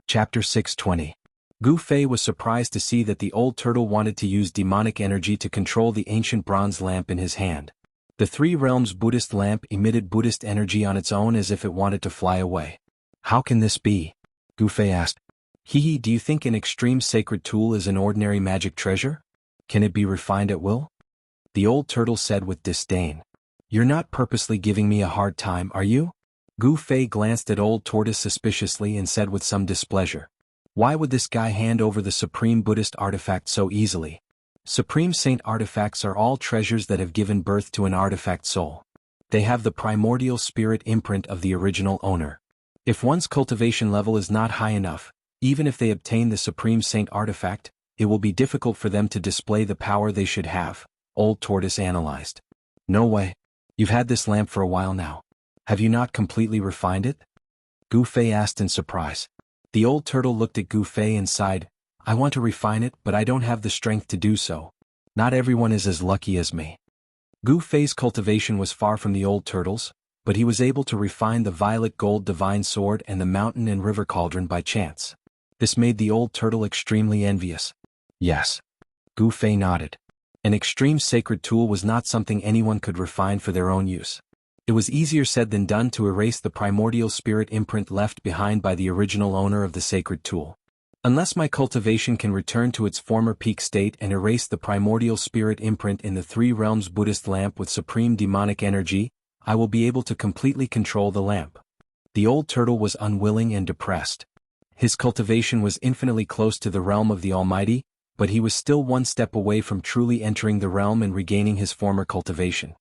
Chapter 620. Gu Fei was surprised to see that the old turtle wanted to use demonic energy to control the ancient bronze lamp in his hand. The Three Realms Buddhist lamp emitted Buddhist energy on its own as if it wanted to fly away. How can this be? Gu Fei asked. Hehe, do you think an extreme sacred tool is an ordinary magic treasure? Can it be refined at will? The old turtle said with disdain. You're not purposely giving me a hard time, are you? Gu Fei glanced at Old Tortoise suspiciously and said with some displeasure. Why would this guy hand over the supreme Buddhist artifact so easily? Supreme Saint artifacts are all treasures that have given birth to an artifact soul. They have the primordial spirit imprint of the original owner. If one's cultivation level is not high enough, even if they obtain the Supreme Saint artifact, it will be difficult for them to display the power they should have, Old Tortoise analyzed. No way. You've had this lamp for a while now. Have you not completely refined it? Gu Fei asked in surprise. The old turtle looked at Gu Fei and sighed. I want to refine it, but I don't have the strength to do so. Not everyone is as lucky as me. Gu Fei's cultivation was far from the old turtle's, but he was able to refine the violet gold divine sword and the mountain and river cauldron by chance. This made the old turtle extremely envious. Yes. Gu Fei nodded. An extreme sacred tool was not something anyone could refine for their own use. It was easier said than done to erase the primordial spirit imprint left behind by the original owner of the sacred tool. Unless my cultivation can return to its former peak state and erase the primordial spirit imprint in the Three Realms Buddhist lamp with supreme demonic energy, I will be able to completely control the lamp. The old turtle was unwilling and depressed. His cultivation was infinitely close to the realm of the Almighty, but he was still one step away from truly entering the realm and regaining his former cultivation.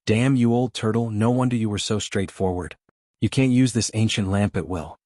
Damn you, old turtle, no wonder you were so straightforward. You can't use this ancient lamp at will.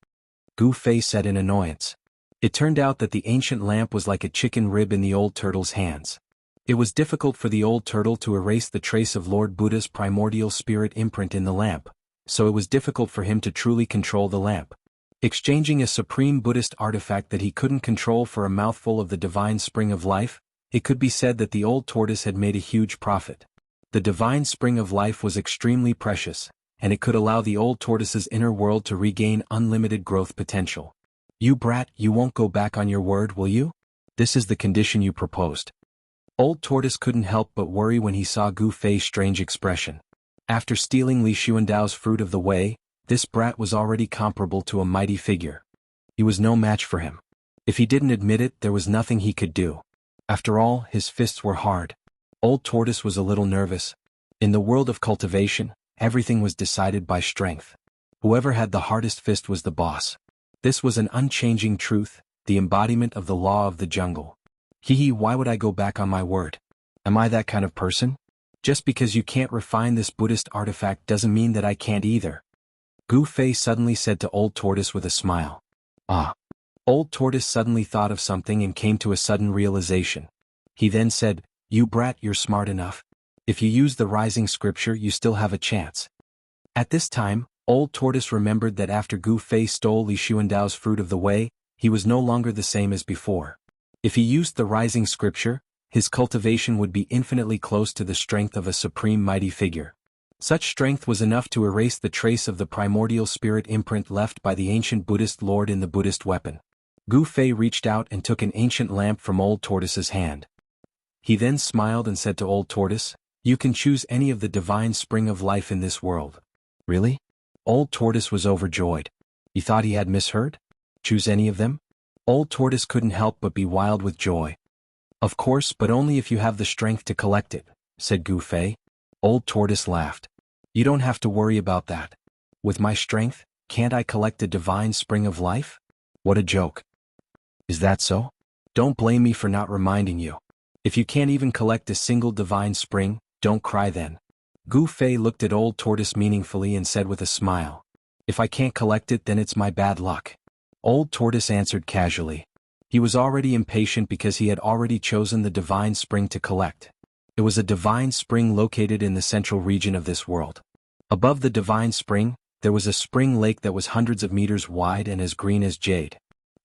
Gu Fei said in annoyance. It turned out that the ancient lamp was like a chicken rib in the old turtle's hands. It was difficult for the old turtle to erase the trace of Lord Buddha's primordial spirit imprint in the lamp, so it was difficult for him to truly control the lamp. Exchanging a supreme Buddhist artifact that he couldn't control for a mouthful of the divine spring of life, it could be said that the old tortoise had made a huge profit. The divine spring of life was extremely precious, and it could allow the old tortoise's inner world to regain unlimited growth potential. You brat, you won't go back on your word, will you? This is the condition you proposed. Old Tortoise couldn't help but worry when he saw Gu Fei's strange expression. After stealing Li Xuandao's fruit of the way, this brat was already comparable to a mighty figure. He was no match for him. If he didn't admit it, there was nothing he could do. After all, his fists were hard. Old Tortoise was a little nervous. In the world of cultivation, everything was decided by strength. Whoever had the hardest fist was the boss. This was an unchanging truth, the embodiment of the law of the jungle. Hehe, why would I go back on my word? Am I that kind of person? Just because you can't refine this Buddhist artifact doesn't mean that I can't either. Gu Fei suddenly said to Old Tortoise with a smile. Ah. Old Tortoise suddenly thought of something and came to a sudden realization. He then said, You brat, you're smart enough. If you use the rising scripture, you still have a chance. At this time, Old Tortoise remembered that after Gu Fei stole Li Xuandao's fruit of the way, he was no longer the same as before. If he used the rising scripture, his cultivation would be infinitely close to the strength of a supreme mighty figure. Such strength was enough to erase the trace of the primordial spirit imprint left by the ancient Buddhist lord in the Buddhist weapon. Gu Fei reached out and took an ancient lamp from Old Tortoise's hand. He then smiled and said to Old Tortoise, You can choose any of the divine spring of life in this world. Really? Old Tortoise was overjoyed. He thought he had misheard? Choose any of them? Old Tortoise couldn't help but be wild with joy. Of course, but only if you have the strength to collect it, said Gu Fei. Old Tortoise laughed. You don't have to worry about that. With my strength, can't I collect a divine spring of life? What a joke. Is that so? Don't blame me for not reminding you. If you can't even collect a single divine spring, don't cry then. Gu Fei looked at Old Tortoise meaningfully and said with a smile. If I can't collect it, then it's my bad luck. Old Tortoise answered casually. He was already impatient because he had already chosen the divine spring to collect. It was a divine spring located in the central region of this world. Above the divine spring, there was a spring lake that was hundreds of meters wide and as green as jade.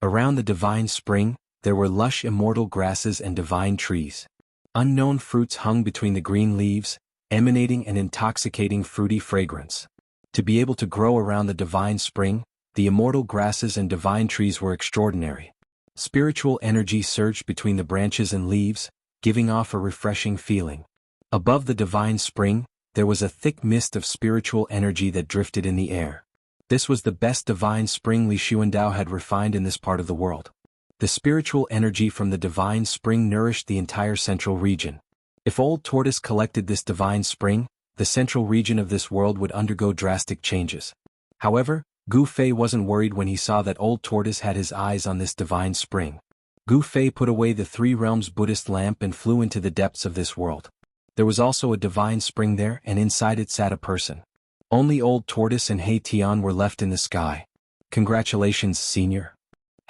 Around the divine spring, there were lush immortal grasses and divine trees. Unknown fruits hung between the green leaves, emanating an intoxicating fruity fragrance. To be able to grow around the divine spring, The immortal grasses and divine trees were extraordinary. Spiritual energy surged between the branches and leaves, giving off a refreshing feeling. Above the divine spring, there was a thick mist of spiritual energy that drifted in the air. This was the best divine spring Li Xuandao had refined in this part of the world. The spiritual energy from the divine spring nourished the entire central region. If Old Tortoise collected this divine spring, the central region of this world would undergo drastic changes. However, Gu Fei wasn't worried when he saw that Old Tortoise had his eyes on this divine spring. Gu Fei put away the Three Realms Buddhist lamp and flew into the depths of this world. There was also a divine spring there, and inside it sat a person. Only Old Tortoise and He Tian were left in the sky. Congratulations, Senior.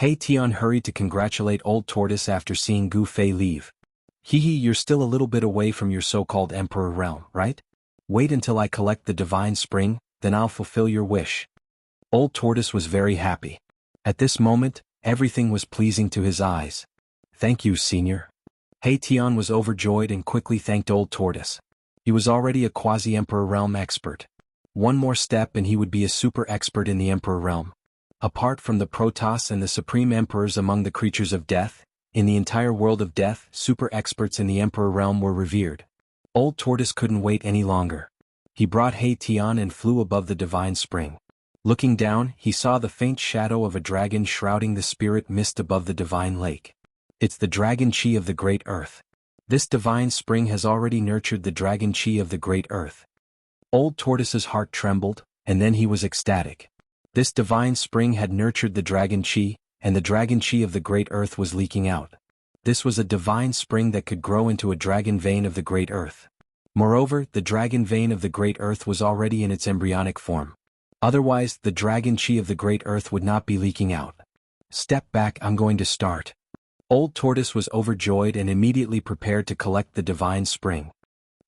He Tian hurried to congratulate Old Tortoise after seeing Gu Fei leave. Hehe, you're still a little bit away from your so-called Emperor realm, right? Wait until I collect the divine spring, then I'll fulfill your wish. Old Tortoise was very happy. At this moment, everything was pleasing to his eyes. Thank you, Senior. He Tian was overjoyed and quickly thanked Old Tortoise. He was already a quasi-Emperor realm expert. One more step and he would be a super expert in the Emperor realm. Apart from the Protoss and the Supreme Emperors among the creatures of death, in the entire world of death, super experts in the Emperor realm were revered. Old Tortoise couldn't wait any longer. He brought He Tian and flew above the divine spring. Looking down, he saw the faint shadow of a dragon shrouding the spirit mist above the divine lake. It's the dragon chi of the great earth. This divine spring has already nurtured the dragon chi of the great earth. Old Tortoise's heart trembled, and then he was ecstatic. This divine spring had nurtured the dragon chi, and the dragon chi of the great earth was leaking out. This was a divine spring that could grow into a dragon vein of the great earth. Moreover, the dragon vein of the great earth was already in its embryonic form. Otherwise, the dragon chi of the great earth would not be leaking out. Step back, I'm going to start. Old Tortoise was overjoyed and immediately prepared to collect the divine spring.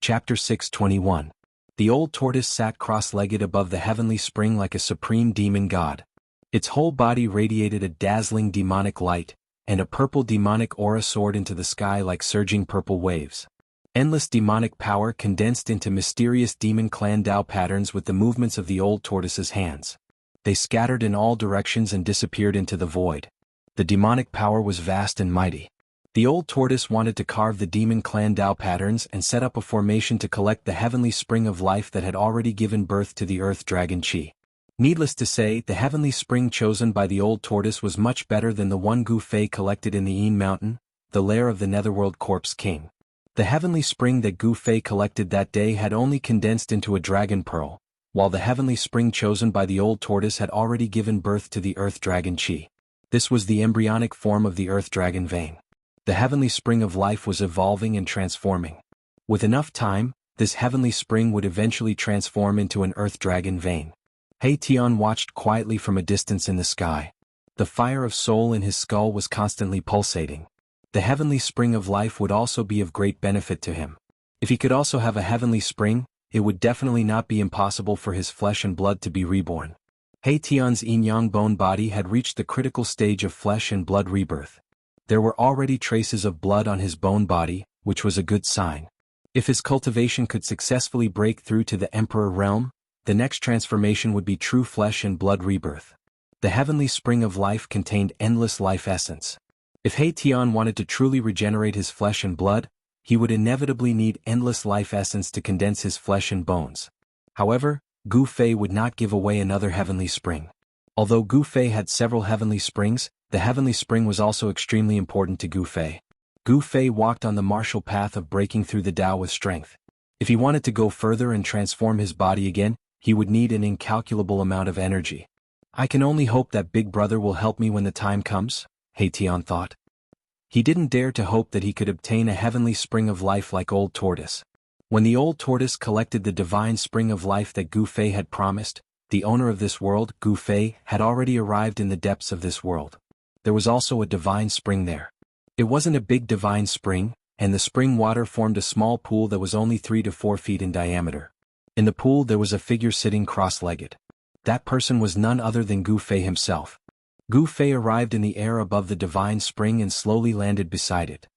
Chapter 621. The old tortoise sat cross-legged above the heavenly spring like a supreme demon god. Its whole body radiated a dazzling demonic light, and a purple demonic aura soared into the sky like surging purple waves. Endless demonic power condensed into mysterious demon clan Dao patterns with the movements of the old tortoise's hands. They scattered in all directions and disappeared into the void. The demonic power was vast and mighty. The old tortoise wanted to carve the demon clan Dao patterns and set up a formation to collect the heavenly spring of life that had already given birth to the earth dragon chi. Needless to say, the heavenly spring chosen by the old tortoise was much better than the one Gu Fei collected in the Yin Mountain, the lair of the Netherworld Corpse King. The heavenly spring that Gu Fei collected that day had only condensed into a dragon pearl, while the heavenly spring chosen by the old tortoise had already given birth to the earth dragon chi. This was the embryonic form of the earth dragon vein. The heavenly spring of life was evolving and transforming. With enough time, this heavenly spring would eventually transform into an earth dragon vein. He Tian watched quietly from a distance in the sky. The fire of soul in his skull was constantly pulsating. The heavenly spring of life would also be of great benefit to him. If he could also have a heavenly spring, it would definitely not be impossible for his flesh and blood to be reborn. He Tian's yin-yang bone body had reached the critical stage of flesh and blood rebirth. There were already traces of blood on his bone body, which was a good sign. If his cultivation could successfully break through to the Emperor realm, the next transformation would be true flesh and blood rebirth. The heavenly spring of life contained endless life essence. If He Tian wanted to truly regenerate his flesh and blood, he would inevitably need endless life essence to condense his flesh and bones. However, Gu Fei would not give away another heavenly spring. Although Gu Fei had several heavenly springs, the heavenly spring was also extremely important to Gu Fei. Gu Fei walked on the martial path of breaking through the Tao with strength. If he wanted to go further and transform his body again, he would need an incalculable amount of energy. I can only hope that Big Brother will help me when the time comes, He Tian thought. He didn't dare to hope that he could obtain a heavenly spring of life like Old Tortoise. When the old tortoise collected the divine spring of life that Gu Fei had promised, the owner of this world, Gu Fei, had already arrived in the depths of this world. There was also a divine spring there. It wasn't a big divine spring, and the spring water formed a small pool that was only 3 to 4 feet in diameter. In the pool there was a figure sitting cross-legged. That person was none other than Gu Fei himself. Gu Fei arrived in the air above the divine spring and slowly landed beside it.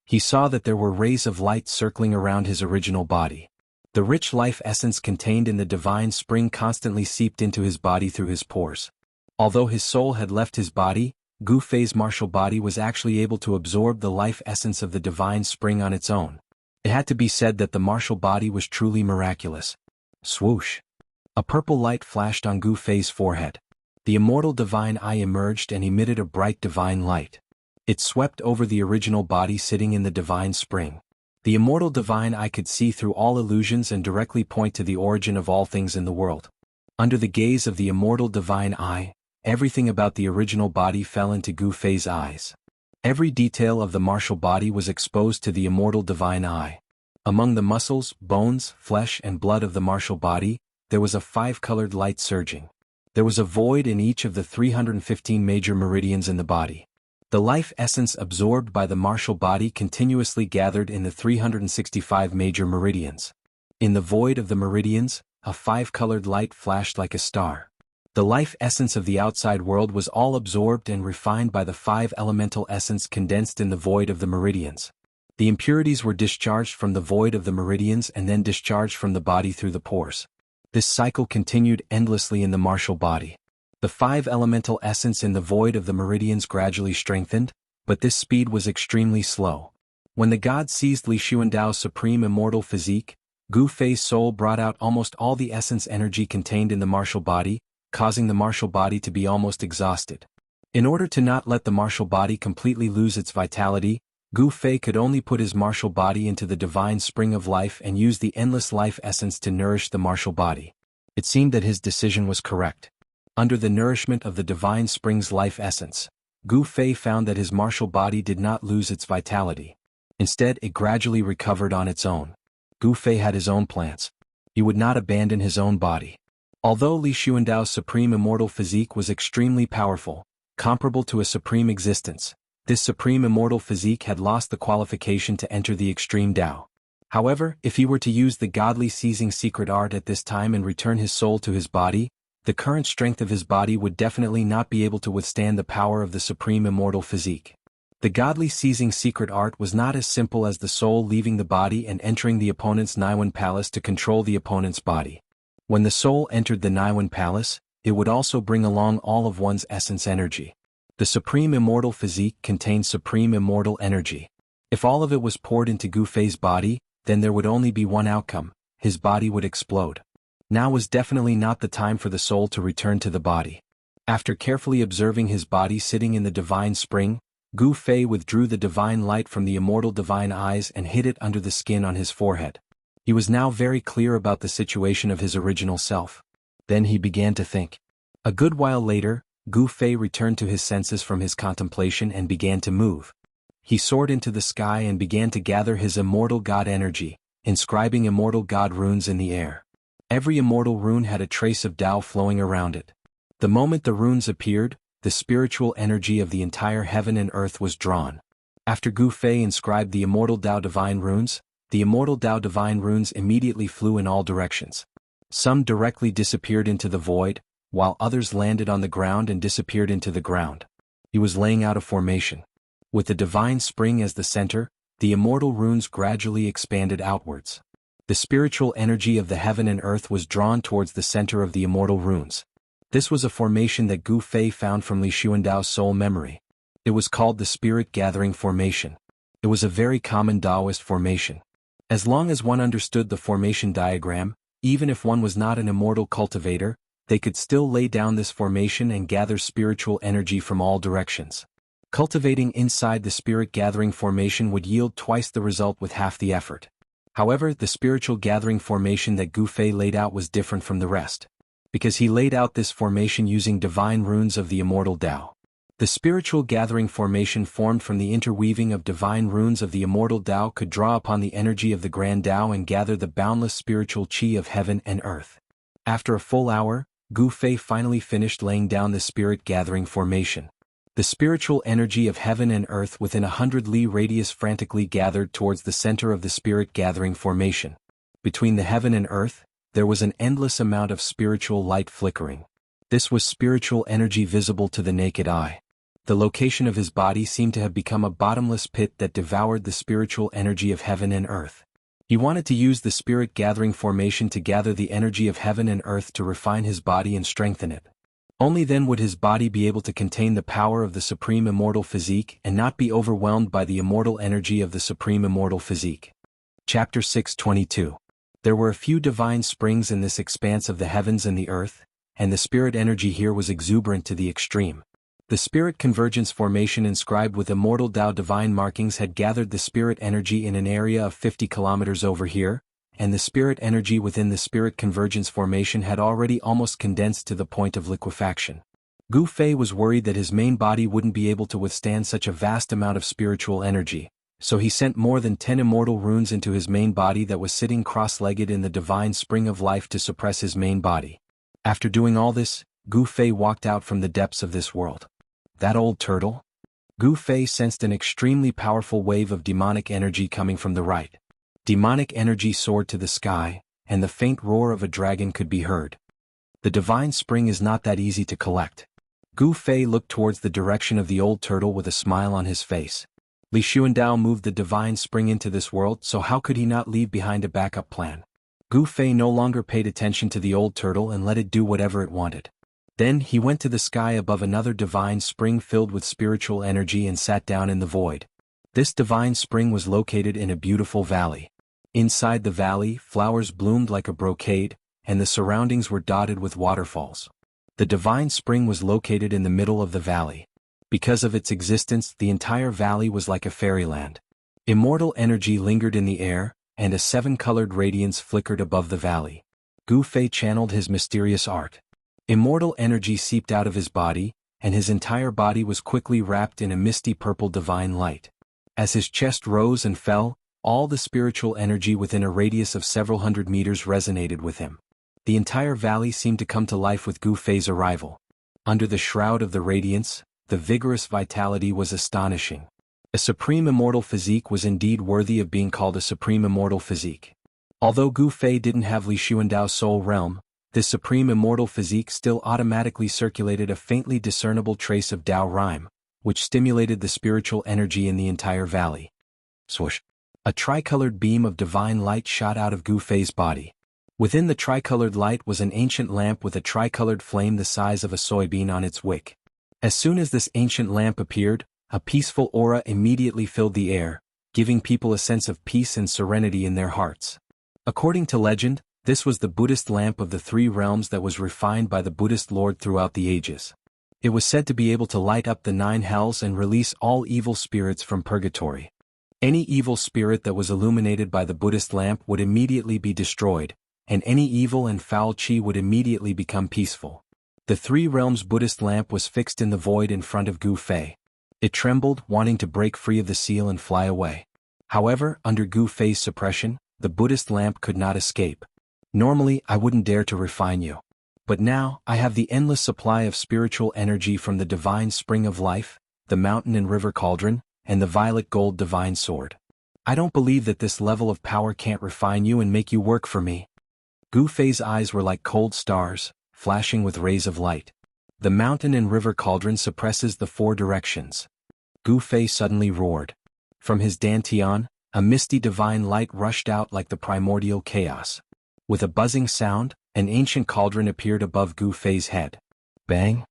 He saw that there were rays of light circling around his original body. The rich life essence contained in the divine spring constantly seeped into his body through his pores. Although his soul had left his body, Gu Fei's martial body was actually able to absorb the life essence of the divine spring on its own. It had to be said that the martial body was truly miraculous. Swoosh! A purple light flashed on Gu Fei's forehead. The immortal divine eye emerged and emitted a bright divine light. It swept over the original body sitting in the divine spring. The immortal divine eye could see through all illusions and directly point to the origin of all things in the world. Under the gaze of the immortal divine eye, everything about the original body fell into Gu Fei's eyes. Every detail of the martial body was exposed to the immortal divine eye. Among the muscles, bones, flesh and blood of the martial body, there was a five-colored light surging. There was a void in each of the 315 major meridians in the body. The life essence absorbed by the martial body continuously gathered in the 365 major meridians. In the void of the meridians, a five-colored light flashed like a star. The life essence of the outside world was all absorbed and refined by the five elemental essence condensed in the void of the meridians. The impurities were discharged from the void of the meridians and then discharged from the body through the pores. This cycle continued endlessly in the martial body. The five elemental essence in the void of the meridians gradually strengthened, but this speed was extremely slow. When the god seized Li Xuandao's supreme immortal physique, Gu Fei's soul brought out almost all the essence energy contained in the martial body, causing the martial body to be almost exhausted. In order to not let the martial body completely lose its vitality, Gu Fei could only put his martial body into the divine spring of life and use the endless life essence to nourish the martial body. It seemed that his decision was correct. Under the nourishment of the divine spring's life essence, Gu Fei found that his martial body did not lose its vitality. Instead, it gradually recovered on its own. Gu Fei had his own plans. He would not abandon his own body. Although Li Xuandao's supreme immortal physique was extremely powerful, comparable to a supreme existence, this supreme immortal physique had lost the qualification to enter the extreme Tao. However, if he were to use the godly seizing secret art at this time and return his soul to his body, the current strength of his body would definitely not be able to withstand the power of the supreme immortal physique. The godly seizing secret art was not as simple as the soul leaving the body and entering the opponent's Naiwan palace to control the opponent's body. When the soul entered the Naiwan palace, it would also bring along all of one's essence energy. The supreme immortal physique contained supreme immortal energy. If all of it was poured into Gu Fei's body, then there would only be one outcome: his body would explode. Now was definitely not the time for the soul to return to the body. After carefully observing his body sitting in the divine spring, Gu Fei withdrew the divine light from the immortal divine eyes and hid it under the skin on his forehead. He was now very clear about the situation of his original self. Then he began to think. A good while later, Gu Fei returned to his senses from his contemplation and began to move. He soared into the sky and began to gather his immortal god energy, inscribing immortal god runes in the air. Every immortal rune had a trace of Tao flowing around it. The moment the runes appeared, the spiritual energy of the entire heaven and earth was drawn. After Gu Fei inscribed the immortal Tao divine runes, the immortal Tao divine runes immediately flew in all directions. Some directly disappeared into the void, while others landed on the ground and disappeared into the ground. He was laying out a formation. With the divine spring as the center, the immortal runes gradually expanded outwards. The spiritual energy of the heaven and earth was drawn towards the center of the immortal runes. This was a formation that Gu Fei found from Li Xuandao's soul memory. It was called the Spirit Gathering Formation. It was a very common Taoist formation. As long as one understood the formation diagram, even if one was not an immortal cultivator, they could still lay down this formation and gather spiritual energy from all directions. Cultivating inside the Spirit Gathering Formation would yield twice the result with half the effort. However, the spiritual gathering formation that Gu Fei laid out was different from the rest, because he laid out this formation using divine runes of the immortal Tao. The spiritual gathering formation formed from the interweaving of divine runes of the immortal Tao could draw upon the energy of the grand Tao and gather the boundless spiritual qi of heaven and earth. After a full hour, Gu Fei finally finished laying down the spirit gathering formation. The spiritual energy of heaven and earth within 100 li radius frantically gathered towards the center of the spirit gathering formation. Between the heaven and earth, there was an endless amount of spiritual light flickering. This was spiritual energy visible to the naked eye. The location of his body seemed to have become a bottomless pit that devoured the spiritual energy of heaven and earth. He wanted to use the spirit gathering formation to gather the energy of heaven and earth to refine his body and strengthen it. Only then would his body be able to contain the power of the supreme immortal physique and not be overwhelmed by the immortal energy of the supreme immortal physique. Chapter 622. There were a few divine springs in this expanse of the heavens and the earth, and the spirit energy here was exuberant to the extreme. The spirit convergence formation inscribed with immortal Tao divine markings had gathered the spirit energy in an area of 50 kilometers over here, and the spirit energy within the spirit convergence formation had already almost condensed to the point of liquefaction. Gu Fei was worried that his main body wouldn't be able to withstand such a vast amount of spiritual energy, so he sent more than 10 immortal runes into his main body that was sitting cross-legged in the divine spring of life to suppress his main body. After doing all this, Gu Fei walked out from the depths of this world. That old turtle? Gu Fei sensed an extremely powerful wave of demonic energy coming from the right. Demonic energy soared to the sky, and the faint roar of a dragon could be heard. The divine spring is not that easy to collect. Gu Fei looked towards the direction of the old turtle with a smile on his face. Li Xuandao moved the divine spring into this world, so how could he not leave behind a backup plan? Gu Fei no longer paid attention to the old turtle and let it do whatever it wanted. Then he went to the sky above another divine spring filled with spiritual energy and sat down in the void. This divine spring was located in a beautiful valley. Inside the valley, flowers bloomed like a brocade, and the surroundings were dotted with waterfalls. The divine spring was located in the middle of the valley. Because of its existence, the entire valley was like a fairyland. Immortal energy lingered in the air, and a 7-colored radiance flickered above the valley. Gu Fei channeled his mysterious art. Immortal energy seeped out of his body, and his entire body was quickly wrapped in a misty purple divine light. As his chest rose and fell, all the spiritual energy within a radius of several hundred meters resonated with him. The entire valley seemed to come to life with Gu Fei's arrival. Under the shroud of the radiance, the vigorous vitality was astonishing. A supreme immortal physique was indeed worthy of being called a supreme immortal physique. Although Gu Fei didn't have Li Xuandao's soul realm, this supreme immortal physique still automatically circulated a faintly discernible trace of Tao rhyme, which stimulated the spiritual energy in the entire valley. Swoosh! A tricolored beam of divine light shot out of Gu Fei's body. Within the tricolored light was an ancient lamp with a tricolored flame the size of a soybean on its wick. As soon as this ancient lamp appeared, a peaceful aura immediately filled the air, giving people a sense of peace and serenity in their hearts. According to legend, this was the Buddhist lamp of the 3 realms that was refined by the Buddhist Lord throughout the ages. It was said to be able to light up the 9 hells and release all evil spirits from purgatory. Any evil spirit that was illuminated by the Buddhist lamp would immediately be destroyed, and any evil and foul qi would immediately become peaceful. The 3 realms Buddhist lamp was fixed in the void in front of Gu Fei. It trembled, wanting to break free of the seal and fly away. However, under Gu Fei's suppression, the Buddhist lamp could not escape. Normally, I wouldn't dare to refine you. But now, I have the endless supply of spiritual energy from the divine spring of life, the mountain and river cauldron, and the violet gold divine sword. I don't believe that this level of power can't refine you and make you work for me. Gu Fei's eyes were like cold stars, flashing with rays of light. The mountain and river cauldron suppresses the 4 directions. Gu Fei suddenly roared. From his dantian, a misty divine light rushed out like the primordial chaos. With a buzzing sound, an ancient cauldron appeared above Gu Fei's head. Bang!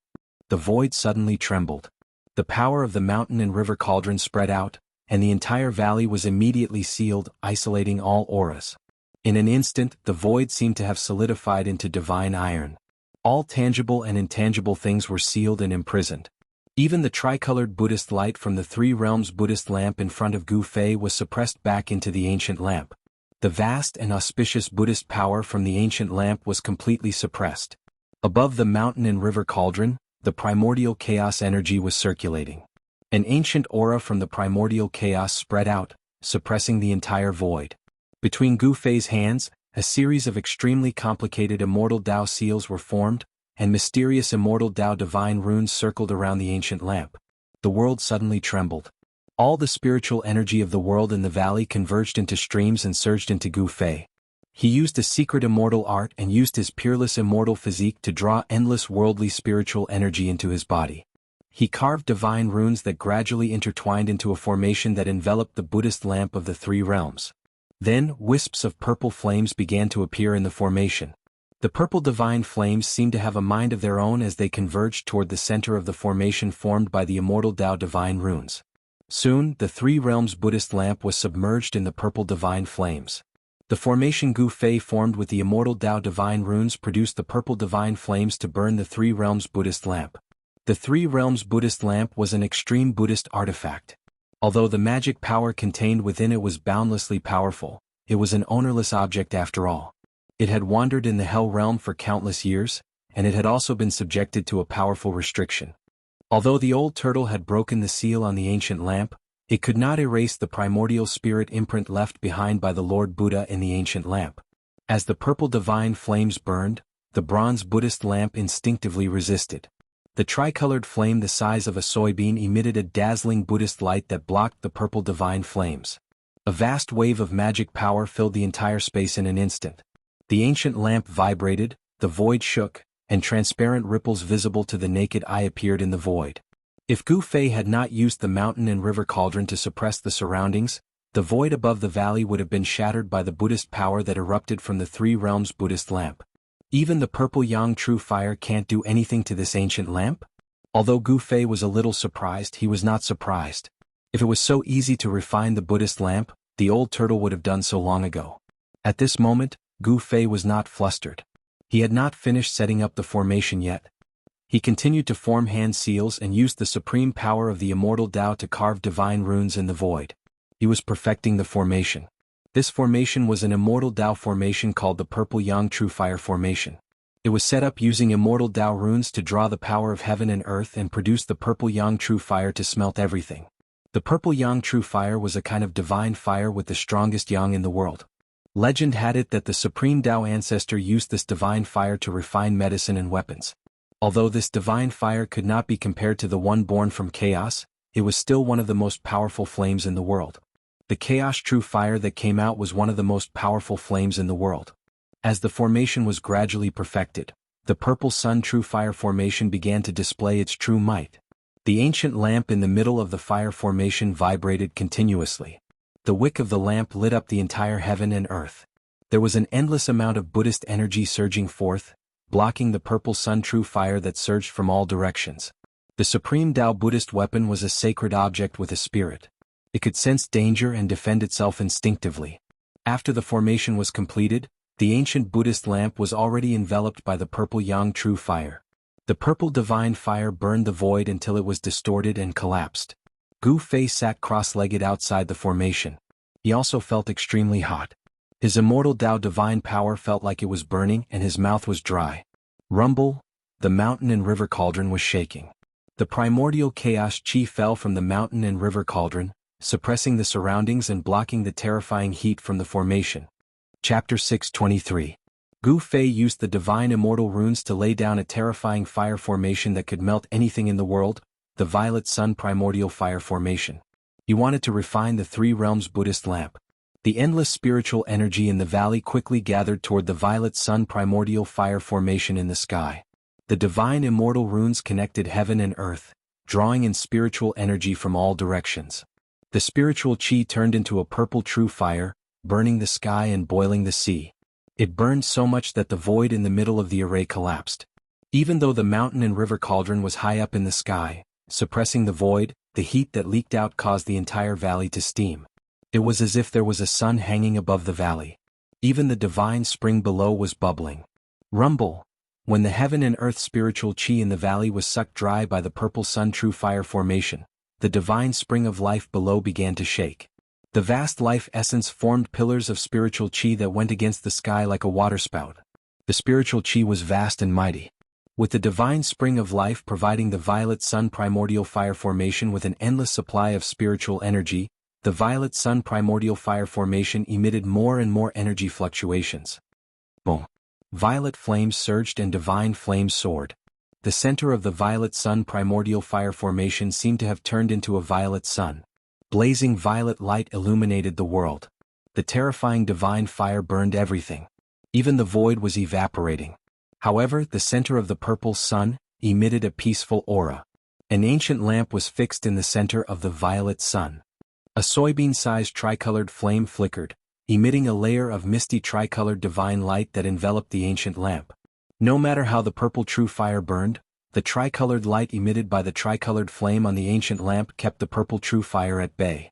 The void suddenly trembled. The power of the mountain and river cauldron spread out, and the entire valley was immediately sealed, isolating all auras. In an instant, the void seemed to have solidified into divine iron. All tangible and intangible things were sealed and imprisoned. Even the tricolored Buddhist light from the 3 realms Buddhist lamp in front of Gu Fei was suppressed back into the ancient lamp. The vast and auspicious Buddhist power from the ancient lamp was completely suppressed. Above the mountain and river cauldron, the primordial chaos energy was circulating. An ancient aura from the primordial chaos spread out, suppressing the entire void. Between Gu Fei's hands, a series of extremely complicated immortal Tao seals were formed, and mysterious immortal Tao divine runes circled around the ancient lamp. The world suddenly trembled. All the spiritual energy of the world in the valley converged into streams and surged into Gu Fei. He used a secret immortal art and used his peerless immortal physique to draw endless worldly spiritual energy into his body. He carved divine runes that gradually intertwined into a formation that enveloped the Buddhist lamp of the 3 realms. Then, wisps of purple flames began to appear in the formation. The purple divine flames seemed to have a mind of their own as they converged toward the center of the formation formed by the immortal Tao divine runes. Soon, the Three Realms Buddhist lamp was submerged in the purple divine flames. The formation Gu Fei formed with the immortal Tao divine runes produced the purple divine flames to burn the Three Realms Buddhist lamp. The Three Realms Buddhist lamp was an extreme Buddhist artifact. Although the magic power contained within it was boundlessly powerful, it was an ownerless object after all. It had wandered in the Hell Realm for countless years, and it had also been subjected to a powerful restriction. Although the old turtle had broken the seal on the ancient lamp, it could not erase the primordial spirit imprint left behind by the Lord Buddha in the ancient lamp. As the purple divine flames burned, the bronze Buddhist lamp instinctively resisted. The tricolored flame the size of a soybean emitted a dazzling Buddhist light that blocked the purple divine flames. A vast wave of magic power filled the entire space in an instant. The ancient lamp vibrated, the void shook, and transparent ripples visible to the naked eye appeared in the void. If Gu Fei had not used the mountain and river cauldron to suppress the surroundings, the void above the valley would have been shattered by the Buddhist power that erupted from the Three Realms Buddhist lamp. Even the purple Yang true fire can't do anything to this ancient lamp? Although Gu Fei was a little surprised, he was not surprised. If it was so easy to refine the Buddhist lamp, the old turtle would have done so long ago. At this moment, Gu Fei was not flustered. He had not finished setting up the formation yet. He continued to form hand seals and used the supreme power of the immortal Tao to carve divine runes in the void. He was perfecting the formation. This formation was an immortal Tao formation called the Purple Yang True Fire Formation. It was set up using immortal Tao runes to draw the power of heaven and earth and produce the Purple Yang True Fire to smelt everything. The Purple Yang True Fire was a kind of divine fire with the strongest Yang in the world. Legend had it that the supreme Tao ancestor used this divine fire to refine medicine and weapons. Although this divine fire could not be compared to the one born from chaos, it was still one of the most powerful flames in the world. The chaos true fire that came out was one of the most powerful flames in the world. As the formation was gradually perfected, the purple sun true fire formation began to display its true might. The ancient lamp in the middle of the fire formation vibrated continuously. The wick of the lamp lit up the entire heaven and earth. There was an endless amount of Buddhist energy surging forth, blocking the purple sun true fire that surged from all directions. The supreme Tao Buddhist weapon was a sacred object with a spirit. It could sense danger and defend itself instinctively. After the formation was completed, the ancient Buddhist lamp was already enveloped by the purple Yang true fire. The purple divine fire burned the void until it was distorted and collapsed. Gu Fei sat cross-legged outside the formation. He also felt extremely hot. His immortal Tao divine power felt like it was burning and his mouth was dry. Rumble, the mountain and river cauldron was shaking. The primordial chaos chi fell from the mountain and river cauldron, suppressing the surroundings and blocking the terrifying heat from the formation. Chapter 623. Gu Fei used the divine immortal runes to lay down a terrifying fire formation that could melt anything in the world, the Violet Sun Primordial Fire Formation. He wanted to refine the Three Realms Buddhist lamp. The endless spiritual energy in the valley quickly gathered toward the Violet Sun Primordial Fire Formation in the sky. The divine immortal runes connected heaven and earth, drawing in spiritual energy from all directions. The spiritual chi turned into a purple true fire, burning the sky and boiling the sea. It burned so much that the void in the middle of the array collapsed. Even though the mountain and river cauldron was high up in the sky, suppressing the void, the heat that leaked out caused the entire valley to steam. It was as if there was a sun hanging above the valley. Even the divine spring below was bubbling. Rumble. When the heaven and earth spiritual chi in the valley was sucked dry by the purple sun true fire formation, the divine spring of life below began to shake. The vast life essence formed pillars of spiritual chi that went against the sky like a waterspout. The spiritual chi was vast and mighty. With the divine spring of life providing the Violet Sun Primordial Fire Formation with an endless supply of spiritual energy, the Violet Sun Primordial Fire Formation emitted more and more energy fluctuations. Boom! Violet flames surged and divine flames soared. The center of the Violet Sun Primordial Fire Formation seemed to have turned into a violet sun. Blazing violet light illuminated the world. The terrifying divine fire burned everything. Even the void was evaporating. However, the center of the purple sun emitted a peaceful aura. An ancient lamp was fixed in the center of the violet sun. A soybean-sized tricolored flame flickered, emitting a layer of misty tricolored divine light that enveloped the ancient lamp. No matter how the purple true fire burned, the tricolored light emitted by the tricolored flame on the ancient lamp kept the purple true fire at bay.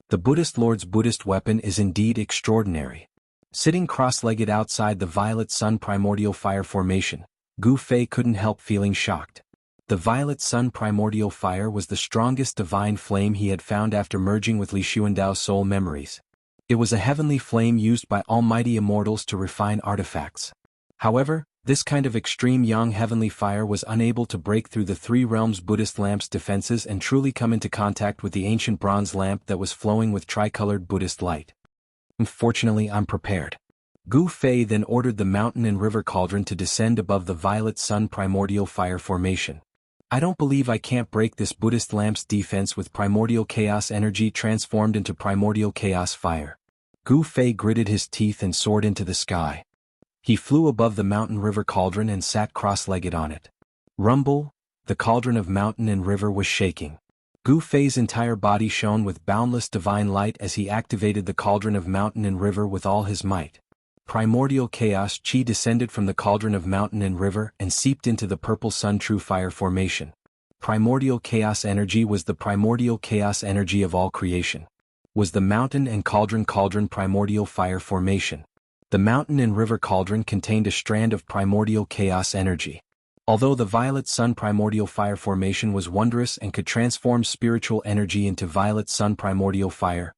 The Buddhist Lord's Buddhist weapon is indeed extraordinary. Sitting cross-legged outside the Violet Sun Primordial Fire Formation, Gu Fei couldn't help feeling shocked. The Violet Sun Primordial Fire was the strongest divine flame he had found after merging with Li Xuandao's soul memories. It was a heavenly flame used by almighty immortals to refine artifacts. However, this kind of extreme yang heavenly fire was unable to break through the Three Realms Buddhist lamp's defenses and truly come into contact with the ancient bronze lamp that was flowing with tricolored Buddhist light. Unfortunately, I'm prepared. Gu Fei then ordered the mountain and river cauldron to descend above the Violet Sun Primordial Fire Formation. I don't believe I can't break this Buddhist lamp's defense with primordial chaos energy transformed into primordial chaos fire. Gu Fei gritted his teeth and soared into the sky. He flew above the mountain river cauldron and sat cross-legged on it. Rumble, the cauldron of mountain and river was shaking. Gu Fei's entire body shone with boundless divine light as he activated the cauldron of mountain and river with all his might. Primordial chaos chi descended from the cauldron of mountain and river and seeped into the purple sun true fire formation. Primordial chaos energy was the primordial chaos energy of all creation. Was the mountain and cauldron primordial fire formation. The mountain and river cauldron contained a strand of primordial chaos energy. Although the Violet Sun Primordial Fire Formation was wondrous and could transform spiritual energy into Violet Sun Primordial Fire,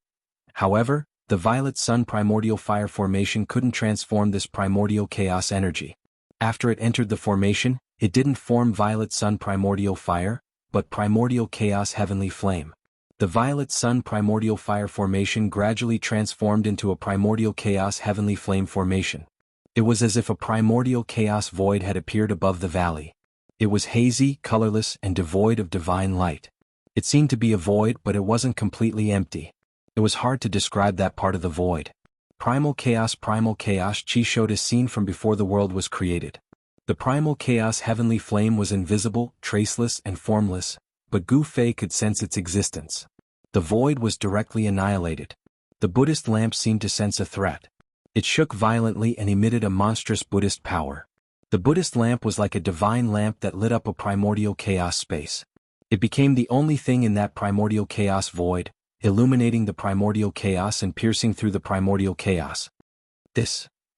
however, the Violet Sun Primordial Fire Formation couldn't transform this primordial chaos energy. After it entered the formation, it didn't form Violet Sun Primordial Fire, but Primordial Chaos Heavenly Flame. The Violet Sun Primordial Fire Formation gradually transformed into a Primordial Chaos Heavenly Flame Formation. It was as if a primordial chaos void had appeared above the valley. It was hazy, colorless, and devoid of divine light. It seemed to be a void, but it wasn't completely empty. It was hard to describe that part of the void. Primal chaos chi showed a scene from before the world was created. The primal chaos heavenly flame was invisible, traceless, and formless, but Gu Fei could sense its existence. The void was directly annihilated. The Buddhist lamp seemed to sense a threat. It shook violently and emitted a monstrous Buddhist power. The Buddhist lamp was like a divine lamp that lit up a primordial chaos space. It became the only thing in that primordial chaos void, illuminating the primordial chaos and piercing through the primordial chaos.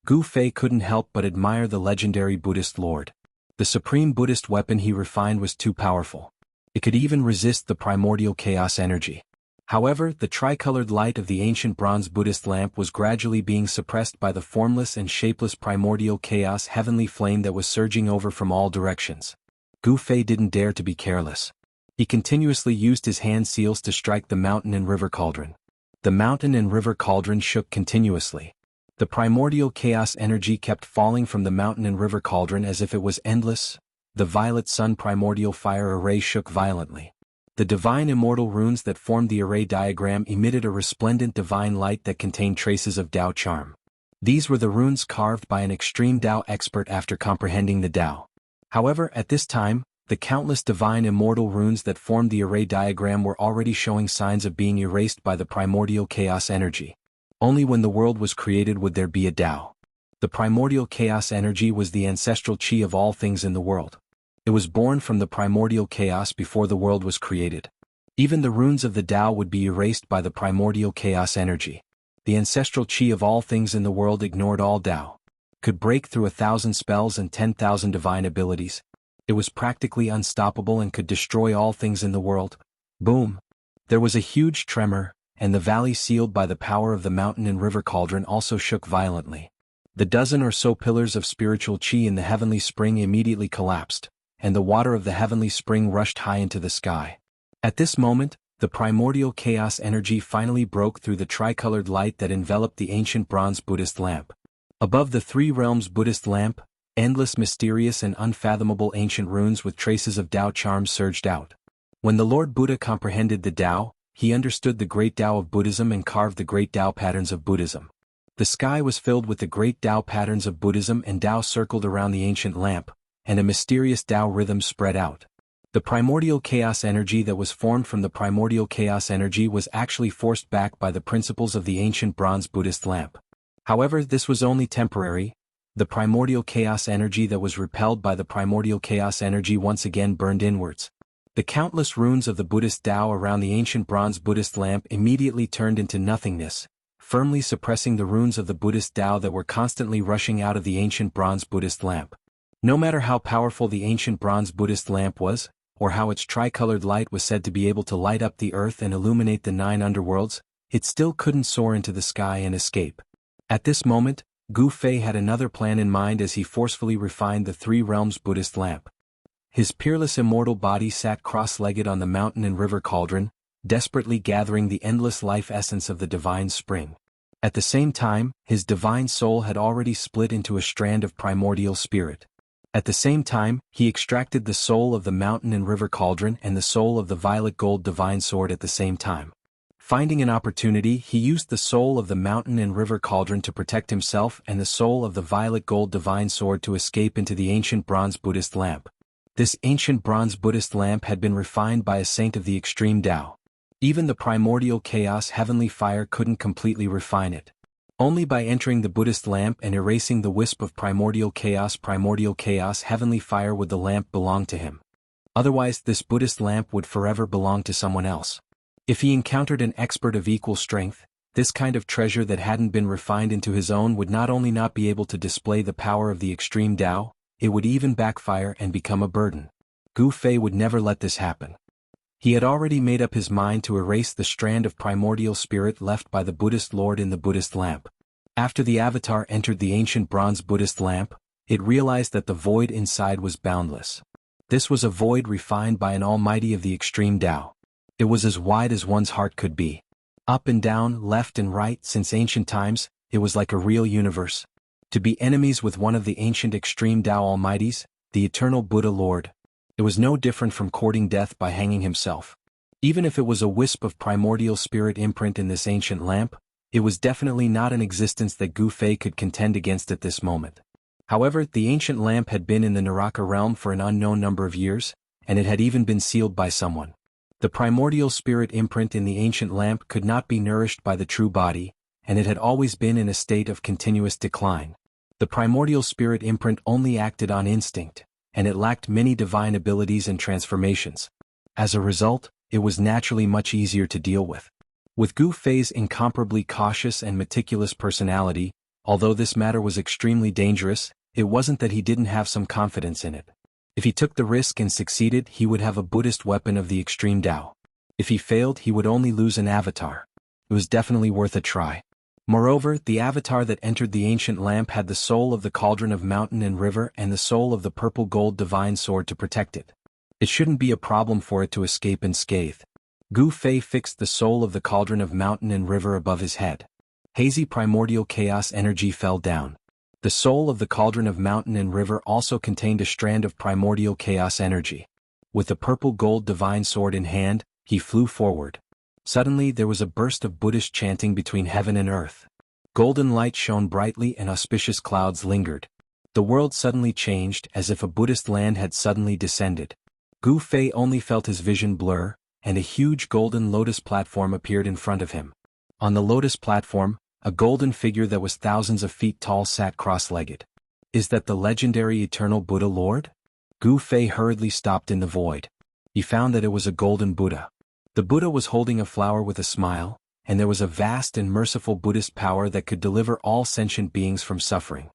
Gu Fei couldn't help but admire the legendary Buddhist Lord. The supreme Buddhist weapon he refined was too powerful. It could even resist the primordial chaos energy. However, the tricolored light of the ancient bronze Buddhist lamp was gradually being suppressed by the formless and shapeless primordial chaos heavenly flame that was surging over from all directions. Gu Fei didn't dare to be careless. He continuously used his hand seals to strike the mountain and river cauldron. The mountain and river cauldron shook continuously. The primordial chaos energy kept falling from the mountain and river cauldron as if it was endless. The Violet Sun Primordial Fire Array shook violently. The divine immortal runes that formed the array diagram emitted a resplendent divine light that contained traces of Tao charm. These were the runes carved by an extreme Tao expert after comprehending the Tao. However, at this time, the countless divine immortal runes that formed the array diagram were already showing signs of being erased by the primordial chaos energy. Only when the world was created would there be a Tao. The primordial chaos energy was the ancestral chi of all things in the world. It was born from the primordial chaos before the world was created. Even the runes of the Tao would be erased by the primordial chaos energy. The ancestral chi of all things in the world ignored all Tao. Could break through 1,000 spells and 10,000 divine abilities. It was practically unstoppable and could destroy all things in the world. Boom! There was a huge tremor, and the valley sealed by the power of the mountain and river cauldron also shook violently. The dozen or so pillars of spiritual chi in the heavenly spring immediately collapsed, and the water of the heavenly spring rushed high into the sky. At this moment, the primordial chaos energy finally broke through the tricolored light that enveloped the ancient bronze Buddhist lamp. Above the Three Realms Buddhist lamp, endless mysterious and unfathomable ancient runes with traces of Tao charms surged out. When the Lord Buddha comprehended the Tao, he understood the great Tao of Buddhism and carved the great Tao patterns of Buddhism. The sky was filled with the great Tao patterns of Buddhism, and Tao circled around the ancient lamp, and a mysterious Tao rhythm spread out. The primordial chaos energy that was formed from the primordial chaos energy was actually forced back by the principles of the ancient bronze Buddhist lamp. However, this was only temporary. The primordial chaos energy that was repelled by the primordial chaos energy once again burned inwards. The countless runes of the Buddhist Tao around the ancient bronze Buddhist lamp immediately turned into nothingness, firmly suppressing the runes of the Buddhist Tao that were constantly rushing out of the ancient bronze Buddhist lamp. No matter how powerful the ancient bronze Buddhist lamp was, or how its tricolored light was said to be able to light up the earth and illuminate the 9 underworlds, it still couldn't soar into the sky and escape. At this moment, Gu Fei had another plan in mind as he forcefully refined the 3 realms Buddhist lamp. His peerless immortal body sat cross-legged on the mountain and river cauldron, desperately gathering the endless life essence of the divine spring. At the same time, his divine soul had already split into a strand of primordial spirit. At the same time, he extracted the soul of the mountain and river cauldron and the soul of the violet gold divine sword at the same time. Finding an opportunity, he used the soul of the mountain and river cauldron to protect himself and the soul of the violet gold divine sword to escape into the ancient bronze Buddhist lamp. This ancient bronze Buddhist lamp had been refined by a saint of the extreme Tao. Even the primordial chaos heavenly fire couldn't completely refine it. Only by entering the Buddhist lamp and erasing the wisp of primordial chaos heavenly fire would the lamp belong to him. Otherwise, this Buddhist lamp would forever belong to someone else. If he encountered an expert of equal strength, this kind of treasure that hadn't been refined into his own would not only not be able to display the power of the extreme Tao, it would even backfire and become a burden. Gu Fei would never let this happen. He had already made up his mind to erase the strand of primordial spirit left by the Buddhist Lord in the Buddhist lamp. After the avatar entered the ancient bronze Buddhist lamp, it realized that the void inside was boundless. This was a void refined by an almighty of the extreme Tao. It was as wide as one's heart could be. Up and down, left and right, since ancient times, it was like a real universe. To be enemies with one of the ancient extreme Tao almighties, the eternal Buddha Lord. It was no different from courting death by hanging himself. Even if it was a wisp of primordial spirit imprint in this ancient lamp, it was definitely not an existence that Gu Fei could contend against at this moment. However, the ancient lamp had been in the Naraka realm for an unknown number of years, and it had even been sealed by someone. The primordial spirit imprint in the ancient lamp could not be nourished by the true body, and it had always been in a state of continuous decline. The primordial spirit imprint only acted on instinct, and it lacked many divine abilities and transformations. As a result, it was naturally much easier to deal with. With Gu Fei's incomparably cautious and meticulous personality, although this matter was extremely dangerous, it wasn't that he didn't have some confidence in it. If he took the risk and succeeded, he would have a Buddhist weapon of the extreme Tao. If he failed, he would only lose an avatar. It was definitely worth a try. Moreover, the avatar that entered the ancient lamp had the soul of the cauldron of mountain and river and the soul of the purple gold divine sword to protect it. It shouldn't be a problem for it to escape unscathed. Gu Fei fixed the soul of the cauldron of mountain and river above his head. Hazy primordial chaos energy fell down. The soul of the cauldron of mountain and river also contained a strand of primordial chaos energy. With the purple gold divine sword in hand, he flew forward. Suddenly there was a burst of Buddhist chanting between heaven and earth. Golden light shone brightly and auspicious clouds lingered. The world suddenly changed as if a Buddhist land had suddenly descended. Gu Fei only felt his vision blur, and a huge golden lotus platform appeared in front of him. On the lotus platform, a golden figure that was thousands of feet tall sat cross-legged. Is that the legendary eternal Buddha Lord? Gu Fei hurriedly stopped in the void. He found that it was a golden Buddha. The Buddha was holding a flower with a smile, and there was a vast and merciful Buddhist power that could deliver all sentient beings from suffering.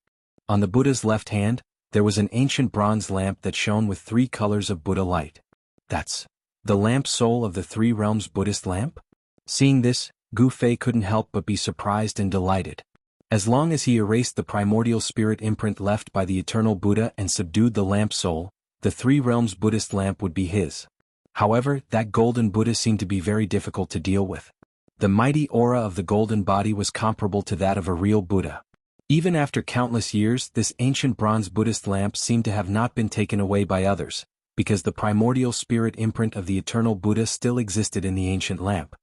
On the Buddha's left hand, there was an ancient bronze lamp that shone with 3 colors of Buddha light. That's the lamp soul of the 3 realms Buddhist lamp? Seeing this, Gu Fei couldn't help but be surprised and delighted. As long as he erased the primordial spirit imprint left by the eternal Buddha and subdued the lamp soul, the 3 realms Buddhist lamp would be his. However, that golden Buddha seemed to be very difficult to deal with. The mighty aura of the golden body was comparable to that of a real Buddha. Even after countless years, this ancient bronze Buddhist lamp seemed to have not been taken away by others, because the primordial spirit imprint of the eternal Buddha still existed in the ancient lamp.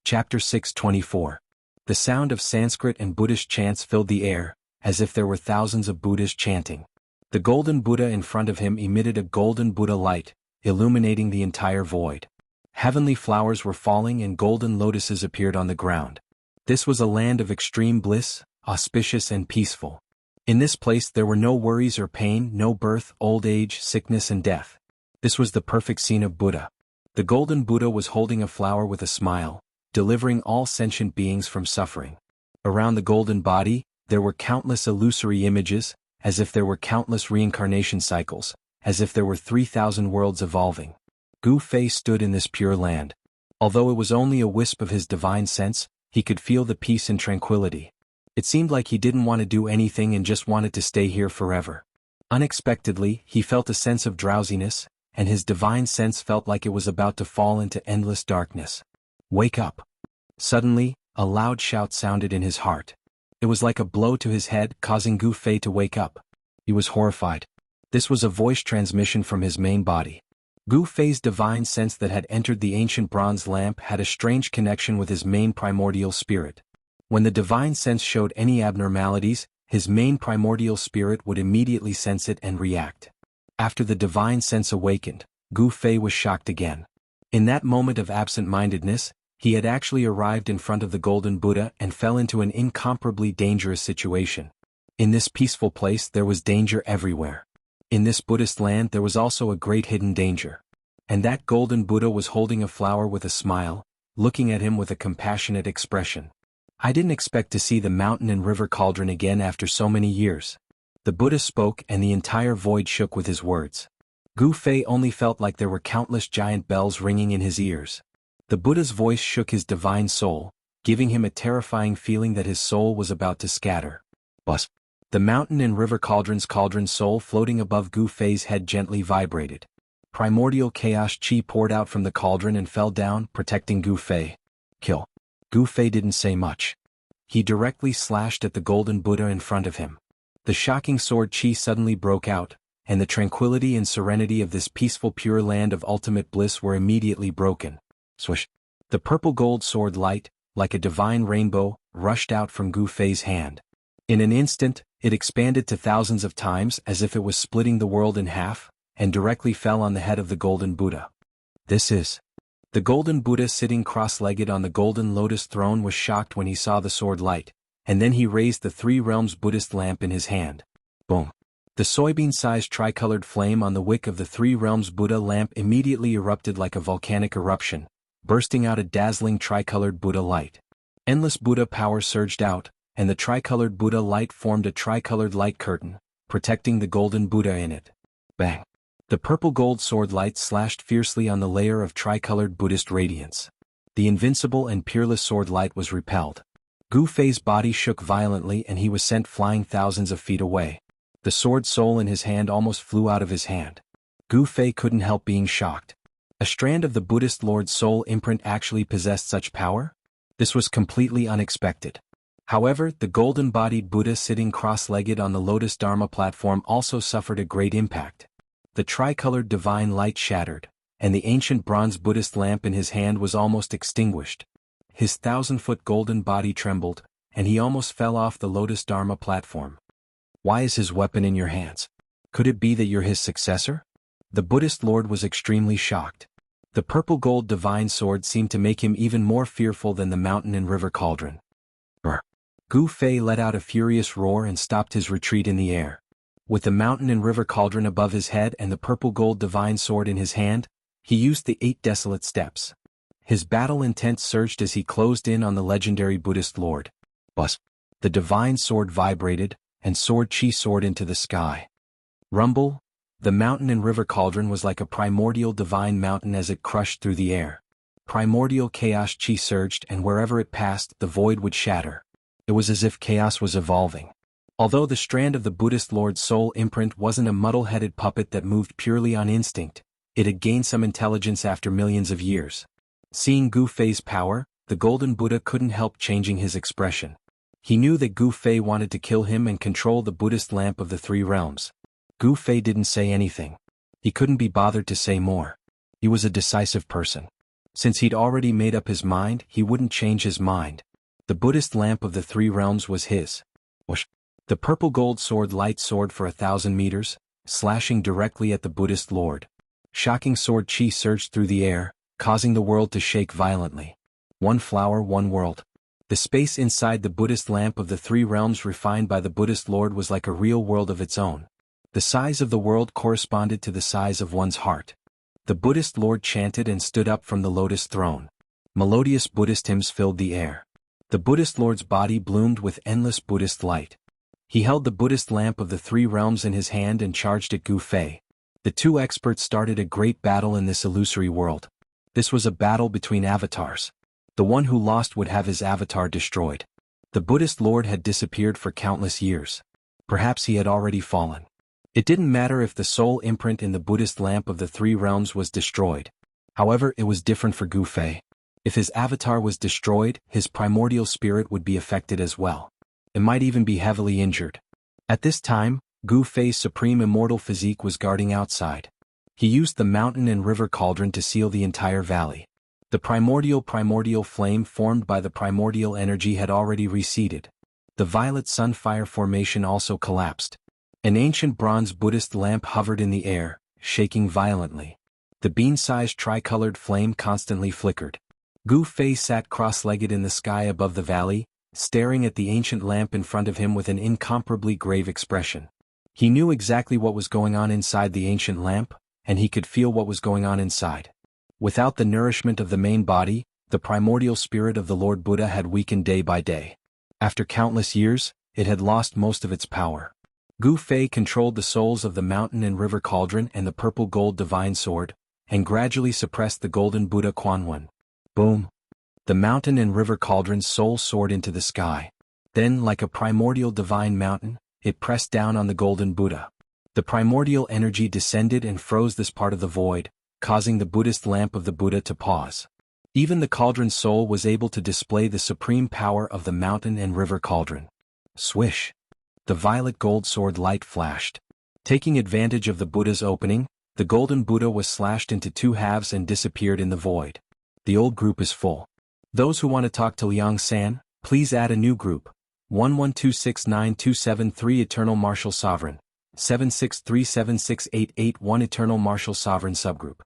Chapter 624. The sound of Sanskrit and Buddhist chants filled the air, as if there were thousands of Buddhas chanting. The golden Buddha in front of him emitted a golden Buddha light, illuminating the entire void. Heavenly flowers were falling and golden lotuses appeared on the ground. This was a land of extreme bliss, auspicious and peaceful. In this place there were no worries or pain, no birth, old age, sickness and death. This was the perfect scene of Buddha. The golden Buddha was holding a flower with a smile, delivering all sentient beings from suffering. Around the golden body, there were countless illusory images, as if there were countless reincarnation cycles, as if there were 3,000 worlds evolving. Gu Fei stood in this pure land. Although it was only a wisp of his divine sense, he could feel the peace and tranquility. It seemed like he didn't want to do anything and just wanted to stay here forever. Unexpectedly, he felt a sense of drowsiness, and his divine sense felt like it was about to fall into endless darkness. Wake up! Suddenly, a loud shout sounded in his heart. It was like a blow to his head, causing Gu Fei to wake up. He was horrified. This was a voice transmission from his main body. Gu Fei's divine sense that had entered the ancient bronze lamp had a strange connection with his main primordial spirit. When the divine sense showed any abnormalities, his main primordial spirit would immediately sense it and react. After the divine sense awakened, Gu Fei was shocked again. In that moment of absent-mindedness, he had actually arrived in front of the golden Buddha and fell into an incomparably dangerous situation. In this peaceful place there was danger everywhere. In this Buddhist land there was also a great hidden danger. And that golden Buddha was holding a flower with a smile, looking at him with a compassionate expression. I didn't expect to see the mountain and river cauldron again after so many years. The Buddha spoke and the entire void shook with his words. Gu Fei only felt like there were countless giant bells ringing in his ears. The Buddha's voice shook his divine soul, giving him a terrifying feeling that his soul was about to scatter. Buzz. The mountain and river cauldron soul floating above Gu Fei's head gently vibrated. Primordial chaos chi poured out from the cauldron and fell down, protecting Gu Fei. Kill. Gu Fei didn't say much. He directly slashed at the golden Buddha in front of him. The shocking sword chi suddenly broke out, and the tranquility and serenity of this peaceful pure land of ultimate bliss were immediately broken. Swish. The purple gold sword light, like a divine rainbow, rushed out from Gu Fei's hand. In an instant, it expanded to thousands of times as if it was splitting the world in half, and directly fell on the head of the golden Buddha. This is. The golden Buddha sitting cross-legged on the golden lotus throne was shocked when he saw the sword light, and then he raised the three realms Buddhist lamp in his hand. Boom. The soybean-sized tricolored flame on the wick of the three realms Buddha lamp immediately erupted like a volcanic eruption, bursting out a dazzling tricolored Buddha light. Endless Buddha power surged out, and the tricolored Buddha light formed a tricolored light curtain, protecting the golden Buddha in it. Bang! The purple gold sword light slashed fiercely on the layer of tricolored Buddhist radiance. The invincible and peerless sword light was repelled. Gu Fei's body shook violently and he was sent flying thousands of feet away. The sword soul in his hand almost flew out of his hand. Gu Fei couldn't help being shocked. A strand of the Buddhist Lord's soul imprint actually possessed such power? This was completely unexpected. However, the golden-bodied Buddha sitting cross-legged on the Lotus Dharma platform also suffered a great impact. The tricolored divine light shattered, and the ancient bronze Buddhist lamp in his hand was almost extinguished. His 1,000-foot golden body trembled, and he almost fell off the Lotus Dharma platform. Why is his weapon in your hands? Could it be that you're his successor? The Buddhist Lord was extremely shocked. The purple gold divine sword seemed to make him even more fearful than the mountain and river cauldron. Brr. Gu Fei let out a furious roar and stopped his retreat in the air. With the mountain and river cauldron above his head and the purple gold divine sword in his hand, he used the 8 desolate steps. His battle intent surged as he closed in on the legendary Buddhist Lord. Buzz. The divine sword vibrated, and sword chi soared into the sky. Rumble. The mountain and river cauldron was like a primordial divine mountain as it crushed through the air. Primordial chaos chi surged and wherever it passed the void would shatter. It was as if chaos was evolving. Although the strand of the Buddhist Lord's soul imprint wasn't a muddle-headed puppet that moved purely on instinct, it had gained some intelligence after millions of years. Seeing Gu Fei's power, the golden Buddha couldn't help changing his expression. He knew that Gu Fei wanted to kill him and control the Buddhist lamp of the 3 realms. Gu Fei didn't say anything. He couldn't be bothered to say more. He was a decisive person. Since he'd already made up his mind, he wouldn't change his mind. The Buddhist lamp of the 3 realms was his. Whoosh. The purple gold sword light soared for 1,000 meters, slashing directly at the Buddhist Lord. Shocking sword chi surged through the air, causing the world to shake violently. One flower, one world. The space inside the Buddhist lamp of the three realms refined by the Buddhist Lord was like a real world of its own. The size of the world corresponded to the size of one's heart. The Buddhist Lord chanted and stood up from the lotus throne. Melodious Buddhist hymns filled the air. The Buddhist Lord's body bloomed with endless Buddhist light. He held the Buddhist lamp of the three realms in his hand and charged at Gu Fei. The two experts started a great battle in this illusory world. This was a battle between avatars. The one who lost would have his avatar destroyed. The Buddhist Lord had disappeared for countless years. Perhaps he had already fallen. It didn't matter if the soul imprint in the Buddhist lamp of the three realms was destroyed. However, it was different for Gu Fei. If his avatar was destroyed, his primordial spirit would be affected as well. It might even be heavily injured. At this time, Gu Fei's supreme immortal physique was guarding outside. He used the mountain and river cauldron to seal the entire valley. The primordial flame formed by the primordial energy had already receded. The violet sunfire formation also collapsed. An ancient bronze Buddhist lamp hovered in the air, shaking violently. The bean-sized tricolored flame constantly flickered. Gu Fei sat cross-legged in the sky above the valley, staring at the ancient lamp in front of him with an incomparably grave expression. He knew exactly what was going on inside the ancient lamp, and he could feel what was going on inside. Without the nourishment of the main body, the primordial spirit of the Lord Buddha had weakened day by day. After countless years, it had lost most of its power. Gu Fei controlled the souls of the mountain and river cauldron and the purple gold divine sword, and gradually suppressed the golden Buddha Quanwen. Boom! The mountain and river cauldron's soul soared into the sky. Then, like a primordial divine mountain, it pressed down on the golden Buddha. The primordial energy descended and froze this part of the void, causing the Buddhist lamp of the Buddha to pause. Even the cauldron's soul was able to display the supreme power of the mountain and river cauldron. Swish! The violet gold sword light flashed. Taking advantage of the Buddha's opening, the golden Buddha was slashed into two halves and disappeared in the void. The old group is full. Those who want to talk to Liang San, please add a new group. 11269273 Eternal Martial Sovereign. 763768881 Eternal Martial Sovereign Subgroup.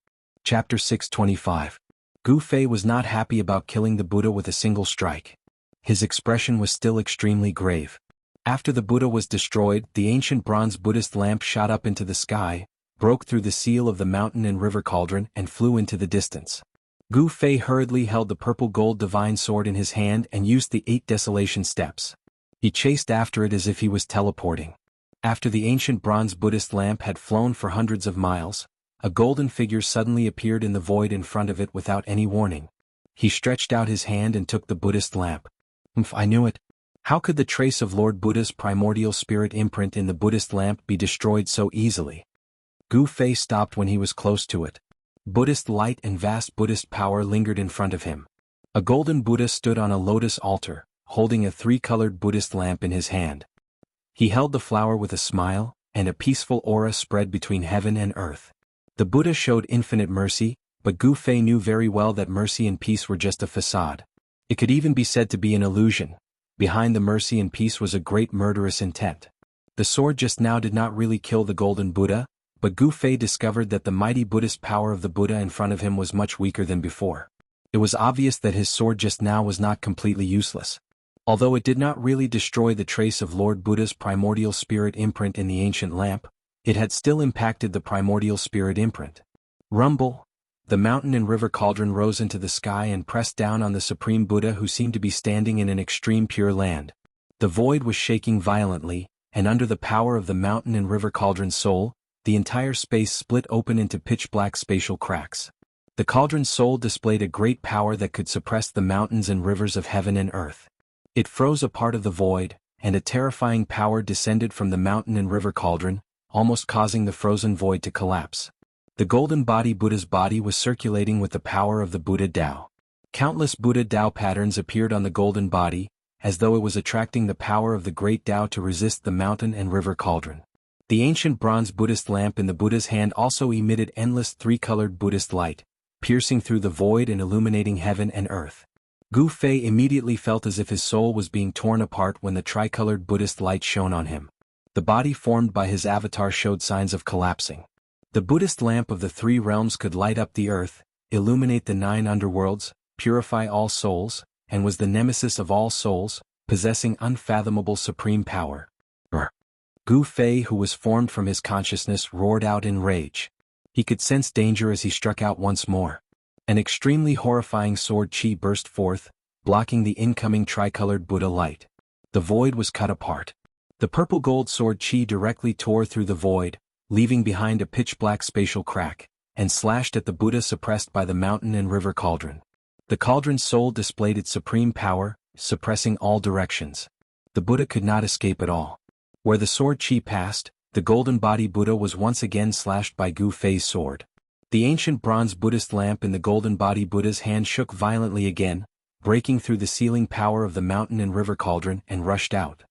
Chapter 625. Gu Fei was not happy about killing the Buddha with a single strike. His expression was still extremely grave. After the Buddha was destroyed, the ancient bronze Buddhist lamp shot up into the sky, broke through the seal of the mountain and river cauldron and flew into the distance. Gu Fei hurriedly held the purple gold divine sword in his hand and used the 8 desolation steps. He chased after it as if he was teleporting. After the ancient bronze Buddhist lamp had flown for hundreds of miles, a golden figure suddenly appeared in the void in front of it without any warning. He stretched out his hand and took the Buddhist lamp. I knew it. How could the trace of Lord Buddha's primordial spirit imprint in the Buddhist lamp be destroyed so easily? Gu Fei stopped when he was close to it. Buddhist light and vast Buddhist power lingered in front of him. A golden Buddha stood on a lotus altar, holding a 3-colored Buddhist lamp in his hand. He held the flower with a smile, and a peaceful aura spread between heaven and earth. The Buddha showed infinite mercy, but Gu Fei knew very well that mercy and peace were just a facade. It could even be said to be an illusion. Behind the mercy and peace was a great murderous intent. The sword just now did not really kill the golden Buddha, but Gu Fei discovered that the mighty Buddhist power of the Buddha in front of him was much weaker than before. It was obvious that his sword just now was not completely useless. Although it did not really destroy the trace of Lord Buddha's primordial spirit imprint in the ancient lamp, it had still impacted the primordial spirit imprint. Rumble! The mountain and river cauldron rose into the sky and pressed down on the supreme Buddha who seemed to be standing in an extreme pure land. The void was shaking violently, and under the power of the mountain and river cauldron's soul, the entire space split open into pitch-black spatial cracks. The cauldron's soul displayed a great power that could suppress the mountains and rivers of heaven and earth. It froze a part of the void, and a terrifying power descended from the mountain and river cauldron, almost causing the frozen void to collapse. The golden body Buddha's body was circulating with the power of the Buddha Tao. Countless Buddha Tao patterns appeared on the golden body, as though it was attracting the power of the great Tao to resist the mountain and river cauldron. The ancient bronze Buddhist lamp in the Buddha's hand also emitted endless 3-colored Buddhist light, piercing through the void and illuminating heaven and earth. Gu Fei immediately felt as if his soul was being torn apart when the tricolored Buddhist light shone on him. The body formed by his avatar showed signs of collapsing. The Buddhist lamp of the three realms could light up the earth, illuminate the 9 underworlds, purify all souls, and was the nemesis of all souls, possessing unfathomable supreme power. Gu Fei, who was formed from his consciousness, roared out in rage. He could sense danger as he struck out once more. An extremely horrifying sword chi burst forth, blocking the incoming tricolored Buddha light. The void was cut apart. The purple-gold sword chi directly tore through the void, leaving behind a pitch-black spatial crack, and slashed at the Buddha suppressed by the mountain and river cauldron. The cauldron's soul displayed its supreme power, suppressing all directions. The Buddha could not escape at all. Where the sword chi passed, the golden body Buddha was once again slashed by Gu Fei's sword. The ancient bronze Buddhist lamp in the golden body Buddha's hand shook violently again, breaking through the sealing power of the mountain and river cauldron and rushed out.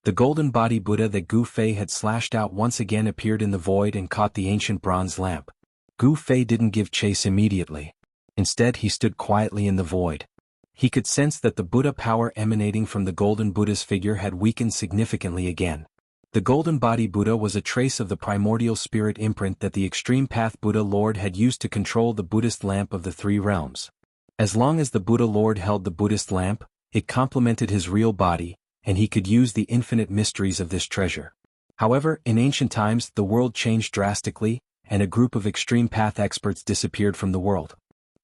The golden body Buddha that Gu Fei had slashed out once again appeared in the void and caught the ancient bronze lamp. Gu Fei didn't give chase immediately. Instead, he stood quietly in the void. He could sense that the Buddha power emanating from the golden Buddha's figure had weakened significantly again. The golden body Buddha was a trace of the primordial spirit imprint that the extreme path Buddha Lord had used to control the Buddhist lamp of the three realms. As long as the Buddha Lord held the Buddhist lamp, it complemented his real body, and he could use the infinite mysteries of this treasure. However, in ancient times the world changed drastically, and a group of extreme path experts disappeared from the world.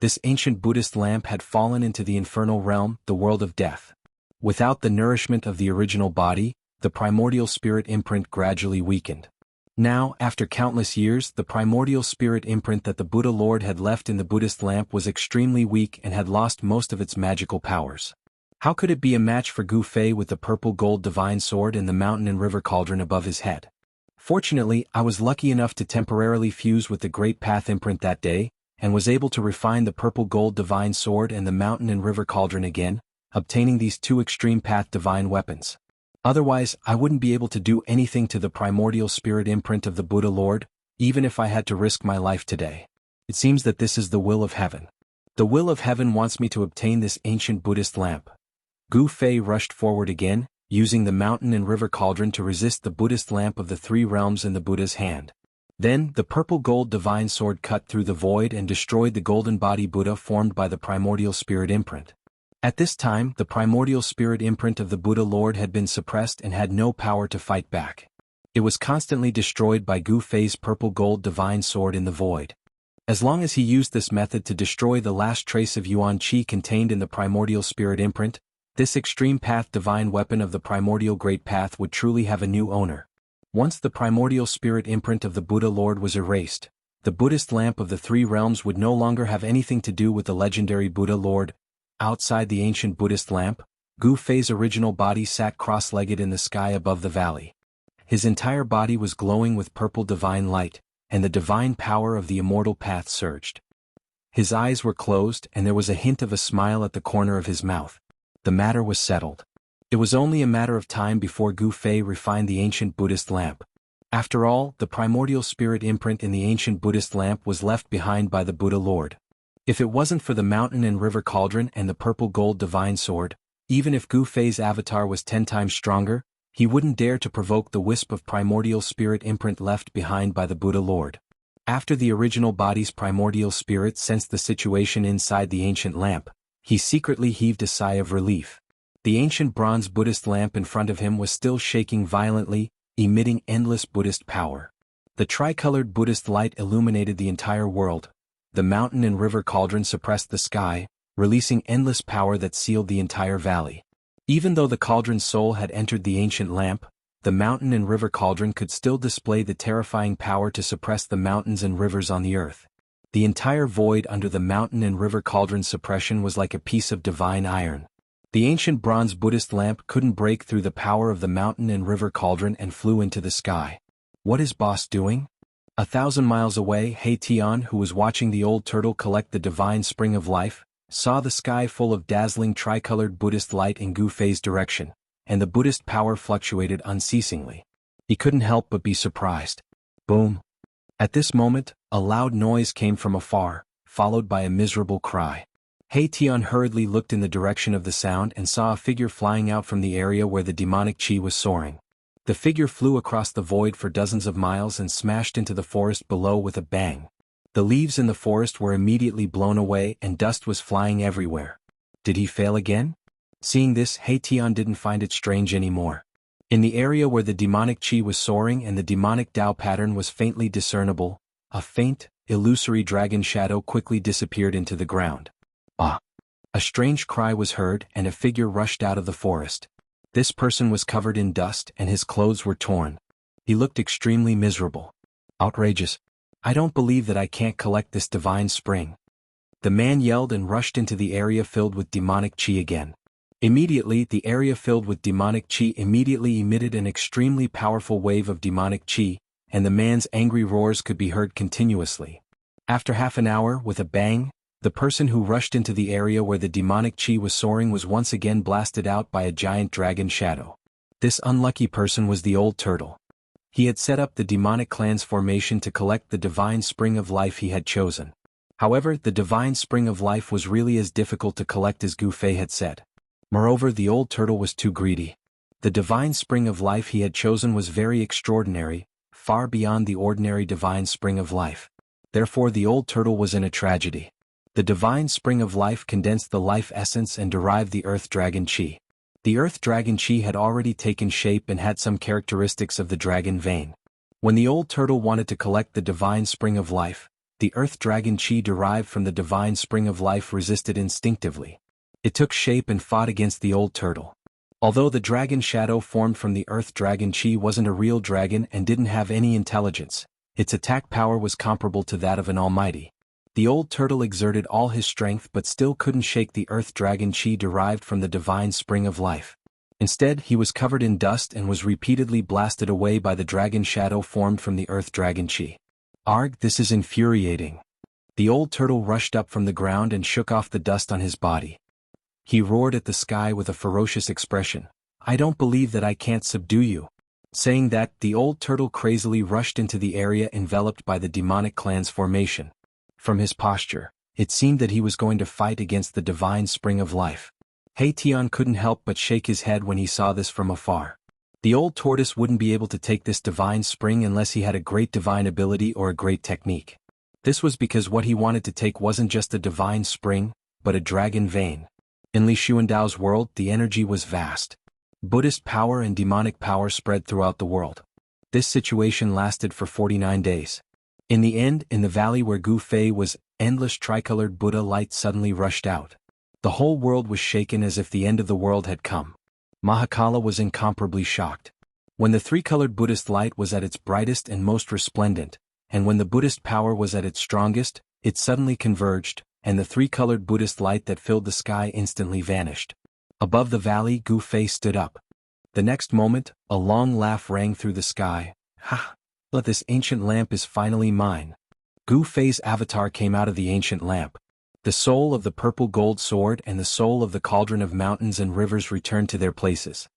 This ancient Buddhist lamp had fallen into the infernal realm, the world of death. Without the nourishment of the original body, the primordial spirit imprint gradually weakened. Now, after countless years, the primordial spirit imprint that the Buddha Lord had left in the Buddhist lamp was extremely weak and had lost most of its magical powers. How could it be a match for Gu Fei with the purple gold divine sword and the mountain and river cauldron above his head? Fortunately, I was lucky enough to temporarily fuse with the great path imprint that day, and was able to refine the purple gold divine sword and the mountain and river cauldron again, obtaining these two extreme path divine weapons. Otherwise, I wouldn't be able to do anything to the primordial spirit imprint of the Buddha Lord, even if I had to risk my life today. It seems that this is the will of heaven. The will of heaven wants me to obtain this ancient Buddhist lamp. Gu Fei rushed forward again, using the mountain and river cauldron to resist the Buddhist lamp of the three realms in the Buddha's hand. Then, the purple gold divine sword cut through the void and destroyed the golden body Buddha formed by the primordial spirit imprint. At this time, the primordial spirit imprint of the Buddha Lord had been suppressed and had no power to fight back. It was constantly destroyed by Gu Fei's purple gold divine sword in the void. As long as he used this method to destroy the last trace of Yuan Qi contained in the primordial spirit imprint, this extreme path divine weapon of the primordial great path would truly have a new owner. Once the primordial spirit imprint of the Buddha Lord was erased, the Buddhist lamp of the three realms would no longer have anything to do with the legendary Buddha Lord. Outside the ancient Buddhist lamp, Gu Fei's original body sat cross-legged in the sky above the valley. His entire body was glowing with purple divine light, and the divine power of the immortal path surged. His eyes were closed and there was a hint of a smile at the corner of his mouth. The matter was settled. It was only a matter of time before Gu Fei refined the ancient Buddhist lamp. After all, the primordial spirit imprint in the ancient Buddhist lamp was left behind by the Buddha Lord. If it wasn't for the mountain and river cauldron and the purple gold divine sword, even if Gu Fei's avatar was 10 times stronger, he wouldn't dare to provoke the wisp of primordial spirit imprint left behind by the Buddha Lord. After the original body's primordial spirit sensed the situation inside the ancient lamp, he secretly heaved a sigh of relief. The ancient bronze Buddhist lamp in front of him was still shaking violently, emitting endless Buddhist power. The tricolored Buddhist light illuminated the entire world. The mountain and river cauldron suppressed the sky, releasing endless power that sealed the entire valley. Even though the cauldron's soul had entered the ancient lamp, the mountain and river cauldron could still display the terrifying power to suppress the mountains and rivers on the earth. The entire void under the mountain and river cauldron's suppression was like a piece of divine iron. The ancient bronze Buddhist lamp couldn't break through the power of the mountain and river cauldron and flew into the sky. What is boss doing? 1,000 miles away, He Tian, who was watching the old turtle collect the divine spring of life, saw the sky full of dazzling tricolored Buddhist light in Gu Fei's direction, and the Buddhist power fluctuated unceasingly. He couldn't help but be surprised. Boom! At this moment, a loud noise came from afar, followed by a miserable cry. He Tian hurriedly looked in the direction of the sound and saw a figure flying out from the area where the demonic qi was soaring. The figure flew across the void for dozens of miles and smashed into the forest below with a bang. The leaves in the forest were immediately blown away and dust was flying everywhere. Did he fail again? Seeing this, Tian didn't find it strange anymore. In the area where the demonic qi was soaring and the demonic Dao pattern was faintly discernible, a faint, illusory dragon shadow quickly disappeared into the ground. Ah! A strange cry was heard and a figure rushed out of the forest. This person was covered in dust and his clothes were torn. He looked extremely miserable. Outrageous. I don't believe that I can't collect this divine spring. The man yelled and rushed into the area filled with demonic qi again. Immediately, the area filled with demonic qi immediately emitted an extremely powerful wave of demonic qi, and the man's angry roars could be heard continuously. After half an hour, with a bang, the person who rushed into the area where the demonic qi was soaring was once again blasted out by a giant dragon shadow. This unlucky person was the old turtle. He had set up the demonic clan's formation to collect the divine spring of life he had chosen. However, the divine spring of life was really as difficult to collect as Gu Fei had said. Moreover, the old turtle was too greedy. The divine spring of life he had chosen was very extraordinary, far beyond the ordinary divine spring of life. Therefore, the old turtle was in a tragedy. The divine spring of life condensed the life essence and derived the earth dragon qi. The earth dragon qi had already taken shape and had some characteristics of the dragon vein. When the old turtle wanted to collect the divine spring of life, the earth dragon qi derived from the divine spring of life resisted instinctively. It took shape and fought against the old turtle. Although the dragon shadow formed from the earth dragon qi wasn't a real dragon and didn't have any intelligence, its attack power was comparable to that of an almighty. The old turtle exerted all his strength but still couldn't shake the earth dragon qi derived from the divine spring of life. Instead, he was covered in dust and was repeatedly blasted away by the dragon shadow formed from the earth dragon qi. Arg, this is infuriating. The old turtle rushed up from the ground and shook off the dust on his body. He roared at the sky with a ferocious expression. I don't believe that I can't subdue you. Saying that, the old turtle crazily rushed into the area enveloped by the demonic clan's formation. From his posture, it seemed that he was going to fight against the divine spring of life. Tian couldn't help but shake his head when he saw this from afar. The old tortoise wouldn't be able to take this divine spring unless he had a great divine ability or a great technique. This was because what he wanted to take wasn't just a divine spring, but a dragon vein. In Li Xuandao's world, the energy was vast. Buddhist power and demonic power spread throughout the world. This situation lasted for 49 days. In the end, in the valley where Gu Fei was, endless tricolored Buddha light suddenly rushed out. The whole world was shaken as if the end of the world had come. Mahakala was incomparably shocked. When the three-colored Buddhist light was at its brightest and most resplendent, and when the Buddhist power was at its strongest, it suddenly converged, and the three-colored Buddhist light that filled the sky instantly vanished. Above the valley, Gu Fei stood up. The next moment, a long laugh rang through the sky. Ha! But this ancient lamp is finally mine. Gu Fei's avatar came out of the ancient lamp. The soul of the purple gold sword and the soul of the cauldron of mountains and rivers returned to their places.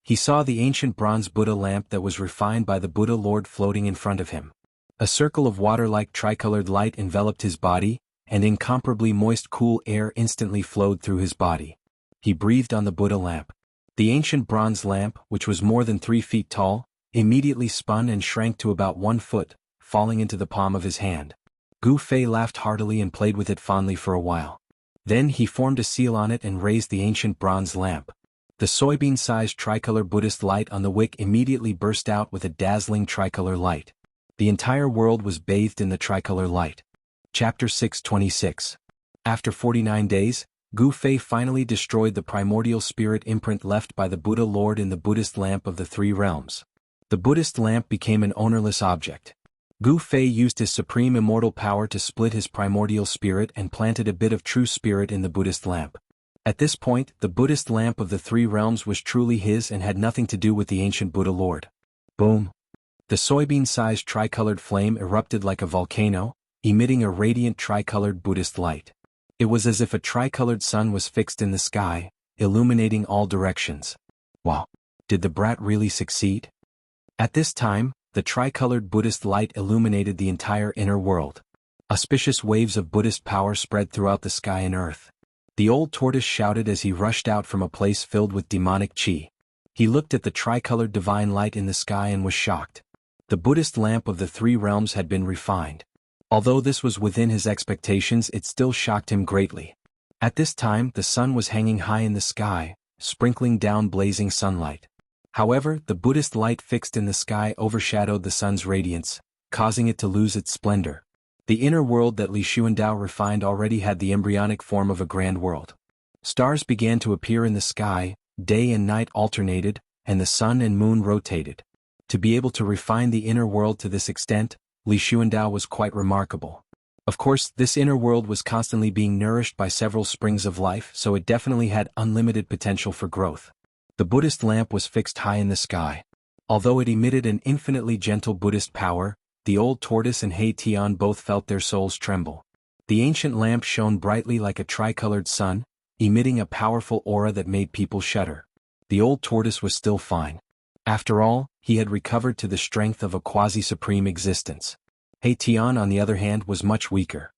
He saw the ancient bronze Buddha lamp that was refined by the Buddha Lord floating in front of him. A circle of water-like tricolored light enveloped his body, and incomparably moist cool air instantly flowed through his body. He breathed on the Buddha lamp. The ancient bronze lamp, which was more than 3 feet tall, immediately spun and shrank to about 1 foot, falling into the palm of his hand. Gu Fei laughed heartily and played with it fondly for a while. Then he formed a seal on it and raised the ancient bronze lamp. The soybean-sized tricolor Buddhist light on the wick immediately burst out with a dazzling tricolor light. The entire world was bathed in the tricolor light. Chapter 626. After 49 days, Gu Fei finally destroyed the primordial spirit imprint left by the Buddha Lord in the Buddhist lamp of the 3 realms. The Buddhist lamp became an ownerless object. Gu Fei used his supreme immortal power to split his primordial spirit and planted a bit of true spirit in the Buddhist lamp. At this point, the Buddhist lamp of the 3 realms was truly his and had nothing to do with the ancient Buddha Lord. Boom! The soybean-sized tricolored flame erupted like a volcano, emitting a radiant tricolored Buddhist light. It was as if a tricolored sun was fixed in the sky, illuminating all directions. Wow! Did the brat really succeed? At this time, the tricolored Buddhist light illuminated the entire inner world. Auspicious waves of Buddhist power spread throughout the sky and earth. The old tortoise shouted as he rushed out from a place filled with demonic qi. He looked at the tricolored divine light in the sky and was shocked. The Buddhist lamp of the three realms had been refined. Although this was within his expectations, it still shocked him greatly. At this time, the sun was hanging high in the sky, sprinkling down blazing sunlight. However, the Buddhist light fixed in the sky overshadowed the sun's radiance, causing it to lose its splendor. The inner world that Li Xuandao refined already had the embryonic form of a grand world. Stars began to appear in the sky, day and night alternated, and the sun and moon rotated. To be able to refine the inner world to this extent, Li Xuandao was quite remarkable. Of course, this inner world was constantly being nourished by several springs of life, so it definitely had unlimited potential for growth. The Buddhist lamp was fixed high in the sky. Although it emitted an infinitely gentle Buddhist power, the old tortoise and He Tian both felt their souls tremble. The ancient lamp shone brightly like a tricolored sun, emitting a powerful aura that made people shudder. The old tortoise was still fine. After all, he had recovered to the strength of a quasi-supreme existence. He Tian, on the other hand, was much weaker.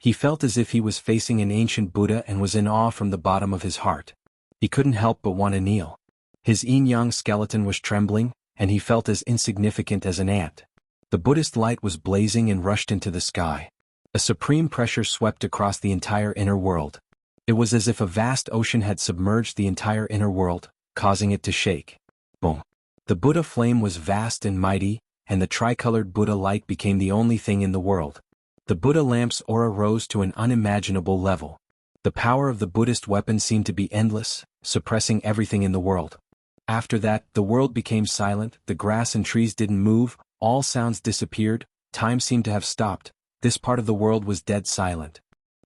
He felt as if he was facing an ancient Buddha and was in awe from the bottom of his heart. He couldn't help but want to kneel. His yin-yang skeleton was trembling, and he felt as insignificant as an ant. The Buddhist light was blazing and rushed into the sky. A supreme pressure swept across the entire inner world. It was as if a vast ocean had submerged the entire inner world, causing it to shake. Boom. The Buddha flame was vast and mighty, and the tricolored Buddha light became the only thing in the world. The Buddha lamp's aura rose to an unimaginable level. The power of the Buddhist weapon seemed to be endless, suppressing everything in the world. After that, the world became silent, the grass and trees didn't move, all sounds disappeared, time seemed to have stopped, this part of the world was dead silent.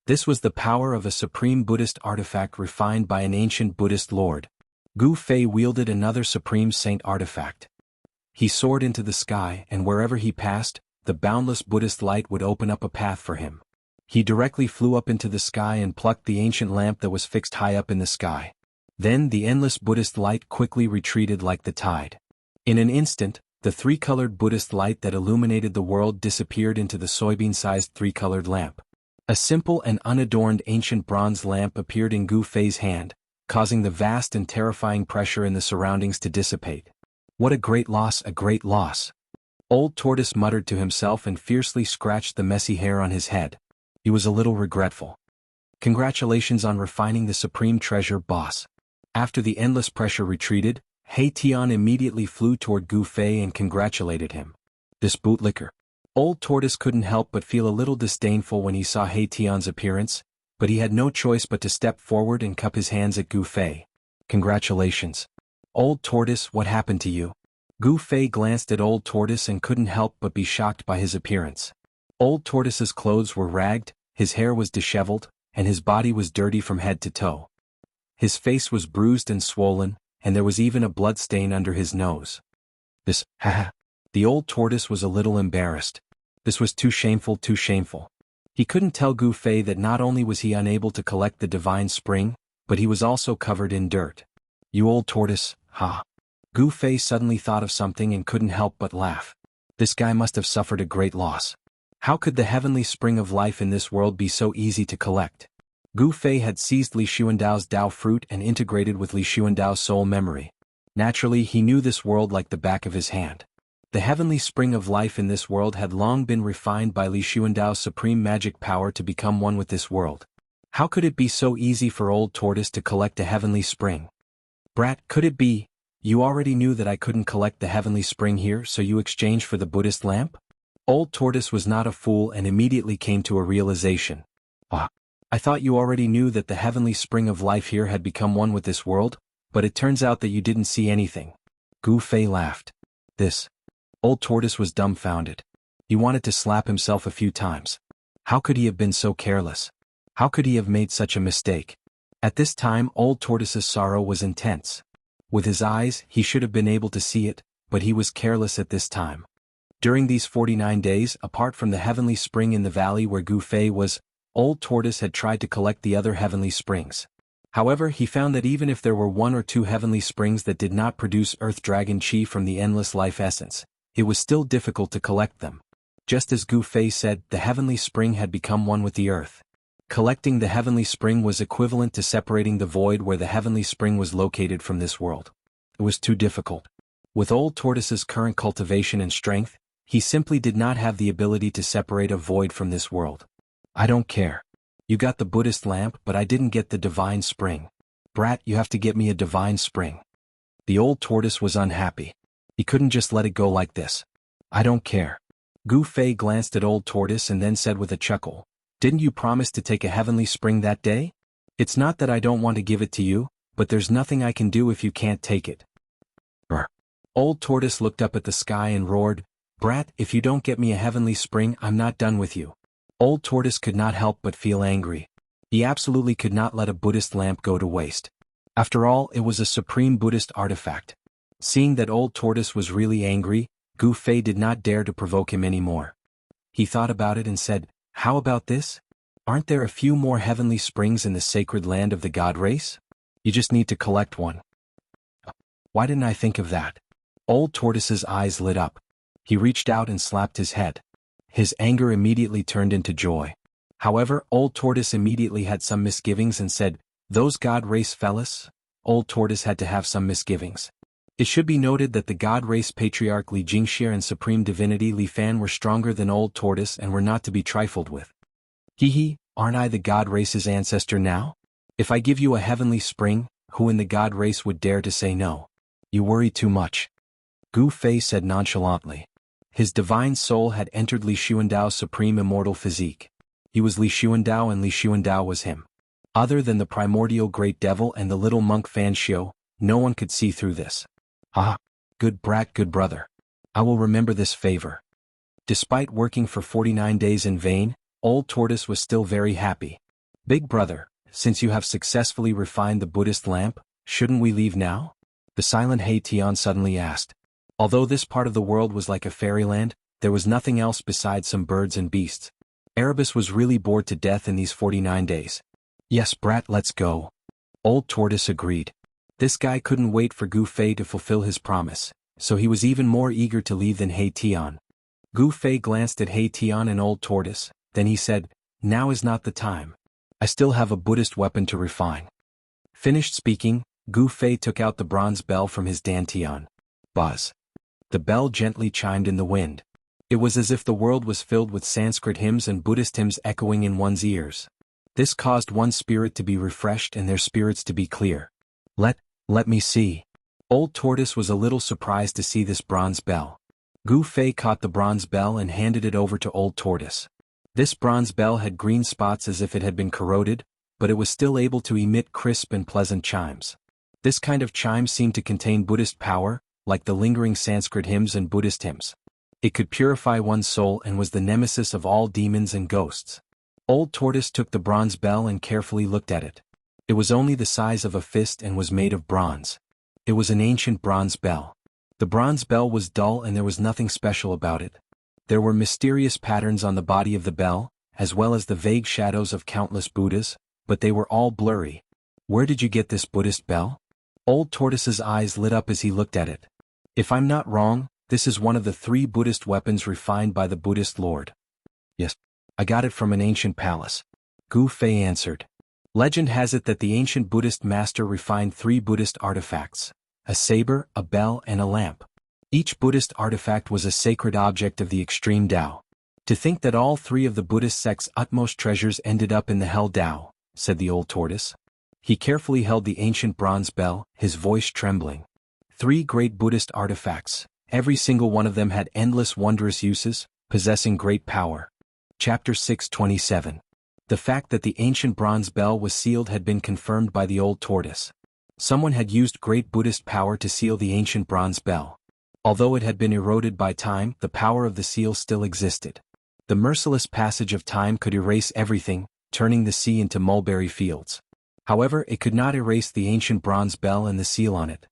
This was the power of a supreme Buddhist artifact refined by an ancient Buddhist lord. Gu Fei wielded another supreme saint artifact. He soared into the sky, and wherever he passed, the boundless Buddhist light would open up a path for him. He directly flew up into the sky and plucked the ancient lamp that was fixed high up in the sky. Then the endless Buddhist light quickly retreated like the tide. In an instant, the three-colored Buddhist light that illuminated the world disappeared into the soybean-sized three-colored lamp. A simple and unadorned ancient bronze lamp appeared in Gu Fei's hand, causing the vast and terrifying pressure in the surroundings to dissipate. What a great loss, a great loss. Old Tortoise muttered to himself and fiercely scratched the messy hair on his head. He was a little regretful. Congratulations on refining the supreme treasure, boss. After the endless pressure retreated, He Tian immediately flew toward Gu Fei and congratulated him. This bootlicker. Old Tortoise couldn't help but feel a little disdainful when he saw He Tian's appearance, but he had no choice but to step forward and cup his hands at Gu Fei. Congratulations. Old Tortoise, what happened to you? Gu Fei glanced at Old Tortoise and couldn't help but be shocked by his appearance. Old Tortoise's clothes were ragged, his hair was disheveled, and his body was dirty from head to toe. His face was bruised and swollen, and there was even a blood stain under his nose. This, haha. The Old Tortoise was a little embarrassed. This was too shameful, too shameful. He couldn't tell Gu Fei that not only was he unable to collect the divine spring, but he was also covered in dirt. You old tortoise, ha. Gu Fei suddenly thought of something and couldn't help but laugh. This guy must have suffered a great loss. How could the heavenly spring of life in this world be so easy to collect? Gu Fei had seized Li Xuandao's Dao fruit and integrated with Li Xuandao's soul memory. Naturally, he knew this world like the back of his hand. The heavenly spring of life in this world had long been refined by Li Xuandao's supreme magic power to become one with this world. How could it be so easy for Old Tortoise to collect a heavenly spring? Brat, could it be, you already knew that I couldn't collect the heavenly spring here, so you exchanged for the Buddhist lamp? Old Tortoise was not a fool and immediately came to a realization. Ah, I thought you already knew that the heavenly spring of life here had become one with this world, but it turns out that you didn't see anything. Gu Fei laughed. This. Old Tortoise was dumbfounded. He wanted to slap himself a few times. How could he have been so careless? How could he have made such a mistake? At this time, Old Tortoise's sorrow was intense. With his eyes, he should have been able to see it, but he was careless at this time. During these 49 days, apart from the heavenly spring in the valley where Gu Fei was, Old Tortoise had tried to collect the other heavenly springs. However, he found that even if there were one or two heavenly springs that did not produce Earth Dragon Chi from the endless life essence, it was still difficult to collect them. Just as Gu Fei said, the heavenly spring had become one with the earth. Collecting the heavenly spring was equivalent to separating the void where the heavenly spring was located from this world. It was too difficult. With Old Tortoise's current cultivation and strength, he simply did not have the ability to separate a void from this world. I don't care. You got the Buddhist lamp, but I didn't get the divine spring. Brat, you have to get me a divine spring. The old tortoise was unhappy. He couldn't just let it go like this. I don't care. Gu Fei glanced at Old Tortoise and then said with a chuckle, "Didn't you promise to take a heavenly spring that day? It's not that I don't want to give it to you, but there's nothing I can do if you can't take it." Brr. Old Tortoise looked up at the sky and roared, "Brat, if you don't get me a heavenly spring, I'm not done with you." Old Tortoise could not help but feel angry. He absolutely could not let a Buddhist lamp go to waste. After all, it was a supreme Buddhist artifact. Seeing that Old Tortoise was really angry, Gu Fei did not dare to provoke him anymore. He thought about it and said, "How about this? Aren't there a few more heavenly springs in the sacred land of the god race? You just need to collect one." Why didn't I think of that? Old Tortoise's eyes lit up. He reached out and slapped his head. His anger immediately turned into joy. However, Old Tortoise immediately had some misgivings and said, "Those god race fellas?" Old Tortoise had to have some misgivings. It should be noted that the god race patriarch Li Jingxia and supreme divinity Li Fan were stronger than Old Tortoise and were not to be trifled with. Hee, aren't I the god race's ancestor now? If I give you a heavenly spring, who in the god race would dare to say no? You worry too much. Gu Fei said nonchalantly. His divine soul had entered Li Xuandao's supreme immortal physique. He was Li Xuandao and Li Xuandao was him. Other than the primordial great devil and the little monk Fan Xiu, no one could see through this. Ah, good brat, good brother. I will remember this favor. Despite working for 49 days in vain, Old Tortoise was still very happy. Big brother, since you have successfully refined the Buddhist lamp, shouldn't we leave now? The silent He Tian suddenly asked. Although this part of the world was like a fairyland, there was nothing else besides some birds and beasts. Erebus was really bored to death in these 49 days. Yes, brat, let's go. Old Tortoise agreed. This guy couldn't wait for Gu Fei to fulfill his promise, so he was even more eager to leave than He Tian. Gu Fei glanced at He Tian and Old Tortoise, then he said, "Now is not the time. I still have a Buddhist weapon to refine." Finished speaking, Gu Fei took out the bronze bell from his dantian. Buzz. The bell gently chimed in the wind. It was as if the world was filled with Sanskrit hymns and Buddhist hymns echoing in one's ears. This caused one's spirit to be refreshed and their spirits to be clear. Let me see. Old Tortoise was a little surprised to see this bronze bell. Gu Fei caught the bronze bell and handed it over to Old Tortoise. This bronze bell had green spots as if it had been corroded, but it was still able to emit crisp and pleasant chimes. This kind of chime seemed to contain Buddhist power, like the lingering Sanskrit hymns and Buddhist hymns. It could purify one's soul and was the nemesis of all demons and ghosts. Old Tortoise took the bronze bell and carefully looked at it. It was only the size of a fist and was made of bronze. It was an ancient bronze bell. The bronze bell was dull and there was nothing special about it. There were mysterious patterns on the body of the bell, as well as the vague shadows of countless Buddhas, but they were all blurry. Where did you get this Buddhist bell? Old Tortoise's eyes lit up as he looked at it. If I'm not wrong, this is one of the 3 Buddhist weapons refined by the Buddhist Lord. Yes, I got it from an ancient palace. Gu Fei answered. Legend has it that the ancient Buddhist master refined 3 Buddhist artifacts: a saber, a bell, and a lamp. Each Buddhist artifact was a sacred object of the extreme Tao. To think that all 3 of the Buddhist sect's utmost treasures ended up in the hell Tao, said the Old Tortoise. He carefully held the ancient bronze bell, his voice trembling. 3 great Buddhist artifacts, every single one of them had endless wondrous uses, possessing great power. Chapter 627. The fact that the ancient bronze bell was sealed had been confirmed by the Old Tortoise. Someone had used great Buddhist power to seal the ancient bronze bell. Although it had been eroded by time, the power of the seal still existed. The merciless passage of time could erase everything, turning the sea into mulberry fields. However, it could not erase the ancient bronze bell and the seal on it.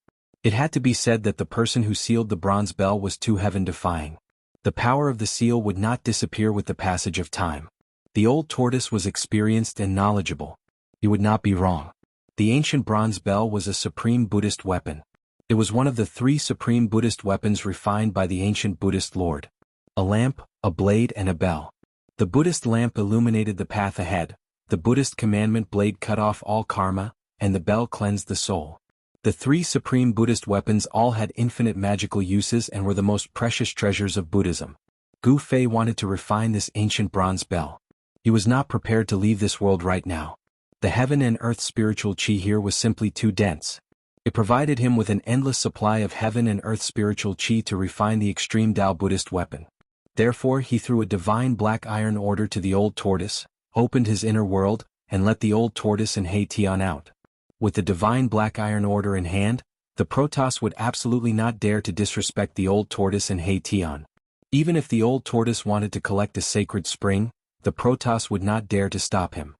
It had to be said that the person who sealed the bronze bell was too heaven-defying. The power of the seal would not disappear with the passage of time. The Old Tortoise was experienced and knowledgeable. He would not be wrong. The ancient bronze bell was a supreme Buddhist weapon. It was one of the 3 supreme Buddhist weapons refined by the ancient Buddhist Lord. A lamp, a blade, and a bell. The Buddhist lamp illuminated the path ahead, the Buddhist commandment blade cut off all karma, and the bell cleansed the soul. The three supreme Buddhist weapons all had infinite magical uses and were the most precious treasures of Buddhism. Gu Fei wanted to refine this ancient bronze bell. He was not prepared to leave this world right now. The heaven and earth spiritual qi here was simply too dense. It provided him with an endless supply of heaven and earth spiritual qi to refine the extreme Dao Buddhist weapon. Therefore he threw a divine black iron order to the old tortoise, opened his inner world, and let the old tortoise and Hei Tian out. With the divine black iron order in hand, the Protoss would absolutely not dare to disrespect the old tortoise and Hei Tian. Even if the old tortoise wanted to collect a sacred spring, the Protoss would not dare to stop him.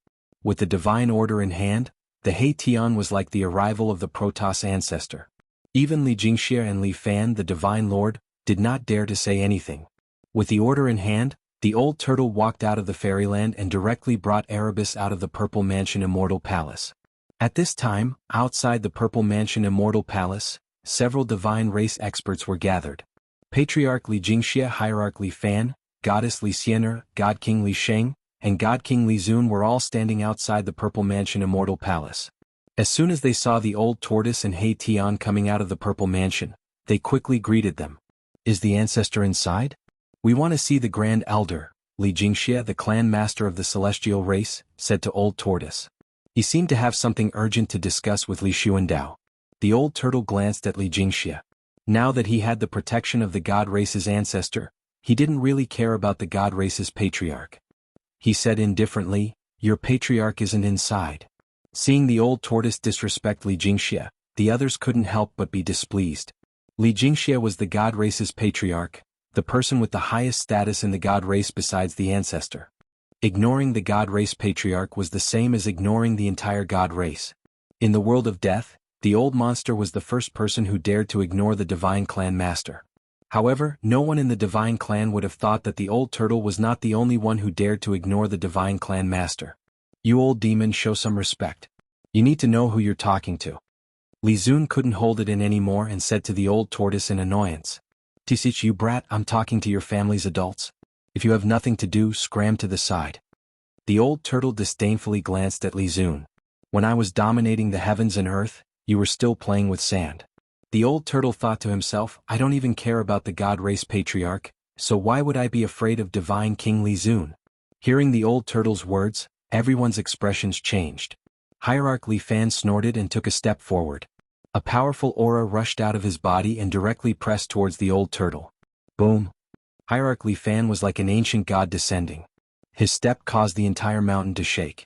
With the divine order in hand, the Hei Tian was like the arrival of the Protoss ancestor. Even Li Xianxia and Li Fan, the divine lord, did not dare to say anything. With the order in hand, the old turtle walked out of the fairyland and directly brought Erebus out of the Purple Mansion Immortal Palace. At this time, outside the Purple Mansion Immortal Palace, several divine race experts were gathered. Patriarch Li Xianxia, Hierarch Li Fan, Goddess Li Xian'er, God King Li Sheng, and God King Li Zun were all standing outside the Purple Mansion Immortal Palace. As soon as they saw the old tortoise and Hei Tian coming out of the Purple Mansion, they quickly greeted them. "Is the ancestor inside? We want to see the Grand Elder," Li Xianxia, the clan master of the celestial race, said to old tortoise. He seemed to have something urgent to discuss with Li Xuandao. The old turtle glanced at Li Xianxia. Now that he had the protection of the god race's ancestor, he didn't really care about the god race's patriarch. He said indifferently, "Your patriarch isn't inside." Seeing the old tortoise disrespect Li Xianxia, the others couldn't help but be displeased. Li Xianxia was the god race's patriarch, the person with the highest status in the god race besides the ancestor. Ignoring the god race patriarch was the same as ignoring the entire god race. In the world of death, the old monster was the first person who dared to ignore the divine clan master. However, no one in the divine clan would have thought that the old turtle was not the only one who dared to ignore the divine clan master. "You old demon, show some respect. You need to know who you're talking to." Li Zun couldn't hold it in anymore and said to the old tortoise in annoyance, "Tisich, you brat, I'm talking to your family's adults. If you have nothing to do, scram to the side." The old turtle disdainfully glanced at Li Zun. "When I was dominating the heavens and earth, you were still playing with sand." The old turtle thought to himself, "I don't even care about the god race patriarch, so why would I be afraid of divine King Li Zun?" Hearing the old turtle's words, everyone's expressions changed. Hierarch Li Fan snorted and took a step forward. A powerful aura rushed out of his body and directly pressed towards the old turtle. Boom! Hierarch Li Fan was like an ancient god descending. His step caused the entire mountain to shake.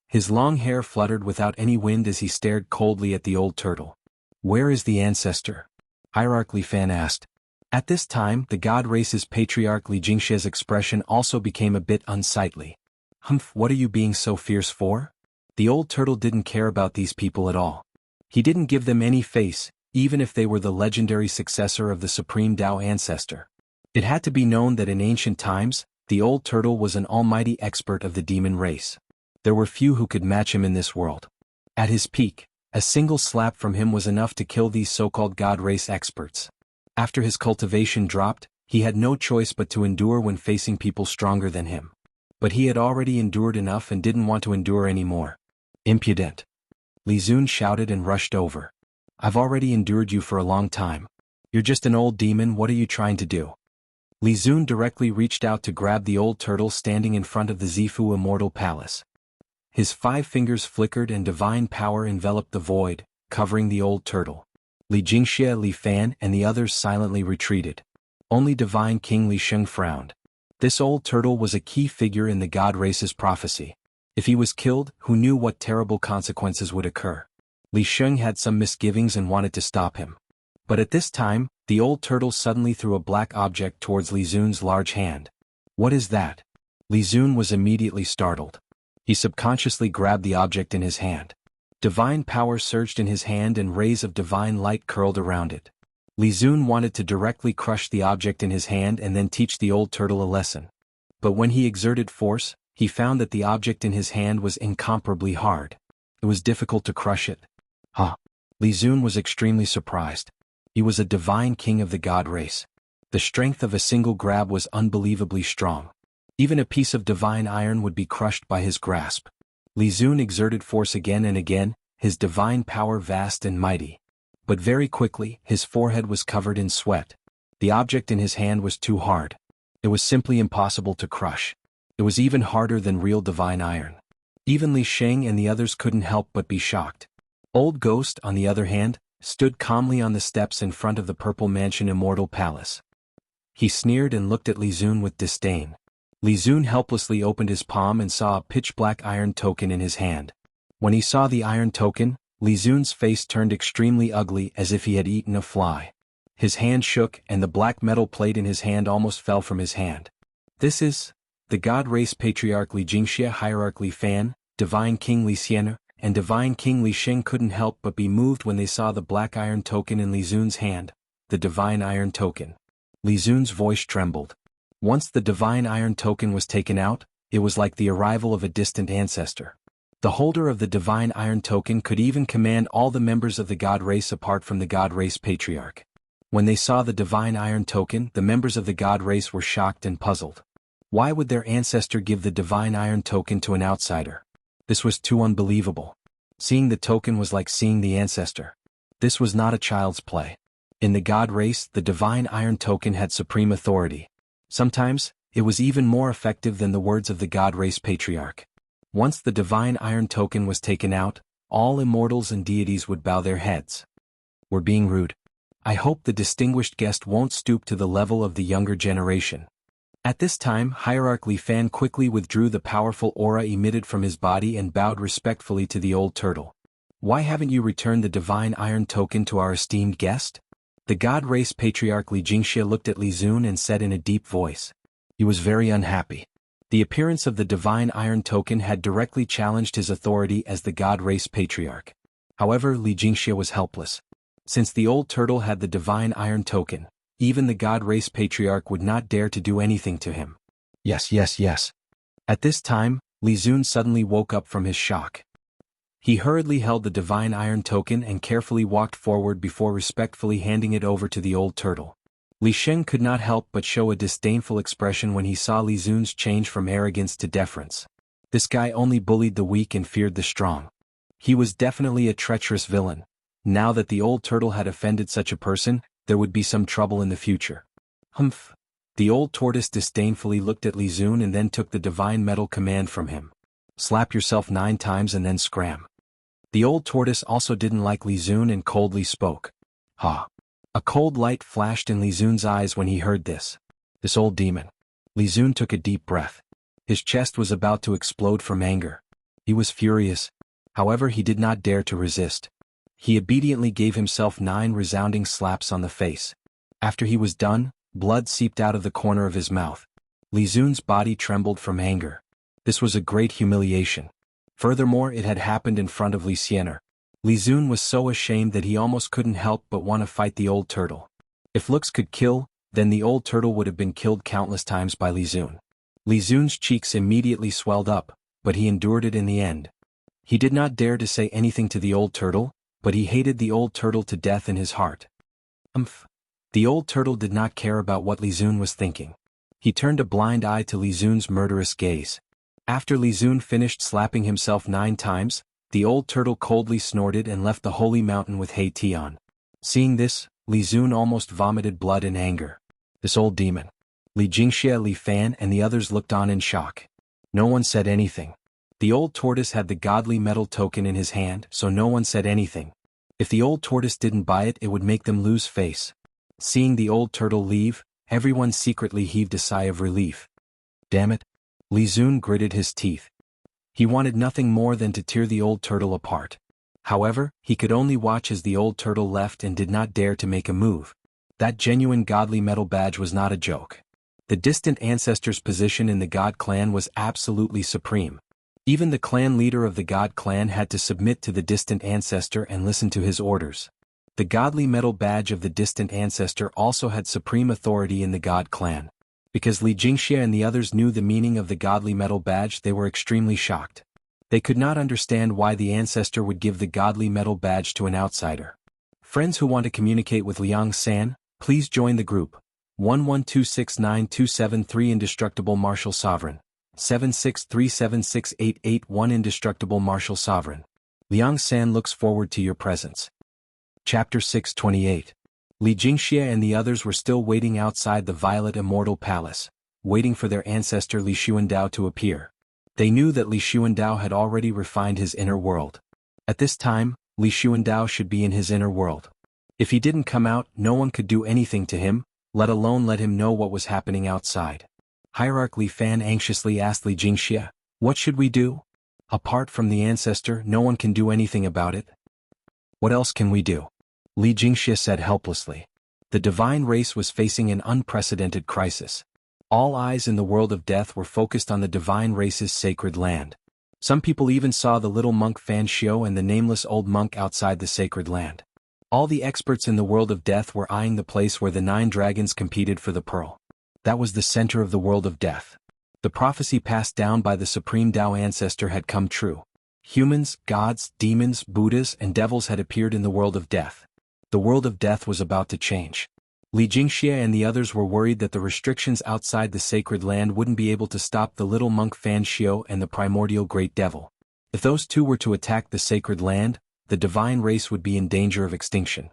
His long hair fluttered without any wind as he stared coldly at the old turtle. "Where is the ancestor?" Hierarch Li Fan asked. At this time, the god race's patriarch Li Xianxia's expression also became a bit unsightly. "Humph, what are you being so fierce for?" The old turtle didn't care about these people at all. He didn't give them any face, even if they were the legendary successor of the supreme Dao ancestor. It had to be known that in ancient times, the old turtle was an almighty expert of the demon race. There were few who could match him in this world. At his peak, a single slap from him was enough to kill these so-called god race experts. After his cultivation dropped, he had no choice but to endure when facing people stronger than him. But he had already endured enough and didn't want to endure anymore. "Impudent!" Li Zun shouted and rushed over. "I've already endured you for a long time. You're just an old demon, what are you trying to do?" Li Zun directly reached out to grab the old turtle standing in front of the Zifu Immortal Palace. His 5 fingers flickered and divine power enveloped the void, covering the old turtle. Li Xianxia, Li Fan, and the others silently retreated. Only divine King Li Sheng frowned. This old turtle was a key figure in the god race's prophecy. If he was killed, who knew what terrible consequences would occur? Li Sheng had some misgivings and wanted to stop him. But at this time, the old turtle suddenly threw a black object towards Li Zun's large hand. "What is that?" Li Zun was immediately startled. He subconsciously grabbed the object in his hand. Divine power surged in his hand and rays of divine light curled around it. Li Zun wanted to directly crush the object in his hand and then teach the old turtle a lesson. But when he exerted force, he found that the object in his hand was incomparably hard. It was difficult to crush it. Li Zun was extremely surprised. He was a divine king of the god race. The strength of a single grab was unbelievably strong. Even a piece of divine iron would be crushed by his grasp. Li Zun exerted force again and again, his divine power vast and mighty. But very quickly, his forehead was covered in sweat. The object in his hand was too hard. It was simply impossible to crush. It was even harder than real divine iron. Even Li Sheng and the others couldn't help but be shocked. Old Ghost, on the other hand, stood calmly on the steps in front of the Purple Mansion Immortal Palace. He sneered and looked at Li Zun with disdain. Li Zun helplessly opened his palm and saw a pitch-black iron token in his hand. When he saw the iron token, Li Zun's face turned extremely ugly as if he had eaten a fly. His hand shook and the black metal plate in his hand almost fell from his hand. This is the God Race Patriarch Li Xianxia, Hierarch Li Fan, Divine King Li Xian'er, and Divine King Li Sheng couldn't help but be moved when they saw the black iron token in Li Zun's hand, the divine iron token. Li Zun's voice trembled. Once the divine iron token was taken out, it was like the arrival of a distant ancestor. The holder of the divine iron token could even command all the members of the God Race apart from the God Race Patriarch. When they saw the divine iron token, the members of the God Race were shocked and puzzled. Why would their ancestor give the divine iron token to an outsider? This was too unbelievable. Seeing the token was like seeing the ancestor. This was not a child's play. In the God Race, the divine iron token had supreme authority. Sometimes, it was even more effective than the words of the God Race Patriarch. Once the divine iron token was taken out, all immortals and deities would bow their heads. We're being rude. I hope the distinguished guest won't stoop to the level of the younger generation. At this time, Hierarch Li Fan quickly withdrew the powerful aura emitted from his body and bowed respectfully to the old turtle. Why haven't you returned the divine iron token to our esteemed guest? The God Race Patriarch Li Xianxia looked at Li Zun and said in a deep voice. He was very unhappy. The appearance of the divine iron token had directly challenged his authority as the God Race Patriarch. However, Li Xianxia was helpless. Since the old turtle had the divine iron token, even the God Race Patriarch would not dare to do anything to him. Yes. At this time, Li Zun suddenly woke up from his shock. He hurriedly held the divine iron token and carefully walked forward before respectfully handing it over to the old turtle. Li Sheng could not help but show a disdainful expression when he saw Li Zun's change from arrogance to deference. This guy only bullied the weak and feared the strong. He was definitely a treacherous villain. Now that the old turtle had offended such a person, there would be some trouble in the future. Humph. The old tortoise disdainfully looked at Li Zun and then took the divine metal command from him. Slap yourself 9 times and then scram. The old tortoise also didn't like Li Zun and coldly spoke. Ha. A cold light flashed in Li Zun's eyes when he heard this. This old demon. Li Zun took a deep breath. His chest was about to explode from anger. He was furious. However, he did not dare to resist. He obediently gave himself 9 resounding slaps on the face. After he was done, blood seeped out of the corner of his mouth. Li Zun's body trembled from anger. This was a great humiliation. Furthermore, it had happened in front of Li Xian'er. Li Zun was so ashamed that he almost couldn't help but want to fight the old turtle. If looks could kill, then the old turtle would have been killed countless times by Li Zun. Li Zun's cheeks immediately swelled up, but he endured it in the end. He did not dare to say anything to the old turtle, but he hated the old turtle to death in his heart. The old turtle did not care about what Li Zun was thinking. He turned a blind eye to Li Zun's murderous gaze. After Li Zun finished slapping himself 9 times, the old turtle coldly snorted and left the holy mountain with He Tian. Seeing this, Li Zun almost vomited blood in anger. This old demon. Li Xianxia, Li Fan and the others looked on in shock. No one said anything. The old tortoise had the godly metal token in his hand, so no one said anything. If the old tortoise didn't buy it, it would make them lose face. Seeing the old turtle leave, everyone secretly heaved a sigh of relief. Damn it. Li Zun gritted his teeth. He wanted nothing more than to tear the old turtle apart. However, he could only watch as the old turtle left and did not dare to make a move. That genuine godly metal badge was not a joke. The distant ancestor's position in the God clan was absolutely supreme. Even the clan leader of the God clan had to submit to the distant ancestor and listen to his orders. The godly metal badge of the distant ancestor also had supreme authority in the God clan. Because Li Xianxia and the others knew the meaning of the godly metal badge, they were extremely shocked. They could not understand why the ancestor would give the godly metal badge to an outsider. Friends who want to communicate with Liang San, please join the group. 11269273 Indestructible Martial Sovereign. 7637688 Indestructible Martial Sovereign. Liang San looks forward to your presence. Chapter 628. Xianxia and the others were still waiting outside the violet Immortal Palace, waiting for their ancestor Li Xuandao to appear. They knew that Li Xuandao had already refined his inner world. At this time, Li Xuandao should be in his inner world. If he didn't come out, no one could do anything to him, let alone let him know what was happening outside. Hierarch Li Fan anxiously asked Li Jingxia, "What should we do? Apart from the ancestor, no one can do anything about it." "What else can we do?" Li Jingxia said helplessly. The divine race was facing an unprecedented crisis. All eyes in the world of death were focused on the divine race's sacred land. Some people even saw the little monk Fan Xiu and the nameless old monk outside the sacred land. All the experts in the world of death were eyeing the place where the 9 dragons competed for the pearl. That was the center of the world of death. The prophecy passed down by the supreme Tao ancestor had come true. Humans, gods, demons, Buddhas, and devils had appeared in the world of death. The world of death was about to change. Li Jingxia and the others were worried that the restrictions outside the sacred land wouldn't be able to stop the little monk Fan Xiu and the primordial great devil. If those two were to attack the sacred land, the divine race would be in danger of extinction.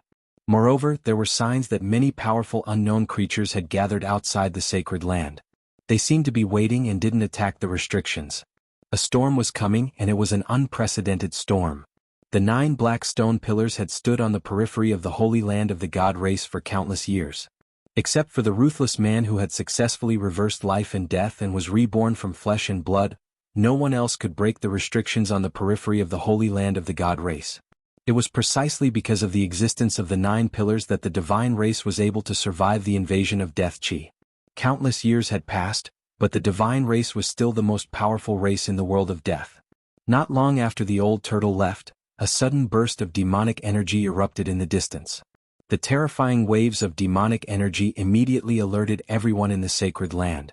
Moreover, there were signs that many powerful unknown creatures had gathered outside the sacred land. They seemed to be waiting and didn't attack the restrictions. A storm was coming, and it was an unprecedented storm. The 9 black stone pillars had stood on the periphery of the holy land of the god race for countless years. Except for the ruthless man who had successfully reversed life and death and was reborn from flesh and blood, no one else could break the restrictions on the periphery of the holy land of the god race. It was precisely because of the existence of the 9 pillars that the divine race was able to survive the invasion of Death Chi. Countless years had passed, but the divine race was still the most powerful race in the world of death. Not long after the old turtle left, a sudden burst of demonic energy erupted in the distance. The terrifying waves of demonic energy immediately alerted everyone in the sacred land.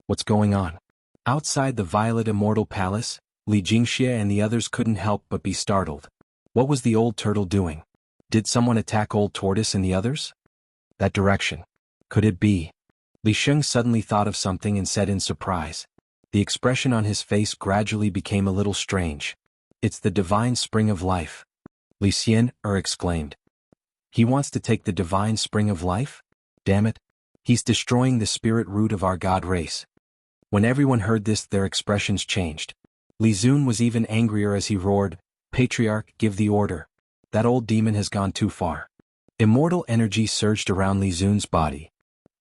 What's going on? Outside the violet Immortal Palace, Li Jingxia and the others couldn't help but be startled. What was the old turtle doing? Did someone attack Old Tortoise and the others? That direction. Could it be? Li Sheng suddenly thought of something and said in surprise. The expression on his face gradually became a little strange. "It's the divine spring of life." Li Xian exclaimed. "He wants to take the divine spring of life? Damn it. He's destroying the spirit root of our god race." When everyone heard this, their expressions changed. Li Zun was even angrier as he roared, "Patriarch, give the order. That old demon has gone too far." Immortal energy surged around Li Zun's body.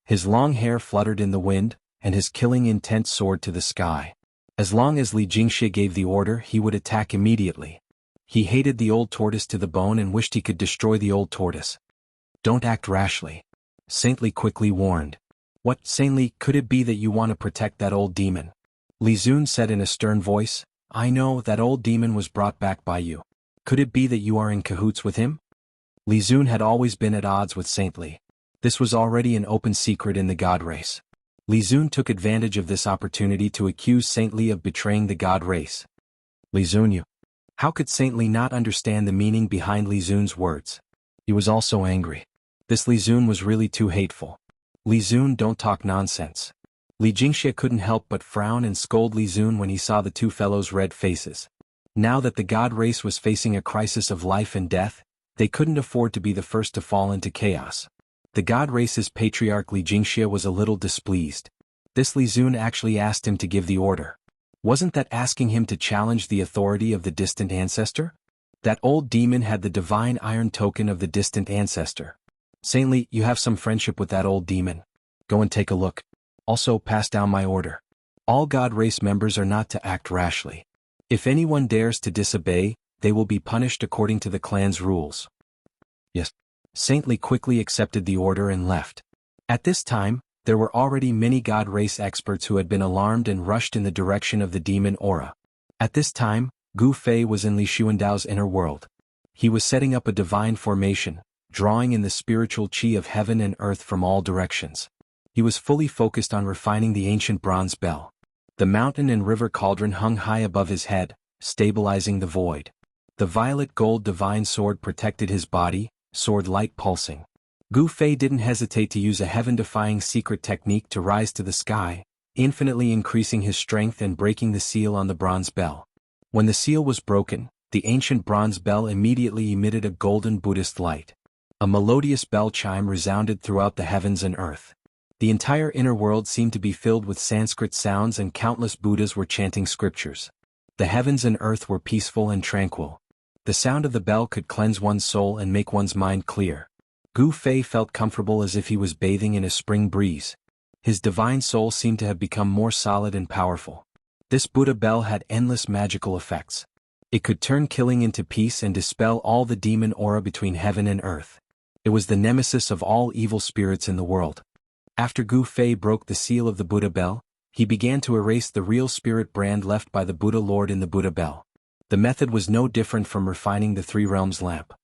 His long hair fluttered in the wind, and his killing intent soared to the sky. As long as Li Jingxia gave the order, he would attack immediately. He hated the old tortoise to the bone and wished he could destroy the old tortoise. "Don't act rashly," Saint Li quickly warned. "What, Saint Li, could it be that you want to protect that old demon?" Li Zun said in a stern voice, "I know that old demon was brought back by you. Could it be that you are in cahoots with him?" Li Zun had always been at odds with Saint Li. This was already an open secret in the god race. Li Zun took advantage of this opportunity to accuse Saint Li of betraying the god race. Li Zun, you. How could Saint Li not understand the meaning behind Li Zun's words? He was also angry. This Li Zun was really too hateful. "Li Zun, don't talk nonsense." Li Jingxia couldn't help but frown and scold Li Zun when he saw the two fellows' red faces. Now that the god race was facing a crisis of life and death, they couldn't afford to be the first to fall into chaos. The god race's patriarch Li Jingxia was a little displeased. This Li Zun actually asked him to give the order. Wasn't that asking him to challenge the authority of the distant ancestor? That old demon had the divine iron token of the distant ancestor. "Saint Li, you have some friendship with that old demon. Go and take a look. Also pass down my order. All god race members are not to act rashly. If anyone dares to disobey, they will be punished according to the clan's rules." Yes. Saint Li quickly accepted the order and left. At this time, there were already many god race experts who had been alarmed and rushed in the direction of the demon aura. At this time, Gu Fei was in Li Xuandao's inner world. He was setting up a divine formation, drawing in the spiritual chi of heaven and earth from all directions. He was fully focused on refining the ancient bronze bell. The mountain and river cauldron hung high above his head, stabilizing the void. The violet gold divine sword protected his body, sword light pulsing. Gu Fei didn't hesitate to use a heaven-defying secret technique to rise to the sky, infinitely increasing his strength and breaking the seal on the bronze bell. When the seal was broken, the ancient bronze bell immediately emitted a golden Buddhist light. A melodious bell chime resounded throughout the heavens and earth. The entire inner world seemed to be filled with Sanskrit sounds, and countless Buddhas were chanting scriptures. The heavens and earth were peaceful and tranquil. The sound of the bell could cleanse one's soul and make one's mind clear. Gu Fei felt comfortable as if he was bathing in a spring breeze. His divine soul seemed to have become more solid and powerful. This Buddha bell had endless magical effects. It could turn killing into peace and dispel all the demon aura between heaven and earth. It was the nemesis of all evil spirits in the world. After Gu Fei broke the seal of the Buddha bell, he began to erase the real spirit brand left by the Buddha Lord in the Buddha bell. The method was no different from refining the Three Realms lamp.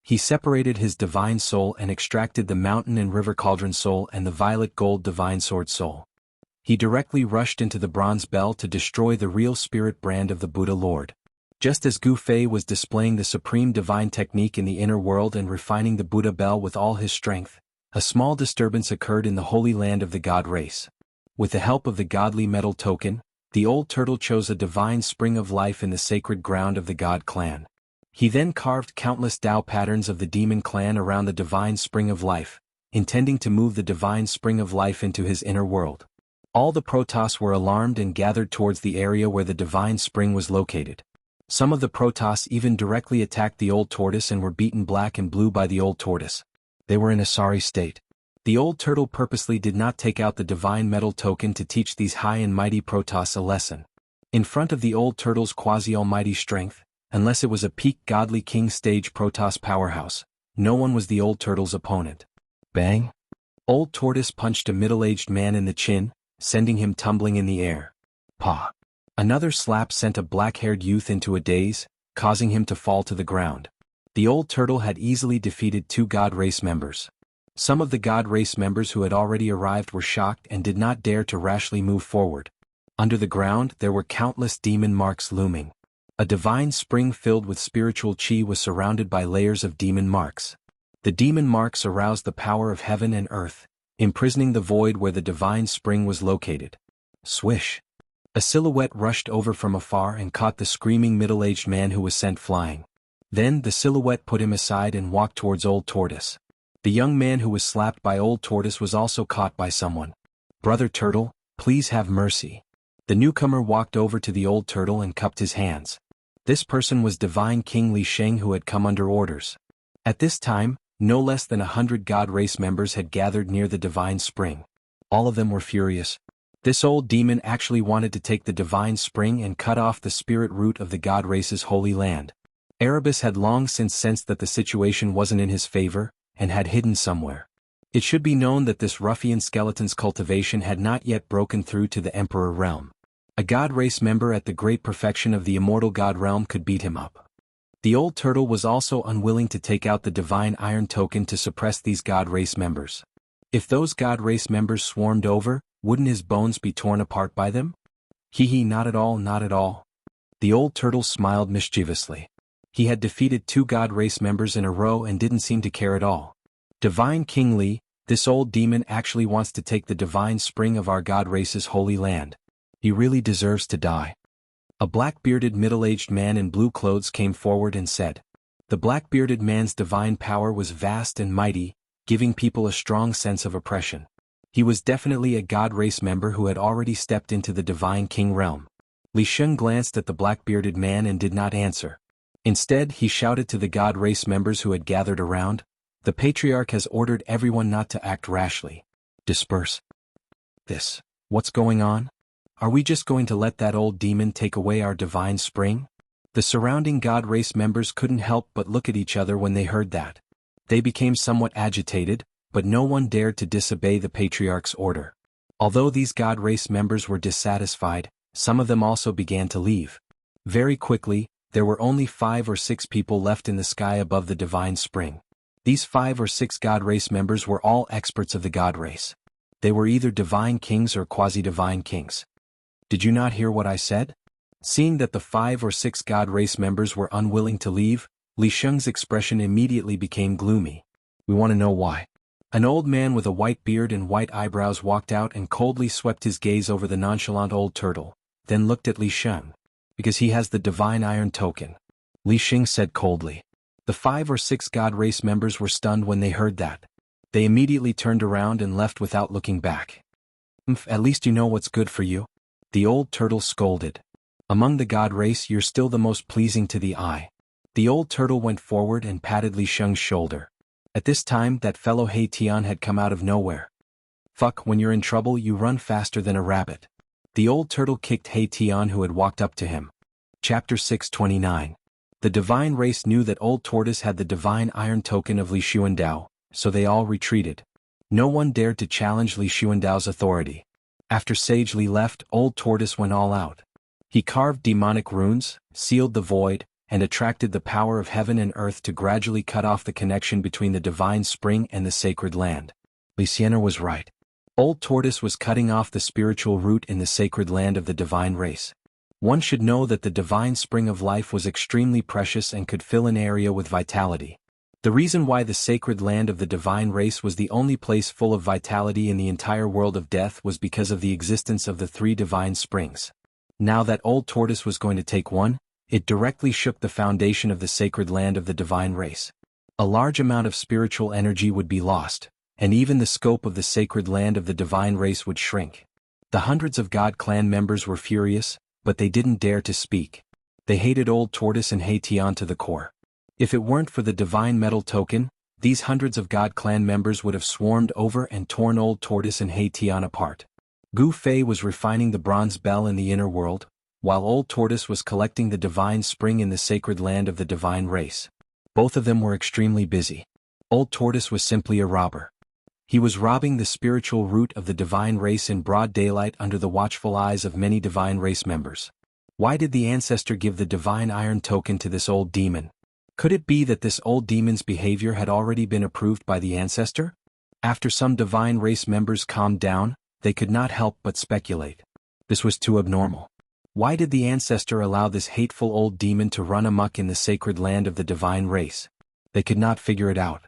He separated his divine soul and extracted the mountain and river cauldron soul and the violet gold divine sword soul. He directly rushed into the bronze bell to destroy the real spirit brand of the Buddha Lord. Just as Gu Fei was displaying the supreme divine technique in the inner world and refining the Buddha bell with all his strength, a small disturbance occurred in the holy land of the god race. With the help of the godly metal token, the old turtle chose a divine spring of life in the sacred ground of the god clan. He then carved countless Tao patterns of the demon clan around the divine spring of life, intending to move the divine spring of life into his inner world. All the Protoss were alarmed and gathered towards the area where the divine spring was located. Some of the Protoss even directly attacked the old tortoise and were beaten black and blue by the old tortoise. They were in a sorry state. The old turtle purposely did not take out the divine metal token to teach these high and mighty Protoss a lesson. In front of the old turtle's quasi-almighty strength, unless it was a peak godly king stage Protoss powerhouse, no one was the old turtle's opponent. Bang! Old tortoise punched a middle-aged man in the chin, sending him tumbling in the air. Pah! Another slap sent a black-haired youth into a daze, causing him to fall to the ground. The old turtle had easily defeated 2 god race members. Some of the god race members who had already arrived were shocked and did not dare to rashly move forward. Under the ground there were countless demon marks looming. A divine spring filled with spiritual chi was surrounded by layers of demon marks. The demon marks aroused the power of heaven and earth, imprisoning the void where the divine spring was located. Swish! A silhouette rushed over from afar and caught the screaming middle-aged man who was sent flying. Then the silhouette put him aside and walked towards Old Tortoise. The young man who was slapped by Old Tortoise was also caught by someone. "Brother Turtle, please have mercy." The newcomer walked over to the Old Turtle and cupped his hands. This person was Divine King Li Sheng, who had come under orders. At this time, no less than 100 god race members had gathered near the divine spring. All of them were furious. This old demon actually wanted to take the divine spring and cut off the spirit root of the god race's holy land. Erebus had long since sensed that the situation wasn't in his favor, and had hidden somewhere. It should be known that this ruffian skeleton's cultivation had not yet broken through to the Emperor realm. A god race member at the great perfection of the immortal god realm could beat him up. The old turtle was also unwilling to take out the divine iron token to suppress these god race members. If those god race members swarmed over, wouldn't his bones be torn apart by them? Hee, not at all, not at all. The old turtle smiled mischievously. He had defeated 2 god race members in a row and didn't seem to care at all. Divine King Li, this old demon actually wants to take the divine spring of our god race's holy land. He really deserves to die. A black-bearded middle-aged man in blue clothes came forward and said. The black-bearded man's divine power was vast and mighty, giving people a strong sense of oppression. He was definitely a god race member who had already stepped into the divine king realm. Li Sheng glanced at the black-bearded man and did not answer. Instead, he shouted to the god race members who had gathered around, "The Patriarch has ordered everyone not to act rashly. Disperse." What's going on? Are we just going to let that old demon take away our divine spring? The surrounding god race members couldn't help but look at each other when they heard that. They became somewhat agitated, but no one dared to disobey the Patriarch's order. Although these god race members were dissatisfied, some of them also began to leave. Very quickly, there were only 5 or 6 people left in the sky above the divine spring. These 5 or 6 god race members were all experts of the god race. They were either divine kings or quasi-divine kings. Did you not hear what I said? Seeing that the 5 or 6 god race members were unwilling to leave, Li Sheng's expression immediately became gloomy. We want to know why. An old man with a white beard and white eyebrows walked out and coldly swept his gaze over the nonchalant old turtle, then looked at Li Sheng. Because he has the divine iron token. Li Xing said coldly. The 5 or 6 god race members were stunned when they heard that. They immediately turned around and left without looking back. At least you know what's good for you? The old turtle scolded. Among the god race you're still the most pleasing to the eye. The old turtle went forward and patted Li Sheng's shoulder. At this time that fellow He Tian had come out of nowhere. Fuck, when you're in trouble you run faster than a rabbit. The old turtle kicked He Tian who had walked up to him. Chapter 629. The divine race knew that Old Tortoise had the divine iron token of Li Xuandao, so they all retreated. No one dared to challenge Li Xuandao's authority. After Sage Li left, Old Tortoise went all out. He carved demonic runes, sealed the void, and attracted the power of heaven and earth to gradually cut off the connection between the divine spring and the sacred land. Li Xianxia was right. Old Tortoise was cutting off the spiritual root in the sacred land of the divine race. One should know that the divine spring of life was extremely precious and could fill an area with vitality. The reason why the sacred land of the divine race was the only place full of vitality in the entire world of death was because of the existence of the 3 divine springs. Now that Old Tortoise was going to take one, it directly shook the foundation of the sacred land of the divine race. A large amount of spiritual energy would be lost, and even the scope of the sacred land of the divine race would shrink. The hundreds of God clan members were furious, but they didn't dare to speak. They hated Old Tortoise and He Tian to the core. If it weren't for the divine metal token, these hundreds of God clan members would have swarmed over and torn Old Tortoise and He Tian apart. Gu Fei was refining the bronze bell in the inner world, while Old Tortoise was collecting the divine spring in the sacred land of the divine race. Both of them were extremely busy. Old Tortoise was simply a robber. He was robbing the spiritual root of the divine race in broad daylight under the watchful eyes of many divine race members. Why did the ancestor give the divine iron token to this old demon? Could it be that this old demon's behavior had already been approved by the ancestor? After some divine race members calmed down, they could not help but speculate. This was too abnormal. Why did the ancestor allow this hateful old demon to run amok in the sacred land of the divine race? They could not figure it out.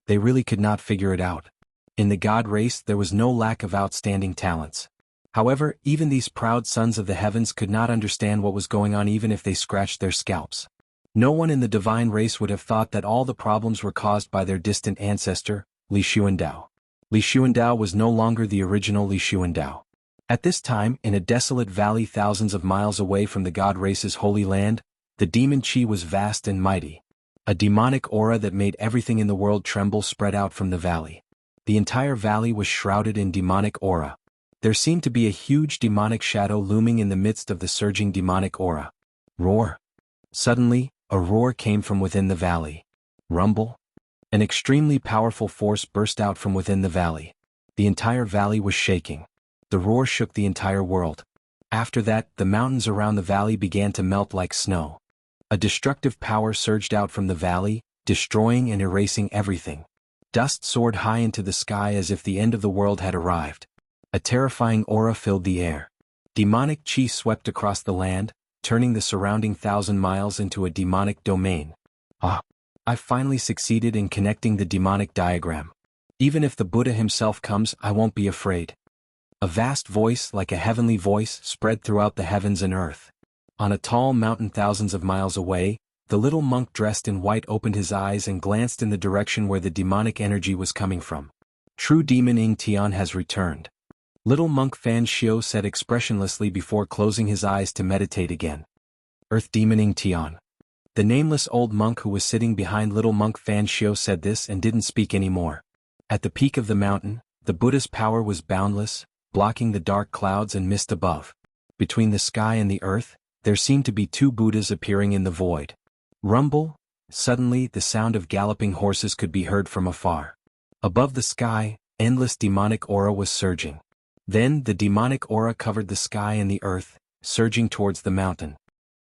They really could not figure it out. In the god race there was no lack of outstanding talents. However, even these proud sons of the heavens could not understand what was going on even if they scratched their scalps. No one in the divine race would have thought that all the problems were caused by their distant ancestor, Li Xuandao. Li Xuandao was no longer the original Li Xuandao. At this time, in a desolate valley thousands of miles away from the god race's holy land, the demon chi was vast and mighty. A demonic aura that made everything in the world tremble spread out from the valley. The entire valley was shrouded in demonic aura. There seemed to be a huge demonic shadow looming in the midst of the surging demonic aura. Roar! Suddenly, a roar came from within the valley. Rumble! An extremely powerful force burst out from within the valley. The entire valley was shaking. The roar shook the entire world. After that, the mountains around the valley began to melt like snow. A destructive power surged out from the valley, destroying and erasing everything. Dust soared high into the sky as if the end of the world had arrived. A terrifying aura filled the air. Demonic chi swept across the land, turning the surrounding 1,000 miles into a demonic domain. I finally succeeded in connecting the demonic diagram. Even if the Buddha himself comes, I won't be afraid. A vast voice, like a heavenly voice, spread throughout the heavens and earth. On a tall mountain thousands of miles away, the little monk dressed in white opened his eyes and glanced in the direction where the demonic energy was coming from. True demon Ying Tian has returned. Little monk Fan Xiu said expressionlessly before closing his eyes to meditate again. Earth demon Ying Tian. The nameless old monk who was sitting behind little monk Fan Xiu said this and didn't speak anymore. At the peak of the mountain, the Buddha's power was boundless, blocking the dark clouds and mist above. Between the sky and the earth, there seemed to be 2 Buddhas appearing in the void. Rumble! Suddenly the sound of galloping horses could be heard from afar. Above the sky, endless demonic aura was surging. Then the demonic aura covered the sky and the earth, surging towards the mountain.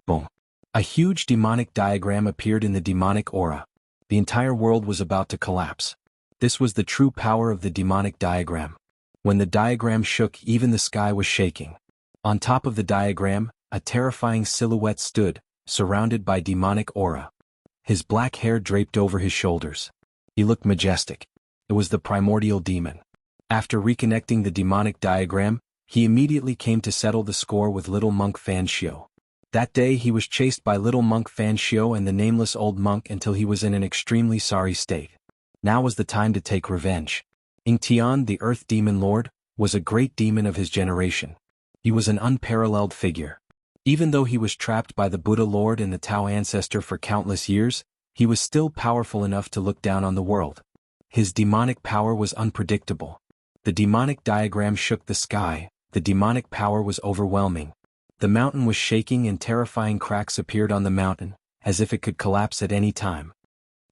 Boom! A huge demonic diagram appeared in the demonic aura. The entire world was about to collapse. This was the true power of the demonic diagram. When the diagram shook, even the sky was shaking. On top of the diagram, a terrifying silhouette stood, surrounded by demonic aura. His black hair draped over his shoulders. He looked majestic. It was the primordial demon. After reconnecting the demonic diagram, he immediately came to settle the score with little monk Fan Xiu. That day he was chased by little monk Fan Xiu and the nameless old monk until he was in an extremely sorry state. Now was the time to take revenge. Tian, the Earth Demon Lord, was a great demon of his generation. He was an unparalleled figure. Even though he was trapped by the Buddha Lord and the Tao ancestor for countless years, he was still powerful enough to look down on the world. His demonic power was unpredictable. The demonic diagram shook the sky, the demonic power was overwhelming. The mountain was shaking and terrifying cracks appeared on the mountain, as if it could collapse at any time.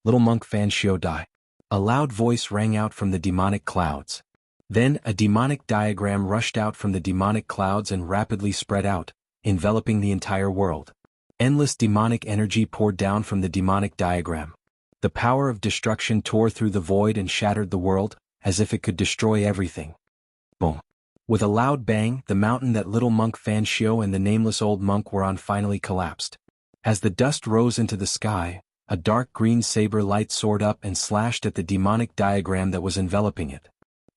Little monk Fan Xiu die. A loud voice rang out from the demonic clouds. Then a demonic diagram rushed out from the demonic clouds and rapidly spread out, enveloping the entire world. Endless demonic energy poured down from the demonic diagram. The power of destruction tore through the void and shattered the world, as if it could destroy everything. Boom. With a loud bang, the mountain that little monk Fan Xiu and the nameless old monk were on finally collapsed. As the dust rose into the sky, a dark green saber light soared up and slashed at the demonic diagram that was enveloping it.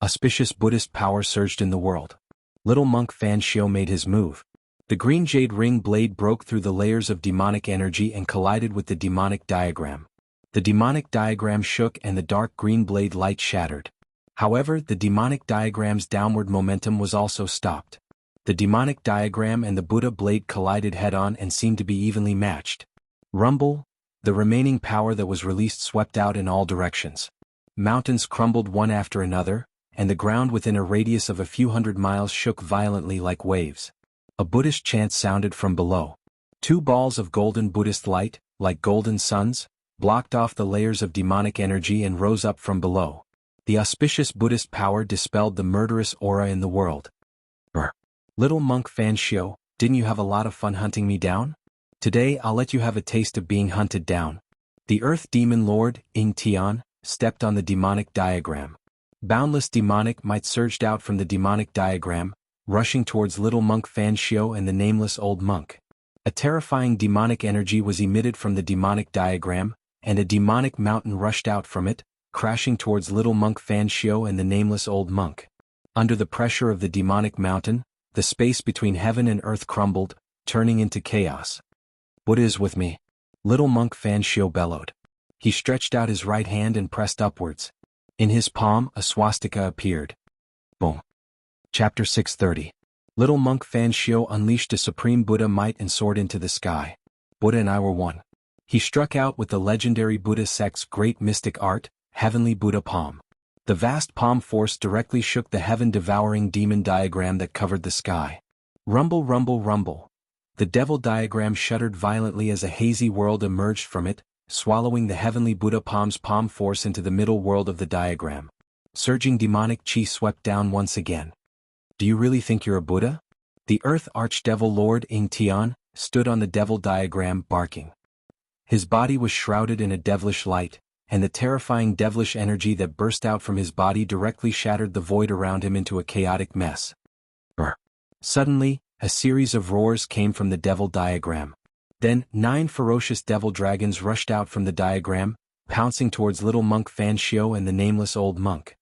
Auspicious Buddhist power surged in the world. Little monk Fan Xiu made his move. The green jade ring blade broke through the layers of demonic energy and collided with the demonic diagram. The demonic diagram shook and the dark green blade light shattered. However, the demonic diagram's downward momentum was also stopped. The demonic diagram and the Buddha blade collided head-on and seemed to be evenly matched. Rumble, the remaining power that was released swept out in all directions. Mountains crumbled one after another, and the ground within a radius of a few hundred miles shook violently like waves. A Buddhist chant sounded from below. Two balls of golden Buddhist light, like golden suns, blocked off the layers of demonic energy and rose up from below. The auspicious Buddhist power dispelled the murderous aura in the world. Little monk Fan Xiu, didn't you have a lot of fun hunting me down? Today I'll let you have a taste of being hunted down. The Earth Demon Lord, Tian, stepped on the demonic diagram. Boundless demonic might surged out from the demonic diagram, rushing towards little monk Fan Xiu and the nameless old monk. A terrifying demonic energy was emitted from the demonic diagram, and a demonic mountain rushed out from it, crashing towards little monk Fan Xiu and the nameless old monk. Under the pressure of the demonic mountain, the space between heaven and earth crumbled, turning into chaos. Buddha is with me. Little monk Fan Xiu bellowed. He stretched out his right hand and pressed upwards. In his palm, a swastika appeared. Boom. Chapter 630. Little monk Fan Xiu unleashed a supreme Buddha might and soared into the sky. Buddha and I were one. He struck out with the legendary Buddha sect's great mystic art, Heavenly Buddha Palm. The vast palm force directly shook the heaven-devouring demon diagram that covered the sky. Rumble, rumble, rumble. The devil diagram shuddered violently as a hazy world emerged from it, swallowing the heavenly Buddha Palm's palm force into the middle world of the diagram. Surging demonic chi swept down once again. Do you really think you're a Buddha? The Earth Archdevil Lord Tian stood on the devil diagram barking. His body was shrouded in a devilish light, and the terrifying devilish energy that burst out from his body directly shattered the void around him into a chaotic mess. Suddenly, a series of roars came from the devil diagram. Then, 9 ferocious devil dragons rushed out from the diagram, pouncing towards little monk Fan Xiu and the nameless old monk.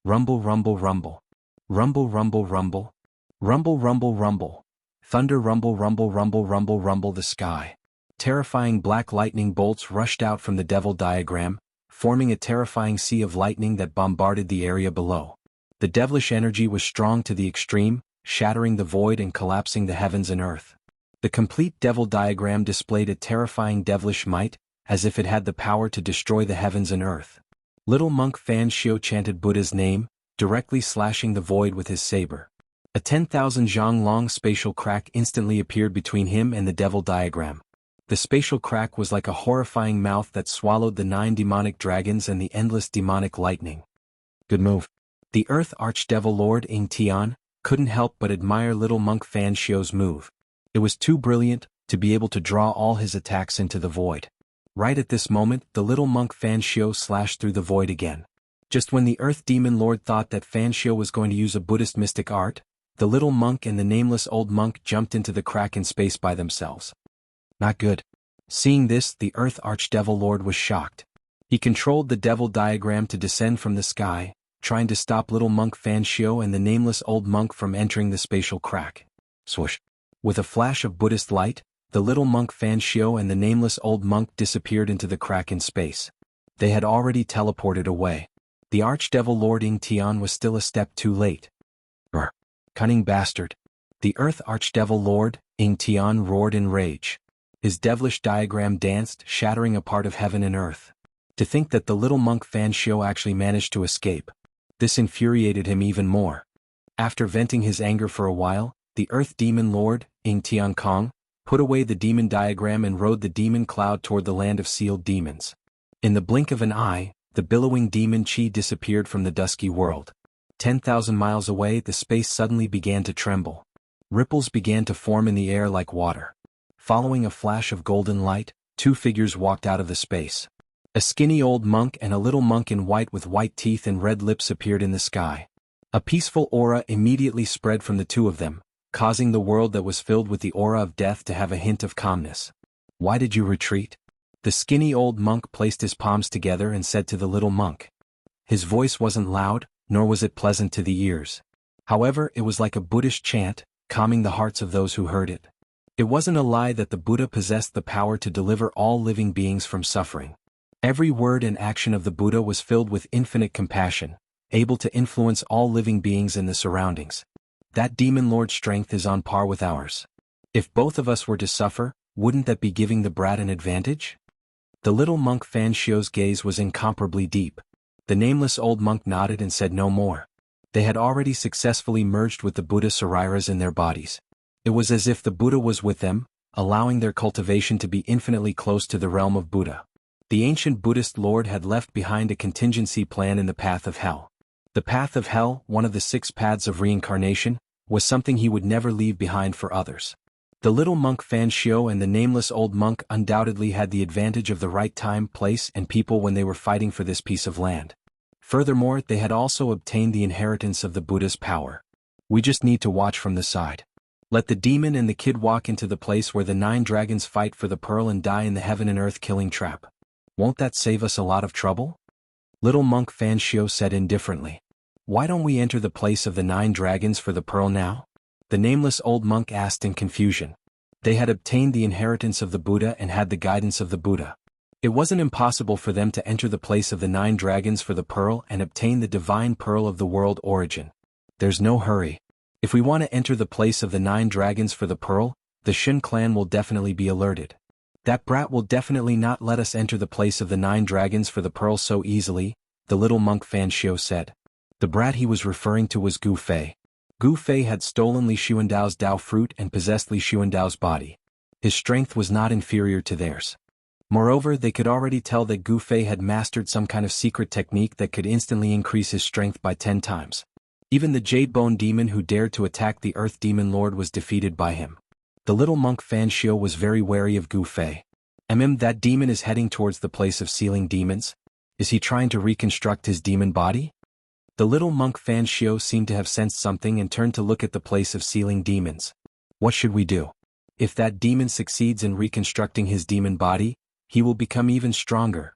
Rumble, rumble, rumble. Rumble, rumble, rumble. Rumble, rumble, rumble. Thunder, rumble, rumble, rumble, rumble, rumble the sky. Terrifying black lightning bolts rushed out from the devil diagram, forming a terrifying sea of lightning that bombarded the area below. The devilish energy was strong to the extreme, shattering the void and collapsing the heavens and earth. The complete devil diagram displayed a terrifying devilish might, as if it had the power to destroy the heavens and earth. Little monk Fan Xiu chanted Buddha's name, directly slashing the void with his saber. A 10,000 zhang long spatial crack instantly appeared between him and the devil diagram. The spatial crack was like a horrifying mouth that swallowed the 9 demonic dragons and the endless demonic lightning. Good move. The Earth Archdevil Lord Tian couldn't help but admire little monk Fan Xiu's move. It was too brilliant to be able to draw all his attacks into the void. Right at this moment, the little monk Fan Xiu slashed through the void again. Just when the Earth Demon Lord thought that Fan Xiu was going to use a Buddhist mystic art, the little monk and the nameless old monk jumped into the crack in space by themselves. Not good. Seeing this, the Earth Archdevil Lord was shocked. He controlled the devil diagram to descend from the sky, trying to stop little monk Fan Xiu and the nameless old monk from entering the spatial crack. Swoosh. With a flash of Buddhist light, the little monk Xianxia and the nameless old monk disappeared into the crack in space. They had already teleported away. The archdevil Lord Yingtian was still a step too late. Cunning bastard. The Earth Archdevil Lord, Yingtian roared in rage. His devilish diagram danced, shattering a part of heaven and earth. To think that the little monk Xianxia actually managed to escape. This infuriated him even more. After venting his anger for a while, the Earth Demon Lord, Yingtian Kong, put away the demon diagram and rode the demon cloud toward the land of sealed demons. In the blink of an eye, the billowing demon chi disappeared from the dusky world. 10,000 miles away, the space suddenly began to tremble. Ripples began to form in the air like water. Following a flash of golden light, two figures walked out of the space. A skinny old monk and a little monk in white with white teeth and red lips appeared in the sky. A peaceful aura immediately spread from the two of them, causing the world that was filled with the aura of death to have a hint of calmness. Why did you retreat? The skinny old monk placed his palms together and said to the little monk. His voice wasn't loud, nor was it pleasant to the ears. However, it was like a Buddhist chant, calming the hearts of those who heard it. It wasn't a lie that the Buddha possessed the power to deliver all living beings from suffering. Every word and action of the Buddha was filled with infinite compassion, able to influence all living beings in the surroundings. That demon lord's strength is on par with ours. If both of us were to suffer, wouldn't that be giving the brat an advantage? The little monk Xianxia's gaze was incomparably deep. The nameless old monk nodded and said no more. They had already successfully merged with the Buddha Sariras in their bodies. It was as if the Buddha was with them, allowing their cultivation to be infinitely close to the realm of Buddha. The ancient Buddhist Lord had left behind a contingency plan in the path of hell. The path of hell, one of the 6 paths of reincarnation, was something he would never leave behind for others. The little monk Xianxia and the nameless old monk undoubtedly had the advantage of the right time, place, and people when they were fighting for this piece of land. Furthermore, they had also obtained the inheritance of the Buddha's power. We just need to watch from the side. Let the demon and the kid walk into the place where the 9 dragons fight for the pearl and die in the heaven and earth killing trap. Won't that save us a lot of trouble? Little monk Xianxia said indifferently. Why don't we enter the place of the 9 dragons for the pearl now? The nameless old monk asked in confusion. They had obtained the inheritance of the Buddha and had the guidance of the Buddha. It wasn't impossible for them to enter the place of the 9 dragons for the pearl and obtain the divine pearl of the world origin. There's no hurry. If we want to enter the place of the 9 dragons for the pearl, the Shin clan will definitely be alerted. That brat will definitely not let us enter the place of the 9 dragons for the pearl so easily, the little monk Xianxia said. The brat he was referring to was Gu Fei. Gu Fei had stolen Li Xuandao's Dao fruit and possessed Li Xuandao's body. His strength was not inferior to theirs. Moreover, they could already tell that Gu Fei had mastered some kind of secret technique that could instantly increase his strength by 10 times. Even the Jade Bone Demon who dared to attack the Earth Demon Lord was defeated by him. The little monk Xianxia was very wary of Gu Fei. That demon is heading towards the place of sealing demons? Is he trying to reconstruct his demon body? The little monk Xianxia seemed to have sensed something and turned to look at the place of sealing demons. What should we do? If that demon succeeds in reconstructing his demon body, he will become even stronger.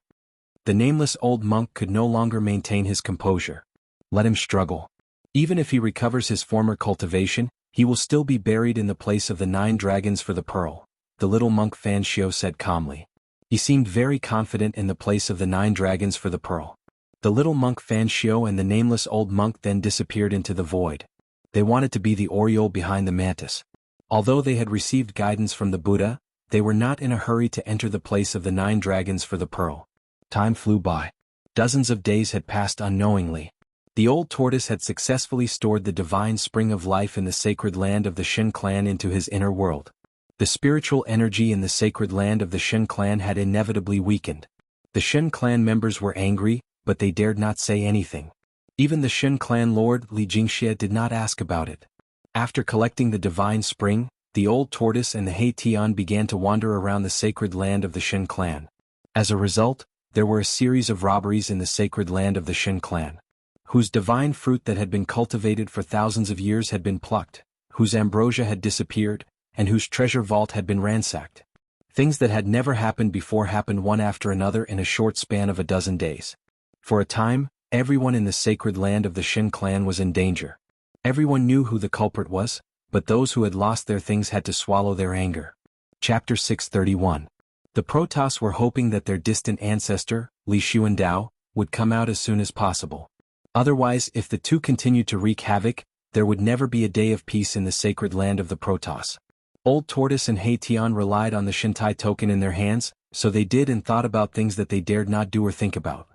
The nameless old monk could no longer maintain his composure. Let him struggle. Even if he recovers his former cultivation, he will still be buried in the place of the 9 dragons for the pearl, the little monk Xianxia said calmly. He seemed very confident in the place of the 9 dragons for the pearl. The little monk Xianxia and the nameless old monk then disappeared into the void. They wanted to be the Oriole behind the mantis. Although they had received guidance from the Buddha, they were not in a hurry to enter the place of the 9 dragons for the pearl. Time flew by. Dozens of days had passed unknowingly. The old tortoise had successfully stored the divine spring of life in the sacred land of the Shin clan into his inner world. The spiritual energy in the sacred land of the Shin clan had inevitably weakened. The Shin clan members were angry, but they dared not say anything. Even the Shin clan lord, Li Jiangxia, did not ask about it. After collecting the divine spring, the old tortoise and the Hei Tian began to wander around the sacred land of the Shin clan. As a result, there were a series of robberies in the sacred land of the Shin clan, whose divine fruit that had been cultivated for thousands of years had been plucked, whose ambrosia had disappeared, and whose treasure vault had been ransacked. Things that had never happened before happened one after another in a short span of a dozen days. For a time, everyone in the sacred land of the Shin clan was in danger. Everyone knew who the culprit was, but those who had lost their things had to swallow their anger. Chapter 631. The Protoss were hoping that their distant ancestor, Li Xuandao, would come out as soon as possible. Otherwise, if the two continued to wreak havoc, there would never be a day of peace in the sacred land of the Protoss. Old Tortoise and He Tian relied on the Shintai token in their hands, so they did and thought about things that they dared not do or think about.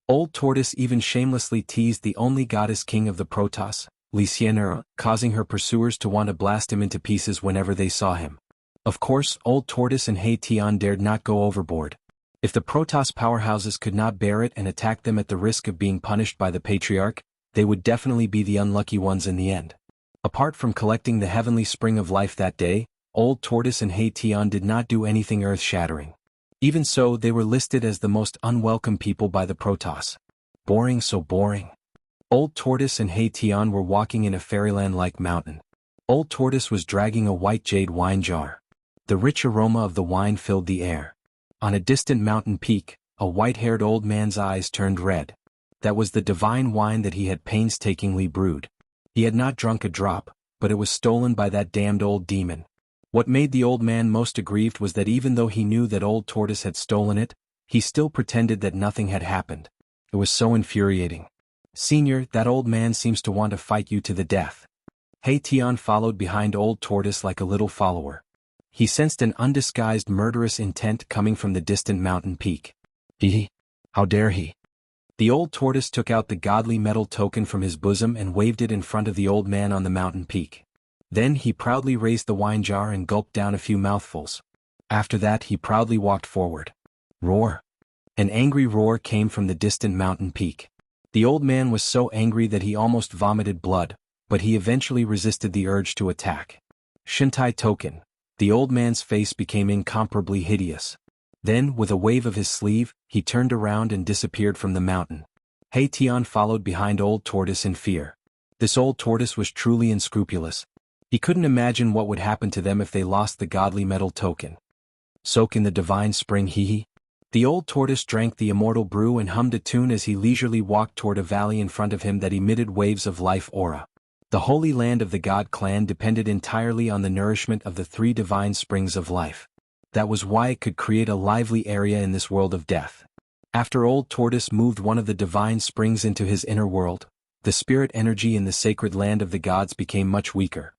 Old Tortoise even shamelessly teased the only goddess king of the Protoss, Li Xianxia, causing her pursuers to want to blast him into pieces whenever they saw him. Of course, Old Tortoise and He Tian dared not go overboard. If the Protoss powerhouses could not bear it and attacked them at the risk of being punished by the Patriarch, they would definitely be the unlucky ones in the end. Apart from collecting the heavenly spring of life that day, Old Tortoise and He Tian did not do anything earth-shattering. Even so, they were listed as the most unwelcome people by the Protoss. Boring, so boring. Old Tortoise and He Tian were walking in a fairyland-like mountain. Old Tortoise was dragging a white jade wine jar. The rich aroma of the wine filled the air. On a distant mountain peak, a white-haired old man's eyes turned red. That was the divine wine that he had painstakingly brewed. He had not drunk a drop, but it was stolen by that damned old demon. What made the old man most aggrieved was that even though he knew that Old Tortoise had stolen it, he still pretended that nothing had happened. It was so infuriating. "Senior, that old man seems to want to fight you to the death." He Tian followed behind Old Tortoise like a little follower. He sensed an undisguised murderous intent coming from the distant mountain peak. How dare he? The Old Tortoise took out the godly metal token from his bosom and waved it in front of the old man on the mountain peak. Then he proudly raised the wine jar and gulped down a few mouthfuls. After that he proudly walked forward. Roar! An angry roar came from the distant mountain peak. The old man was so angry that he almost vomited blood, but he eventually resisted the urge to attack. Shintai token. The old man's face became incomparably hideous. Then, with a wave of his sleeve, he turned around and disappeared from the mountain. He Tian followed behind Old Tortoise in fear. This Old Tortoise was truly unscrupulous. He couldn't imagine what would happen to them if they lost the godly metal token. Soak in the divine spring, hee. The Old Tortoise drank the immortal brew and hummed a tune as he leisurely walked toward a valley in front of him that emitted waves of life aura. The holy land of the God clan depended entirely on the nourishment of the three divine springs of life. That was why it could create a lively area in this world of death. After Old Tortoise moved one of the divine springs into his inner world, the spirit energy in the sacred land of the gods became much weaker.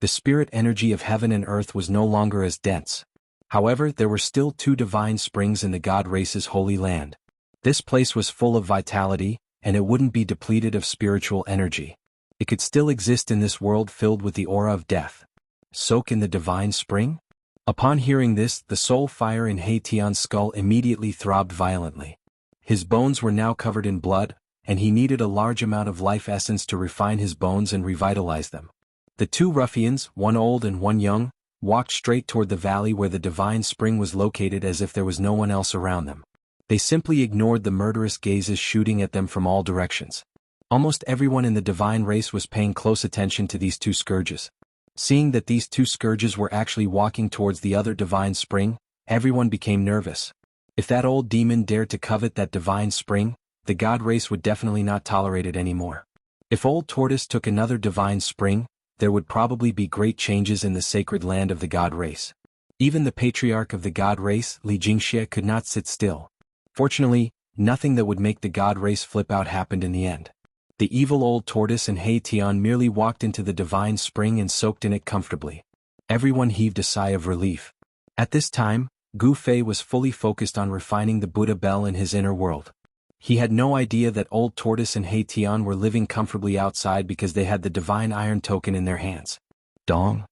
The spirit energy of heaven and earth was no longer as dense. However, there were still two divine springs in the god race's holy land. This place was full of vitality, and it wouldn't be depleted of spiritual energy. It could still exist in this world filled with the aura of death. Soak in the divine spring? Upon hearing this, the soul fire in He Tian's skull immediately throbbed violently. His bones were now covered in blood, and he needed a large amount of life essence to refine his bones and revitalize them. The two ruffians, one old and one young, walked straight toward the valley where the divine spring was located as if there was no one else around them. They simply ignored the murderous gazes shooting at them from all directions. Almost everyone in the divine race was paying close attention to these two scourges. Seeing that these two scourges were actually walking towards the other divine spring, everyone became nervous. If that old demon dared to covet that divine spring, the god race would definitely not tolerate it anymore. If Old Tortoise took another divine spring, there would probably be great changes in the sacred land of the god race. Even the patriarch of the god race, Xianxia, could not sit still. Fortunately, nothing that would make the god race flip out happened in the end. The evil Old Tortoise and He Tian merely walked into the divine spring and soaked in it comfortably. Everyone heaved a sigh of relief. At this time, Gu Fei was fully focused on refining the Buddha bell in his inner world. He had no idea that Old Tortoise and He Tian were living comfortably outside because they had the divine iron token in their hands. Dong!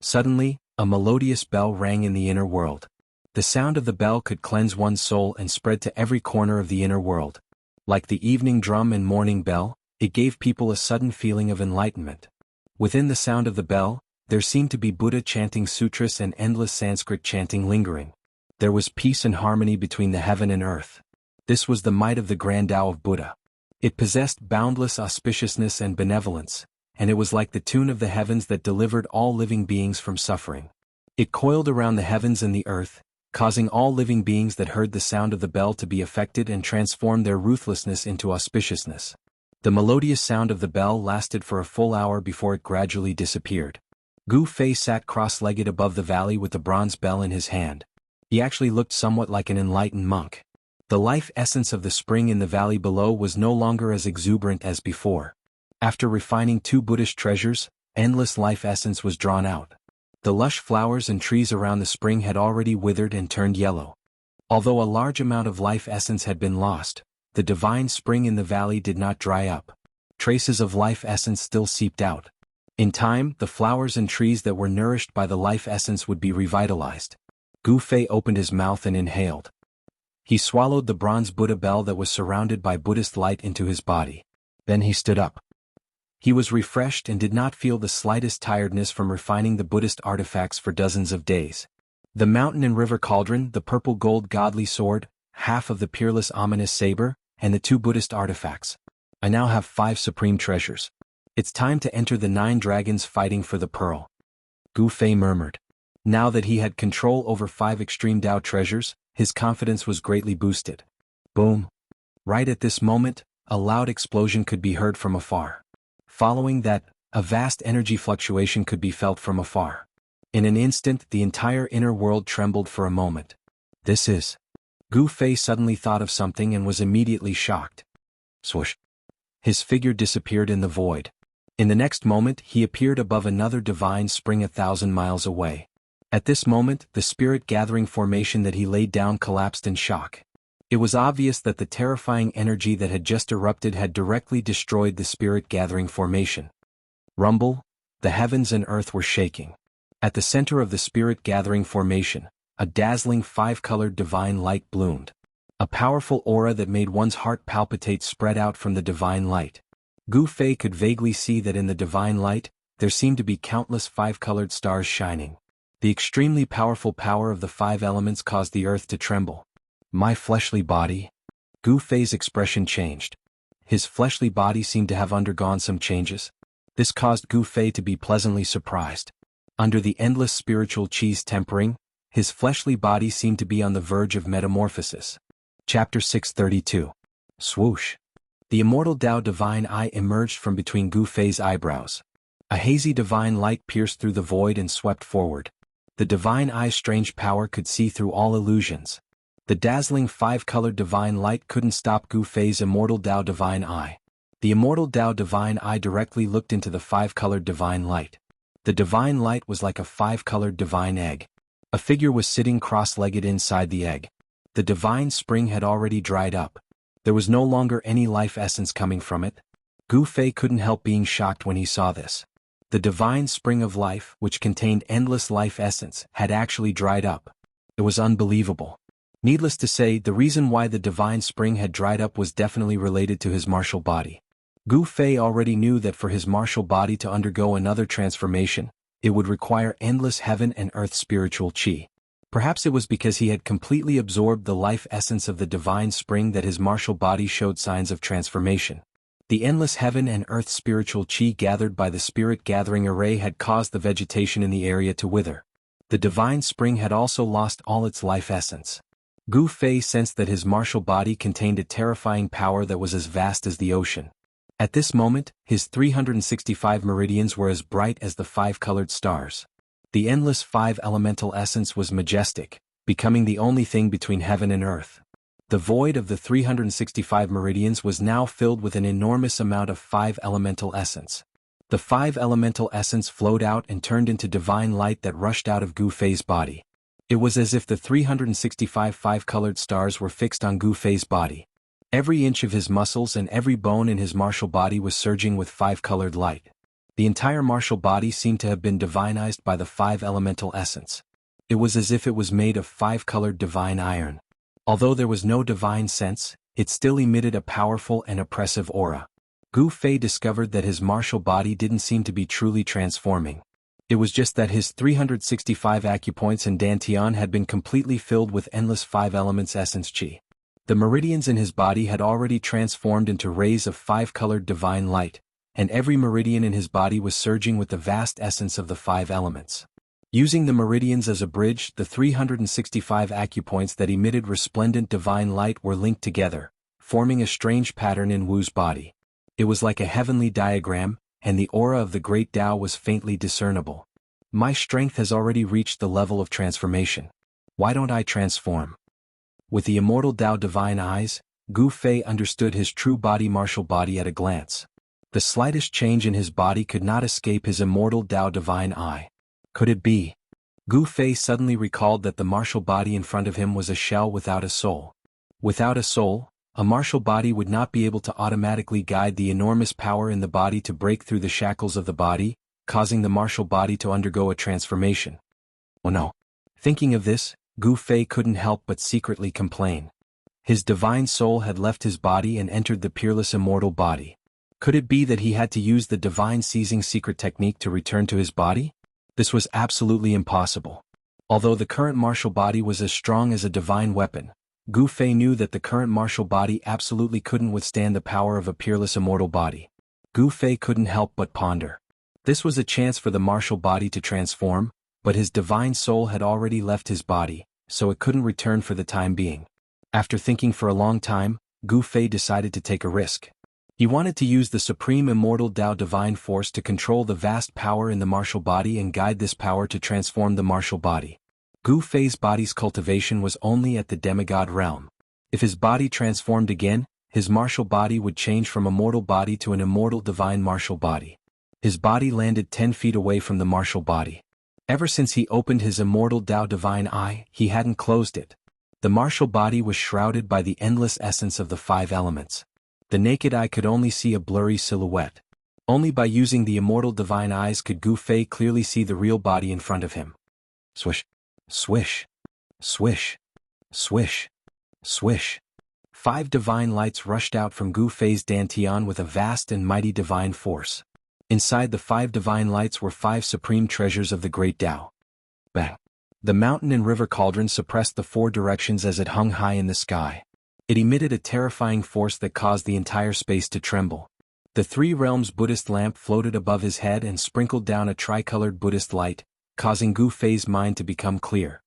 Suddenly, a melodious bell rang in the inner world. The sound of the bell could cleanse one's soul and spread to every corner of the inner world. Like the evening drum and morning bell, it gave people a sudden feeling of enlightenment. Within the sound of the bell, there seemed to be Buddha chanting sutras and endless Sanskrit chanting lingering. There was peace and harmony between the heaven and earth. This was the might of the Grand Tao of Buddha. It possessed boundless auspiciousness and benevolence, and it was like the tune of the heavens that delivered all living beings from suffering. It coiled around the heavens and the earth, causing all living beings that heard the sound of the bell to be affected and transform their ruthlessness into auspiciousness. The melodious sound of the bell lasted for a full hour before it gradually disappeared. Gu Fei sat cross-legged above the valley with the bronze bell in his hand. He actually looked somewhat like an enlightened monk. The life essence of the spring in the valley below was no longer as exuberant as before. After refining 2 Buddhist treasures, endless life essence was drawn out. The lush flowers and trees around the spring had already withered and turned yellow. Although a large amount of life essence had been lost, the divine spring in the valley did not dry up. Traces of life essence still seeped out. In time, the flowers and trees that were nourished by the life essence would be revitalized. Gu Fei opened his mouth and inhaled. He swallowed the bronze Buddha bell that was surrounded by Buddhist light into his body. Then he stood up. He was refreshed and did not feel the slightest tiredness from refining the Buddhist artifacts for dozens of days. The mountain and river cauldron, the purple gold godly sword, half of the peerless ominous saber, and the 2 Buddhist artifacts. I now have 5 supreme treasures. It's time to enter the 9 dragons fighting for the pearl. Gu Fei murmured. Now that he had control over 5 extreme Dao treasures, his confidence was greatly boosted. Boom! Right at this moment, a loud explosion could be heard from afar. Following that, a vast energy fluctuation could be felt from afar. In an instant, the entire inner world trembled for a moment. This is... Gu Fei suddenly thought of something and was immediately shocked. Swoosh! His figure disappeared in the void. In the next moment, he appeared above another divine spring 1,000 miles away. At this moment, the spirit-gathering formation that he laid down collapsed in shock. It was obvious that the terrifying energy that had just erupted had directly destroyed the spirit-gathering formation. Rumble, the heavens and earth were shaking. At the center of the spirit-gathering formation, a dazzling 5-colored divine light bloomed. A powerful aura that made one's heart palpitate spread out from the divine light. Gu Fei could vaguely see that in the divine light, there seemed to be countless 5-colored stars shining. The extremely powerful power of the 5 elements caused the earth to tremble. My fleshly body? Gu Fei's expression changed. His fleshly body seemed to have undergone some changes. This caused Gu Fei to be pleasantly surprised. Under the endless spiritual qis tempering, his fleshly body seemed to be on the verge of metamorphosis. Chapter 632. Swoosh! The immortal Tao divine eye emerged from between Gu Fei's eyebrows. A hazy divine light pierced through the void and swept forward. The divine eye's strange power could see through all illusions. The dazzling 5-colored divine light couldn't stop Gu Fei's immortal Tao divine eye. The immortal Tao divine eye directly looked into the 5-colored divine light. The divine light was like a 5-colored divine egg. A figure was sitting cross-legged inside the egg. The divine spring had already dried up. There was no longer any life essence coming from it. Gu Fei couldn't help being shocked when he saw this. The divine spring of life, which contained endless life essence, had actually dried up. It was unbelievable. Needless to say, the reason why the divine spring had dried up was definitely related to his martial body. Gu Fei already knew that for his martial body to undergo another transformation, it would require endless heaven and earth spiritual qi. Perhaps it was because he had completely absorbed the life essence of the divine spring that his martial body showed signs of transformation. The endless heaven and earth spiritual qi gathered by the spirit-gathering array had caused the vegetation in the area to wither. The divine spring had also lost all its life essence. Gu Fei sensed that his martial body contained a terrifying power that was as vast as the ocean. At this moment, his 365 meridians were as bright as the 5-colored stars. The endless 5-elemental essence was majestic, becoming the only thing between heaven and earth. The void of the 365 meridians was now filled with an enormous amount of 5-elemental essence. The 5-elemental essence flowed out and turned into divine light that rushed out of Gu Fei's body. It was as if the 365 5-colored stars were fixed on Gu Fei's body. Every inch of his muscles and every bone in his martial body was surging with 5-colored light. The entire martial body seemed to have been divinized by the 5-elemental essence. It was as if it was made of 5-colored divine iron. Although there was no divine sense, it still emitted a powerful and oppressive aura. Gu Fei discovered that his martial body didn't seem to be truly transforming. It was just that his 365 acupoints and dantian had been completely filled with endless 5-elements essence qi. The meridians in his body had already transformed into rays of 5-colored divine light, and every meridian in his body was surging with the vast essence of the 5 elements. Using the meridians as a bridge, the 365 acupoints that emitted resplendent divine light were linked together, forming a strange pattern in Wu's body. It was like a heavenly diagram, and the aura of the great Tao was faintly discernible. My strength has already reached the level of transformation. Why don't I transform? With the immortal Tao divine eyes, Gu Fei understood his true body martial body at a glance. The slightest change in his body could not escape his immortal Tao divine eye. Could it be? Gu Fei suddenly recalled that the martial body in front of him was a shell without a soul. Without a soul, a martial body would not be able to automatically guide the enormous power in the body to break through the shackles of the body, causing the martial body to undergo a transformation. Oh no. Thinking of this, Gu Fei couldn't help but secretly complain. His divine soul had left his body and entered the peerless immortal body. Could it be that he had to use the divine seizing secret technique to return to his body? This was absolutely impossible. Although the current martial body was as strong as a divine weapon, Gu Fei knew that the current martial body absolutely couldn't withstand the power of a peerless immortal body. Gu Fei couldn't help but ponder. This was a chance for the martial body to transform, but his divine soul had already left his body, so it couldn't return for the time being. After thinking for a long time, Gu Fei decided to take a risk. He wanted to use the supreme immortal Tao divine force to control the vast power in the martial body and guide this power to transform the martial body. Gu Fei's body's cultivation was only at the demigod realm. If his body transformed again, his martial body would change from a mortal body to an immortal divine martial body. His body landed 10 feet away from the martial body. Ever since he opened his immortal Tao divine eye, he hadn't closed it. The martial body was shrouded by the endless essence of the 5 elements. The naked eye could only see a blurry silhouette. Only by using the immortal divine eyes could Gu Fei clearly see the real body in front of him. Swish, swish, swish, swish, swish. 5 divine lights rushed out from Gu Fei's dantian with a vast and mighty divine force. Inside the 5 divine lights were 5 supreme treasures of the great Tao. Bang! The mountain and river cauldron suppressed the 4 directions as it hung high in the sky. It emitted a terrifying force that caused the entire space to tremble. The 3 realms Buddhist lamp floated above his head and sprinkled down a tricolored Buddhist light, causing Gu Fei's mind to become clear.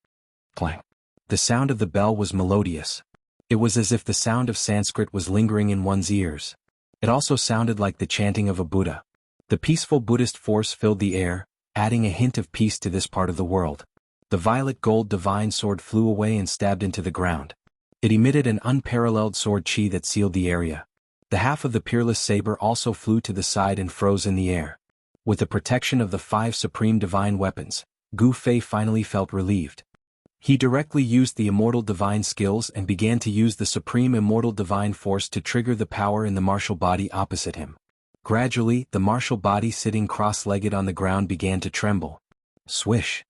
Clang! The sound of the bell was melodious. It was as if the sound of Sanskrit was lingering in one's ears. It also sounded like the chanting of a Buddha. The peaceful Buddhist force filled the air, adding a hint of peace to this part of the world. The violet gold divine sword flew away and stabbed into the ground. It emitted an unparalleled sword chi that sealed the area. The half of the peerless saber also flew to the side and froze in the air. With the protection of the 5 supreme divine weapons, Gu Fei finally felt relieved. He directly used the immortal divine skills and began to use the supreme immortal divine force to trigger the power in the martial body opposite him. Gradually, the martial body sitting cross-legged on the ground began to tremble. Swish!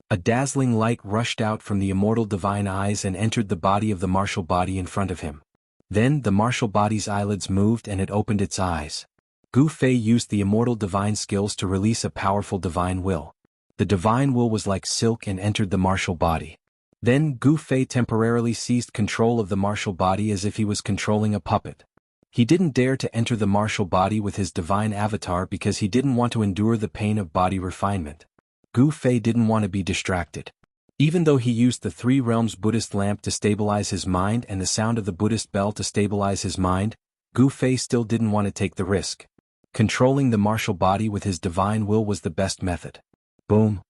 A dazzling light rushed out from the immortal divine eyes and entered the body of the martial body in front of him. Then the martial body's eyelids moved and it opened its eyes. Gu Fei used the immortal divine skills to release a powerful divine will. The divine will was like silk and entered the martial body. Then Gu Fei temporarily seized control of the martial body as if he was controlling a puppet. He didn't dare to enter the martial body with his divine avatar because he didn't want to endure the pain of body refinement. Gu Fei didn't want to be distracted. Even though he used the 3 realms Buddhist lamp to stabilize his mind and the sound of the Buddhist bell to stabilize his mind, Gu Fei still didn't want to take the risk. Controlling the martial body with his divine will was the best method. Boom!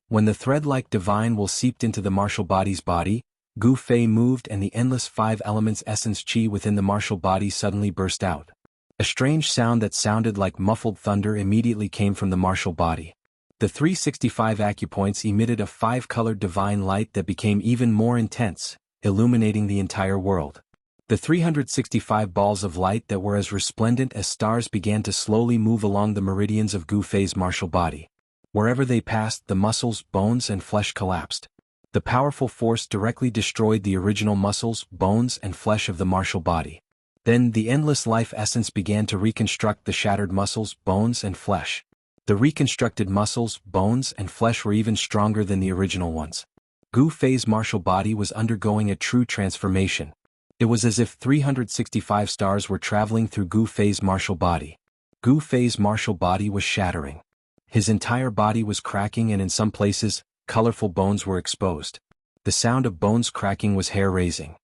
When the thread-like divine will seeped into the martial body's body, Gu Fei moved and the endless 5 elements essence chi within the martial body suddenly burst out. A strange sound that sounded like muffled thunder immediately came from the martial body. The 365 acupoints emitted a 5-colored divine light that became even more intense, illuminating the entire world. The 365 balls of light that were as resplendent as stars began to slowly move along the meridians of Gu Fei's martial body. Wherever they passed, the muscles, bones, and flesh collapsed. The powerful force directly destroyed the original muscles, bones, and flesh of the martial body. Then the endless life essence began to reconstruct the shattered muscles, bones, and flesh. The reconstructed muscles, bones, and flesh were even stronger than the original ones. Gu Fei's martial body was undergoing a true transformation. It was as if 365 stars were traveling through Gu Fei's martial body. Gu Fei's martial body was shattering. His entire body was cracking and in some places, colorful bones were exposed. The sound of bones cracking was hair-raising.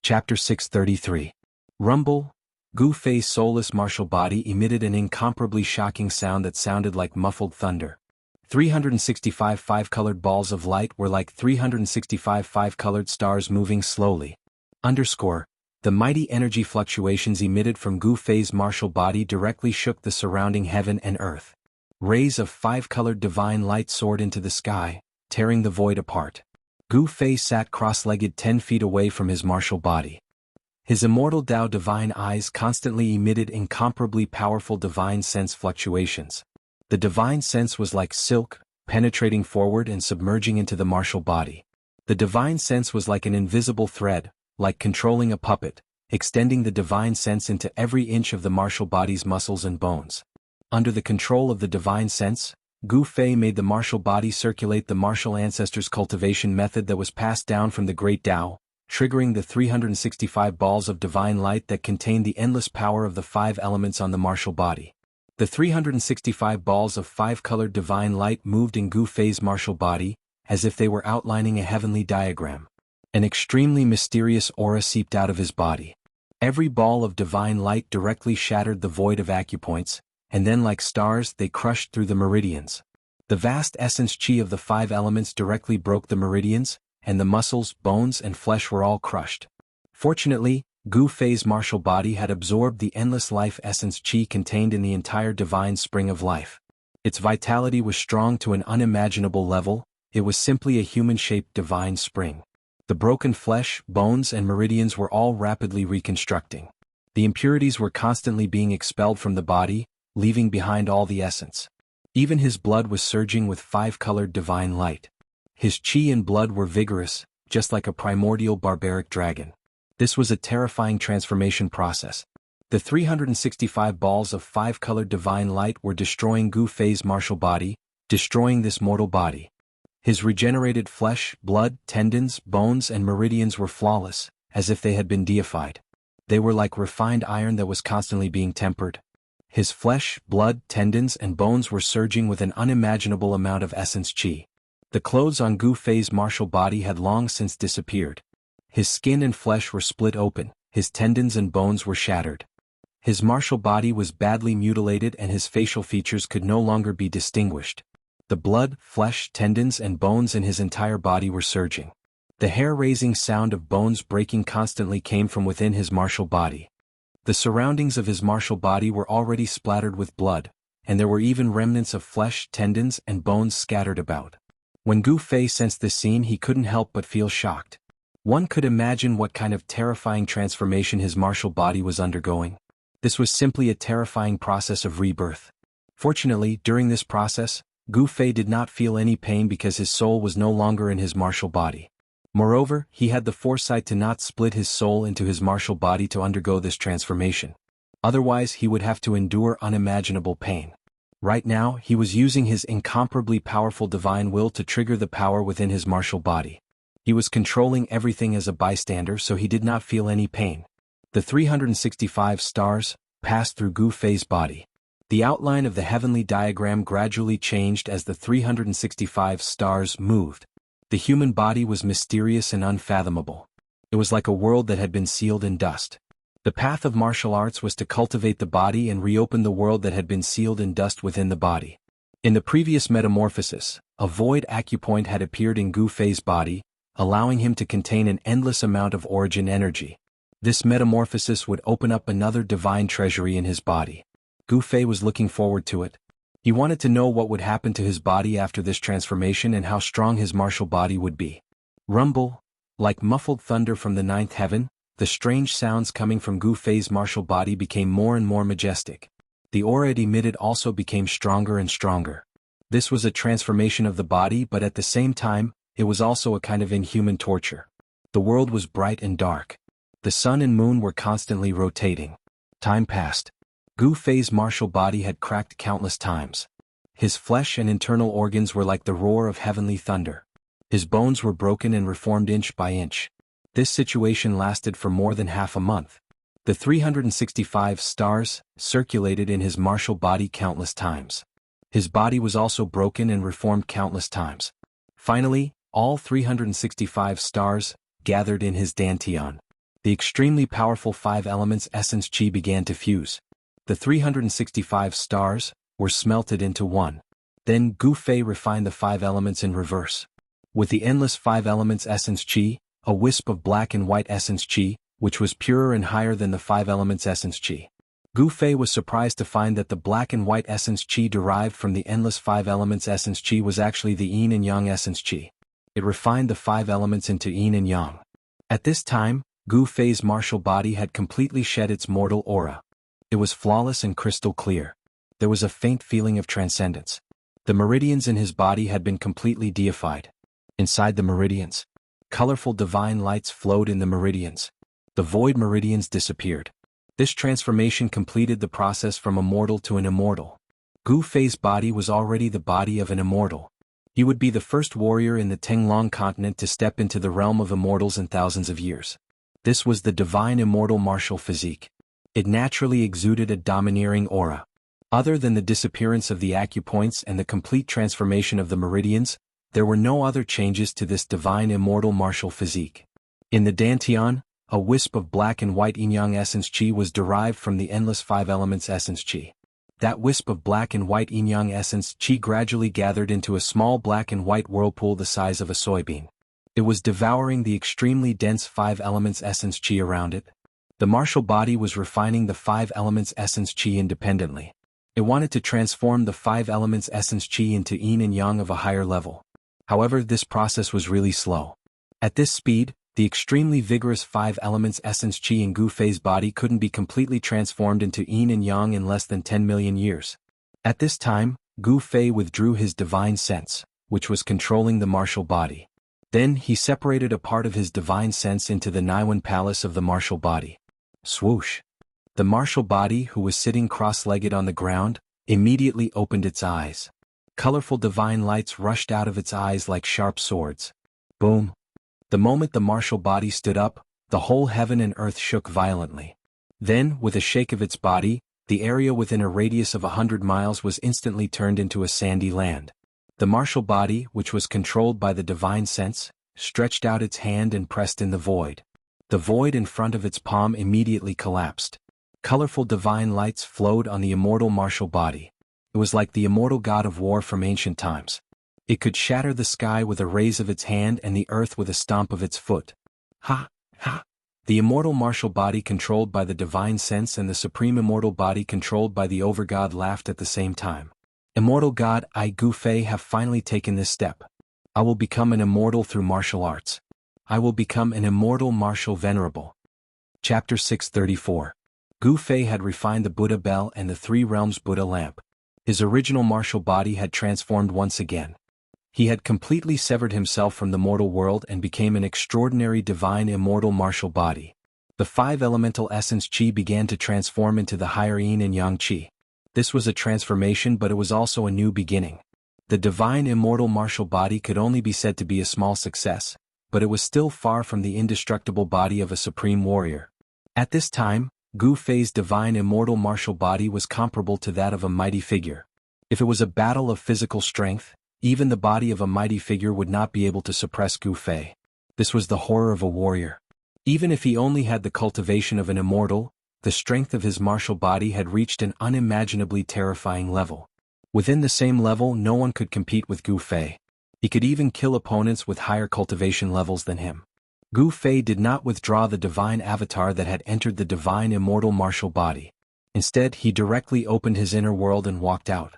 Chapter 633. Rumble. Gu Fei's soulless martial body emitted an incomparably shocking sound that sounded like muffled thunder. 365 five-colored balls of light were like 365 five-colored stars moving slowly. Underscore, the mighty energy fluctuations emitted from Gu Fei's martial body directly shook the surrounding heaven and earth. Rays of five-colored divine light soared into the sky, tearing the void apart. Gu Fei sat cross-legged 10 feet away from his martial body. His immortal Dao divine eyes constantly emitted incomparably powerful divine sense fluctuations. The divine sense was like silk, penetrating forward and submerging into the martial body. The divine sense was like an invisible thread, like controlling a puppet, extending the divine sense into every inch of the martial body's muscles and bones. Under the control of the divine sense, Gu Fei made the martial body circulate the martial ancestors' cultivation method that was passed down from the Great Tao, triggering the 365 balls of divine light that contained the endless power of the 5 elements on the martial body. The 365 balls of 5-colored divine light moved in Gu Fei's martial body, as if they were outlining a heavenly diagram. An extremely mysterious aura seeped out of his body. Every ball of divine light directly shattered the void of acupoints, and then like stars they crushed through the meridians. The vast essence chi of the 5 elements directly broke the meridians, and the muscles, bones and flesh were all crushed. Fortunately, Gu Fei's martial body had absorbed the endless life essence chi contained in the entire divine spring of life. Its vitality was strong to an unimaginable level, it was simply a human-shaped divine spring. The broken flesh, bones and meridians were all rapidly reconstructing. The impurities were constantly being expelled from the body, leaving behind all the essence. Even his blood was surging with 5-colored divine light. His chi and blood were vigorous, just like a primordial barbaric dragon. This was a terrifying transformation process. The 365 balls of 5-colored divine light were destroying Gu Fei's martial body, destroying this mortal body. His regenerated flesh, blood, tendons, bones and meridians were flawless, as if they had been deified. They were like refined iron that was constantly being tempered. His flesh, blood, tendons and bones were surging with an unimaginable amount of essence chi. The clothes on Gu Fei's martial body had long since disappeared. His skin and flesh were split open, his tendons and bones were shattered. His martial body was badly mutilated and his facial features could no longer be distinguished. The blood, flesh, tendons and bones in his entire body were surging. The hair-raising sound of bones breaking constantly came from within his martial body. The surroundings of his martial body were already splattered with blood, and there were even remnants of flesh, tendons and bones scattered about. When Gu Fei sensed this scene he couldn't help but feel shocked. One could imagine what kind of terrifying transformation his martial body was undergoing. This was simply a terrifying process of rebirth. Fortunately, during this process, Gu Fei did not feel any pain because his soul was no longer in his martial body. Moreover, he had the foresight to not split his soul into his martial body to undergo this transformation. Otherwise he would have to endure unimaginable pain. Right now, he was using his incomparably powerful divine will to trigger the power within his martial body. He was controlling everything as a bystander so he did not feel any pain. The 365 stars passed through Gu Fei's body. The outline of the heavenly diagram gradually changed as the 365 stars moved. The human body was mysterious and unfathomable. It was like a world that had been sealed in dust. The path of martial arts was to cultivate the body and reopen the world that had been sealed in dust within the body. In the previous metamorphosis, a void acupoint had appeared in Gu Fei's body, allowing him to contain an endless amount of origin energy. This metamorphosis would open up another divine treasury in his body. Gu Fei was looking forward to it. He wanted to know what would happen to his body after this transformation and how strong his martial body would be. Rumble, like muffled thunder from the 9th heaven, the strange sounds coming from Gu Fei's martial body became more and more majestic. The aura it emitted also became stronger and stronger. This was a transformation of the body, but at the same time, it was also a kind of inhuman torture. The world was bright and dark. The sun and moon were constantly rotating. Time passed. Gu Fei's martial body had cracked countless times. His flesh and internal organs were like the roar of heavenly thunder. His bones were broken and reformed inch by inch. This situation lasted for more than half a month. The 365 stars circulated in his martial body countless times. His body was also broken and reformed countless times. Finally, all 365 stars gathered in his dantian. The extremely powerful 5 elements essence chi began to fuse. The 365 stars were smelted into one. Then Gu Fei refined the 5 elements in reverse. With the endless 5 elements essence qi, a wisp of black and white essence qi, which was purer and higher than the 5 elements essence qi. Gu Fei was surprised to find that the black and white essence qi derived from the endless 5 elements essence qi was actually the yin and yang essence qi. It refined the 5 elements into yin and yang. At this time, Gu Fei's martial body had completely shed its mortal aura. It was flawless and crystal clear. There was a faint feeling of transcendence. The meridians in his body had been completely deified. Inside the meridians, colorful divine lights flowed in the meridians. The void meridians disappeared. This transformation completed the process from a mortal to an immortal. Gu Fei's body was already the body of an immortal. He would be the first warrior in the Tenglong continent to step into the realm of immortals in thousands of years. This was the divine immortal martial physique. It naturally exuded a domineering aura. Other than the disappearance of the acupoints and the complete transformation of the meridians, there were no other changes to this divine immortal martial physique. In the Dantian, a wisp of black and white yin-yang essence qi was derived from the endless 5 elements essence qi. That wisp of black and white yin-yang essence qi gradually gathered into a small black and white whirlpool the size of a soybean. It was devouring the extremely dense 5 elements essence qi around it. The martial body was refining the 5 elements essence qi independently. It wanted to transform the 5 elements essence qi into yin and yang of a higher level. However, this process was really slow. At this speed, the extremely vigorous 5 elements essence qi in Gu Fei's body couldn't be completely transformed into yin and yang in less than 10 million years. At this time, Gu Fei withdrew his divine sense, which was controlling the martial body. Then he separated a part of his divine sense into the Naiwan palace of the martial body. Swoosh! The martial body, who was sitting cross-legged on the ground, immediately opened its eyes. Colorful divine lights rushed out of its eyes like sharp swords. Boom! The moment the martial body stood up, the whole heaven and earth shook violently. Then, with a shake of its body, the area within a radius of 100 miles was instantly turned into a sandy land. The martial body, which was controlled by the divine sense, stretched out its hand and pressed in the void. The void in front of its palm immediately collapsed. Colorful divine lights flowed on the immortal martial body. It was like the immortal god of war from ancient times. It could shatter the sky with a raise of its hand and the earth with a stomp of its foot. Ha! Ha! The immortal martial body controlled by the divine sense and the supreme immortal body controlled by the overgod laughed at the same time. Immortal god, I Gu Fei have finally taken this step. I will become an immortal through martial arts. I will become an immortal martial venerable. Chapter 634. Gu Fei had refined the Buddha bell and the 3 realms Buddha lamp. His original martial body had transformed once again. He had completely severed himself from the mortal world and became an extraordinary divine immortal martial body. The 5 elemental essence qi began to transform into the higher yin and yang qi. This was a transformation, but it was also a new beginning. The divine immortal martial body could only be said to be a small success, but it was still far from the indestructible body of a supreme warrior. At this time, Gu Fei's divine immortal martial body was comparable to that of a mighty figure. If it was a battle of physical strength, even the body of a mighty figure would not be able to suppress Gu Fei. This was the horror of a warrior. Even if he only had the cultivation of an immortal, the strength of his martial body had reached an unimaginably terrifying level. Within the same level, no one could compete with Gu Fei. He could even kill opponents with higher cultivation levels than him. Gu Fei did not withdraw the divine avatar that had entered the divine immortal martial body. Instead, he directly opened his inner world and walked out.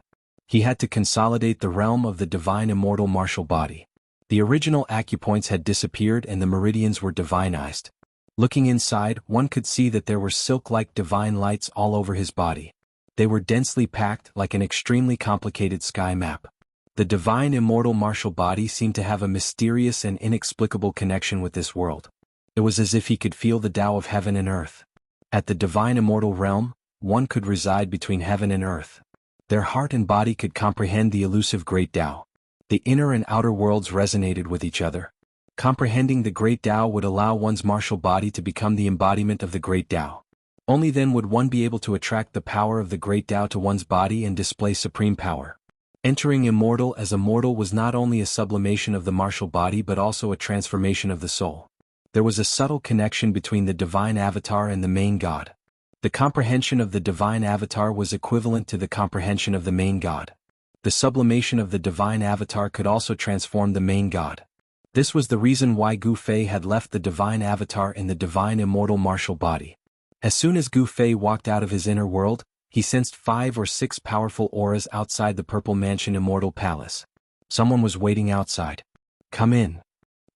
He had to consolidate the realm of the divine immortal martial body. The original acupoints had disappeared and the meridians were divinized. Looking inside, one could see that there were silk-like divine lights all over his body. They were densely packed like an extremely complicated sky map. The divine immortal martial body seemed to have a mysterious and inexplicable connection with this world. It was as if he could feel the Tao of heaven and earth. At the divine immortal realm, one could reside between heaven and earth. Their heart and body could comprehend the elusive great Tao. The inner and outer worlds resonated with each other. Comprehending the great Tao would allow one's martial body to become the embodiment of the great Tao. Only then would one be able to attract the power of the great Tao to one's body and display supreme power. Entering immortal as a mortal was not only a sublimation of the martial body but also a transformation of the soul. There was a subtle connection between the divine avatar and the main god. The comprehension of the divine avatar was equivalent to the comprehension of the main god. The sublimation of the divine avatar could also transform the main god. This was the reason why Gu Fei had left the divine avatar in the divine immortal martial body. As soon as Gu Fei walked out of his inner world, he sensed 5 or 6 powerful auras outside the Purple Mansion Immortal Palace. Someone was waiting outside. Come in.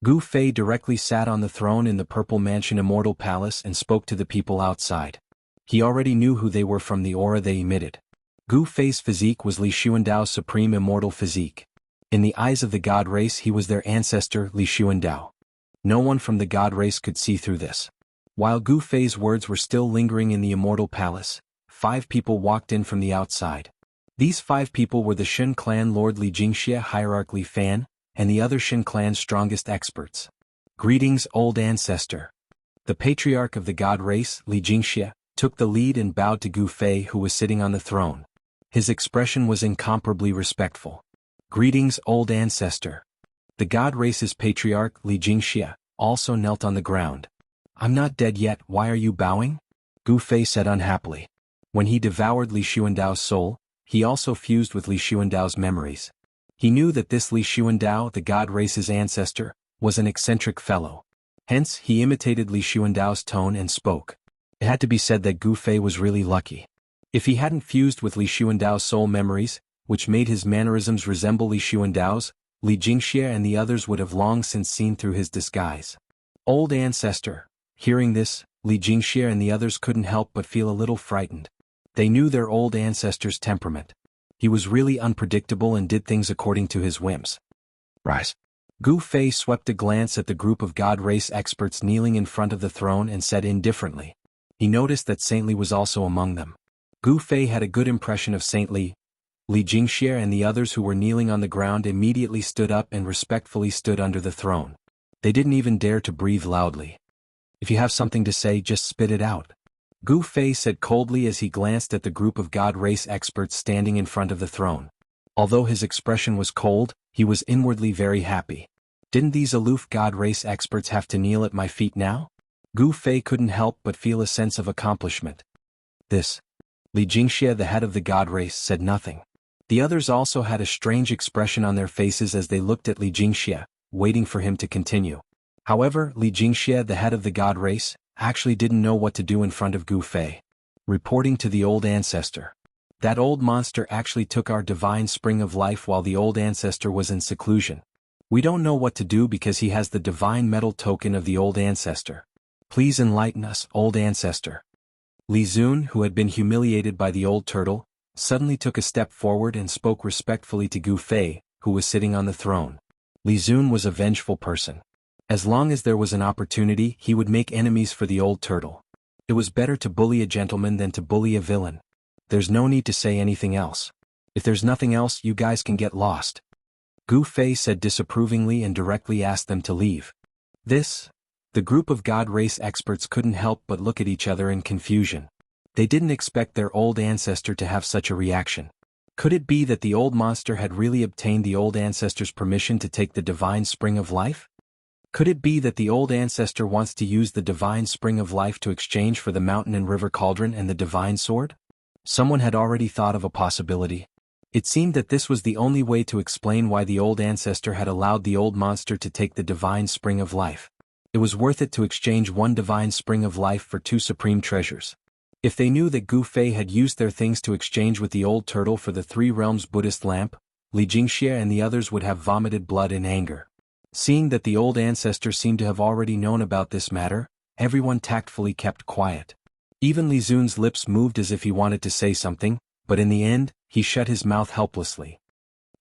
Gu Fei directly sat on the throne in the Purple Mansion Immortal Palace and spoke to the people outside. He already knew who they were from the aura they emitted. Gu Fei's physique was Li Xuandao's supreme immortal physique. In the eyes of the god race he was their ancestor Li Xuandao. No one from the god race could see through this. While Gu Fei's words were still lingering in the immortal palace, 5 people walked in from the outside. These 5 people were the Shen clan Lord Li Xianxia Hierarch Li Fan, and the other Shen clan's strongest experts. Greetings, old ancestor. The patriarch of the god race, Li Xianxia, took the lead and bowed to Gu Fei who was sitting on the throne. His expression was incomparably respectful. Greetings, old ancestor. The god race's patriarch, Li Xianxia, also knelt on the ground. I'm not dead yet, why are you bowing? Gu Fei said unhappily. When he devoured Li Xuandao's soul, he also fused with Li Xuandao's memories. He knew that this Li Xuandao, the god race's ancestor, was an eccentric fellow. Hence, he imitated Li Xuandao's tone and spoke. It had to be said that Gu Fei was really lucky. If he hadn't fused with Li Xuandao's soul memories, which made his mannerisms resemble Li Xuandao's, Li Xianxia and the others would have long since seen through his disguise. Old ancestor. Hearing this, Li Xianxia and the others couldn't help but feel a little frightened. They knew their old ancestor's temperament. He was really unpredictable and did things according to his whims. Rise. Gu Fei swept a glance at the group of god race experts kneeling in front of the throne and said indifferently. He noticed that Saint Li was also among them. Gu Fei had a good impression of Saint Li. Li Xianxia and the others who were kneeling on the ground immediately stood up and respectfully stood under the throne. They didn't even dare to breathe loudly. If you have something to say, just spit it out. Gu Fei said coldly as he glanced at the group of god race experts standing in front of the throne. Although his expression was cold, he was inwardly very happy. Didn't these aloof god race experts have to kneel at my feet now? Gu Fei couldn't help but feel a sense of accomplishment. This. Li Xianxia, the head of the god race, said nothing. The others also had a strange expression on their faces as they looked at Li Xianxia, waiting for him to continue. However, Li Xianxia, the head of the god race, actually didn't know what to do in front of Gu Fei. Reporting to the old ancestor. That old monster actually took our divine spring of life while the old ancestor was in seclusion. We don't know what to do because he has the divine metal token of the old ancestor. Please enlighten us, old ancestor. Li Zun, who had been humiliated by the old turtle, suddenly took a step forward and spoke respectfully to Gu Fei, who was sitting on the throne. Li Zun was a vengeful person. As long as there was an opportunity, he would make enemies for the old turtle. It was better to bully a gentleman than to bully a villain. There's no need to say anything else. If there's nothing else, you guys can get lost. Gu Fei said disapprovingly and directly asked them to leave. The group of god race experts couldn't help but look at each other in confusion. They didn't expect their old ancestor to have such a reaction. Could it be that the old monster had really obtained the old ancestor's permission to take the divine spring of life? Could it be that the old ancestor wants to use the divine spring of life to exchange for the mountain and river cauldron and the divine sword? Someone had already thought of a possibility. It seemed that this was the only way to explain why the old ancestor had allowed the old monster to take the divine spring of life. It was worth it to exchange one divine spring of life for 2 supreme treasures. If they knew that Gu Fei had used their things to exchange with the old turtle for the 3 realms Buddhist lamp, Li Xianxia and the others would have vomited blood in anger. Seeing that the old ancestor seemed to have already known about this matter, everyone tactfully kept quiet. Even Li Zun's lips moved as if he wanted to say something, but in the end, he shut his mouth helplessly.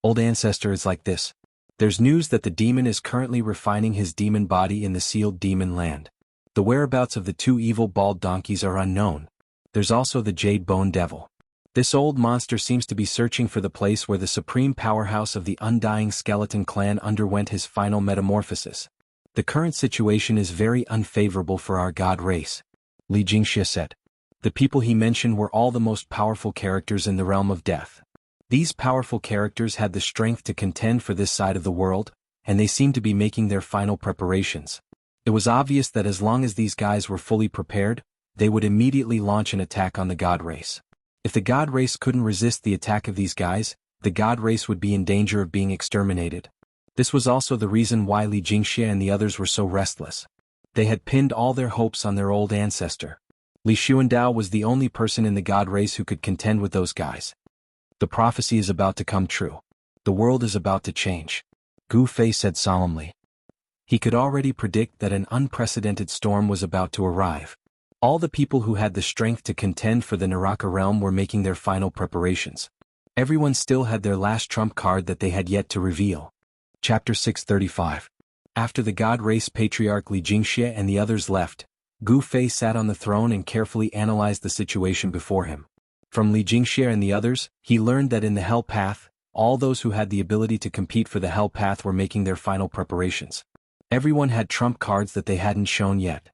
Old ancestor is like this. There's news that the demon is currently refining his demon body in the sealed demon land. The whereabouts of the 2 evil bald donkeys are unknown. There's also the Jade Bone Devil. This old monster seems to be searching for the place where the supreme powerhouse of the undying skeleton clan underwent his final metamorphosis. The current situation is very unfavorable for our god race. Li Xianxia said. The people he mentioned were all the most powerful characters in the realm of death. These powerful characters had the strength to contend for this side of the world, and they seemed to be making their final preparations. It was obvious that as long as these guys were fully prepared, they would immediately launch an attack on the god race. If the god race couldn't resist the attack of these guys, the god race would be in danger of being exterminated. This was also the reason why Xianxia and the others were so restless. They had pinned all their hopes on their old ancestor. Li Xuandao was the only person in the god race who could contend with those guys. The prophecy is about to come true. The world is about to change, Gu Fei said solemnly. He could already predict that an unprecedented storm was about to arrive. All the people who had the strength to contend for the Naraka realm were making their final preparations. Everyone still had their last trump card that they had yet to reveal. Chapter 635. After the god race patriarch Li Jingxie and the others left, Gu Fei sat on the throne and carefully analyzed the situation before him. From Li Jingxie and the others, he learned that in the Hell Path, all those who had the ability to compete for the Hell Path were making their final preparations. Everyone had trump cards that they hadn't shown yet.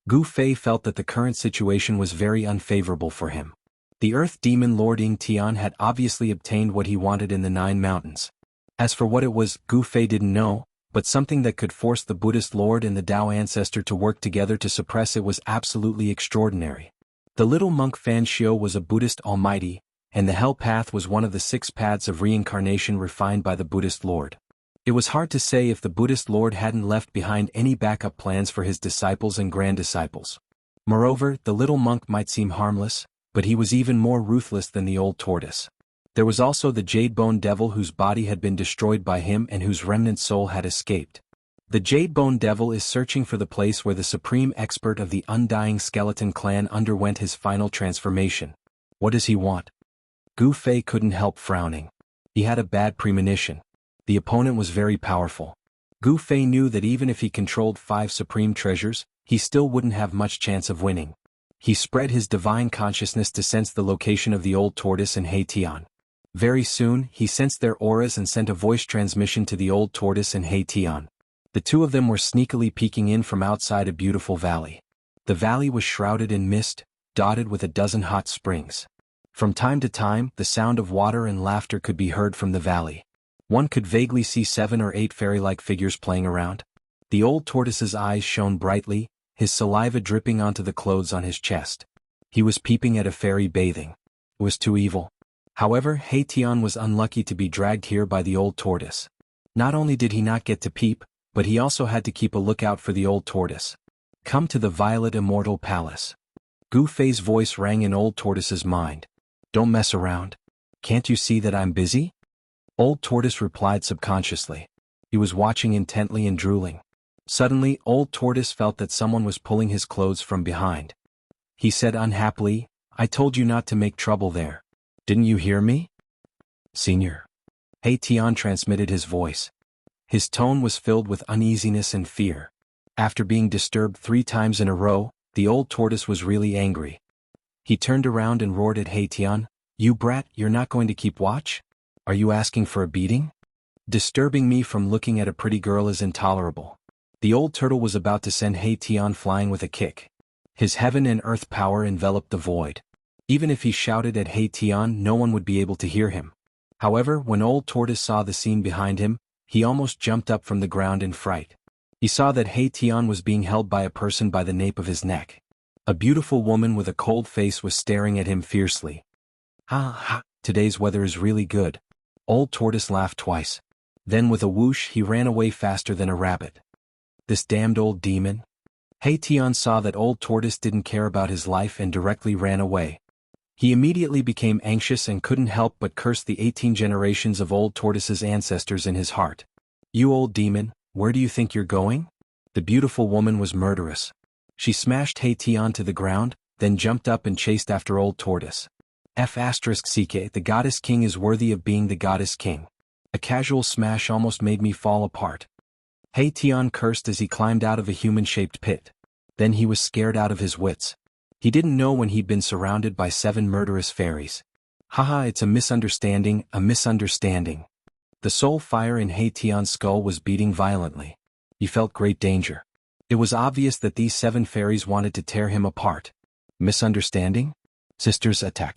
Gu Fei felt that the current situation was very unfavorable for him. The Earth Demon Lord Ying Tian had obviously obtained what he wanted in the 9 mountains. As for what it was, Gu Fei didn't know, but something that could force the Buddhist Lord and the Tao ancestor to work together to suppress it was absolutely extraordinary. The little monk Fan Xiu was a Buddhist almighty, and the Hell Path was one of the 6 paths of reincarnation refined by the Buddhist Lord. It was hard to say if the Buddhist Lord hadn't left behind any backup plans for his disciples and grand-disciples. Moreover, the little monk might seem harmless, but he was even more ruthless than the old tortoise. There was also the Jade-Bone Devil whose body had been destroyed by him and whose remnant soul had escaped. The Jade-Bone Devil is searching for the place where the supreme expert of the Undying Skeleton clan underwent his final transformation. What does he want? Gu Fei couldn't help frowning. He had a bad premonition. The opponent was very powerful. Gu Fei knew that even if he controlled 5 supreme treasures, he still wouldn't have much chance of winning. He spread his divine consciousness to sense the location of the old tortoise and He Tian. Very soon, he sensed their auras and sent a voice transmission to the old tortoise and He Tian. The 2 of them were sneakily peeking in from outside a beautiful valley. The valley was shrouded in mist, dotted with a dozen hot springs. From time to time, the sound of water and laughter could be heard from the valley. One could vaguely see 7 or 8 fairy-like figures playing around. The old tortoise's eyes shone brightly, his saliva dripping onto the clothes on his chest. He was peeping at a fairy bathing. It was too evil. However, He Tian was unlucky to be dragged here by the old tortoise. Not only did he not get to peep, but he also had to keep a lookout for the old tortoise. Come to the Violet Immortal Palace. Gu Fei's voice rang in old tortoise's mind. Don't mess around. Can't you see that I'm busy? Old tortoise replied subconsciously. He was watching intently and drooling. Suddenly, old tortoise felt that someone was pulling his clothes from behind. He said unhappily, I told you not to make trouble there. Didn't you hear me? Senior. He Tian transmitted his voice. His tone was filled with uneasiness and fear. After being disturbed 3 times in a row, the old tortoise was really angry. He turned around and roared at He Tian, You brat, you're not going to keep watch? Are you asking for a beating? Disturbing me from looking at a pretty girl is intolerable. The old turtle was about to send He Tian flying with a kick. His heaven and earth power enveloped the void. Even if he shouted at He Tian, no one would be able to hear him. However, when old tortoise saw the scene behind him, he almost jumped up from the ground in fright. He saw that He Tian was being held by a person by the nape of his neck. A beautiful woman with a cold face was staring at him fiercely. Ha ha, today's weather is really good. Old tortoise laughed twice. Then with a whoosh he ran away faster than a rabbit. This damned old demon? He Tian saw that old tortoise didn't care about his life and directly ran away. He immediately became anxious and couldn't help but curse the 18 generations of old tortoise's ancestors in his heart. You old demon, where do you think you're going? The beautiful woman was murderous. She smashed He Tian to the ground, then jumped up and chased after old tortoise. F***ck, the goddess king is worthy of being the goddess king. A casual smash almost made me fall apart. He Tian cursed as he climbed out of a human-shaped pit. Then he was scared out of his wits. He didn't know when he'd been surrounded by 7 murderous fairies. Haha, it's a misunderstanding, a misunderstanding. The soul fire in He Tian's skull was beating violently. He felt great danger. It was obvious that these 7 fairies wanted to tear him apart. Misunderstanding? Sisters attack.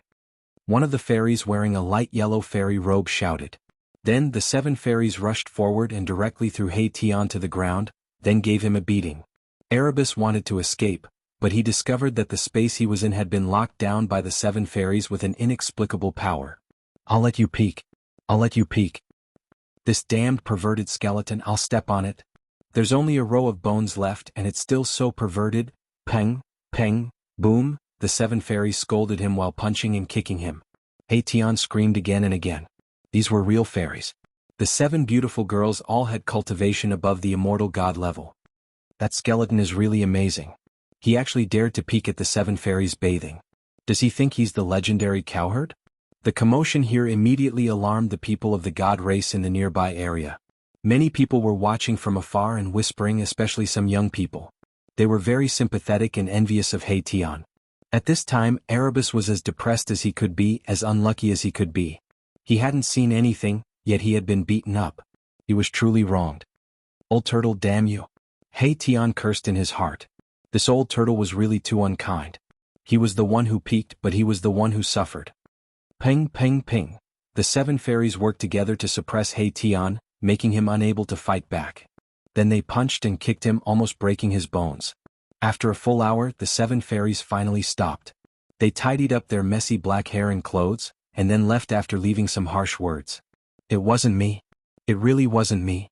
One of the fairies wearing a light yellow fairy robe shouted. Then the 7 fairies rushed forward and directly threw He Tian to the ground, then gave him a beating. Erebus wanted to escape, but he discovered that the space he was in had been locked down by the 7 fairies with an inexplicable power. I'll let you peek. I'll let you peek. This damned perverted skeleton, I'll step on it. There's only a row of bones left and it's still so perverted. Peng, peng, boom, the 7 fairies scolded him while punching and kicking him. He Tian screamed again and again. These were real fairies. The 7 beautiful girls all had cultivation above the immortal god level. That skeleton is really amazing. He actually dared to peek at the 7 fairies bathing. Does he think he's the legendary cowherd? The commotion here immediately alarmed the people of the god race in the nearby area. Many people were watching from afar and whispering, especially some young people. They were very sympathetic and envious of He Tian. At this time, Erebus was as depressed as he could be, as unlucky as he could be. He hadn't seen anything, yet he had been beaten up. He was truly wronged. Old turtle, damn you. He Tian cursed in his heart. This old turtle was really too unkind. He was the one who peeked, but he was the one who suffered. Ping, ping, ping. The 7 fairies worked together to suppress He Tian, making him unable to fight back. Then they punched and kicked him, almost breaking his bones. After a full hour, the 7 fairies finally stopped. They tidied up their messy black hair and clothes, and then left after leaving some harsh words. It wasn't me. It really wasn't me.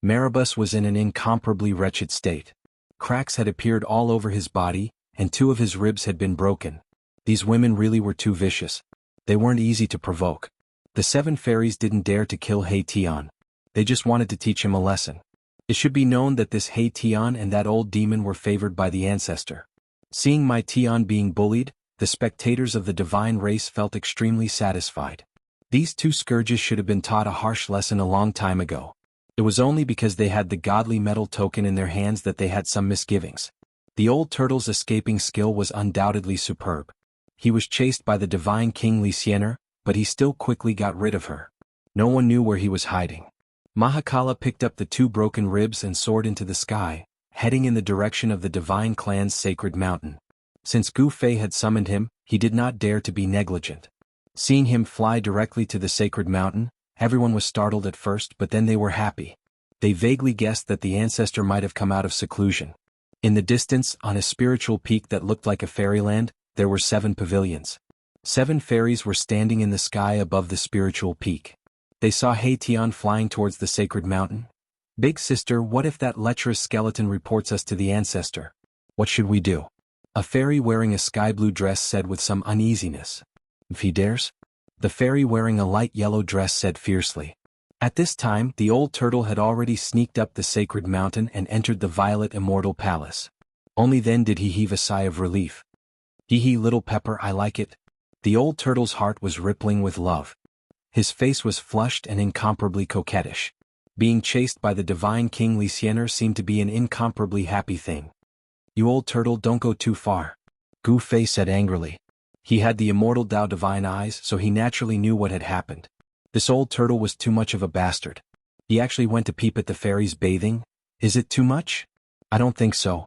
Maribus was in an incomparably wretched state. Cracks had appeared all over his body, and 2 of his ribs had been broken. These women really were too vicious. They weren't easy to provoke. The 7 fairies didn't dare to kill He Tian. They just wanted to teach him a lesson. It should be known that this He Tian and that old demon were favored by the ancestor. Seeing my Tian being bullied, the spectators of the divine race felt extremely satisfied. These 2 scourges should have been taught a harsh lesson a long time ago. It was only because they had the godly metal token in their hands that they had some misgivings. The old turtle's escaping skill was undoubtedly superb. He was chased by the divine king Xianxia, but he still quickly got rid of her. No one knew where he was hiding. Mahakala picked up the 2 broken ribs and soared into the sky, heading in the direction of the divine clan's sacred mountain. Since Gu Fei had summoned him, he did not dare to be negligent. Seeing him fly directly to the sacred mountain, everyone was startled at first, but then they were happy. They vaguely guessed that the ancestor might have come out of seclusion. In the distance, on a spiritual peak that looked like a fairyland, there were 7 pavilions. 7 fairies were standing in the sky above the spiritual peak. They saw He Tian flying towards the sacred mountain. Big sister, what if that lecherous skeleton reports us to the ancestor? What should we do? A fairy wearing a sky blue dress said with some uneasiness. If he dares? The fairy wearing a light yellow dress said fiercely. At this time, the old turtle had already sneaked up the sacred mountain and entered the violet immortal palace. Only then did he heave a sigh of relief. Hee hee, little pepper, I like it. The old turtle's heart was rippling with love. His face was flushed and incomparably coquettish. Being chased by the divine king Xianxia seemed to be an incomparably happy thing. You old turtle, don't go too far. Gu Fei said angrily. He had the immortal Dao divine eyes, so he naturally knew what had happened. This old turtle was too much of a bastard. He actually went to peep at the fairies bathing? Is it too much? I don't think so.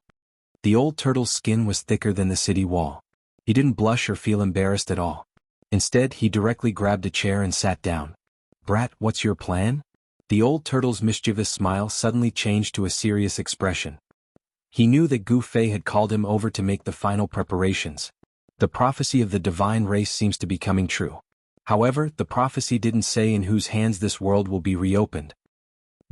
The old turtle's skin was thicker than the city wall. He didn't blush or feel embarrassed at all. Instead, he directly grabbed a chair and sat down. Brat, what's your plan? The old turtle's mischievous smile suddenly changed to a serious expression. He knew that Gu Fei had called him over to make the final preparations. The prophecy of the divine race seems to be coming true. However, the prophecy didn't say in whose hands this world will be reopened.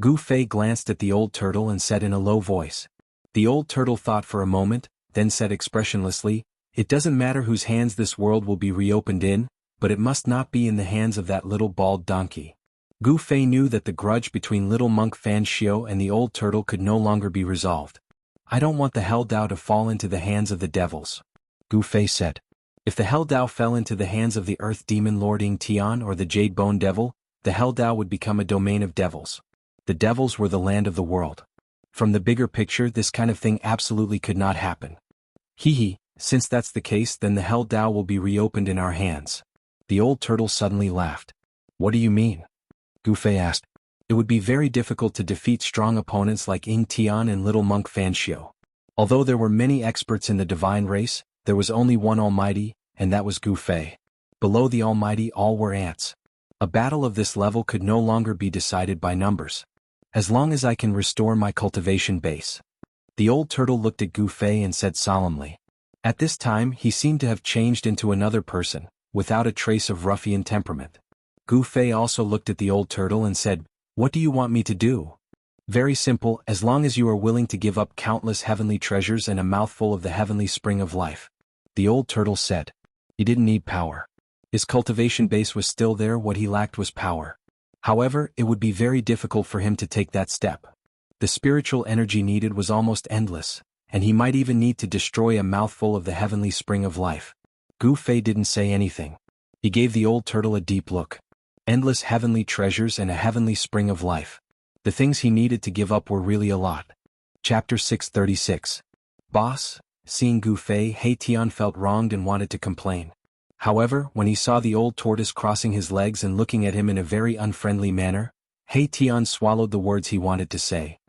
Gu Fei glanced at the old turtle and said in a low voice. The old turtle thought for a moment, then said expressionlessly, It doesn't matter whose hands this world will be reopened in, but it must not be in the hands of that little bald donkey. Gu Fei knew that the grudge between little monk Fan Xiao and the old turtle could no longer be resolved. I don't want the Hell Dao to fall into the hands of the devils. Gu Fei said. If the Hell Dao fell into the hands of the Earth Demon Lord Ying Tian or the Jade Bone Devil, the Hell Dao would become a domain of devils. The devils were the land of the world. From the bigger picture, this kind of thing absolutely could not happen. Hee hee, since that's the case, then the Hell Dao will be reopened in our hands. The old turtle suddenly laughed. What do you mean? Gu Fei asked. It would be very difficult to defeat strong opponents like Ying Tian and little monk Fan Xiao. Although there were many experts in the divine race, there was only one Almighty, and that was Gu Fei. Below the Almighty all were ants. A battle of this level could no longer be decided by numbers. As long as I can restore my cultivation base. The old turtle looked at Gu Fei and said solemnly. At this time he seemed to have changed into another person, without a trace of ruffian temperament. Gu Fei also looked at the old turtle and said, "What do you want me to do?" "Very simple, as long as you are willing to give up countless heavenly treasures and a mouthful of the heavenly spring of life." The old turtle said. He didn't need power. His cultivation base was still there, what he lacked was power. However, it would be very difficult for him to take that step. The spiritual energy needed was almost endless, and he might even need to destroy a mouthful of the heavenly spring of life. Gu Fei didn't say anything. He gave the old turtle a deep look. Endless heavenly treasures and a heavenly spring of life. The things he needed to give up were really a lot. Chapter 636. Boss. Seeing Gu Fei, He Tian felt wronged and wanted to complain. However, when he saw the old tortoise crossing his legs and looking at him in a very unfriendly manner, He Tian swallowed the words he wanted to say.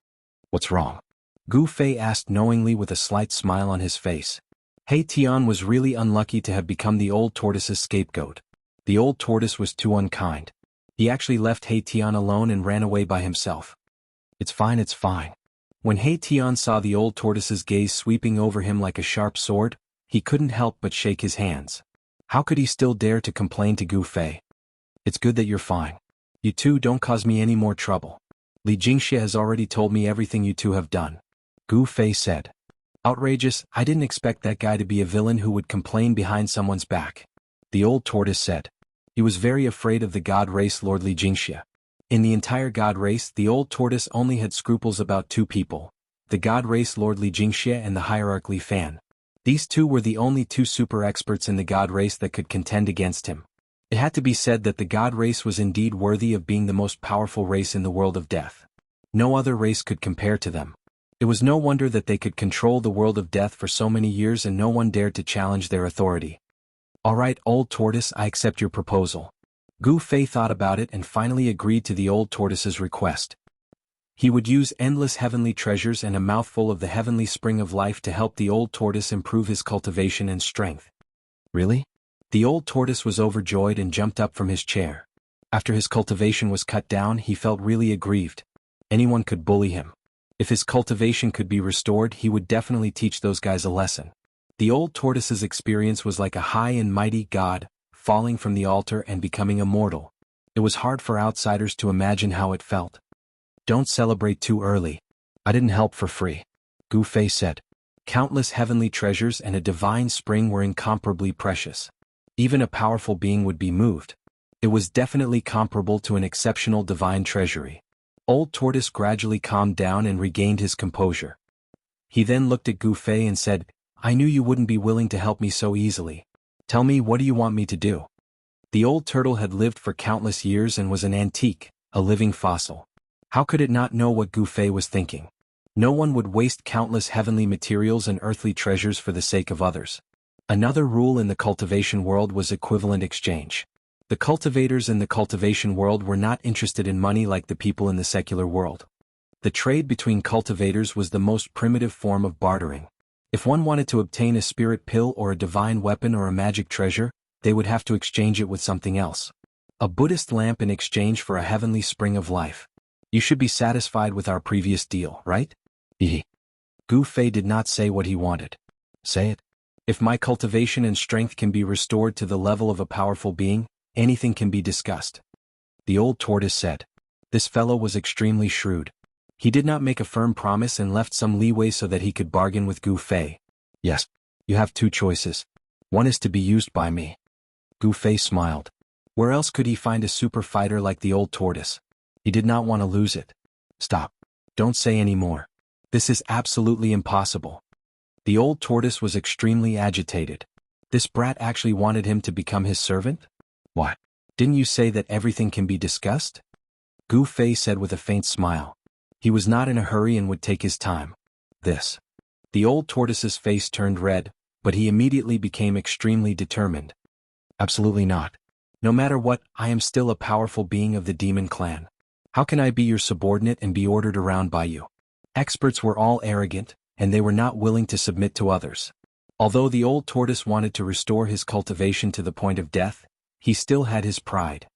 "What's wrong?" Gu Fei asked knowingly with a slight smile on his face. He Tian was really unlucky to have become the old tortoise's scapegoat. The old tortoise was too unkind. He actually left He Tian alone and ran away by himself. It's fine, it's fine." When He Tian saw the old tortoise's gaze sweeping over him like a sharp sword, he couldn't help but shake his hands. How could he still dare to complain to Gu Fei? "It's good that you're fine. You two don't cause me any more trouble. Xianxia has already told me everything you two have done," Gu Fei said. "Outrageous, I didn't expect that guy to be a villain who would complain behind someone's back," the old tortoise said. He was very afraid of the god race Lord Xianxia. In the entire god race, the old tortoise only had scruples about two people, the god race Lord Xianxia and the hierarch Li Fan. These two were the only two super experts in the god race that could contend against him. It had to be said that the god race was indeed worthy of being the most powerful race in the world of death. No other race could compare to them. It was no wonder that they could control the world of death for so many years and no one dared to challenge their authority. "All right, old tortoise, I accept your proposal." Gu Fei thought about it and finally agreed to the old tortoise's request. He would use endless heavenly treasures and a mouthful of the heavenly spring of life to help the old tortoise improve his cultivation and strength. "Really?" The old tortoise was overjoyed and jumped up from his chair. After his cultivation was cut down, he felt really aggrieved. Anyone could bully him. If his cultivation could be restored, he would definitely teach those guys a lesson. The old tortoise's experience was like a high and mighty god, falling from the altar and becoming immortal. It was hard for outsiders to imagine how it felt. "Don't celebrate too early. I didn't help for free," Gu Fei said. Countless heavenly treasures and a divine spring were incomparably precious. Even a powerful being would be moved. It was definitely comparable to an exceptional divine treasury. Old Tortoise gradually calmed down and regained his composure. He then looked at Gu Fei and said, "I knew you wouldn't be willing to help me so easily. Tell me, what do you want me to do?" The old turtle had lived for countless years and was an antique, a living fossil. How could it not know what Gu Fei was thinking? No one would waste countless heavenly materials and earthly treasures for the sake of others. Another rule in the cultivation world was equivalent exchange. The cultivators in the cultivation world were not interested in money like the people in the secular world. The trade between cultivators was the most primitive form of bartering. If one wanted to obtain a spirit pill or a divine weapon or a magic treasure, they would have to exchange it with something else. A Buddhist lamp in exchange for a heavenly spring of life. You should be satisfied with our previous deal, right? Gu Fei did not say what he wanted. Say it. If my cultivation and strength can be restored to the level of a powerful being, anything can be discussed. The old tortoise said. This fellow was extremely shrewd. He did not make a firm promise and left some leeway so that he could bargain with Gu Fei. Yes, you have two choices. One is to be used by me. Gu Fei smiled. Where else could he find a super fighter like the old tortoise? He did not want to lose it. Stop. Don't say any more. This is absolutely impossible. The old tortoise was extremely agitated. This brat actually wanted him to become his servant? What? Didn't you say that everything can be discussed? Gu Fei said with a faint smile. He was not in a hurry and would take his time. This. The old tortoise's face turned red, but he immediately became extremely determined. Absolutely not. No matter what, I am still a powerful being of the demon clan. How can I be your subordinate and be ordered around by you? Experts were all arrogant, and they were not willing to submit to others. Although the old tortoise wanted to restore his cultivation to the point of death, he still had his pride.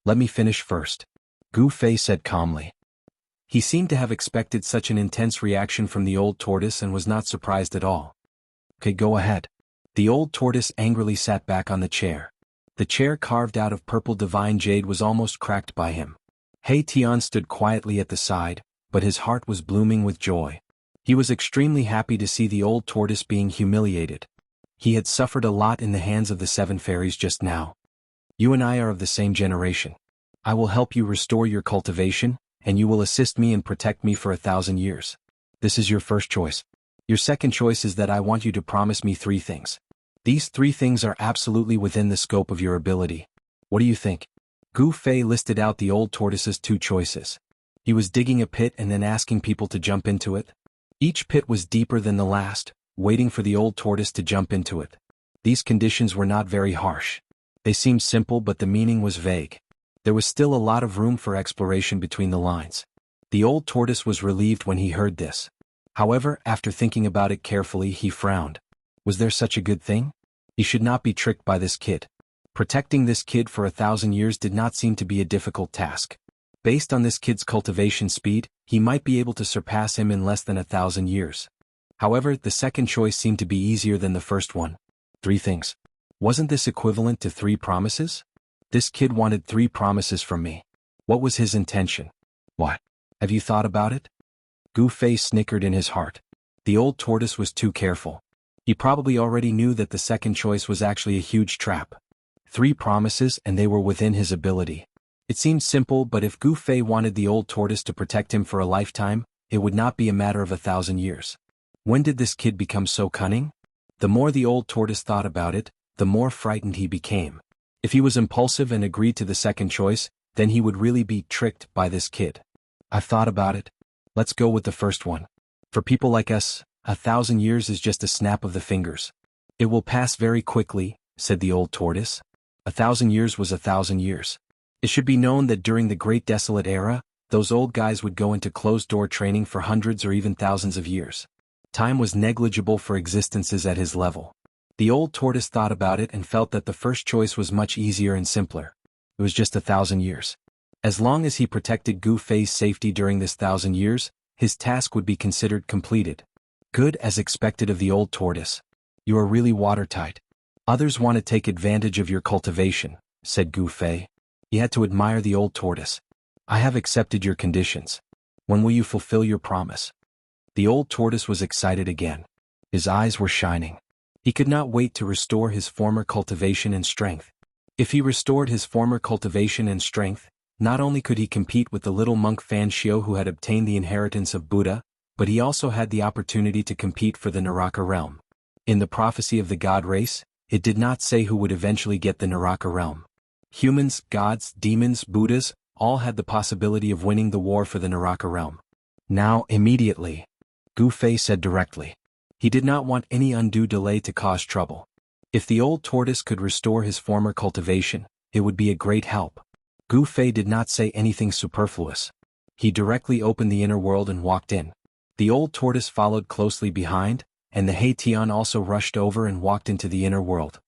Let me finish first. Gu Fei said calmly. He seemed to have expected such an intense reaction from the old tortoise and was not surprised at all. Okay, go ahead. The old tortoise angrily sat back on the chair. The chair carved out of purple divine jade was almost cracked by him. He Tian stood quietly at the side, but his heart was blooming with joy. He was extremely happy to see the old tortoise being humiliated. He had suffered a lot in the hands of the 7 fairies just now. You and I are of the same generation. I will help you restore your cultivation, and you will assist me and protect me for 1,000 years. This is your first choice. Your second choice is that I want you to promise me 3 things. These 3 things are absolutely within the scope of your ability. What do you think? Gu Fei listed out the old tortoise's 2 choices. He was digging a pit and then asking people to jump into it. Each pit was deeper than the last, waiting for the old tortoise to jump into it. These conditions were not very harsh. They seemed simple, but the meaning was vague. There was still a lot of room for exploration between the lines. The old tortoise was relieved when he heard this. However, after thinking about it carefully, he frowned. Was there such a good thing? He should not be tricked by this kid. Protecting this kid for 1,000 years did not seem to be a difficult task. Based on this kid's cultivation speed, he might be able to surpass him in less than 1,000 years. However, the second choice seemed to be easier than the first one. 3 things. Wasn't this equivalent to 3 promises? This kid wanted 3 promises from me. What was his intention? What? Have you thought about it? Gu Fei snickered in his heart. The old tortoise was too careful. He probably already knew that the second choice was actually a huge trap. 3 promises, and they were within his ability. It seemed simple, but if Gu Fei wanted the old tortoise to protect him for a lifetime, it would not be a matter of 1,000 years. When did this kid become so cunning? The more the old tortoise thought about it, the more frightened he became. If he was impulsive and agreed to the second choice, then he would really be tricked by this kid. I've thought about it. Let's go with the first one. For people like us, 1,000 years is just a snap of the fingers. It will pass very quickly, said the old tortoise. 1,000 years was 1,000 years. It should be known that during the Great Desolate Era, those old guys would go into closed-door training for hundreds or even thousands of years. Time was negligible for existences at his level. The old tortoise thought about it and felt that the first choice was much easier and simpler. It was just 1,000 years. As long as he protected Gu Fei's safety during this 1,000 years, his task would be considered completed. Good, as expected of the old tortoise. You are really watertight. Others want to take advantage of your cultivation, said Gu Fei. He had to admire the old tortoise. I have accepted your conditions. When will you fulfill your promise? The old tortoise was excited again. His eyes were shining. He could not wait to restore his former cultivation and strength. If he restored his former cultivation and strength, not only could he compete with the little monk Fan Xiao who had obtained the inheritance of Buddha, but he also had the opportunity to compete for the Naraka realm. In the prophecy of the god race, it did not say who would eventually get the Naraka realm. Humans, gods, demons, Buddhas, all had the possibility of winning the war for the Naraka realm. Now, immediately, Gu Fei said directly. He did not want any undue delay to cause trouble. If the old tortoise could restore his former cultivation, it would be a great help. Gu Fei did not say anything superfluous. He directly opened the inner world and walked in. The old tortoise followed closely behind, and the He Tian also rushed over and walked into the inner world.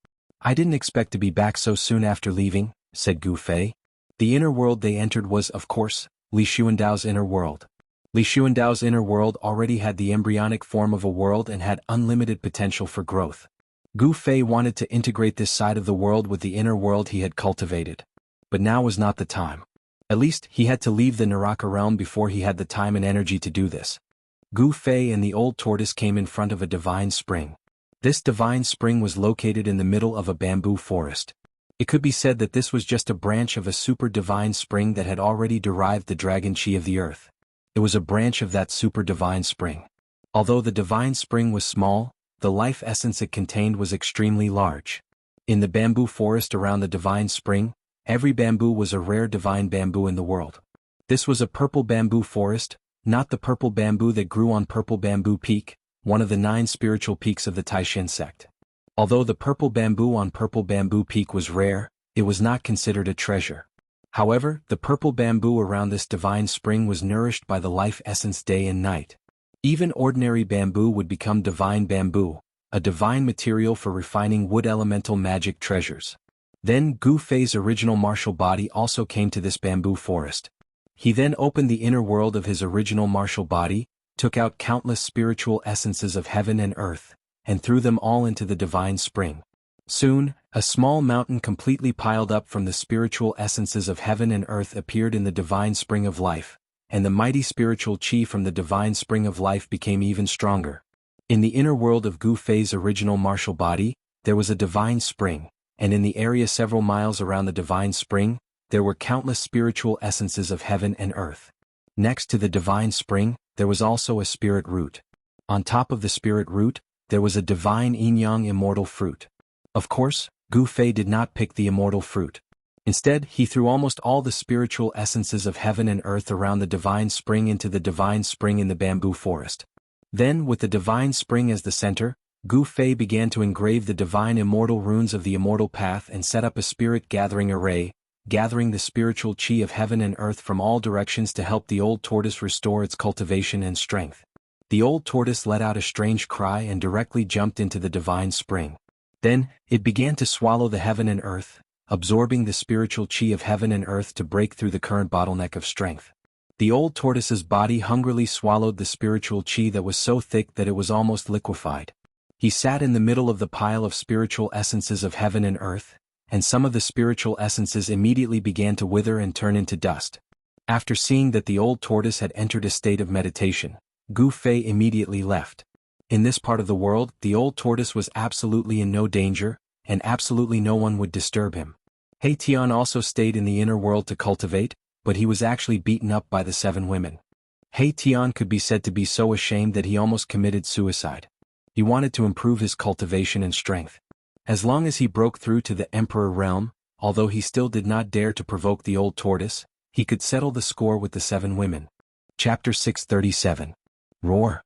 I didn't expect to be back so soon after leaving, said Gu Fei. The inner world they entered was, of course, Li Xuandao's inner world. Li Xuandao's inner world already had the embryonic form of a world and had unlimited potential for growth. Gu Fei wanted to integrate this side of the world with the inner world he had cultivated. But now was not the time. At least, he had to leave the Naraka realm before he had the time and energy to do this. Gu Fei and the old tortoise came in front of a divine spring. This divine spring was located in the middle of a bamboo forest. It could be said that this was just a branch of a super divine spring that had already derived the dragon chi of the earth. It was a branch of that super divine spring. Although the divine spring was small, the life essence it contained was extremely large. In the bamboo forest around the divine spring, every bamboo was a rare divine bamboo in the world. This was a purple bamboo forest, not the purple bamboo that grew on Purple Bamboo Peak, one of the 9 spiritual peaks of the Taishan sect. Although the purple bamboo on Purple Bamboo Peak was rare, it was not considered a treasure. However, the purple bamboo around this divine spring was nourished by the life essence day and night. Even ordinary bamboo would become divine bamboo, a divine material for refining wood elemental magic treasures. Then Gu Fei's original martial body also came to this bamboo forest. He then opened the inner world of his original martial body, took out countless spiritual essences of heaven and earth, and threw them all into the divine spring. Soon, a small mountain completely piled up from the spiritual essences of heaven and earth appeared in the divine spring of life, and the mighty spiritual chi from the divine spring of life became even stronger. In the inner world of Gu Fei's original martial body, there was a divine spring, and in the area several miles around the divine spring, there were countless spiritual essences of heaven and earth. Next to the divine spring, there was also a spirit root. On top of the spirit root, there was a divine yin-yang immortal fruit. Of course, Gu Fei did not pick the immortal fruit. Instead, he threw almost all the spiritual essences of heaven and earth around the divine spring into the divine spring in the bamboo forest. Then, with the divine spring as the center, Gu Fei began to engrave the divine immortal runes of the immortal path and set up a spirit gathering array, gathering the spiritual chi of heaven and earth from all directions to help the old tortoise restore its cultivation and strength. The old tortoise let out a strange cry and directly jumped into the divine spring. Then, it began to swallow the heaven and earth, absorbing the spiritual chi of heaven and earth to break through the current bottleneck of strength. The old tortoise's body hungrily swallowed the spiritual chi that was so thick that it was almost liquefied. He sat in the middle of the pile of spiritual essences of heaven and earth, and some of the spiritual essences immediately began to wither and turn into dust. After seeing that the old tortoise had entered a state of meditation, Gu Fei immediately left. In this part of the world, the old tortoise was absolutely in no danger, and absolutely no one would disturb him. He Tian also stayed in the inner world to cultivate, but he was actually beaten up by the 7 women. He Tian could be said to be so ashamed that he almost committed suicide. He wanted to improve his cultivation and strength. As long as he broke through to the Emperor realm, although he still did not dare to provoke the old tortoise, he could settle the score with the 7 women. Chapter 637. Roar.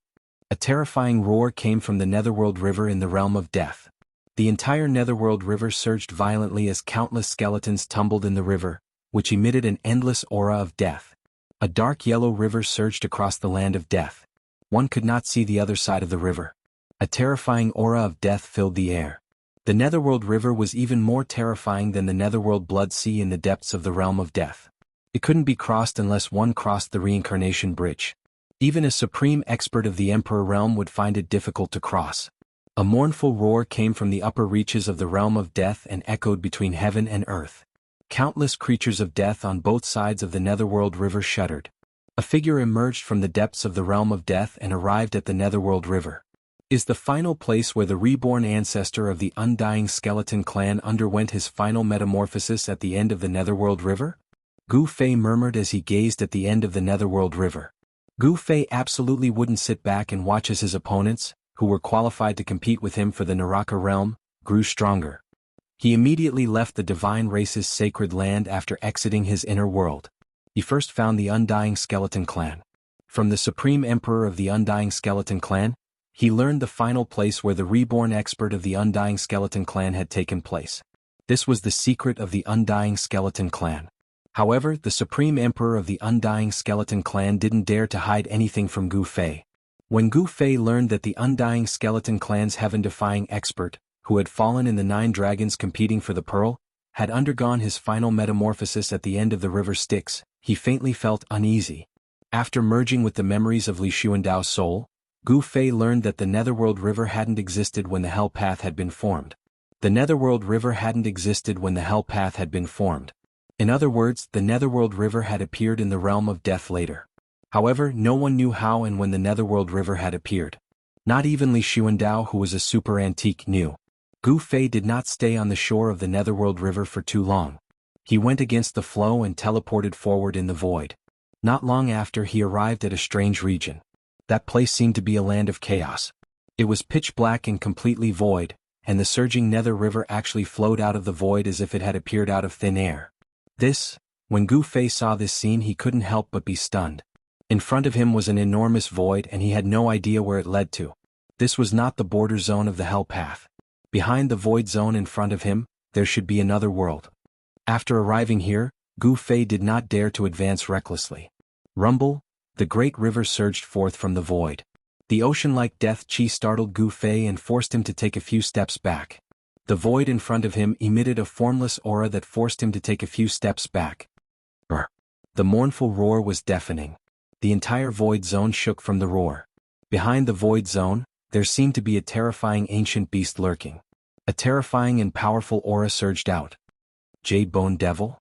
A terrifying roar came from the Netherworld River in the realm of death. The entire Netherworld River surged violently as countless skeletons tumbled in the river, which emitted an endless aura of death. A dark yellow river surged across the land of death. One could not see the other side of the river. A terrifying aura of death filled the air. The Netherworld River was even more terrifying than the Netherworld Blood Sea in the depths of the realm of death. It couldn't be crossed unless one crossed the reincarnation bridge. Even a supreme expert of the Emperor realm would find it difficult to cross. A mournful roar came from the upper reaches of the realm of death and echoed between heaven and earth. Countless creatures of death on both sides of the Netherworld River shuddered. A figure emerged from the depths of the realm of death and arrived at the Netherworld River. Is the final place where the reborn ancestor of the undying skeleton clan underwent his final metamorphosis at the end of the Netherworld River? Gu Fei murmured as he gazed at the end of the Netherworld River. Gu Fei absolutely wouldn't sit back and watch as his opponents, who were qualified to compete with him for the Naraka realm, grew stronger. He immediately left the divine race's sacred land after exiting his inner world. He first found the Undying Skeleton Clan. From the Supreme Emperor of the Undying Skeleton Clan, he learned the final place where the reborn expert of the Undying Skeleton Clan had taken place. This was the secret of the Undying Skeleton Clan. However, the Supreme Emperor of the Undying Skeleton Clan didn't dare to hide anything from Gu Fei. When Gu Fei learned that the Undying Skeleton Clan's heaven-defying expert, who had fallen in the 9 dragons competing for the pearl, had undergone his final metamorphosis at the end of the river Styx, he faintly felt uneasy. After merging with the memories of Li Xuandao's soul, Gu Fei learned that the Netherworld River hadn't existed when the Hell Path had been formed. The Netherworld River hadn't existed when the Hell Path had been formed. In other words, the Netherworld River had appeared in the realm of death later. However, no one knew how and when the Netherworld River had appeared. Not even Li Xuandao, who was a super antique, knew. Gu Fei did not stay on the shore of the Netherworld River for too long. He went against the flow and teleported forward in the void. Not long after, he arrived at a strange region. That place seemed to be a land of chaos. It was pitch black and completely void, and the surging Nether River actually flowed out of the void as if it had appeared out of thin air. When Gu Fei saw this scene, he couldn't help but be stunned. In front of him was an enormous void and he had no idea where it led to. This was not the border zone of the Hell Path. Behind the void zone in front of him, there should be another world. After arriving here, Gu Fei did not dare to advance recklessly. Rumble, the great river surged forth from the void. The ocean-like death chi startled Gu Fei and forced him to take a few steps back. The void in front of him emitted a formless aura that forced him to take a few steps back. The mournful roar was deafening. The entire void zone shook from the roar. Behind the void zone, there seemed to be a terrifying ancient beast lurking. A terrifying and powerful aura surged out. Jade Bone Devil?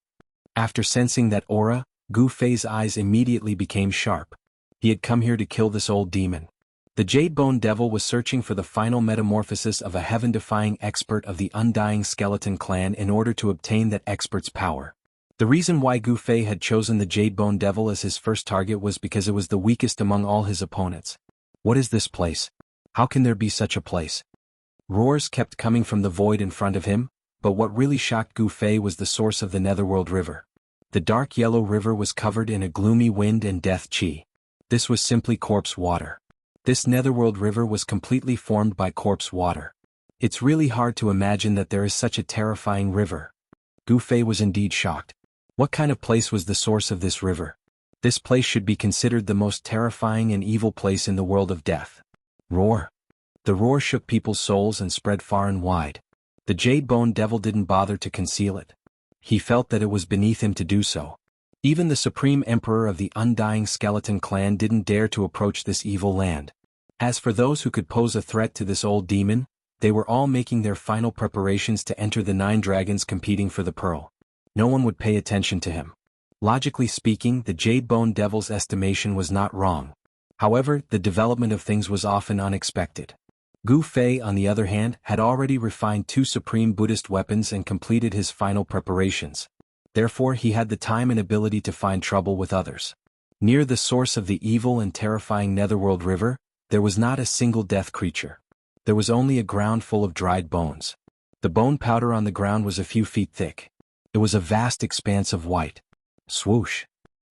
After sensing that aura, Gu Fei's eyes immediately became sharp. He had come here to kill this old demon. The Jade Bone Devil was searching for the final metamorphosis of a heaven-defying expert of the Undying Skeleton clan in order to obtain that expert's power. The reason why Gu Fei had chosen the Jade Bone Devil as his first target was because it was the weakest among all his opponents. What is this place? How can there be such a place? Roars kept coming from the void in front of him, but what really shocked Gu Fei was the source of the Netherworld River. The dark yellow river was covered in a gloomy wind and death chi. This was simply corpse water. This Netherworld River was completely formed by corpse water. It's really hard to imagine that there is such a terrifying river. Gu Fei was indeed shocked. What kind of place was the source of this river? This place should be considered the most terrifying and evil place in the world of death. Roar. The roar shook people's souls and spread far and wide. The Jade Bone Devil didn't bother to conceal it. He felt that it was beneath him to do so. Even the Supreme Emperor of the Undying Skeleton clan didn't dare to approach this evil land. As for those who could pose a threat to this old demon, they were all making their final preparations to enter the 9 dragons competing for the pearl. No one would pay attention to him. Logically speaking, the Jade Bone Devil's estimation was not wrong. However, the development of things was often unexpected. Gu Fei, on the other hand, had already refined 2 supreme Buddhist weapons and completed his final preparations. Therefore, he had the time and ability to find trouble with others. Near the source of the evil and terrifying Netherworld River, there was not a single death creature. There was only a ground full of dried bones. The bone powder on the ground was a few feet thick. It was a vast expanse of white. Swoosh!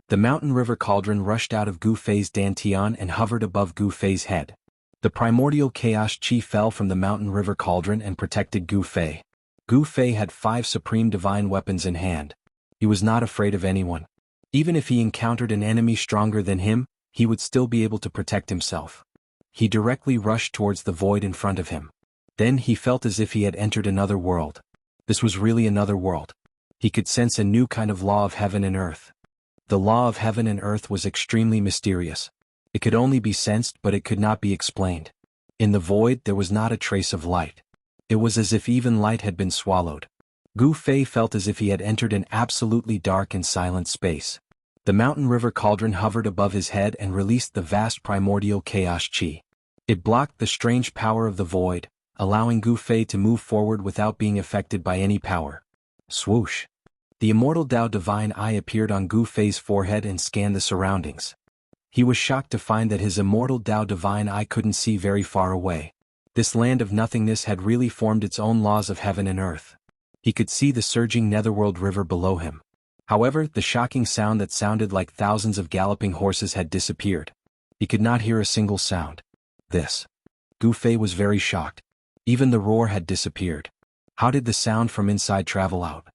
The mountain river cauldron rushed out of Gu Fei's dantian and hovered above Gu Fei's head. The primordial chaos chi fell from the mountain river cauldron and protected Gu Fei. Gu Fei had 5 supreme divine weapons in hand. He was not afraid of anyone. Even if he encountered an enemy stronger than him, he would still be able to protect himself. He directly rushed towards the void in front of him. Then he felt as if he had entered another world. This was really another world. He could sense a new kind of law of heaven and earth. The law of heaven and earth was extremely mysterious. It could only be sensed, but it could not be explained. In the void there was not a trace of light. It was as if even light had been swallowed. Gu Fei felt as if he had entered an absolutely dark and silent space. The mountain river cauldron hovered above his head and released the vast primordial chaos chi. It blocked the strange power of the void, allowing Gu Fei to move forward without being affected by any power. Swoosh! The immortal Tao Divine Eye appeared on Gu Fei's forehead and scanned the surroundings. He was shocked to find that his immortal Tao Divine Eye couldn't see very far away. This land of nothingness had really formed its own laws of heaven and earth. He could see the surging Netherworld River below him. However, the shocking sound that sounded like thousands of galloping horses had disappeared. He could not hear a single sound. This. Gu Fei was very shocked. Even the roar had disappeared. How did the sound from inside travel out?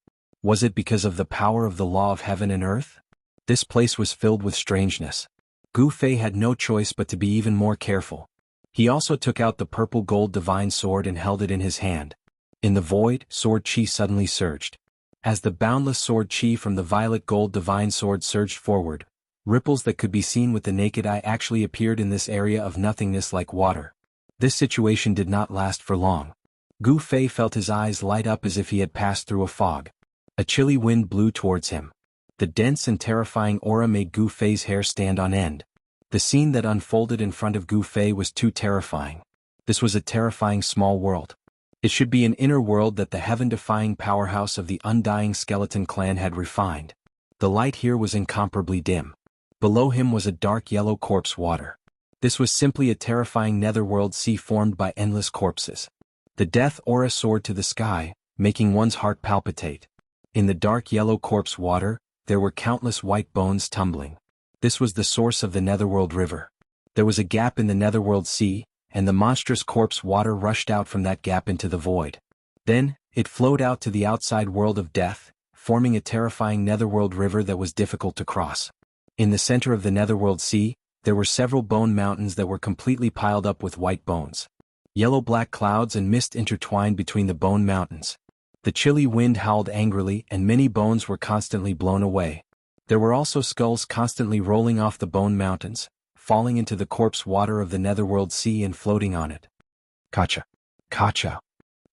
Was it because of the power of the law of heaven and earth? This place was filled with strangeness. Gu Fei had no choice but to be even more careful. He also took out the purple gold divine sword and held it in his hand. In the void, sword chi suddenly surged. As the boundless sword chi from the violet gold divine sword surged forward, ripples that could be seen with the naked eye actually appeared in this area of nothingness like water. This situation did not last for long. Gu Fei felt his eyes light up as if he had passed through a fog. A chilly wind blew towards him. The dense and terrifying aura made Gu Fei's hair stand on end. The scene that unfolded in front of Gu Fei was too terrifying. This was a terrifying small world. It should be an inner world that the heaven-defying powerhouse of the Undying Skeleton clan had refined. The light here was incomparably dim. Below him was a dark yellow corpse water. This was simply a terrifying netherworld sea formed by endless corpses. The death aura soared to the sky, making one's heart palpitate. In the dark yellow corpse water, there were countless white bones tumbling. This was the source of the Netherworld River. There was a gap in the Netherworld Sea, and the monstrous corpse water rushed out from that gap into the void. Then, it flowed out to the outside world of death, forming a terrifying Netherworld River that was difficult to cross. In the center of the Netherworld Sea, there were several bone mountains that were completely piled up with white bones. Yellow-black clouds and mist intertwined between the bone mountains. The chilly wind howled angrily and many bones were constantly blown away. There were also skulls constantly rolling off the bone mountains, falling into the corpse water of the Netherworld Sea and floating on it. Kacha. Kacha.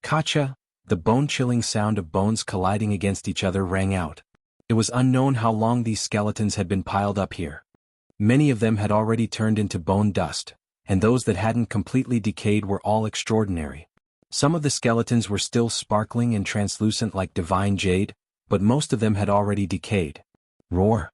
Kacha, the bone-chilling sound of bones colliding against each other rang out. It was unknown how long these skeletons had been piled up here. Many of them had already turned into bone dust, and those that hadn't completely decayed were all extraordinary. Some of the skeletons were still sparkling and translucent like divine jade, but most of them had already decayed. Roar!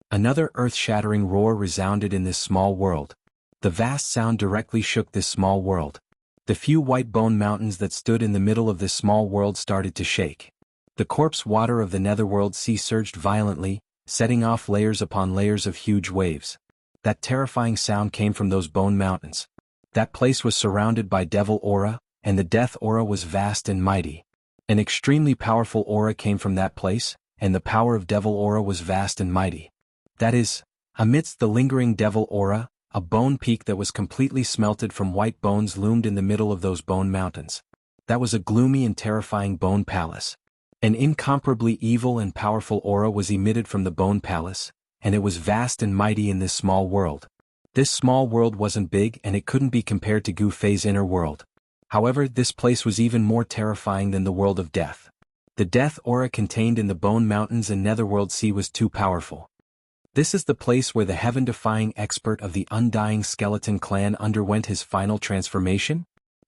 Another earth-shattering roar resounded in this small world. The vast sound directly shook this small world. The few white bone mountains that stood in the middle of this small world started to shake. The corpse water of the netherworld sea surged violently, setting off layers upon layers of huge waves. That terrifying sound came from those bone mountains. That place was surrounded by devil aura, and the death aura was vast and mighty. An extremely powerful aura came from that place, and the power of devil aura was vast and mighty. That is, amidst the lingering devil aura, a bone peak that was completely smelted from white bones loomed in the middle of those bone mountains. That was a gloomy and terrifying bone palace. An incomparably evil and powerful aura was emitted from the bone palace, and it was vast and mighty in this small world. This small world wasn't big and it couldn't be compared to Gu Fei's inner world. However, this place was even more terrifying than the world of death. The death aura contained in the bone mountains and netherworld sea was too powerful. This is the place where the heaven-defying expert of the Undying Skeleton clan underwent his final transformation?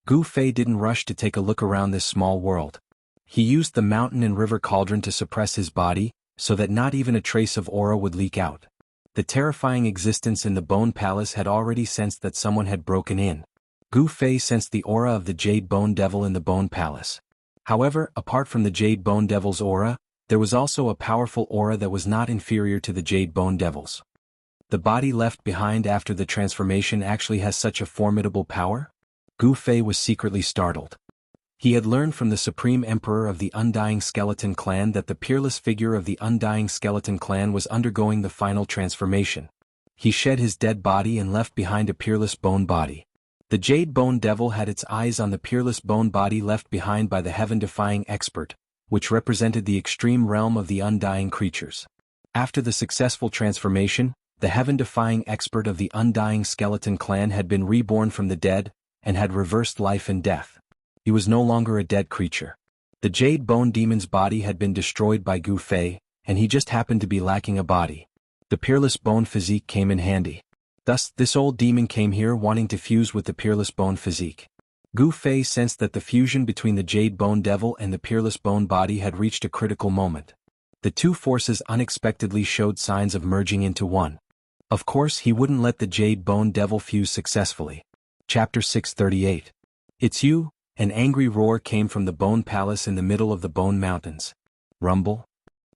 Gu Fei didn't rush to take a look around this small world. He used the mountain and river cauldron to suppress his body, so that not even a trace of aura would leak out. The terrifying existence in the Bone Palace had already sensed that someone had broken in. Gu Fei sensed the aura of the Jade Bone Devil in the Bone Palace. However, apart from the Jade Bone Devil's aura, there was also a powerful aura that was not inferior to the Jade Bone Devil's. The body left behind after the transformation actually has such a formidable power? Gu Fei was secretly startled. He had learned from the Supreme Emperor of the Undying Skeleton clan that the peerless figure of the Undying Skeleton clan was undergoing the final transformation. He shed his dead body and left behind a peerless bone body. The Jade Bone Devil had its eyes on the peerless bone body left behind by the heaven-defying expert, which represented the extreme realm of the undying creatures. After the successful transformation, the heaven-defying expert of the Undying Skeleton clan had been reborn from the dead, and had reversed life and death. He was no longer a dead creature. The Jade Bone Demon's body had been destroyed by Gu Fei, and he just happened to be lacking a body. The peerless bone physique came in handy. Thus, this old demon came here wanting to fuse with the peerless bone physique. Gu Fei sensed that the fusion between the Jade Bone Devil and the peerless bone body had reached a critical moment. The two forces unexpectedly showed signs of merging into one. Of course, he wouldn't let the Jade Bone Devil fuse successfully. Chapter 638. It's you. An angry roar came from the Bone Palace in the middle of the Bone Mountains. Rumble?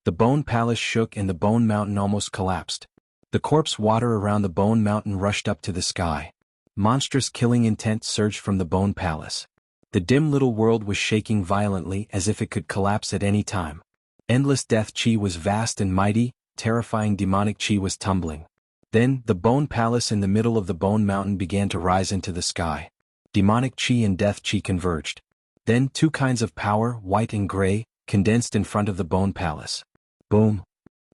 The Bone Palace shook and the Bone Mountain almost collapsed. The corpse water around the Bone Mountain rushed up to the sky. Monstrous killing intent surged from the Bone Palace. The dim little world was shaking violently as if it could collapse at any time. Endless death chi was vast and mighty, terrifying demonic chi was tumbling. Then, the Bone Palace in the middle of the Bone Mountain began to rise into the sky. Demonic chi and death chi converged. Then two kinds of power, white and gray, condensed in front of the Bone Palace. Boom!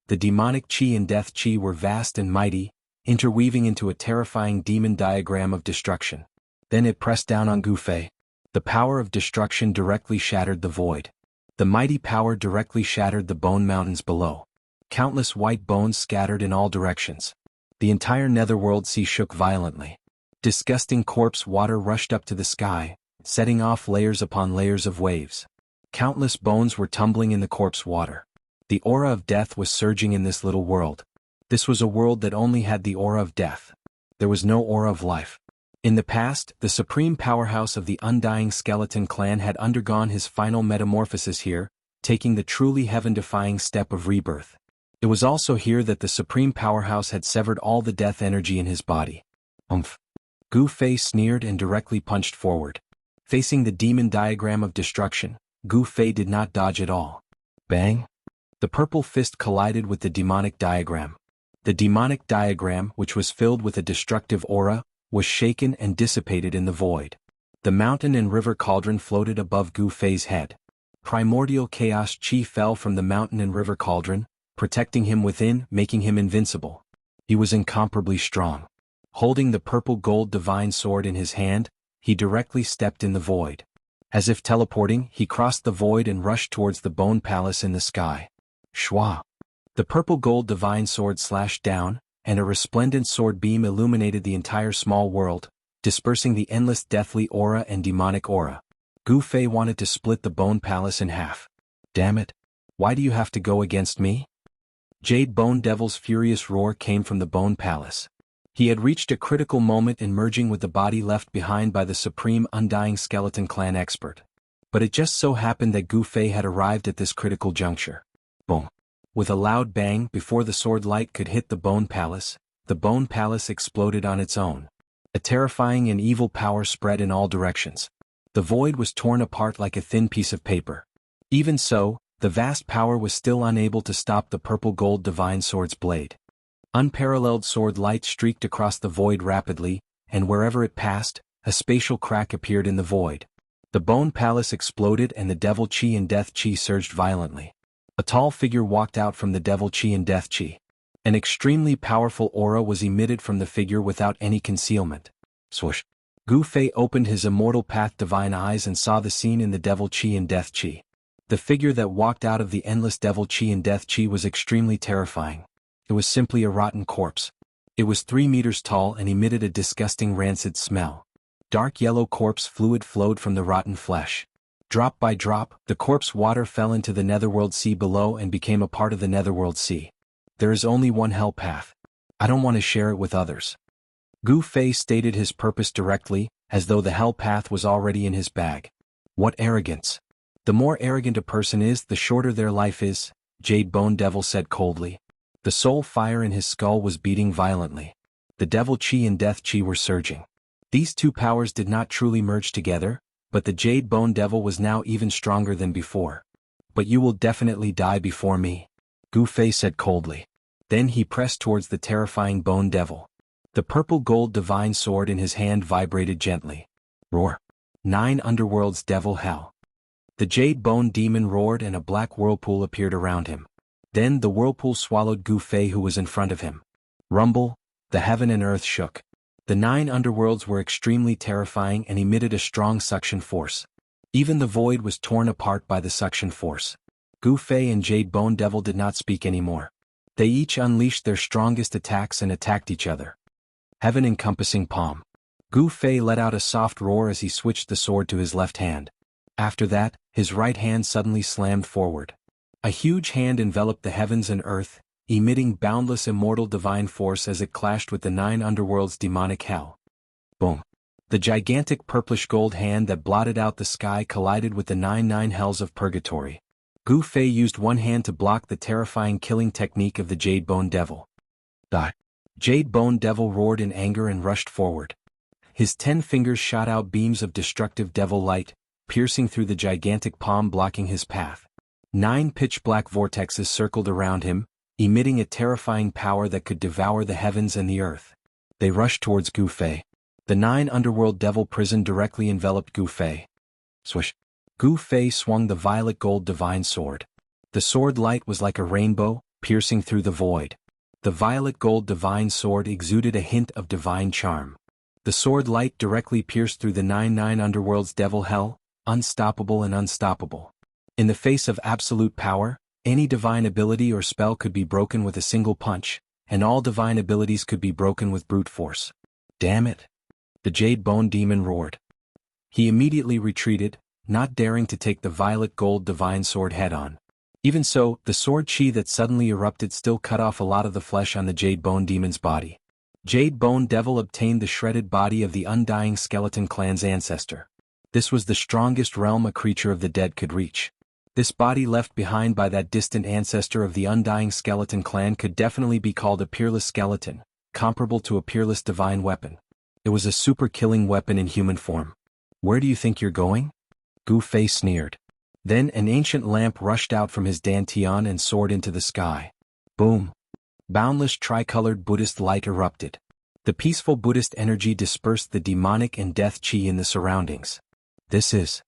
The demonic chi and death chi were vast and mighty, interweaving into a terrifying demon diagram of destruction. Then it pressed down on Gu Fei. The power of destruction directly shattered the void. The mighty power directly shattered the bone mountains below. Countless white bones scattered in all directions. The entire netherworld sea shook violently. Disgusting corpse water rushed up to the sky, setting off layers upon layers of waves. Countless bones were tumbling in the corpse water. The aura of death was surging in this little world. This was a world that only had the aura of death. There was no aura of life. In the past, the supreme powerhouse of the Undying Skeleton clan had undergone his final metamorphosis here, taking the truly heaven-defying step of rebirth. It was also here that the supreme powerhouse had severed all the death energy in his body. Umph! Gu Fei sneered and directly punched forward. Facing the demon diagram of destruction, Gu Fei did not dodge at all. Bang! The purple fist collided with the demonic diagram. The demonic diagram, which was filled with a destructive aura, was shaken and dissipated in the void. The mountain and river cauldron floated above Gu Fei's head. Primordial chaos chi fell from the mountain and river cauldron, protecting him within, making him invincible. He was incomparably strong. Holding the purple gold divine sword in his hand, he directly stepped in the void. As if teleporting, he crossed the void and rushed towards the bone palace in the sky. Shwa! The purple gold divine sword slashed down, and a resplendent sword beam illuminated the entire small world, dispersing the endless deathly aura and demonic aura. Gu Fei wanted to split the bone palace in half. Damn it! Why do you have to go against me? Jade Bone Devil's furious roar came from the bone palace. He had reached a critical moment in merging with the body left behind by the supreme Undying Skeleton Clan expert. But it just so happened that Gu Fei had arrived at this critical juncture. Boom! With a loud bang before the sword light could hit the bone palace exploded on its own. A terrifying and evil power spread in all directions. The void was torn apart like a thin piece of paper. Even so, the vast power was still unable to stop the purple gold divine sword's blade. Unparalleled sword light streaked across the void rapidly, and wherever it passed, a spatial crack appeared in the void. The bone palace exploded and the devil chi and death chi surged violently. A tall figure walked out from the devil chi and death chi. An extremely powerful aura was emitted from the figure without any concealment. Swoosh! Gu Fei opened his immortal path divine eyes and saw the scene in the devil chi and death chi. The figure that walked out of the endless devil chi and death chi was extremely terrifying. It was simply a rotten corpse. It was 3 meters tall and emitted a disgusting rancid smell. Dark yellow corpse fluid flowed from the rotten flesh. Drop by drop, the corpse water fell into the netherworld sea below and became a part of the netherworld sea. There is only one hell path. I don't want to share it with others. Gu Fei stated his purpose directly, as though the hell path was already in his bag. What arrogance! The more arrogant a person is, the shorter their life is, Jade Bone Devil said coldly. The soul fire in his skull was beating violently. The devil chi and death chi were surging. These two powers did not truly merge together, but the Jade Bone Devil was now even stronger than before. But you will definitely die before me, Gu Fei said coldly. Then he pressed towards the terrifying Bone Devil. The purple gold divine sword in his hand vibrated gently. Roar! 9 underworlds devil hell. The Jade Bone Demon roared and a black whirlpool appeared around him. Then the whirlpool swallowed Gu Fei, who was in front of him. Rumble! The heaven and earth shook. The 9 underworlds were extremely terrifying and emitted a strong suction force. Even the void was torn apart by the suction force. Gu Fei and Jade Bone Devil did not speak anymore. They each unleashed their strongest attacks and attacked each other. Heaven-encompassing palm. Gu Fei let out a soft roar as he switched the sword to his left hand. After that, his right hand suddenly slammed forward. A huge hand enveloped the heavens and earth, emitting boundless immortal divine force as it clashed with the 9 underworlds' demonic hell. Boom! The gigantic purplish gold hand that blotted out the sky collided with the 9 hells of purgatory. Gu Fei used one hand to block the terrifying killing technique of the Jade Bone Devil. The Jade Bone Devil roared in anger and rushed forward. His 10 fingers shot out beams of destructive devil light, piercing through the gigantic palm blocking his path. 9 pitch-black vortexes circled around him, emitting a terrifying power that could devour the heavens and the earth. They rushed towards Gu Fei. The 9 underworld devil prison directly enveloped Gu Fei. Swish! Gu Fei swung the violet gold divine sword. The sword light was like a rainbow, piercing through the void. The violet gold divine sword exuded a hint of divine charm. The sword light directly pierced through the 9 underworlds devil hell, unstoppable and unstoppable. In the face of absolute power, any divine ability or spell could be broken with a single punch, and all divine abilities could be broken with brute force. Damn it! The Jade Bone Demon roared. He immediately retreated, not daring to take the violet gold divine sword head-on. Even so, the sword chi that suddenly erupted still cut off a lot of the flesh on the Jade Bone Demon's body. Jade Bone Devil obtained the shredded body of the Undying Skeleton Clan's ancestor. This was the strongest realm a creature of the dead could reach. This body left behind by that distant ancestor of the Undying Skeleton Clan could definitely be called a peerless skeleton, comparable to a peerless divine weapon. It was a super-killing weapon in human form. Where do you think you're going? Gu Fei sneered. Then an ancient lamp rushed out from his dantian and soared into the sky. Boom! Boundless tricolored Buddhist light erupted. The peaceful Buddhist energy dispersed the demonic and death chi in the surroundings. This is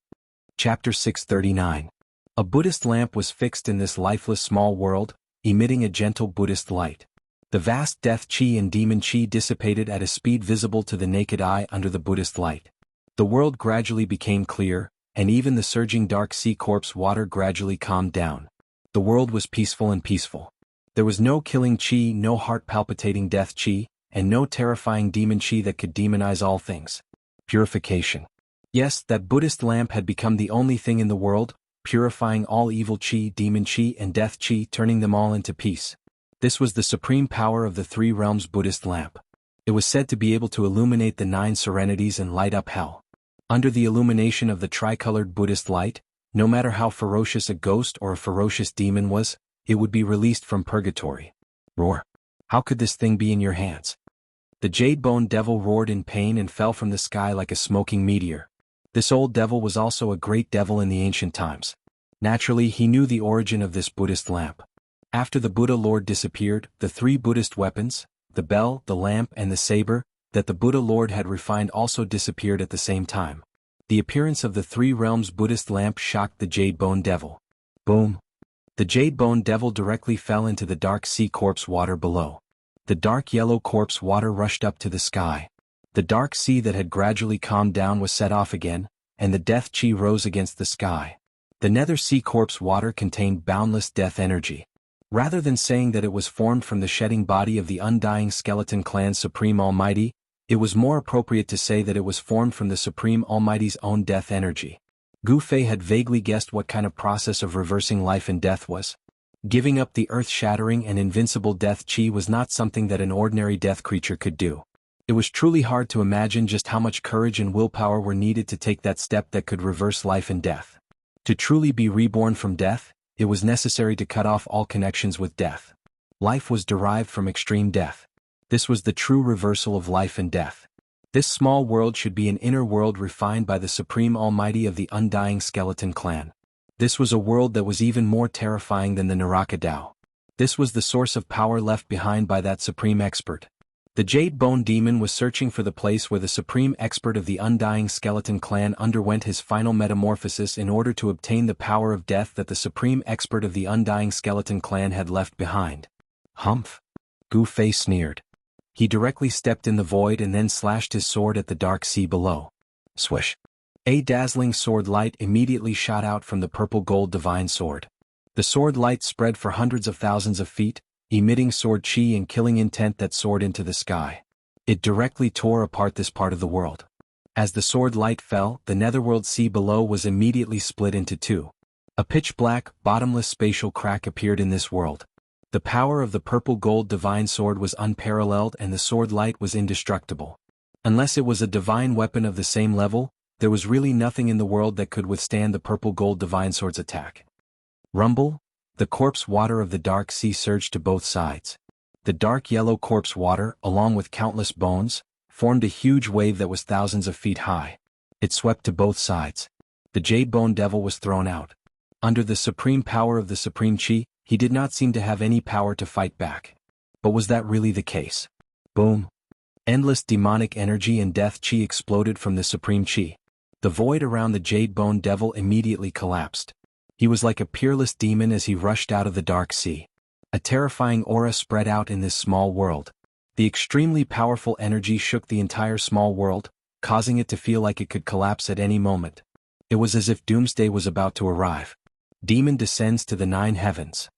Chapter 639. A Buddhist lamp was fixed in this lifeless small world, emitting a gentle Buddhist light. The vast death chi and demon chi dissipated at a speed visible to the naked eye under the Buddhist light. The world gradually became clear, and even the surging dark sea corpse water gradually calmed down. The world was peaceful and peaceful. There was no killing chi, no heart-palpitating death chi, and no terrifying demon chi that could demonize all things. Purification. Yes, that Buddhist lamp had become the only thing in the world, purifying all evil chi, demon chi, and death chi, turning them all into peace. This was the supreme power of the three realms Buddhist lamp. It was said to be able to illuminate the 9 serenities and light up hell. Under the illumination of the tricolored Buddhist light, no matter how ferocious a ghost or a ferocious demon was, it would be released from purgatory. Roar. How could this thing be in your hands? The jade-bone devil roared in pain and fell from the sky like a smoking meteor. This old devil was also a great devil in the ancient times. Naturally, he knew the origin of this Buddhist lamp. After the Buddha Lord disappeared, the 3 Buddhist weapons, the bell, the lamp, and the saber, that the Buddha Lord had refined also disappeared at the same time. The appearance of the 3 realms Buddhist lamp shocked the jade-bone devil. Boom! The jade-bone devil directly fell into the dark sea corpse water below. The dark yellow corpse water rushed up to the sky. The dark sea that had gradually calmed down was set off again, and the death chi rose against the sky. The nether sea corpse water contained boundless death energy. Rather than saying that it was formed from the shedding body of the undying skeleton clan's Supreme Almighty, it was more appropriate to say that it was formed from the Supreme Almighty's own death energy. Gu Fei had vaguely guessed what kind of process of reversing life and death was. Giving up the earth-shattering and invincible death chi was not something that an ordinary death creature could do. It was truly hard to imagine just how much courage and willpower were needed to take that step that could reverse life and death. To truly be reborn from death, it was necessary to cut off all connections with death. Life was derived from extreme death. This was the true reversal of life and death. This small world should be an inner world refined by the Supreme Almighty of the undying skeleton clan. This was a world that was even more terrifying than the Naraka Dao. This was the source of power left behind by that supreme expert. The Jade Bone Demon was searching for the place where the supreme expert of the undying skeleton clan underwent his final metamorphosis in order to obtain the power of death that the supreme expert of the undying skeleton clan had left behind. Humph! Gu Fei sneered. He directly stepped in the void and then slashed his sword at the dark sea below. Swish! A dazzling sword light immediately shot out from the purple gold divine sword. The sword light spread for hundreds of thousands of feet, emitting sword chi and killing intent that soared into the sky. It directly tore apart this part of the world. As the sword light fell, the netherworld sea below was immediately split into 2. A pitch-black, bottomless spatial crack appeared in this world. The power of the purple gold divine sword was unparalleled and the sword light was indestructible. Unless it was a divine weapon of the same level, there was really nothing in the world that could withstand the purple gold divine sword's attack. Rumble! The corpse water of the dark sea surged to both sides. The dark yellow corpse water, along with countless bones, formed a huge wave that was thousands of feet high. It swept to both sides. The Jade Bone Devil was thrown out. Under the supreme power of the supreme chi, he did not seem to have any power to fight back. But was that really the case? Boom! Endless demonic energy and death chi exploded from the supreme chi. The void around the Jade Bone Devil immediately collapsed. He was like a peerless demon as he rushed out of the dark sea. A terrifying aura spread out in this small world. The extremely powerful energy shook the entire small world, causing it to feel like it could collapse at any moment. It was as if doomsday was about to arrive. Demon descends to the 9 heavens.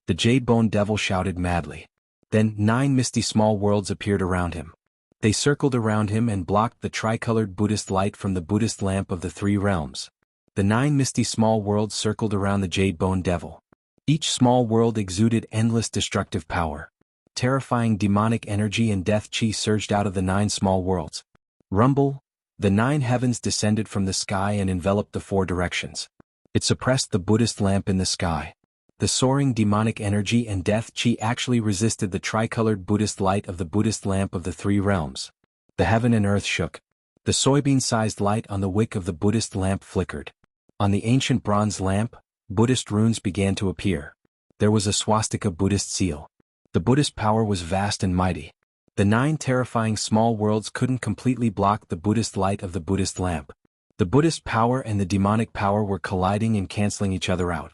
The Jade Bone Devil shouted madly. Then 9 misty small worlds appeared around him. They circled around him and blocked the tricolored Buddhist light from the Buddhist lamp of the 3 realms. The 9 misty small worlds circled around the Jade Bone Devil. Each small world exuded endless destructive power. Terrifying demonic energy and death chi surged out of the 9 small worlds. Rumble! The 9 heavens descended from the sky and enveloped the 4 directions. It suppressed the Buddhist lamp in the sky. The soaring demonic energy and death chi actually resisted the tricolored Buddhist light of the Buddhist lamp of the 3 realms. The heaven and earth shook. The soybean-sized light on the wick of the Buddhist lamp flickered. On the ancient bronze lamp, Buddhist runes began to appear. There was a swastika Buddhist seal. The Buddhist power was vast and mighty. The 9 terrifying small worlds couldn't completely block the Buddhist light of the Buddhist lamp. The Buddhist power and the demonic power were colliding and canceling each other out.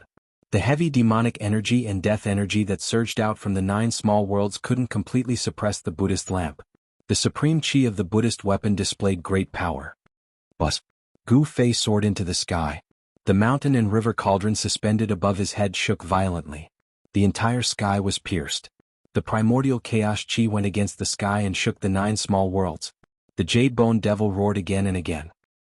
The heavy demonic energy and death energy that surged out from the 9 small worlds couldn't completely suppress the Buddhist lamp. The supreme chi of the Buddhist weapon displayed great power. Buzz! Gu Fei soared into the sky. The mountain and river cauldron suspended above his head shook violently. The entire sky was pierced. The primordial chaos chi went against the sky and shook the 9 small worlds. The Jade Bone Devil roared again and again.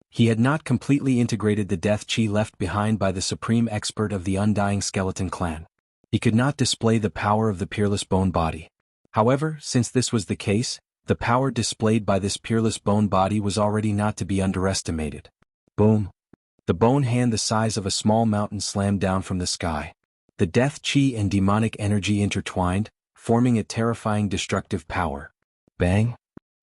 He had not completely integrated the death chi left behind by the supreme expert of the Undying Skeleton clan. He could not display the power of the peerless bone body. However, since this was the case, the power displayed by this peerless bone body was already not to be underestimated. Boom! The bone hand the size of a small mountain slammed down from the sky. The death chi and demonic energy intertwined, forming a terrifying destructive power. Bang!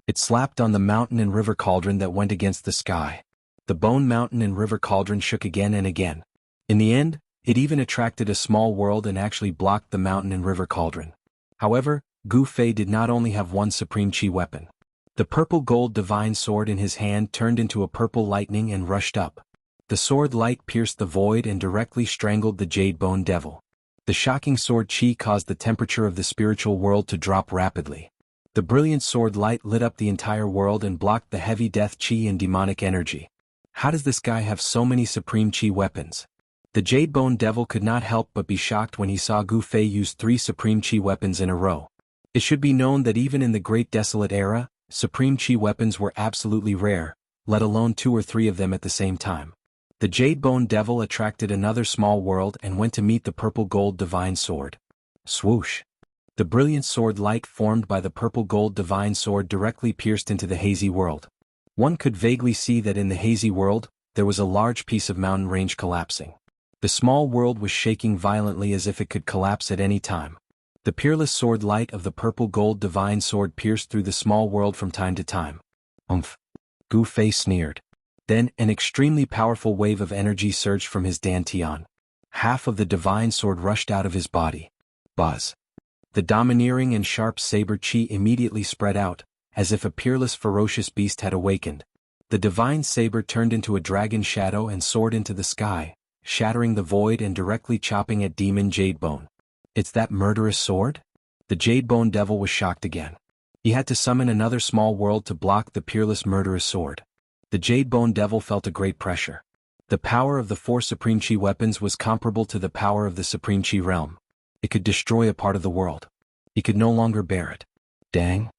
It slapped on the mountain and river cauldron that went against the sky. The bone mountain and river cauldron shook again and again. In the end, it even attracted a small world and actually blocked the mountain and river cauldron. However, Gu Fei did not only have one supreme chi weapon. The purple gold divine sword in his hand turned into a purple lightning and rushed up. The sword light pierced the void and directly strangled the Jade Bone Devil. The shocking sword chi caused the temperature of the spiritual world to drop rapidly. The brilliant sword light lit up the entire world and blocked the heavy death chi and demonic energy. How does this guy have so many supreme chi weapons? The Jade Bone Devil could not help but be shocked when he saw Gu Fei use 3 supreme chi weapons in a row. It should be known that even in the Great Desolate Era, supreme chi weapons were absolutely rare, let alone 2 or 3 of them at the same time. The Jade Bone Devil attracted another small world and went to meet the purple gold divine sword. Swoosh! The brilliant sword light formed by the purple gold divine sword directly pierced into the hazy world. One could vaguely see that in the hazy world, there was a large piece of mountain range collapsing. The small world was shaking violently as if it could collapse at any time. The peerless sword light of the purple gold divine sword pierced through the small world from time to time. Umph! Gu Fei sneered. Then, an extremely powerful wave of energy surged from his dantian. Half of the divine sword rushed out of his body. Buzz! The domineering and sharp saber chi immediately spread out, as if a peerless ferocious beast had awakened. The divine saber turned into a dragon shadow and soared into the sky, shattering the void and directly chopping at Demon Jadebone. It's that murderous sword? The Jadebone Devil was shocked again. He had to summon another small world to block the peerless murderous sword. The Jadebone Devil felt a great pressure. The power of the 4 Supreme Chi weapons was comparable to the power of the Supreme Chi realm. It could destroy a part of the world. He could no longer bear it. Dang!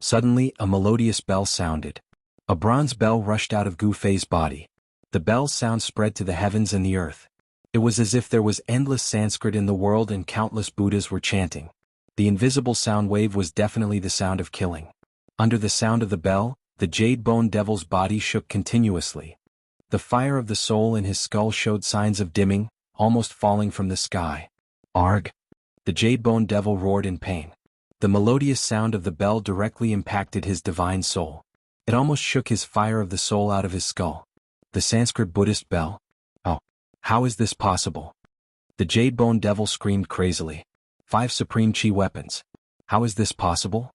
Suddenly, a melodious bell sounded. A bronze bell rushed out of Gu Fei's body. The bell's sound spread to the heavens and the earth. It was as if there was endless Sanskrit in the world and countless Buddhas were chanting. The invisible sound wave was definitely the sound of killing. Under the sound of the bell, the Jadebone Devil's body shook continuously. The fire of the soul in his skull showed signs of dimming, almost falling from the sky. Arg! The Jadebone Devil roared in pain. The melodious sound of the bell directly impacted his divine soul. It almost shook his fire of the soul out of his skull. The Sanskrit Buddhist bell? Oh, how is this possible? The Jadebone Devil screamed crazily. 5 Supreme Chi weapons. How is this possible?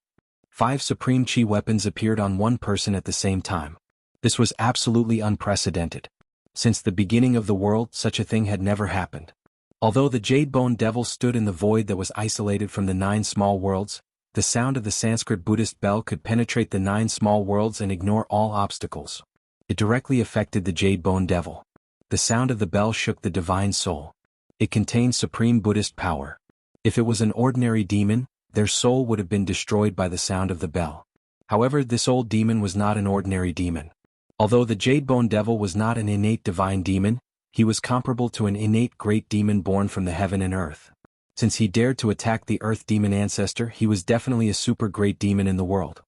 5 Supreme Chi weapons appeared on one person at the same time. This was absolutely unprecedented. Since the beginning of the world, such a thing had never happened. Although the Jadebone Devil stood in the void that was isolated from the 9 small worlds, the sound of the Sanskrit Buddhist bell could penetrate the 9 small worlds and ignore all obstacles. It directly affected the Jadebone Devil. The sound of the bell shook the divine soul. It contained supreme Buddhist power. If it was an ordinary demon, their soul would have been destroyed by the sound of the bell. However, this old demon was not an ordinary demon. Although the Jadebone Devil was not an innate divine demon, he was comparable to an innate great demon born from the heaven and earth. Since he dared to attack the earth demon ancestor, he was definitely a super great demon in the world.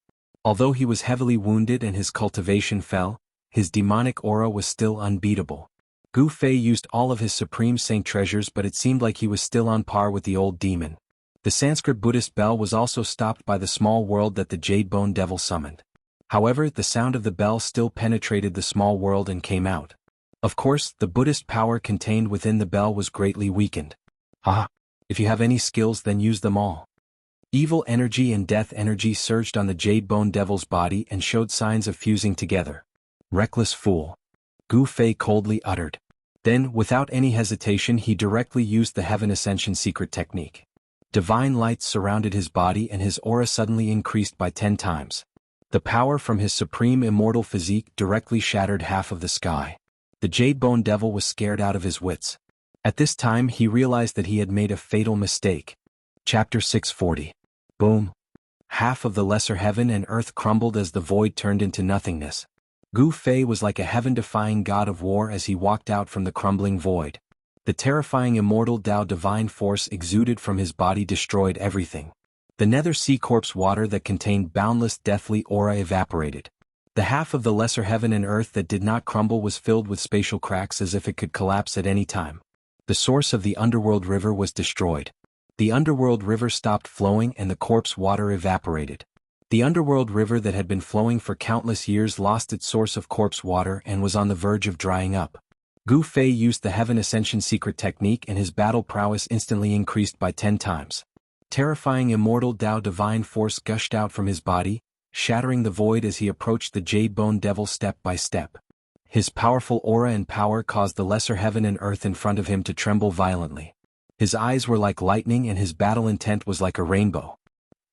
Although he was heavily wounded and his cultivation fell, his demonic aura was still unbeatable. Gu Fei used all of his supreme saint treasures, but it seemed like he was still on par with the old demon. The Sanskrit Buddhist bell was also stopped by the small world that the Jadebone Devil summoned. However, the sound of the bell still penetrated the small world and came out. Of course, the Buddhist power contained within the bell was greatly weakened. Ah! If you have any skills, then use them all. Evil energy and death energy surged on the Jadebone Devil's body and showed signs of fusing together. Reckless fool! Gu Fei coldly uttered. Then, without any hesitation, he directly used the Heaven Ascension secret technique. Divine lights surrounded his body and his aura suddenly increased by 10 times. The power from his supreme immortal physique directly shattered half of the sky. The Jade Bone Devil was scared out of his wits. At this time he realized that he had made a fatal mistake. Chapter 640. Boom. Half of the lesser heaven and earth crumbled as the void turned into nothingness. Gu Fei was like a heaven-defying god of war as he walked out from the crumbling void. The terrifying immortal Tao divine force exuded from his body destroyed everything. The nether sea corpse water that contained boundless deathly aura evaporated. The half of the lesser heaven and earth that did not crumble was filled with spatial cracks as if it could collapse at any time. The source of the underworld river was destroyed. The underworld river stopped flowing and the corpse water evaporated. The underworld river that had been flowing for countless years lost its source of corpse water and was on the verge of drying up. Gu Fei used the Heaven Ascension secret technique and his battle prowess instantly increased by 10 times. Terrifying immortal Tao divine force gushed out from his body, shattering the void as he approached the Jade Bone Devil step by step. His powerful aura and power caused the lesser heaven and earth in front of him to tremble violently. His eyes were like lightning and his battle intent was like a rainbow.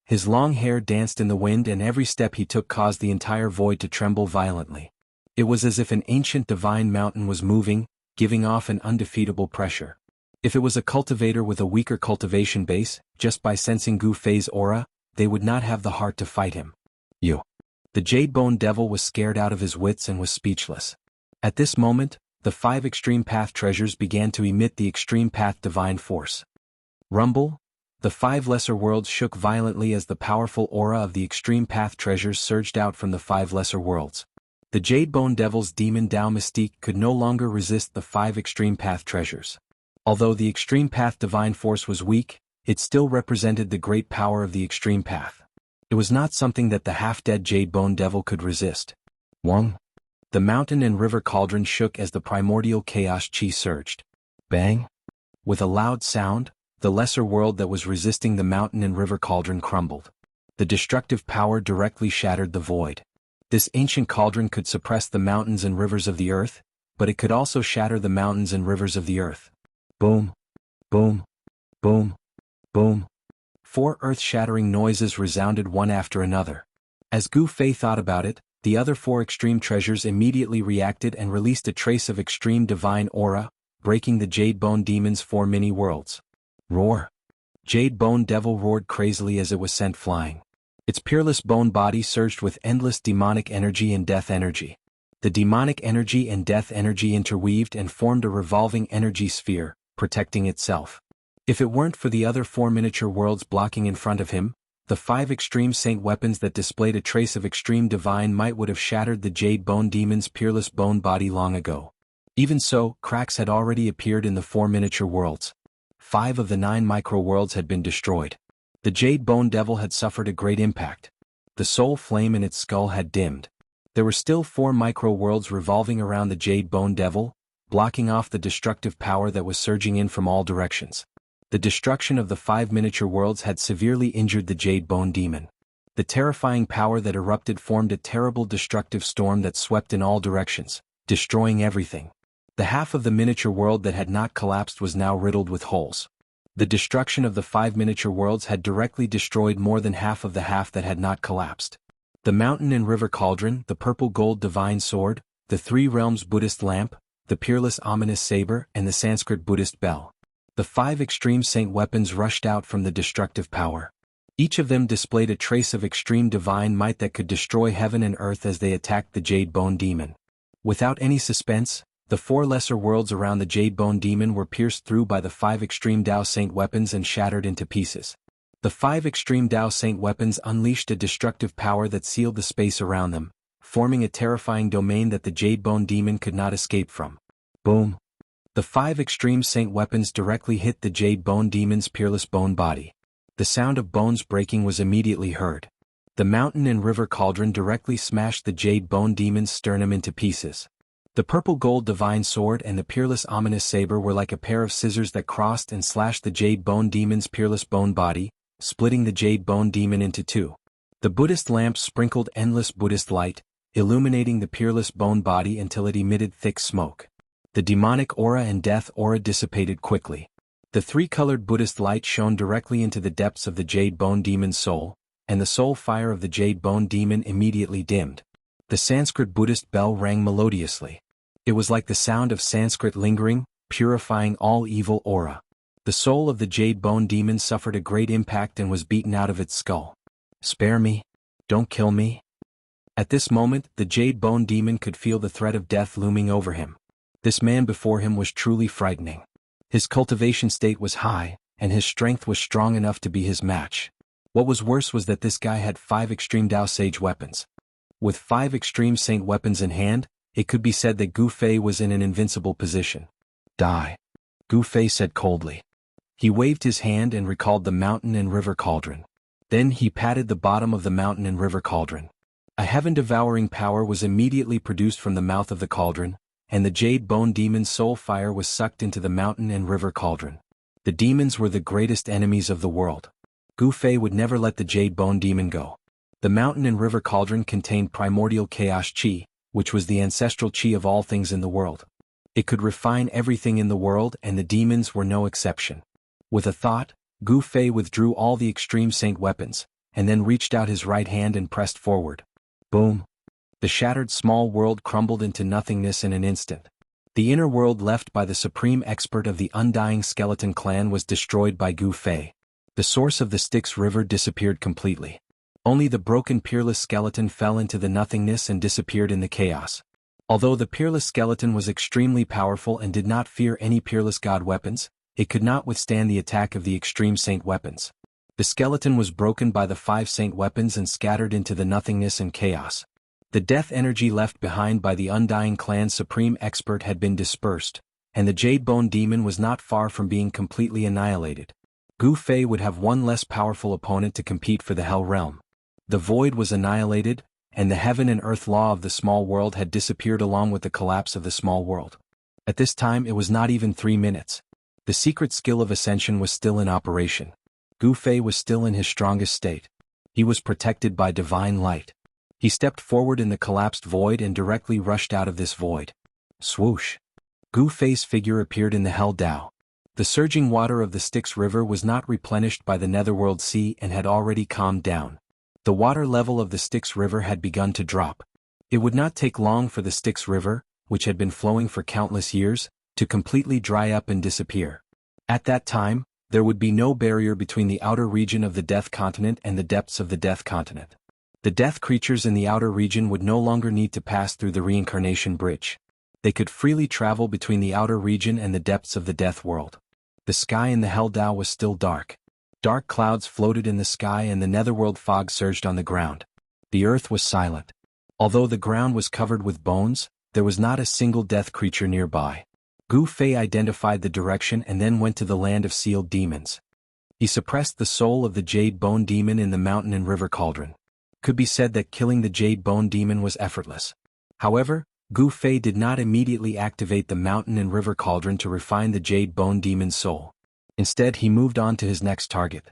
His long hair danced in the wind and every step he took caused the entire void to tremble violently. It was as if an ancient divine mountain was moving, giving off an undefeatable pressure. If it was a cultivator with a weaker cultivation base, just by sensing Gu Fei's aura, they would not have the heart to fight him. The Jade Bone Devil was scared out of his wits and was speechless. At this moment, the 5 Extreme Path treasures began to emit the Extreme Path divine force. Rumble. The 5 lesser worlds shook violently as the powerful aura of the Extreme Path treasures surged out from the 5 lesser worlds. The Jade Bone Devil's demon Tao mystique could no longer resist the 5 Extreme Path treasures. Although the Extreme Path divine force was weak, it still represented the great power of the Extreme Path. It was not something that the half-dead Jade Bone Devil could resist. Wong. The mountain and river cauldron shook as the primordial chaos chi surged. Bang. With a loud sound, the lesser world that was resisting the mountain and river cauldron crumbled. The destructive power directly shattered the void. This ancient cauldron could suppress the mountains and rivers of the earth, but it could also shatter the mountains and rivers of the earth. Boom. Boom. Boom. Boom. 4 earth-shattering noises resounded one after another. As Gu Fei thought about it, the other 4 extreme treasures immediately reacted and released a trace of extreme divine aura, breaking the Jade Bone Demon's 4 mini-worlds. Roar. Jade Bone Devil roared crazily as it was sent flying. Its peerless bone body surged with endless demonic energy and death energy. The demonic energy and death energy interweaved and formed a revolving energy sphere, protecting itself. If it weren't for the other 4 miniature worlds blocking in front of him, the 5 extreme saint weapons that displayed a trace of extreme divine might would have shattered the Jade Bone Demon's peerless bone body long ago. Even so, cracks had already appeared in the 4 miniature worlds. 5 of the 9 micro-worlds had been destroyed. The Jade Bone Devil had suffered a great impact. The soul flame in its skull had dimmed. There were still 4 micro-worlds revolving around the Jade Bone Devil, blocking off the destructive power that was surging in from all directions. The destruction of the 5 miniature worlds had severely injured the Jade Bone Demon. The terrifying power that erupted formed a terrible destructive storm that swept in all directions, destroying everything. The half of the miniature world that had not collapsed was now riddled with holes. The destruction of the 5 miniature worlds had directly destroyed more than half of the half that had not collapsed. The mountain and river cauldron, the purple gold divine sword, the 3 realms Buddhist lamp, the peerless ominous saber, and the Sanskrit Buddhist bell. The 5 extreme saint weapons rushed out from the destructive power. Each of them displayed a trace of extreme divine might that could destroy heaven and earth as they attacked the Jade Bone Demon. Without any suspense, the 4 lesser worlds around the Jade Bone Demon were pierced through by the 5 extreme Tao Saint weapons and shattered into pieces. The 5 extreme Tao Saint weapons unleashed a destructive power that sealed the space around them, forming a terrifying domain that the Jade Bone Demon could not escape from. Boom. The 5 extreme saint weapons directly hit the Jade Bone Demon's peerless bone body. The sound of bones breaking was immediately heard. The mountain and river cauldron directly smashed the Jade Bone Demon's sternum into pieces. The purple gold divine sword and the peerless ominous saber were like a pair of scissors that crossed and slashed the Jade Bone Demon's peerless bone body, splitting the Jade Bone Demon into 2. The Buddhist lamp sprinkled endless Buddhist light, illuminating the peerless bone body until it emitted thick smoke. The demonic aura and death aura dissipated quickly. The 3-colored Buddhist light shone directly into the depths of the Jade Bone Demon's soul, and the soul fire of the jade bone demon immediately dimmed. The Sanskrit Buddhist bell rang melodiously. It was like the sound of Sanskrit lingering, purifying all evil aura. The soul of the jade bone demon suffered a great impact and was beaten out of its skull. "Spare me. Don't kill me." At this moment, the jade bone demon could feel the threat of death looming over him. This man before him was truly frightening. His cultivation state was high, and his strength was strong enough to be his match. What was worse was that this guy had 5 extreme Dao Sage weapons. With 5 extreme Saint weapons in hand, it could be said that Gu Fei was in an invincible position. "Die," Gu Fei said coldly. He waved his hand and recalled the mountain and river cauldron. Then he patted the bottom of the mountain and river cauldron. A heaven-devouring power was immediately produced from the mouth of the cauldron, and the jade bone demon's soul fire was sucked into the mountain and river cauldron. The demons were the greatest enemies of the world. Gu Fei would never let the jade bone demon go. The mountain and river cauldron contained primordial chaos chi, which was the ancestral chi of all things in the world. It could refine everything in the world, and the demons were no exception. With a thought, Gu Fei withdrew all the extreme Saint weapons, and then reached out his right hand and pressed forward. Boom! The shattered small world crumbled into nothingness in an instant. The inner world left by the supreme expert of the undying skeleton clan was destroyed by Gu Fei. The source of the Styx River disappeared completely. Only the broken peerless skeleton fell into the nothingness and disappeared in the chaos. Although the peerless skeleton was extremely powerful and did not fear any peerless god weapons, it could not withstand the attack of the extreme Saint weapons. The skeleton was broken by the 5 Saint weapons and scattered into the nothingness and chaos. The death energy left behind by the Undying Clan's supreme expert had been dispersed, and the Jade Bone Demon was not far from being completely annihilated. Gu Fei would have one less powerful opponent to compete for the Hell Realm. The void was annihilated, and the heaven and earth law of the small world had disappeared along with the collapse of the small world. At this time it was not even 3 minutes. The secret skill of ascension was still in operation. Gu Fei was still in his strongest state. He was protected by divine light. He stepped forward in the collapsed void and directly rushed out of this void. Swoosh! Gu Fei's figure appeared in the Hell Dao. The surging water of the Styx River was not replenished by the Netherworld Sea and had already calmed down. The water level of the Styx River had begun to drop. It would not take long for the Styx River, which had been flowing for countless years, to completely dry up and disappear. At that time, there would be no barrier between the outer region of the Death Continent and the depths of the Death Continent. The death creatures in the outer region would no longer need to pass through the reincarnation bridge. They could freely travel between the outer region and the depths of the death world. The sky in the Hell Dao was still dark. Dark clouds floated in the sky and the netherworld fog surged on the ground. The earth was silent. Although the ground was covered with bones, there was not a single death creature nearby. Gu Fei identified the direction and then went to the land of sealed demons. He suppressed the soul of the Jade Bone Demon in the mountain and river cauldron. Could be said that killing the Jade Bone Demon was effortless. However, Gu Fei did not immediately activate the mountain and river cauldron to refine the Jade Bone Demon's soul. Instead, he moved on to his next target.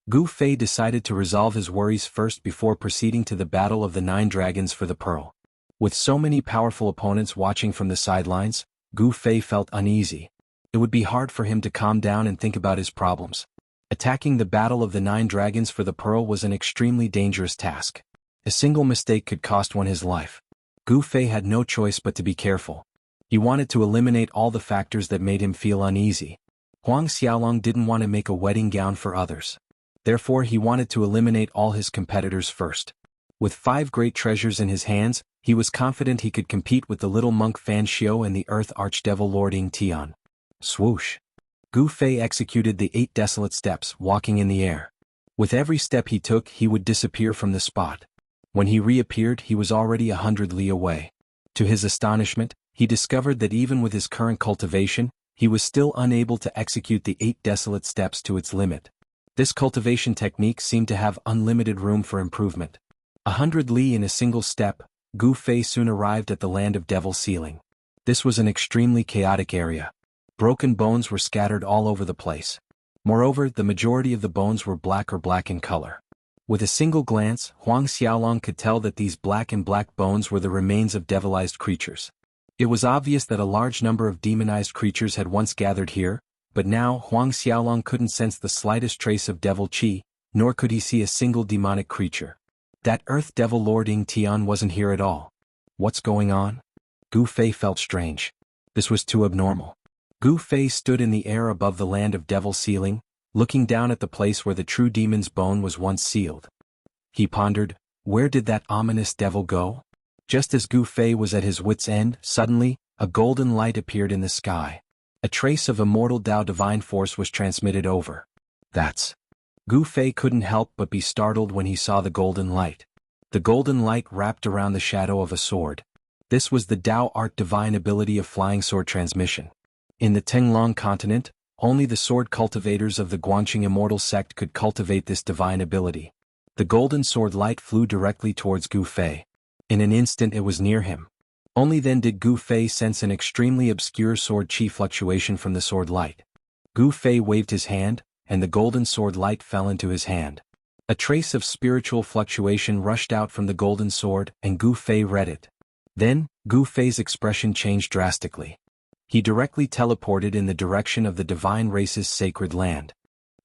Gu Fei decided to resolve his worries first before proceeding to the battle of the 9 dragons for the pearl. With so many powerful opponents watching from the sidelines, Gu Fei felt uneasy. It would be hard for him to calm down and think about his problems. Attacking the battle of the 9 dragons for the pearl was an extremely dangerous task. A single mistake could cost one his life. Gu Fei had no choice but to be careful. He wanted to eliminate all the factors that made him feel uneasy. Huang Xiaolong didn't want to make a wedding gown for others. Therefore he wanted to eliminate all his competitors first. With 5 great treasures in his hands, he was confident he could compete with the little monk Fan Xiu and the Earth Archdevil Lord Ying Tian. Swoosh! Gu Fei executed the 8 desolate steps, walking in the air. With every step he took, he would disappear from the spot. When he reappeared, he was already 100 li away. To his astonishment, he discovered that even with his current cultivation, he was still unable to execute the 8 desolate steps to its limit. This cultivation technique seemed to have unlimited room for improvement. 100 li in a single step, Gu Fei soon arrived at the land of Devil Ceiling. This was an extremely chaotic area. Broken bones were scattered all over the place. Moreover, the majority of the bones were black or black in color. With a single glance, Huang Xiaolong could tell that these black bones were the remains of devilized creatures. It was obvious that a large number of demonized creatures had once gathered here, but now Huang Xiaolong couldn't sense the slightest trace of devil qi, nor could he see a single demonic creature. That Earth Devil Lord Ying Tian wasn't here at all. What's going on? Gu Fei felt strange. This was too abnormal. Gu Fei stood in the air above the land of Devil Sealing, looking down at the place where the true demon's bone was once sealed. He pondered, where did that ominous devil go? Just as Gu Fei was at his wit's end, suddenly, a golden light appeared in the sky. A trace of immortal Tao divine force was transmitted over. That's. Gu Fei couldn't help but be startled when he saw the golden light. The golden light wrapped around the shadow of a sword. This was the Tao art divine ability of flying sword transmission. In the Tenglong continent, only the sword cultivators of the Guanqing Immortal sect could cultivate this divine ability. The golden sword light flew directly towards Gu Fei. In an instant it was near him. Only then did Gu Fei sense an extremely obscure sword chi fluctuation from the sword light. Gu Fei waved his hand, and the golden sword light fell into his hand. A trace of spiritual fluctuation rushed out from the golden sword, and Gu Fei read it. Then, Gu Fei's expression changed drastically. He directly teleported in the direction of the divine race's sacred land.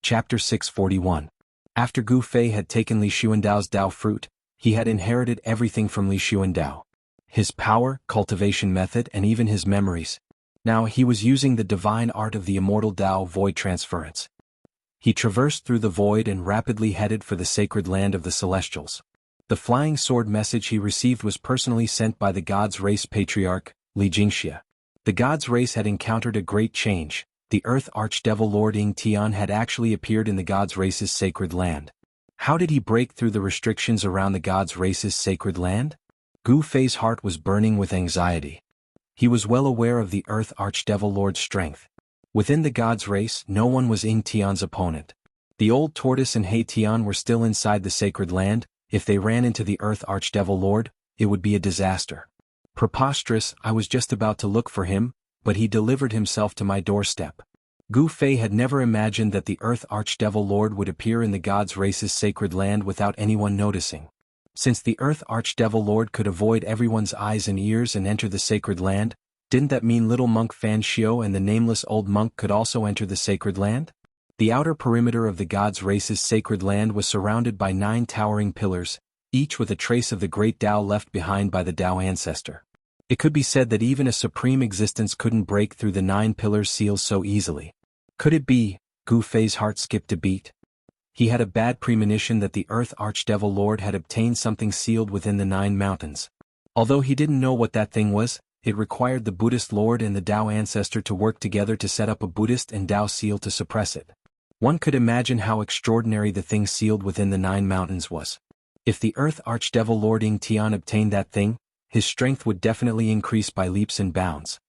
Chapter 641. After Gu Fei had taken Li Xuandao's Dao fruit, he had inherited everything from Li Xuandao. His power, cultivation method, and even his memories. Now he was using the divine art of the immortal Dao void transference. He traversed through the void and rapidly headed for the sacred land of the Celestials. The flying sword message he received was personally sent by the God's race patriarch, Xianxia. The God's race had encountered a great change. The Earth Archdevil Lord Ying Tian had actually appeared in the God's race's sacred land. How did he break through the restrictions around the God's race's sacred land? Gu Fei's heart was burning with anxiety. He was well aware of the Earth Archdevil Lord's strength. Within the God's race, no one was Ying Tian's opponent. The old tortoise and He Tian were still inside the sacred land. If they ran into the Earth Archdevil Lord, it would be a disaster. Preposterous, I was just about to look for him, but he delivered himself to my doorstep. Gu Fei had never imagined that the Earth Archdevil Lord would appear in the God's race's sacred land without anyone noticing. Since the Earth Archdevil Lord could avoid everyone's eyes and ears and enter the sacred land, didn't that mean little monk Fan Xiao and the nameless old monk could also enter the sacred land? The outer perimeter of the God's race's sacred land was surrounded by 9 towering pillars, each with a trace of the great Tao left behind by the Tao ancestor. It could be said that even a supreme existence couldn't break through the 9 pillars' seals so easily. Could it be? Gu Fei's heart skipped a beat. He had a bad premonition that the Earth Archdevil Lord had obtained something sealed within the 9 mountains. Although he didn't know what that thing was, it required the Buddhist Lord and the Tao ancestor to work together to set up a Buddhist and Tao seal to suppress it. One could imagine how extraordinary the thing sealed within the 9 mountains was. If the Earth Archdevil Lord Ying Tian obtained that thing, his strength would definitely increase by leaps and bounds.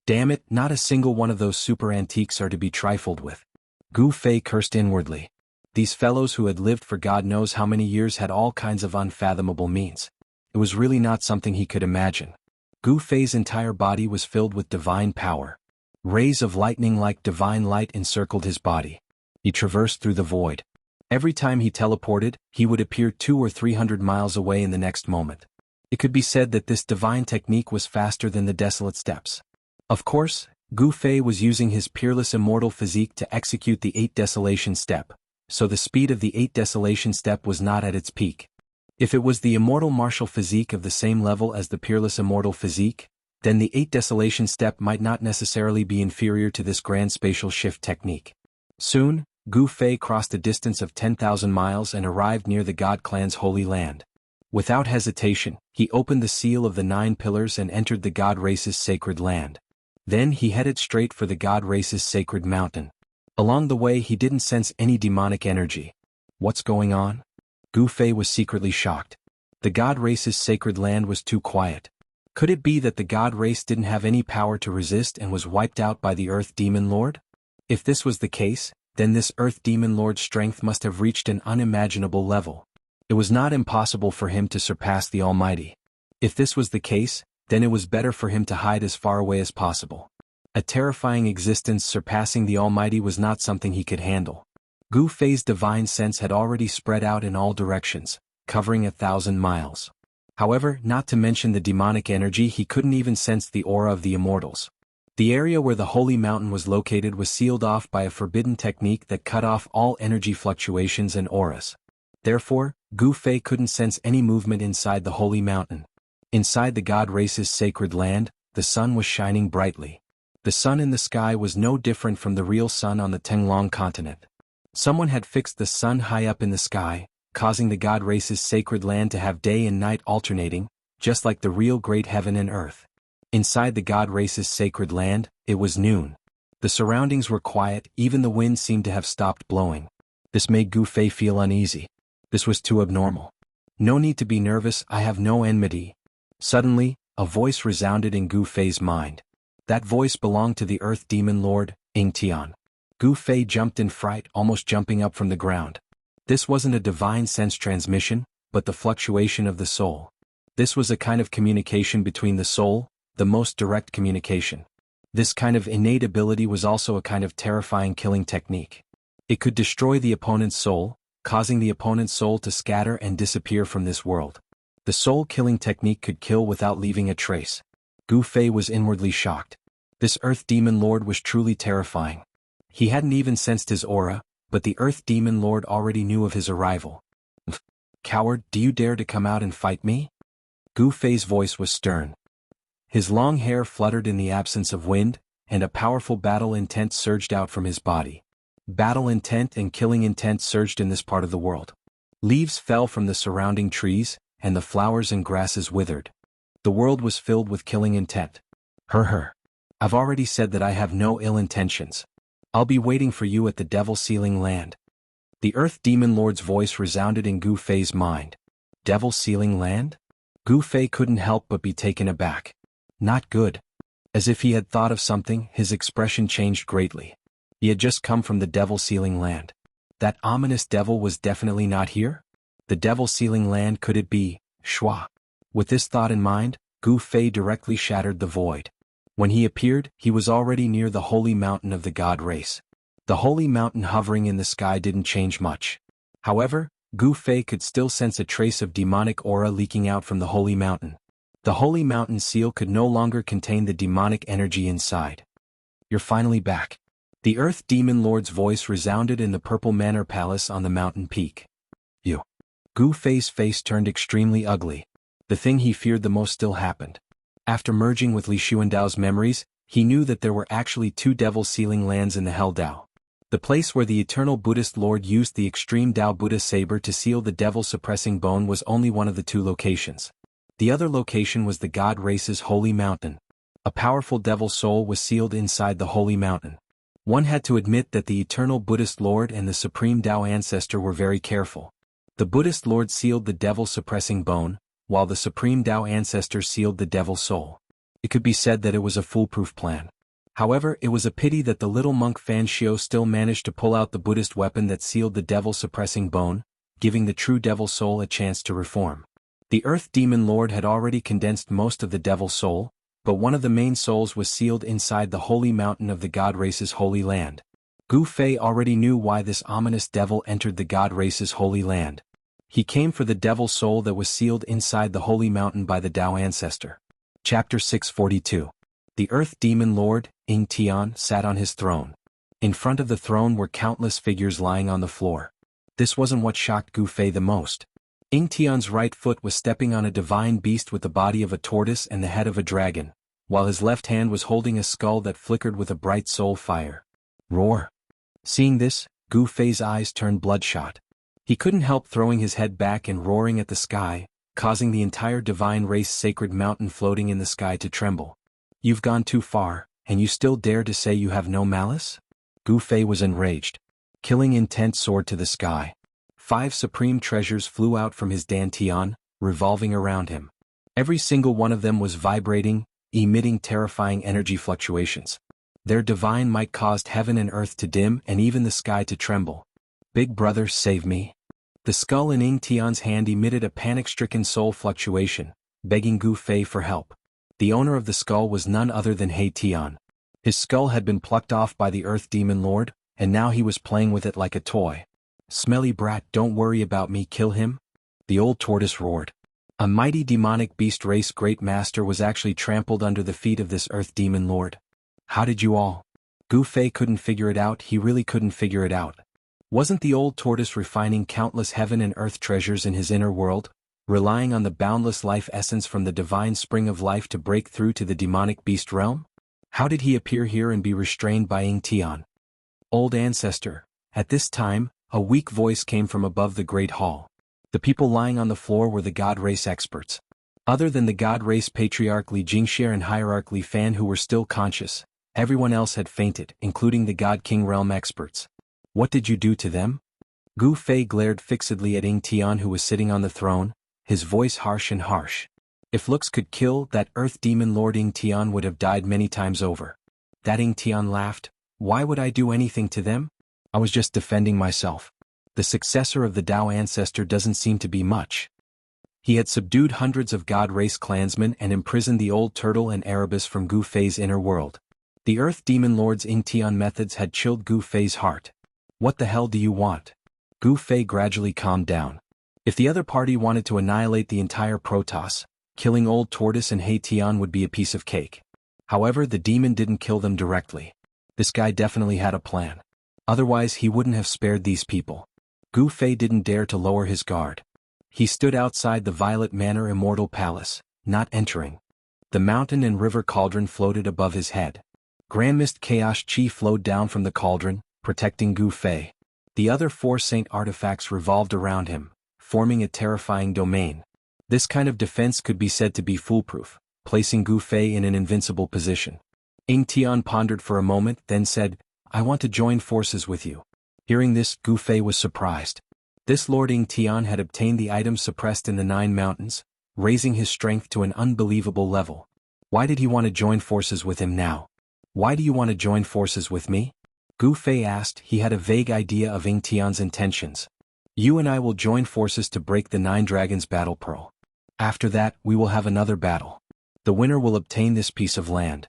Damn it, not a single one of those super antiques are to be trifled with. Gu Fei cursed inwardly. These fellows who had lived for God knows how many years had all kinds of unfathomable means. It was really not something he could imagine. Gu Fei's entire body was filled with divine power. Rays of lightning like divine light encircled his body. He traversed through the void. Every time he teleported, he would appear 200 or 300 miles away in the next moment. It could be said that this divine technique was faster than the desolate steppes. Of course, Gu Fei was using his peerless immortal physique to execute the 8 desolation step, so the speed of the 8 desolation step was not at its peak. If it was the immortal martial physique of the same level as the peerless immortal physique, then the 8 desolation step might not necessarily be inferior to this grand spatial shift technique. Soon, Gu Fei crossed a distance of 10,000 miles and arrived near the God Clan's holy land. Without hesitation, he opened the seal of the 9 pillars and entered the God race's sacred land. Then he headed straight for the God race's sacred mountain. Along the way he didn't sense any demonic energy. What's going on? Gu Fei was secretly shocked. The God race's sacred land was too quiet. Could it be that the God race didn't have any power to resist and was wiped out by the Earth Demon Lord? If this was the case, then this Earth Demon Lord's strength must have reached an unimaginable level. It was not impossible for him to surpass the Almighty. If this was the case, then it was better for him to hide as far away as possible. A terrifying existence surpassing the Almighty was not something he could handle. Gu Fei's divine sense had already spread out in all directions, covering 1,000 miles. However, not to mention the demonic energy, he couldn't even sense the aura of the immortals. The area where the holy mountain was located was sealed off by a forbidden technique that cut off all energy fluctuations and auras. Therefore, Gu Fei couldn't sense any movement inside the holy mountain. Inside the god race's sacred land, the sun was shining brightly. The sun in the sky was no different from the real sun on the Tenglong continent. Someone had fixed the sun high up in the sky, causing the god race's sacred land to have day and night alternating, just like the real great heaven and earth. Inside the god race's sacred land, it was noon. The surroundings were quiet, even the wind seemed to have stopped blowing. This made Gu Fei feel uneasy. This was too abnormal. No need to be nervous, I have no enmity. Suddenly, a voice resounded in Gu Fei's mind. That voice belonged to the Earth Demon Lord, Tian. Gu Fei jumped in fright, almost jumping up from the ground. This wasn't a divine sense transmission, but the fluctuation of the soul. This was a kind of communication between the soul, the most direct communication. This kind of innate ability was also a kind of terrifying killing technique. It could destroy the opponent's soul, causing the opponent's soul to scatter and disappear from this world. The soul-killing technique could kill without leaving a trace. Gu Fei was inwardly shocked. This Earth Demon Lord was truly terrifying. He hadn't even sensed his aura, but the Earth Demon Lord already knew of his arrival. Coward, do you dare to come out and fight me? Gu Fei's voice was stern. His long hair fluttered in the absence of wind, and a powerful battle intent surged out from his body. Battle intent and killing intent surged in this part of the world. Leaves fell from the surrounding trees, and the flowers and grasses withered. The world was filled with killing intent. I've already said that I have no ill intentions. I'll be waiting for you at the Devil Sealing Land. The Earth Demon Lord's voice resounded in Gu Fei's mind. Devil Sealing Land? Gu Fei couldn't help but be taken aback. Not good. As if he had thought of something, his expression changed greatly. He had just come from the Devil Sealing Land. That ominous devil was definitely not here? The Devil Sealing Land, could it be Shua? With this thought in mind, Gu Fei directly shattered the void. When he appeared, he was already near the holy mountain of the god race. The holy mountain hovering in the sky didn't change much. However, Gu Fei could still sense a trace of demonic aura leaking out from the holy mountain. The holy mountain seal could no longer contain the demonic energy inside. You're finally back. The Earth Demon Lord's voice resounded in the Purple Manor Palace on the mountain peak. You. Gu Fei's face turned extremely ugly. The thing he feared the most still happened. After merging with Li Xuandao's memories, he knew that there were actually two Devil Sealing Lands in the Hell Dao. The place where the Eternal Buddhist Lord used the Extreme Dao Buddha Saber to seal the devil-suppressing bone was only one of the two locations. The other location was the god race's holy mountain. A powerful devil soul was sealed inside the holy mountain. One had to admit that the Eternal Buddhist Lord and the Supreme Dao Ancestor were very careful. The Buddhist Lord sealed the devil-suppressing bone, while the Supreme Dao Ancestor sealed the devil soul. It could be said that it was a foolproof plan. However, it was a pity that the little monk Fan Xiao still managed to pull out the Buddhist weapon that sealed the devil-suppressing bone, giving the true devil soul a chance to reform. The Earth Demon Lord had already condensed most of the devil soul, but one of the main souls was sealed inside the holy mountain of the god race's holy land. Gu Fei already knew why this ominous devil entered the god race's holy land. He came for the devil soul that was sealed inside the holy mountain by the Dao Ancestor. Chapter 642. The Earth Demon Lord, Tian, sat on his throne. In front of the throne were countless figures lying on the floor. This wasn't what shocked Gu Fei the most. Tian's right foot was stepping on a divine beast with the body of a tortoise and the head of a dragon, while his left hand was holding a skull that flickered with a bright soul fire. Roar! Seeing this, Gu Fei's eyes turned bloodshot. He couldn't help throwing his head back and roaring at the sky, causing the entire divine race sacred mountain floating in the sky to tremble. You've gone too far, and you still dare to say you have no malice? Gu Fei was enraged. Killing intent soared to the sky. 5 supreme treasures flew out from his dantian, revolving around him. Every single one of them was vibrating, emitting terrifying energy fluctuations. Their divine might caused heaven and earth to dim and even the sky to tremble. Big brother, save me. The skull in Tian's hand emitted a panic-stricken soul fluctuation, begging Gu Fei for help. The owner of the skull was none other than Tian. His skull had been plucked off by the Earth Demon Lord, and now he was playing with it like a toy. Smelly brat, don't worry about me, kill him? The old tortoise roared. A mighty demonic beast race great master was actually trampled under the feet of this Earth Demon Lord. How did you all? Gu Fei couldn't figure it out, he really couldn't figure it out. Wasn't the old tortoise refining countless heaven and earth treasures in his inner world, relying on the boundless life essence from the divine spring of life to break through to the demonic beast realm? How did he appear here and be restrained by Ying Tian? Old ancestor. At this time, a weak voice came from above the great hall. The people lying on the floor were the god race experts. Other than the god race patriarch Li Xianxia and hierarch Li Fan who were still conscious, everyone else had fainted, including the god king realm experts. What did you do to them? Gu Fei glared fixedly at Ying Tian who was sitting on the throne, his voice harsh and harsh. If looks could kill, that earth demon lord Ying Tian would have died many times over. That Ying Tian laughed. Why would I do anything to them? I was just defending myself. The successor of the Dao ancestor doesn't seem to be much. He had subdued hundreds of god race clansmen and imprisoned the old turtle and Erebus from Gu Fei's inner world. The earth demon lord's Ying Tian methods had chilled Gu Fei's heart. What the hell do you want? Gu Fei gradually calmed down. If the other party wanted to annihilate the entire Protoss, killing Old Tortoise and He Tian would be a piece of cake. However, the demon didn't kill them directly. This guy definitely had a plan. Otherwise he wouldn't have spared these people. Gu Fei didn't dare to lower his guard. He stood outside the Violet Manor Immortal Palace, not entering. The mountain and river cauldron floated above his head. Grand Mist Chaos Chi flowed down from the cauldron, protecting Gu Fei. The other 4 saint artifacts revolved around him, forming a terrifying domain. This kind of defense could be said to be foolproof, placing Gu Fei in an invincible position. Ying Tian pondered for a moment, then said, I want to join forces with you. Hearing this, Gu Fei was surprised. This Lord Ying Tian had obtained the items suppressed in the 9 mountains, raising his strength to an unbelievable level. Why did he want to join forces with him now? Why do you want to join forces with me? Gu Fei asked. He had a vague idea of Ying Tian's intentions. You and I will join forces to break the 9 dragons battle pearl. After that, we will have another battle. The winner will obtain this piece of land.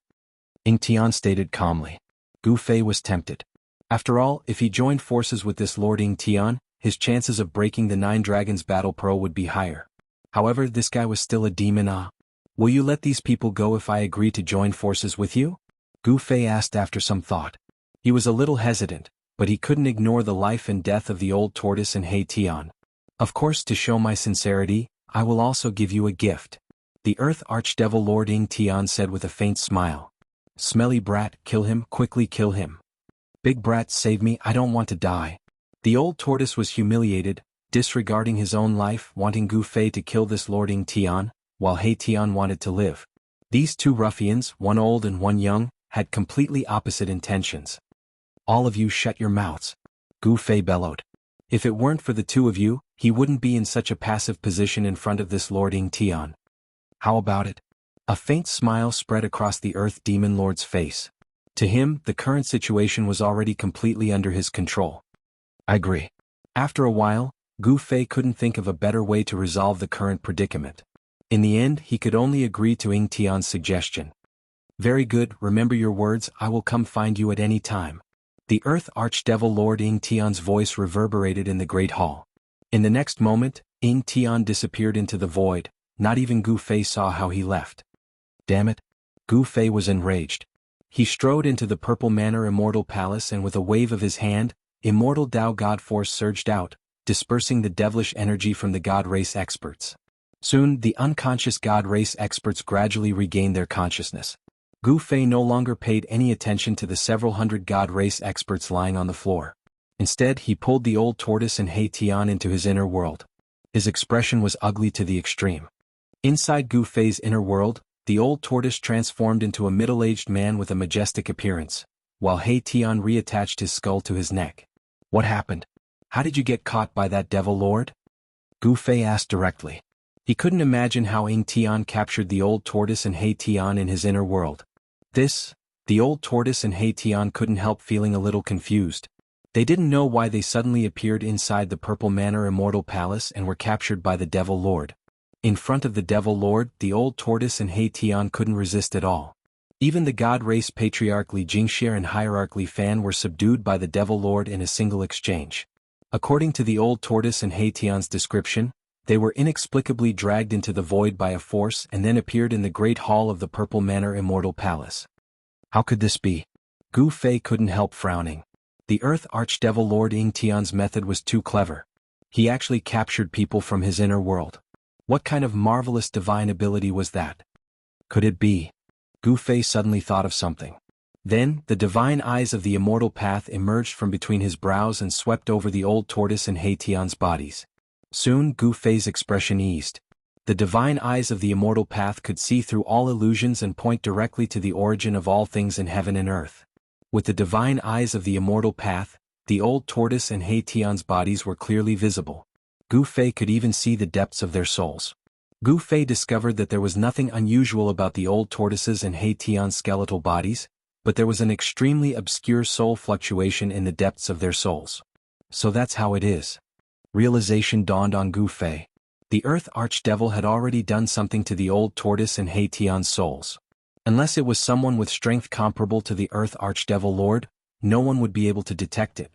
Ying Tian stated calmly. Gu Fei was tempted. After all, if he joined forces with this Lord Ying Tian, his chances of breaking the 9 dragons battle pearl would be higher. However, this guy was still a demon. Will you let these people go if I agree to join forces with you? Gu Fei asked after some thought. He was a little hesitant, but he couldn't ignore the life and death of the old tortoise and He Tian. Of course, to show my sincerity, I will also give you a gift. The Earth Archdevil Lord Ying Tian said with a faint smile. Smelly brat, kill him, quickly kill him. Big brat, save me, I don't want to die. The old tortoise was humiliated, disregarding his own life, wanting Gu Fei to kill this Lord Ying Tian, while He Tian wanted to live. These 2 ruffians, one old and one young, had completely opposite intentions. All of you shut your mouths. Gu Fei bellowed. If it weren't for the 2 of you, he wouldn't be in such a passive position in front of this Lord Ying Tian. How about it? A faint smile spread across the Earth Demon Lord's face. To him, the current situation was already completely under his control. I agree. After a while, Gu Fei couldn't think of a better way to resolve the current predicament. In the end, he could only agree to Ying Tian's suggestion. Very good, remember your words, I will come find you at any time. The Earth Archdevil Lord Ying Tian's voice reverberated in the Great Hall. In the next moment, Ying Tian disappeared into the void. Not even Gu Fei saw how he left. Damn it. Gu Fei was enraged. He strode into the Purple Manor Immortal Palace and with a wave of his hand, Immortal Dao God Force surged out, dispersing the devilish energy from the God Race experts. Soon, the unconscious God Race experts gradually regained their consciousness. Gu Fei no longer paid any attention to the several hundred God Race experts lying on the floor. Instead, he pulled the old tortoise and He Tian into his inner world. His expression was ugly to the extreme. Inside Gu Fei's inner world, the old tortoise transformed into a middle-aged man with a majestic appearance, while He Tian reattached his skull to his neck. What happened? How did you get caught by that devil lord? Gu Fei asked directly. He couldn't imagine how Ying Tian captured the old tortoise and He Tian in his inner world. The old tortoise and He Tian couldn't help feeling a little confused. They didn't know why they suddenly appeared inside the Purple Manor Immortal Palace and were captured by the Devil Lord. In front of the Devil Lord, the old tortoise and He Tian couldn't resist at all. Even the God Race Patriarch Li Xianxia and Hierarch Li Fan were subdued by the Devil Lord in a single exchange. According to the old tortoise and He Tian's description, they were inexplicably dragged into the void by a force and then appeared in the Great Hall of the Purple Manor Immortal Palace. How could this be? Gu Fei couldn't help frowning. The Earth Archdevil Lord Ying Tian's method was too clever. He actually captured people from his inner world. What kind of marvelous divine ability was that? Could it be? Gu Fei suddenly thought of something. Then, the divine eyes of the Immortal Path emerged from between his brows and swept over the old tortoise and He Tian's bodies. Soon Gu Fei's expression eased. The divine eyes of the Immortal Path could see through all illusions and point directly to the origin of all things in heaven and earth. With the divine eyes of the Immortal Path, the old tortoise and He Tian's bodies were clearly visible. Gu Fei could even see the depths of their souls. Gu Fei discovered that there was nothing unusual about the old tortoises and He Tian's skeletal bodies, but there was an extremely obscure soul fluctuation in the depths of their souls. So that's how it is. Realization dawned on Gu Fei. The Earth Archdevil had already done something to the old tortoise and He Tian's souls. Unless it was someone with strength comparable to the Earth Archdevil Lord, no one would be able to detect it.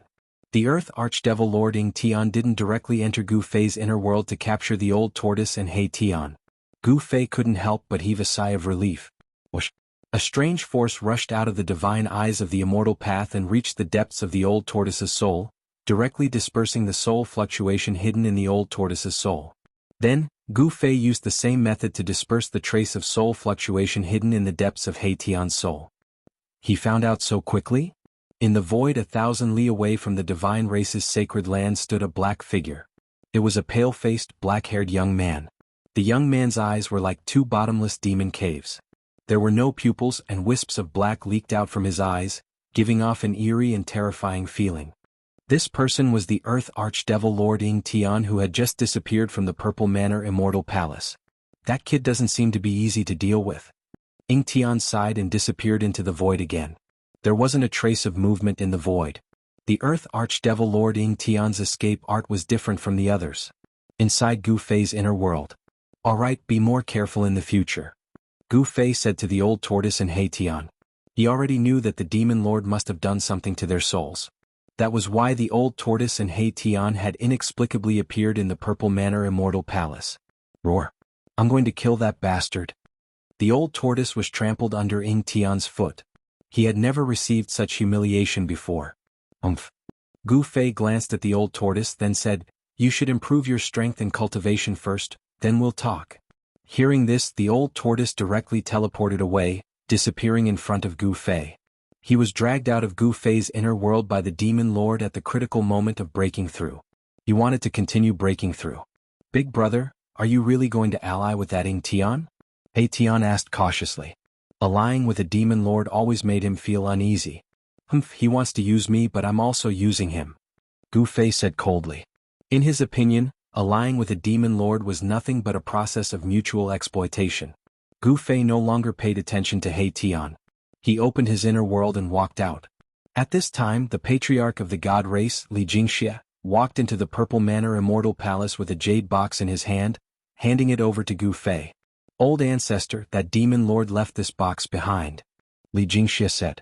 The Earth Archdevil Lord Ying Tian didn't directly enter Gu Fei's inner world to capture the old tortoise and He Tian. Gu Fei couldn't help but heave a sigh of relief. Whoosh! A strange force rushed out of the divine eyes of the Immortal Path and reached the depths of the old tortoise's soul, directly dispersing the soul fluctuation hidden in the old tortoise's soul. Then, Gu Fei used the same method to disperse the trace of soul fluctuation hidden in the depths of He Tian's soul. He found out so quickly? In the void 1,000 li away from the divine race's sacred land stood a black figure. It was a pale-faced, black-haired young man. The young man's eyes were like two bottomless demon caves. There were no pupils and wisps of black leaked out from his eyes, giving off an eerie and terrifying feeling. This person was the Earth Archdevil Lord Ying Tian who had just disappeared from the Purple Manor Immortal Palace. That kid doesn't seem to be easy to deal with. Ying Tian sighed and disappeared into the void again. There wasn't a trace of movement in the void. The Earth Archdevil Lord Ying Tian's escape art was different from the others. Inside Gu Fei's inner world. Alright, be more careful in the future. Gu Fei said to the old tortoise and He Tian. He already knew that the demon lord must have done something to their souls. That was why the old tortoise and He Tian had inexplicably appeared in the Purple Manor Immortal Palace. Roar! I'm going to kill that bastard. The old tortoise was trampled under Ying Tian's foot. He had never received such humiliation before. Umph. Gu Fei glanced at the old tortoise then said, "You should improve your strength and cultivation first, then we'll talk." Hearing this, the old tortoise directly teleported away, disappearing in front of Gu Fei. He was dragged out of Gu Fei's inner world by the demon lord at the critical moment of breaking through. He wanted to continue breaking through. "Big brother, are you really going to ally with that Ying Tian?" He Tian asked cautiously. Allying with a demon lord always made him feel uneasy. He wants to use me but I'm also using him," Gu Fei said coldly. In his opinion, allying with a demon lord was nothing but a process of mutual exploitation. Gu Fei no longer paid attention to He Tian. He opened his inner world and walked out. At this time, the patriarch of the god race, Xianxia, walked into the Purple Manor Immortal Palace with a jade box in his hand, handing it over to Gu Fei. "Old ancestor, that demon lord left this box behind," Xianxia said.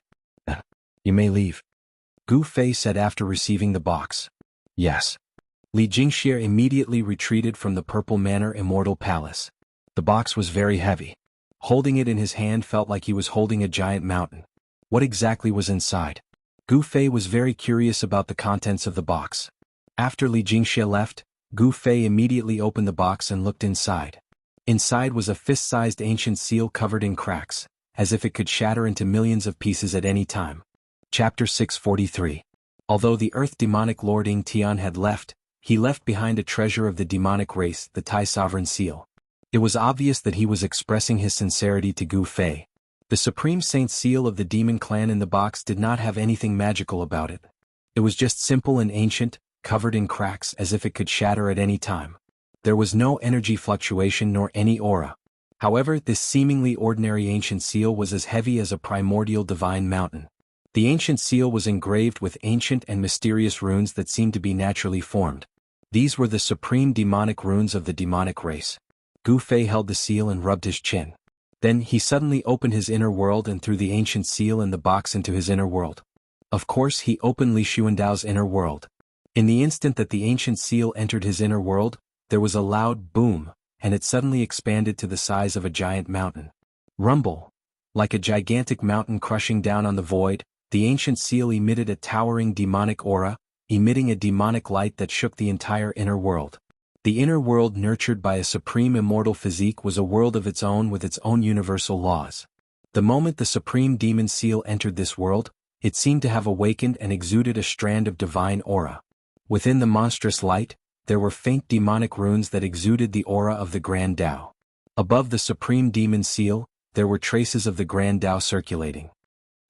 "You may leave," Gu Fei said after receiving the box. "Yes." Xianxia immediately retreated from the Purple Manor Immortal Palace. The box was very heavy. Holding it in his hand felt like he was holding a giant mountain. What exactly was inside? Gu Fei was very curious about the contents of the box. After Xianxia left, Gu Fei immediately opened the box and looked inside. Inside was a fist-sized ancient seal covered in cracks, as if it could shatter into millions of pieces at any time. Chapter 643. Although the Earth Demonic Lord Ying Tian had left, he left behind a treasure of the demonic race, the Tai Sovereign Seal. It was obvious that he was expressing his sincerity to Gu Fei. The Supreme Saint Seal of the Demon Clan in the box did not have anything magical about it. It was just simple and ancient, covered in cracks as if it could shatter at any time. There was no energy fluctuation nor any aura. However, this seemingly ordinary ancient seal was as heavy as a primordial divine mountain. The ancient seal was engraved with ancient and mysterious runes that seemed to be naturally formed. These were the supreme demonic runes of the demonic race. Gu Fei held the seal and rubbed his chin. Then he suddenly opened his inner world and threw the ancient seal and the box into his inner world. Of course, he opened Li Xuandao's inner world. In the instant that the ancient seal entered his inner world, there was a loud boom, and it suddenly expanded to the size of a giant mountain. Rumble! Like a gigantic mountain crushing down on the void, the ancient seal emitted a towering demonic aura, emitting a demonic light that shook the entire inner world. The inner world, nurtured by a supreme immortal physique, was a world of its own with its own universal laws. The moment the supreme demon seal entered this world, it seemed to have awakened and exuded a strand of divine aura. Within the monstrous light, there were faint demonic runes that exuded the aura of the Grand Tao. Above the supreme demon seal, there were traces of the Grand Tao circulating.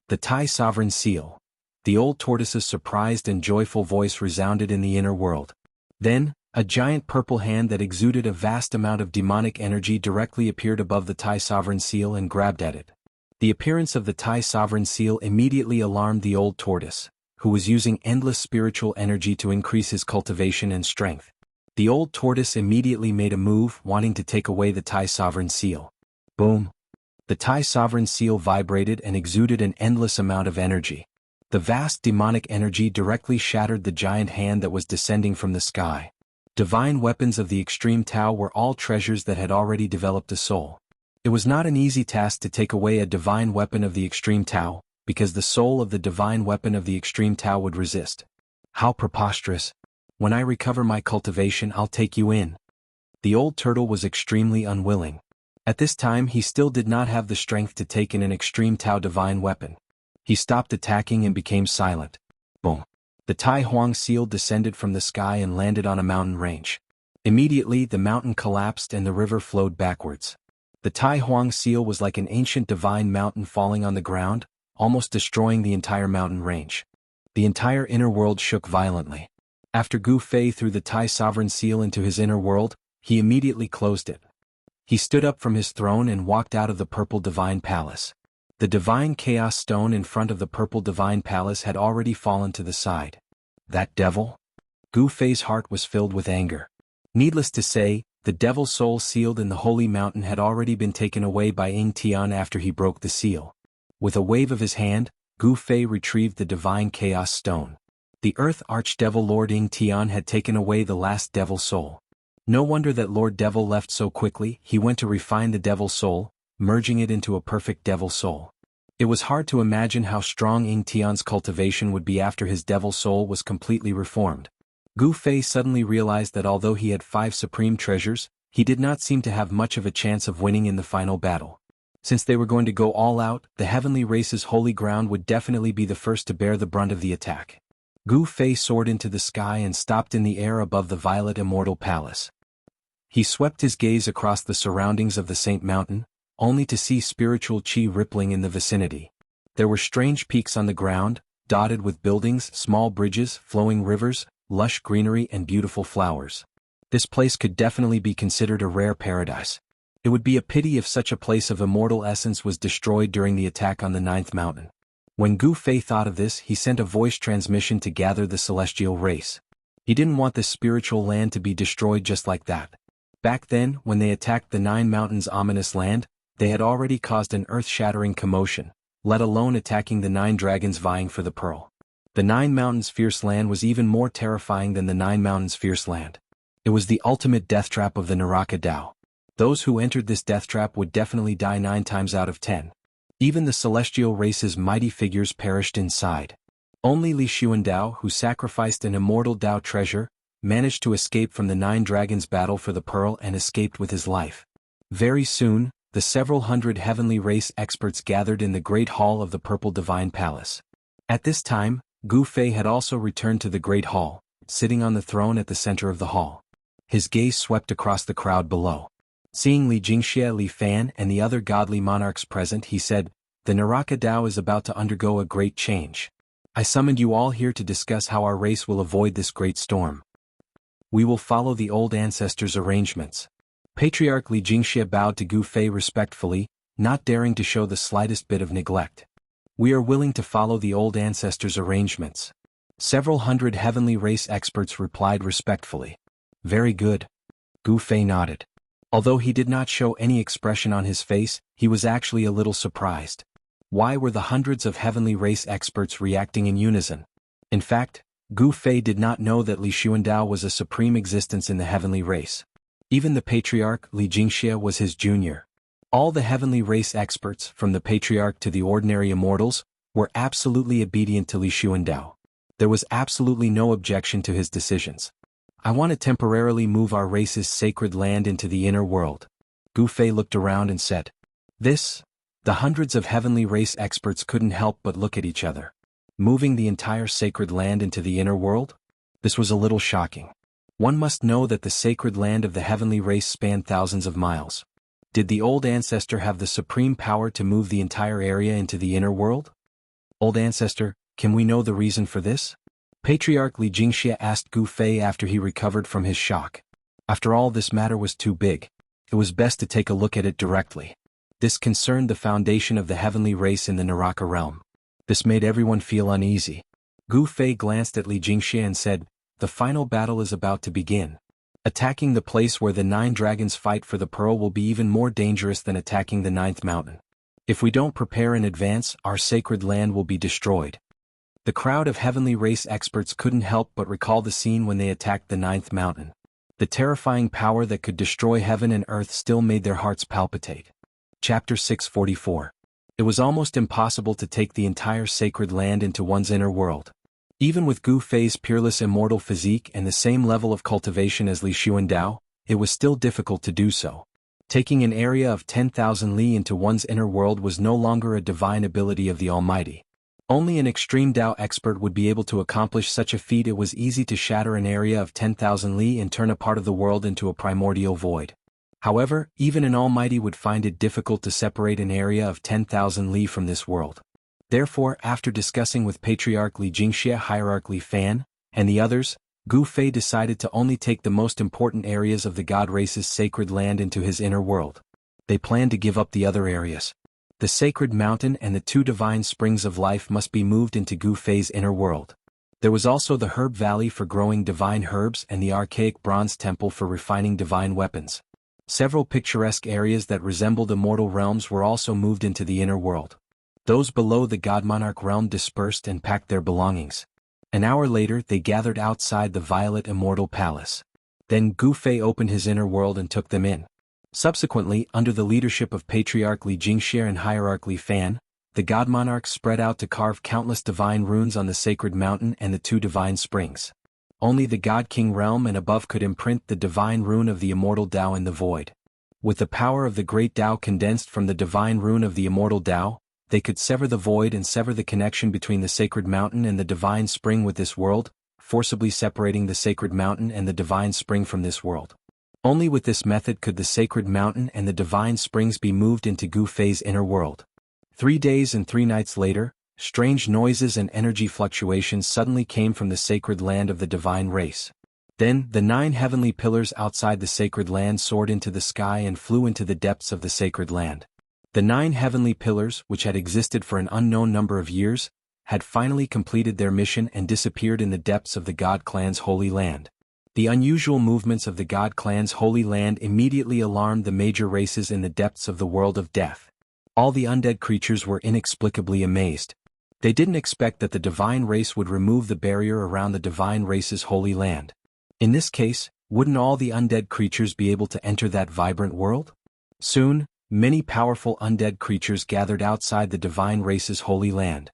The Tai Sovereign Seal. The old tortoise's surprised and joyful voice resounded in the inner world. Then, a giant purple hand that exuded a vast amount of demonic energy directly appeared above the Tai Sovereign Seal and grabbed at it. The appearance of the Tai Sovereign Seal immediately alarmed the old tortoise, who was using endless spiritual energy to increase his cultivation and strength. The old tortoise immediately made a move, wanting to take away the Tai Sovereign Seal. Boom! The Tai Sovereign Seal vibrated and exuded an endless amount of energy. The vast demonic energy directly shattered the giant hand that was descending from the sky. Divine weapons of the extreme Tao were all treasures that had already developed a soul. It was not an easy task to take away a divine weapon of the extreme Tao, because the soul of the divine weapon of the extreme Tao would resist. How preposterous! When I recover my cultivation, I'll take you in. The old turtle was extremely unwilling. At this time he still did not have the strength to take in an extreme Tao divine weapon. He stopped attacking and became silent. Boom! The Tai Huang seal descended from the sky and landed on a mountain range. Immediately the mountain collapsed and the river flowed backwards. The Tai Huang seal was like an ancient divine mountain falling on the ground, almost destroying the entire mountain range. The entire inner world shook violently. After Gu Fei threw the Tai Sovereign Seal into his inner world, he immediately closed it. He stood up from his throne and walked out of the Purple Divine Palace. The Divine Chaos Stone in front of the Purple Divine Palace had already fallen to the side. That devil? Gu Fei's heart was filled with anger. Needless to say, the devil's soul sealed in the Holy Mountain had already been taken away by Ying Tian after he broke the seal. With a wave of his hand, Gu Fei retrieved the Divine Chaos Stone. The Earth Archdevil Lord Ying Tian had taken away the last devil soul. No wonder that Lord Devil left so quickly. He went to refine the devil's soul, merging it into a perfect devil soul. It was hard to imagine how strong Ying Tian's cultivation would be after his devil soul was completely reformed. Gu Fei suddenly realized that although he had 5 supreme treasures, he did not seem to have much of a chance of winning in the final battle. Since they were going to go all out, the heavenly race's holy ground would definitely be the first to bear the brunt of the attack. Gu Fei soared into the sky and stopped in the air above the violet Immortal Palace. He swept his gaze across the surroundings of the Saint Mountain, only to see spiritual qi rippling in the vicinity. There were strange peaks on the ground, dotted with buildings, small bridges, flowing rivers, lush greenery and beautiful flowers. This place could definitely be considered a rare paradise. It would be a pity if such a place of immortal essence was destroyed during the attack on the 9th mountain. When Gu Fei thought of this, he sent a voice transmission to gather the celestial race. He didn't want this spiritual land to be destroyed just like that. Back then, when they attacked the 9 mountains' ominous land, they had already caused an earth-shattering commotion, let alone attacking the 9 dragons vying for the pearl. The 9 mountains' fierce land was even more terrifying than the 9 mountains' fierce land. It was the ultimate death trap of the Naraka Tao. Those who entered this death trap would definitely die 9 times out of 10. Even the celestial race's mighty figures perished inside. Only Li Xuandao, who sacrificed an immortal Tao treasure, managed to escape from the 9 dragons' battle for the pearl and escaped with his life. Very soon, the several hundred heavenly race experts gathered in the Great Hall of the Purple Divine Palace. At this time, Gu Fei had also returned to the Great Hall, sitting on the throne at the center of the hall. His gaze swept across the crowd below. Seeing Li Xianxia, Li Fan and the other godly monarchs present, he said, "The Naraka Tao is about to undergo a great change. I summoned you all here to discuss how our race will avoid this great storm. We will follow the old ancestors' arrangements." Patriarch Li Xianxia bowed to Gu Fei respectfully, not daring to show the slightest bit of neglect. "We are willing to follow the old ancestors' arrangements." Several hundred heavenly race experts replied respectfully. "Very good." Gu Fei nodded. Although he did not show any expression on his face, he was actually a little surprised. Why were the hundreds of heavenly race experts reacting in unison? In fact, Gu Fei did not know that Li Xuandao was a supreme existence in the heavenly race. Even the patriarch, Li Xianxia, was his junior. All the heavenly race experts, from the patriarch to the ordinary immortals, were absolutely obedient to Li Xuandao. There was absolutely no objection to his decisions. I want to temporarily move our race's sacred land into the inner world. Gu Fei looked around and said. The hundreds of heavenly race experts couldn't help but look at each other. Moving the entire sacred land into the inner world? This was a little shocking. One must know that the sacred land of the heavenly race spanned thousands of miles. Did the old ancestor have the supreme power to move the entire area into the inner world? Old ancestor, can we know the reason for this? Patriarch Li Xianxia asked Gu Fei after he recovered from his shock. After all, this matter was too big. It was best to take a look at it directly. This concerned the foundation of the heavenly race in the Naraka realm. This made everyone feel uneasy. Gu Fei glanced at Li Xianxia and said, "The final battle is about to begin. Attacking the place where the 9 dragons fight for the pearl will be even more dangerous than attacking the 9th mountain. If we don't prepare in advance, our sacred land will be destroyed." The crowd of heavenly race experts couldn't help but recall the scene when they attacked the 9th mountain. The terrifying power that could destroy heaven and earth still made their hearts palpitate. Chapter 644. It was almost impossible to take the entire sacred land into one's inner world. Even with Gu Fei's peerless immortal physique and the same level of cultivation as Li Xuandao, it was still difficult to do so. Taking an area of 10,000 li into one's inner world was no longer a divine ability of the Almighty. Only an extreme Dao expert would be able to accomplish such a feat. It was easy to shatter an area of 10,000 li and turn a part of the world into a primordial void. However, even an Almighty would find it difficult to separate an area of 10,000 li from this world. Therefore, after discussing with Patriarch Li Xianxia, Hierarch Li Fan, and the others, Gu Fei decided to only take the most important areas of the God race's sacred land into his inner world. They planned to give up the other areas. The sacred mountain and the 2 divine springs of life must be moved into Gu Fei's inner world. There was also the herb valley for growing divine herbs and the archaic bronze temple for refining divine weapons. Several picturesque areas that resembled immortal realms were also moved into the inner world. Those below the God Monarch realm dispersed and packed their belongings. An hour later they gathered outside the Violet Immortal Palace. Then Gu Fei opened his inner world and took them in. Subsequently, under the leadership of Patriarch Li Xianxia and Hierarch Li Fan, the God Monarchs spread out to carve countless divine runes on the sacred mountain and the 2 divine springs. Only the God King realm and above could imprint the divine rune of the immortal Dao in the void. With the power of the great Dao condensed from the divine rune of the immortal Dao, they could sever the void and sever the connection between the sacred mountain and the divine spring with this world, forcibly separating the sacred mountain and the divine spring from this world. Only with this method could the sacred mountain and the divine springs be moved into Gu Fei's inner world. 3 days and 3 nights later, strange noises and energy fluctuations suddenly came from the sacred land of the divine race. Then, the 9 heavenly pillars outside the sacred land soared into the sky and flew into the depths of the sacred land. The 9 heavenly pillars, which had existed for an unknown number of years, had finally completed their mission and disappeared in the depths of the God Clan's holy land. The unusual movements of the God Clan's holy land immediately alarmed the major races in the depths of the world of death. All the undead creatures were inexplicably amazed. They didn't expect that the divine race would remove the barrier around the divine race's holy land. In this case, wouldn't all the undead creatures be able to enter that vibrant world? Soon, many powerful undead creatures gathered outside the divine race's holy land.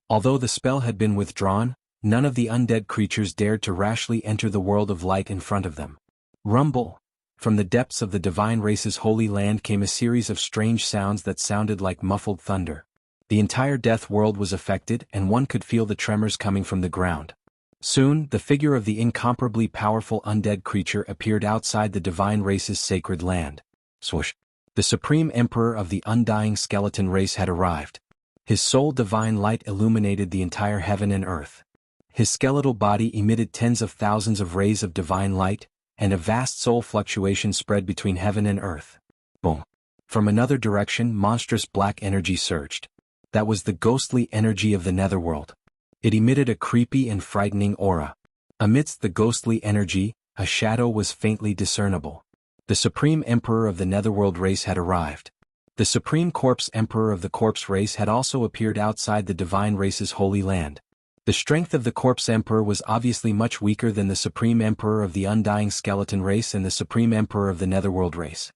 Although the spell had been withdrawn, none of the undead creatures dared to rashly enter the world of light in front of them. Rumble! From the depths of the divine race's holy land came a series of strange sounds that sounded like muffled thunder. The entire death world was affected and one could feel the tremors coming from the ground. Soon, the figure of the incomparably powerful undead creature appeared outside the divine race's sacred land. Swoosh! The supreme emperor of the undying skeleton race had arrived. His sole divine light illuminated the entire heaven and earth. His skeletal body emitted tens of thousands of rays of divine light, and a vast soul fluctuation spread between heaven and earth. Boom! From another direction, monstrous black energy surged. That was the ghostly energy of the netherworld. It emitted a creepy and frightening aura. Amidst the ghostly energy, a shadow was faintly discernible. The supreme emperor of the netherworld race had arrived. The supreme corpse emperor of the corpse race had also appeared outside the divine race's holy land. The strength of the corpse emperor was obviously much weaker than the supreme emperor of the undying skeleton race and the supreme emperor of the netherworld race.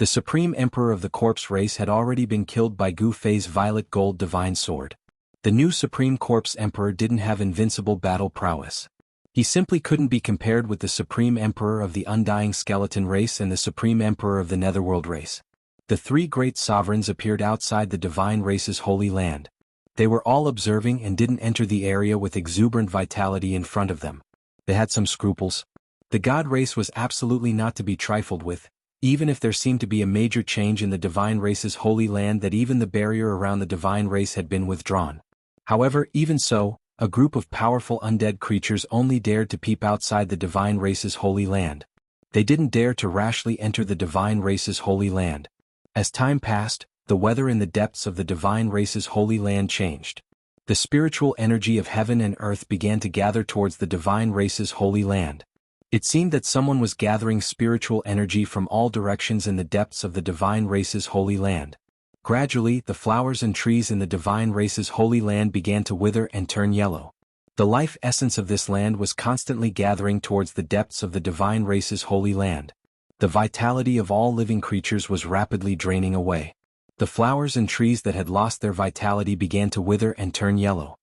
The Supreme Emperor of the Corpse race had already been killed by Gu Fei's violet gold divine sword. The new Supreme Corpse Emperor didn't have invincible battle prowess. He simply couldn't be compared with the Supreme Emperor of the Undying Skeleton race and the Supreme Emperor of the Netherworld race. The three great sovereigns appeared outside the divine race's holy land. They were all observing and didn't enter the area with exuberant vitality in front of them. They had some scruples. The god race was absolutely not to be trifled with, even if there seemed to be a major change in the divine race's holy land that even the barrier around the divine race had been withdrawn. However, even so, a group of powerful undead creatures only dared to peep outside the divine race's holy land. They didn't dare to rashly enter the divine race's holy land. As time passed, the weather in the depths of the divine race's holy land changed. The spiritual energy of heaven and earth began to gather towards the divine race's holy land. It seemed that someone was gathering spiritual energy from all directions in the depths of the divine race's holy land. Gradually, the flowers and trees in the divine race's holy land began to wither and turn yellow. The life essence of this land was constantly gathering towards the depths of the divine race's holy land. The vitality of all living creatures was rapidly draining away. The flowers and trees that had lost their vitality began to wither and turn yellow.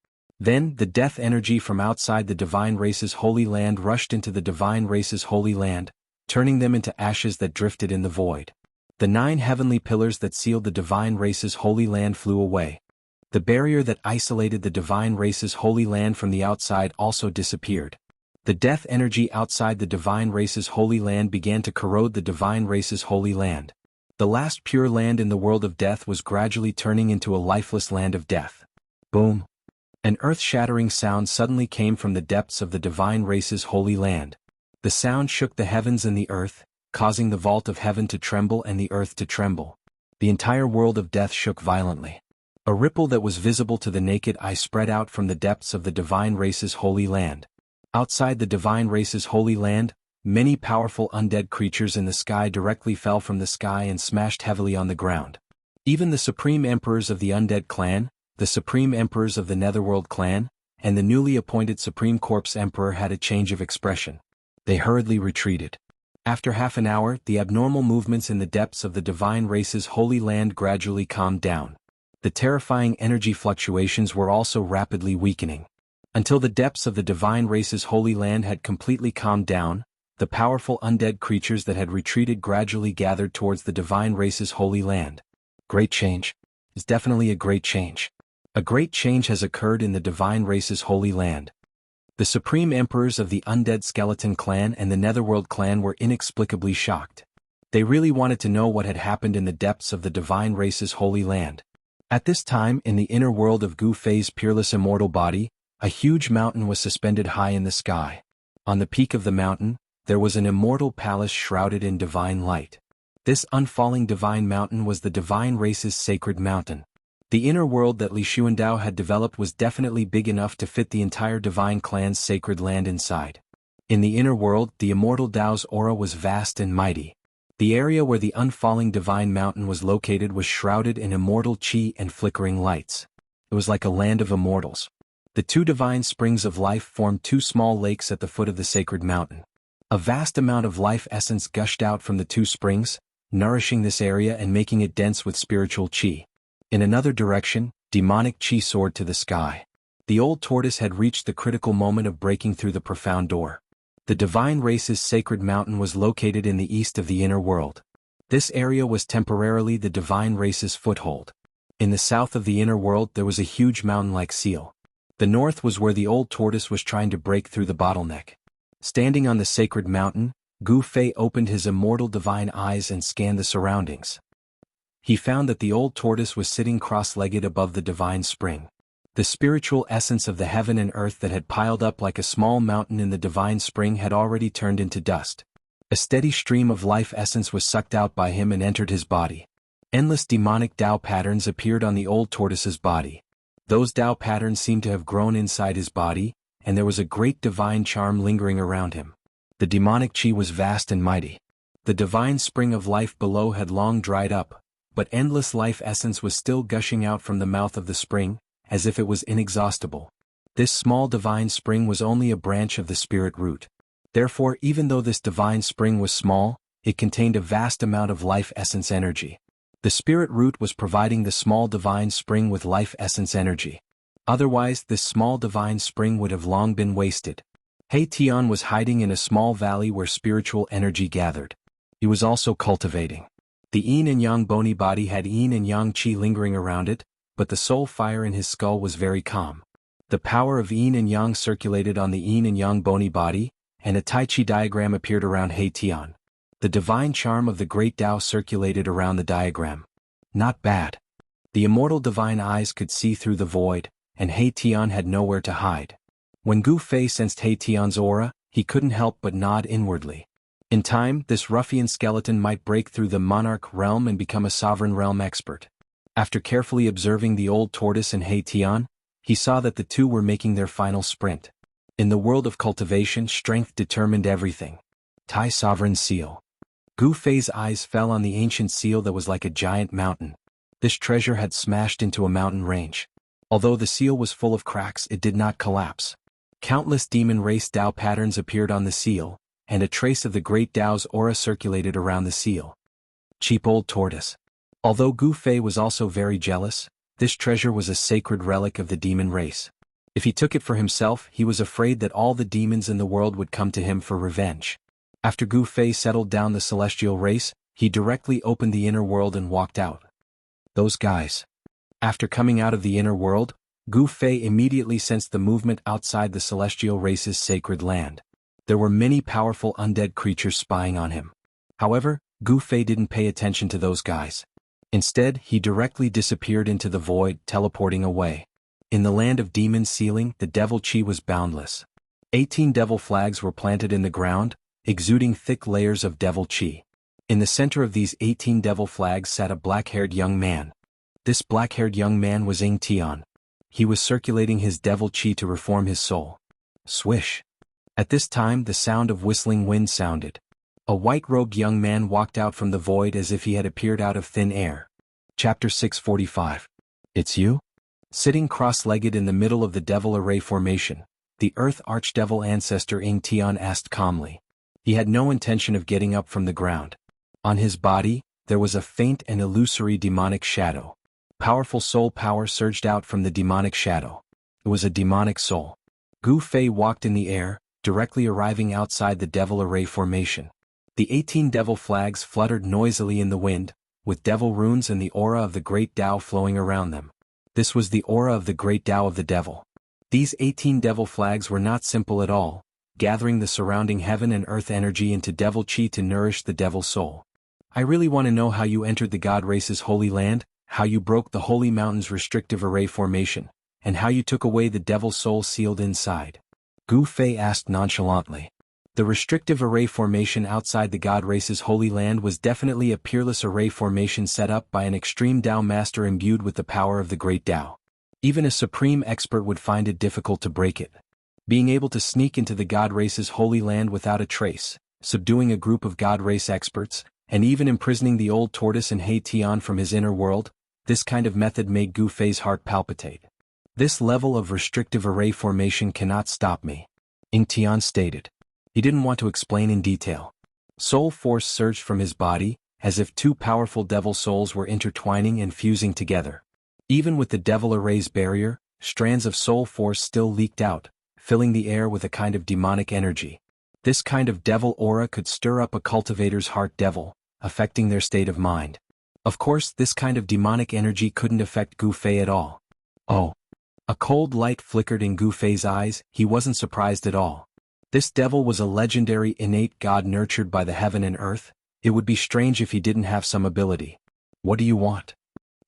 Then, the death energy from outside the divine race's holy land rushed into the divine race's holy land, turning them into ashes that drifted in the void. The 9 heavenly pillars that sealed the divine race's holy land flew away. The barrier that isolated the divine race's holy land from the outside also disappeared. The death energy outside the divine race's holy land began to corrode the divine race's holy land. The last pure land in the world of death was gradually turning into a lifeless land of death. Boom! An earth-shattering sound suddenly came from the depths of the divine race's holy land. The sound shook the heavens and the earth, causing the vault of heaven to tremble and the earth to tremble. The entire world of death shook violently. A ripple that was visible to the naked eye spread out from the depths of the divine race's holy land. Outside the divine race's holy land, many powerful undead creatures in the sky directly fell from the sky and smashed heavily on the ground. Even the supreme emperors of the undead clan, the supreme emperors of the Netherworld clan, and the newly appointed Supreme Corpse Emperor had a change of expression. They hurriedly retreated. After half an hour, the abnormal movements in the depths of the divine race's holy land gradually calmed down. The terrifying energy fluctuations were also rapidly weakening. Until the depths of the divine race's holy land had completely calmed down, the powerful undead creatures that had retreated gradually gathered towards the divine race's holy land. Great change. It's definitely a great change. A great change has occurred in the divine race's holy land. The supreme emperors of the undead skeleton clan and the Netherworld clan were inexplicably shocked. They really wanted to know what had happened in the depths of the divine race's holy land. At this time, in the inner world of Gu Fei's peerless immortal body, a huge mountain was suspended high in the sky. On the peak of the mountain, there was an immortal palace shrouded in divine light. This unfalling divine mountain was the divine race's sacred mountain. The inner world that Li Xuandao had developed was definitely big enough to fit the entire divine clan's sacred land inside. In the inner world, the immortal Dao's aura was vast and mighty. The area where the unfalling divine mountain was located was shrouded in immortal qi and flickering lights. It was like a land of immortals. The 2 divine springs of life formed 2 small lakes at the foot of the sacred mountain. A vast amount of life essence gushed out from the 2 springs, nourishing this area and making it dense with spiritual qi. In another direction, demonic qi soared to the sky. The old tortoise had reached the critical moment of breaking through the profound door. The divine race's sacred mountain was located in the east of the inner world. This area was temporarily the divine race's foothold. In the south of the inner world there was a huge mountain-like seal. The north was where the old tortoise was trying to break through the bottleneck. Standing on the sacred mountain, Gu Fei opened his immortal divine eyes and scanned the surroundings. He found that the old tortoise was sitting cross-legged above the divine spring. The spiritual essence of the heaven and earth that had piled up like a small mountain in the divine spring had already turned into dust. A steady stream of life essence was sucked out by him and entered his body. Endless demonic Dao patterns appeared on the old tortoise's body. Those Dao patterns seemed to have grown inside his body, and there was a great divine charm lingering around him. The demonic qi was vast and mighty. The divine spring of life below had long dried up, but endless life essence was still gushing out from the mouth of the spring, as if it was inexhaustible. This small divine spring was only a branch of the spirit root. Therefore, even though this divine spring was small, it contained a vast amount of life essence energy. The spirit root was providing the small divine spring with life essence energy. Otherwise, this small divine spring would have long been wasted. He Tian was hiding in a small valley where spiritual energy gathered. He was also cultivating. The yin and yang bony body had yin and yang qi lingering around it, but the soul fire in his skull was very calm. The power of yin and yang circulated on the yin and yang bony body, and a Tai Chi diagram appeared around He Tian. The divine charm of the great Tao circulated around the diagram. Not bad. The immortal divine eyes could see through the void, and He Tian had nowhere to hide. When Gu Fei sensed He Tian's aura, he couldn't help but nod inwardly. In time, this ruffian skeleton might break through the monarch realm and become a sovereign realm expert. After carefully observing the old tortoise and He Tian, he saw that the two were making their final sprint. In the world of cultivation, strength determined everything. Tai Sovereign Seal. Gu Fei's eyes fell on the ancient seal that was like a giant mountain. This treasure had smashed into a mountain range. Although the seal was full of cracks, it did not collapse. Countless demon race Tao patterns appeared on the seal, and a trace of the great Tao's aura circulated around the seal. Cheap old tortoise. Although Gu Fei was also very jealous, this treasure was a sacred relic of the demon race. If he took it for himself, he was afraid that all the demons in the world would come to him for revenge. After Gu Fei settled down the celestial race, he directly opened the inner world and walked out. Those guys. After coming out of the inner world, Gu Fei immediately sensed the movement outside the celestial race's sacred land. There were many powerful undead creatures spying on him. However, Gu Fei didn't pay attention to those guys. Instead, he directly disappeared into the void, teleporting away. In the land of demon sealing, the devil chi was boundless. 18 devil flags were planted in the ground, exuding thick layers of devil chi. In the center of these 18 devil flags sat a black-haired young man. This black-haired young man was Ying Tian. He was circulating his devil chi to reform his soul. Swish. At this time, the sound of whistling wind sounded. A white-robed young man walked out from the void as if he had appeared out of thin air. Chapter 645. It's you? Sitting cross-legged in the middle of the devil array formation, the Earth Archdevil ancestor Ying Tian asked calmly. He had no intention of getting up from the ground. On his body, there was a faint and illusory demonic shadow. Powerful soul power surged out from the demonic shadow. It was a demonic soul. Gu Fei walked in the air, directly arriving outside the devil array formation. The 18 devil flags fluttered noisily in the wind, with devil runes and the aura of the great Tao flowing around them. This was the aura of the great Tao of the devil. These 18 devil flags were not simple at all, gathering the surrounding heaven and earth energy into devil chi to nourish the devil soul. I really want to know how you entered the god race's holy land, how you broke the holy mountain's restrictive array formation, and how you took away the devil soul sealed inside. Gu Fei asked nonchalantly. The restrictive array formation outside the god race's holy land was definitely a peerless array formation set up by an extreme Tao master imbued with the power of the great Tao. Even a supreme expert would find it difficult to break it. Being able to sneak into the god race's holy land without a trace, subduing a group of god race experts, and even imprisoning the old tortoise and He Tian from his inner world, this kind of method made Gu Fei's heart palpitate. This level of restrictive array formation cannot stop me, Ying Tian stated. He didn't want to explain in detail. Soul force surged from his body, as if two powerful devil souls were intertwining and fusing together. Even with the devil array's barrier, strands of soul force still leaked out, filling the air with a kind of demonic energy. This kind of devil aura could stir up a cultivator's heart devil, affecting their state of mind. Of course, this kind of demonic energy couldn't affect Gu Fei at all. Oh. A cold light flickered in Gu Fei's eyes. He wasn't surprised at all. This devil was a legendary innate god nurtured by the heaven and earth. It would be strange if he didn't have some ability. What do you want?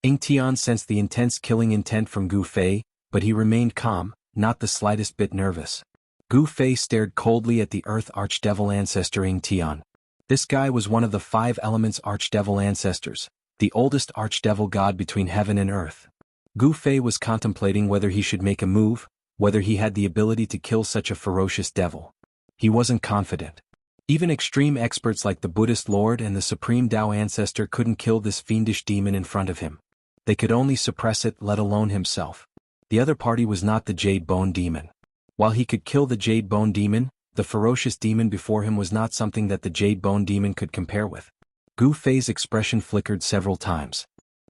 Ying Tian sensed the intense killing intent from Gu Fei, but he remained calm, not the slightest bit nervous. Gu Fei stared coldly at the Earth Archdevil ancestor Ying Tian. This guy was one of the 5 elements Archdevil ancestors, the oldest Archdevil god between heaven and earth. Gu Fei was contemplating whether he should make a move, whether he had the ability to kill such a ferocious devil. He wasn't confident. Even extreme experts like the Buddhist Lord and the Supreme Tao ancestor couldn't kill this fiendish demon in front of him. They could only suppress it, let alone himself. The other party was not the Jade Bone Demon. While he could kill the Jade Bone Demon, The ferocious demon before him was not something that the Jade Bone demon could compare with. Gu Fei's expression flickered several times.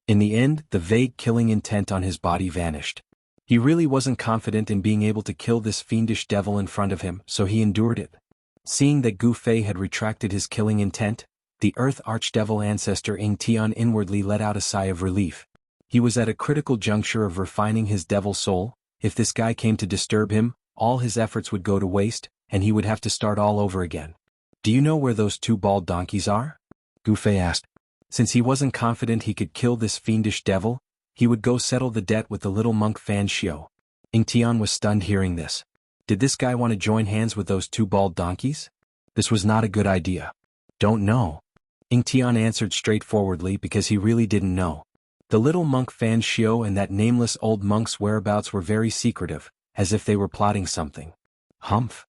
In the end, the vague killing intent on his body vanished. He really wasn't confident in being able to kill this fiendish devil in front of him, so he endured it. Seeing that Gu Fei had retracted his killing intent, the Earth Archdevil ancestor Ing Tian inwardly let out a sigh of relief. He was at a critical juncture of refining his devil soul. If this guy came to disturb him, all his efforts would go to waste, and he would have to start all over again. "Do you know where those two bald donkeys are?" Gu Fei asked. Since he wasn't confident he could kill this fiendish devil, he would go settle the debt with the little monk Fan Xiao. Ing Tian was stunned hearing this. Did this guy want to join hands with those two bald donkeys? This was not a good idea. "Don't know." Ing Tian answered straightforwardly because he really didn't know. The little monk Fan Xiao and that nameless old monk's whereabouts were very secretive, as if they were plotting something. Humph.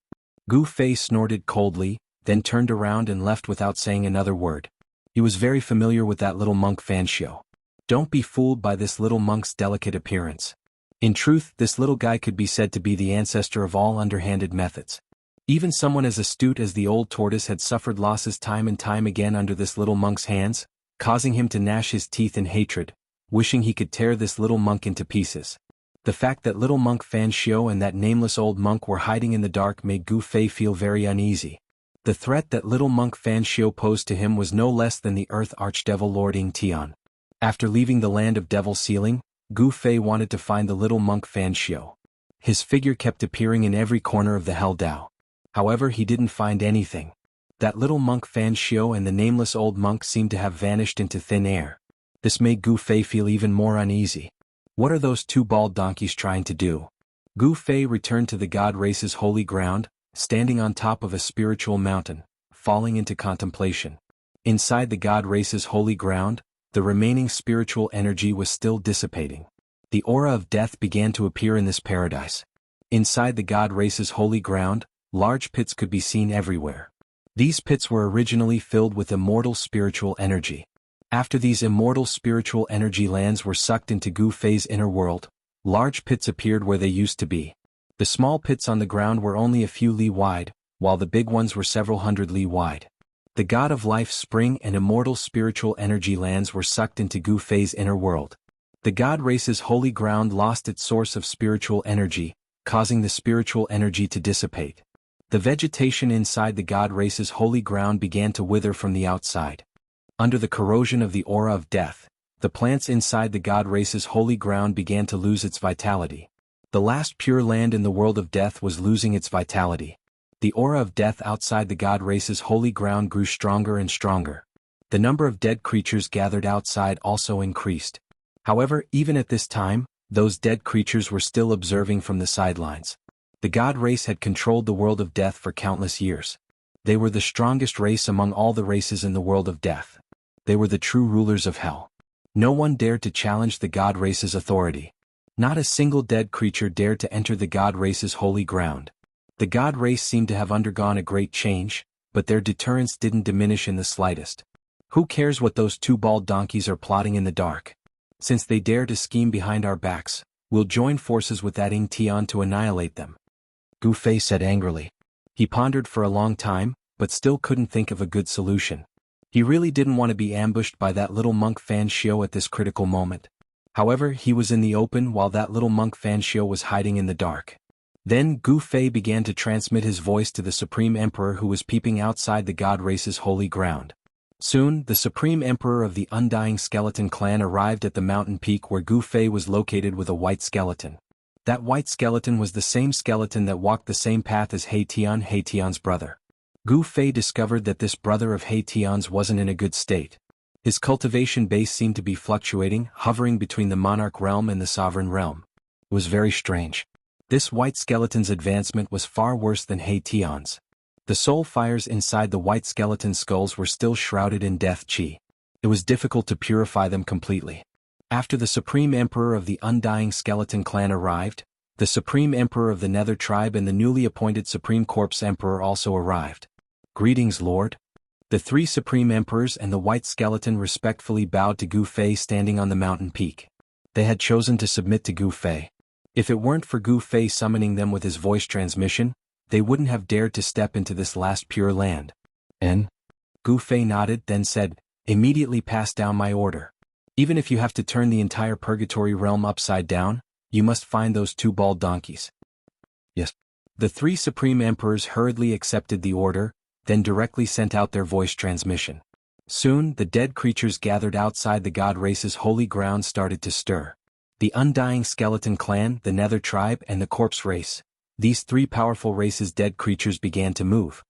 Gu Fei snorted coldly, then turned around and left without saying another word. He was very familiar with that little monk Fan Xiao. Don't be fooled by this little monk's delicate appearance. In truth, this little guy could be said to be the ancestor of all underhanded methods. Even someone as astute as the old tortoise had suffered losses time and time again under this little monk's hands, causing him to gnash his teeth in hatred, wishing he could tear this little monk into pieces. The fact that little monk Fan Xiao and that nameless old monk were hiding in the dark made Gu Fei feel very uneasy. The threat that little monk Fan Xiao posed to him was no less than the Earth Archdevil Lord Ing Tian. After leaving the land of Devil Sealing, Gu Fei wanted to find the little monk Fan Xiao. His figure kept appearing in every corner of the Hell Dao. However, he didn't find anything. That little monk Fan Xiao and the nameless old monk seemed to have vanished into thin air. This made Gu Fei feel even more uneasy. What are those two bald donkeys trying to do? Gu Fei returned to the god race's holy ground, standing on top of a spiritual mountain, falling into contemplation. Inside the god race's holy ground, the remaining spiritual energy was still dissipating. The aura of death began to appear in this paradise. Inside the god race's holy ground, large pits could be seen everywhere. These pits were originally filled with immortal spiritual energy. After these immortal spiritual energy lands were sucked into Gu Fei's inner world, large pits appeared where they used to be. The small pits on the ground were only a few li wide, while the big ones were several hundred li wide. The god of life spring and immortal spiritual energy lands were sucked into Gu Fei's inner world. The god race's holy ground lost its source of spiritual energy, causing the spiritual energy to dissipate. The vegetation inside the god race's holy ground began to wither from the outside. Under the corrosion of the aura of death, the plants inside the god race's holy ground began to lose its vitality. The last pure land in the world of death was losing its vitality. The aura of death outside the god race's holy ground grew stronger and stronger. The number of dead creatures gathered outside also increased. However, even at this time, those dead creatures were still observing from the sidelines. The god race had controlled the world of death for countless years. They were the strongest race among all the races in the world of death. They were the true rulers of hell. No one dared to challenge the god race's authority. Not a single dead creature dared to enter the god race's holy ground. The god race seemed to have undergone a great change, but their deterrence didn't diminish in the slightest. Who cares what those two bald donkeys are plotting in the dark? Since they dare to scheme behind our backs, we'll join forces with that Ing Tian to annihilate them. Gu Fei said angrily. He pondered for a long time, but still couldn't think of a good solution. He really didn't want to be ambushed by that little monk Fan Xiao at this critical moment. However, he was in the open while that little monk Fan Xiao was hiding in the dark. Then Gu Fei began to transmit his voice to the Supreme Emperor who was peeping outside the god race's holy ground. Soon, the Supreme Emperor of the Undying Skeleton clan arrived at the mountain peak where Gu Fei was located with a white skeleton. That white skeleton was the same skeleton that walked the same path as He Tian's brother. Gu Fei discovered that this brother of He Tian's wasn't in a good state. His cultivation base seemed to be fluctuating, hovering between the monarch realm and the sovereign realm. It was very strange. This white skeleton's advancement was far worse than He Tian's. The soul fires inside the white skeleton skulls were still shrouded in death chi. It was difficult to purify them completely. After the Supreme Emperor of the Undying Skeleton clan arrived, the Supreme Emperor of the Nether tribe and the newly appointed Supreme Corpse Emperor also arrived. Greetings, Lord. The three Supreme Emperors and the white skeleton respectfully bowed to Gu Fei standing on the mountain peak. They had chosen to submit to Gu Fei. If it weren't for Gu Fei summoning them with his voice transmission, they wouldn't have dared to step into this last pure land. And? Gu Fei nodded, then said, immediately pass down my order. Even if you have to turn the entire purgatory realm upside down, you must find those 2 bald donkeys. Yes. The 3 supreme emperors hurriedly accepted the order, then directly sent out their voice transmission. Soon, the dead creatures gathered outside the god race's holy ground started to stir. The Undying Skeleton Clan, the Nether Tribe, and the Corpse Race. These 3 powerful races' dead creatures began to move.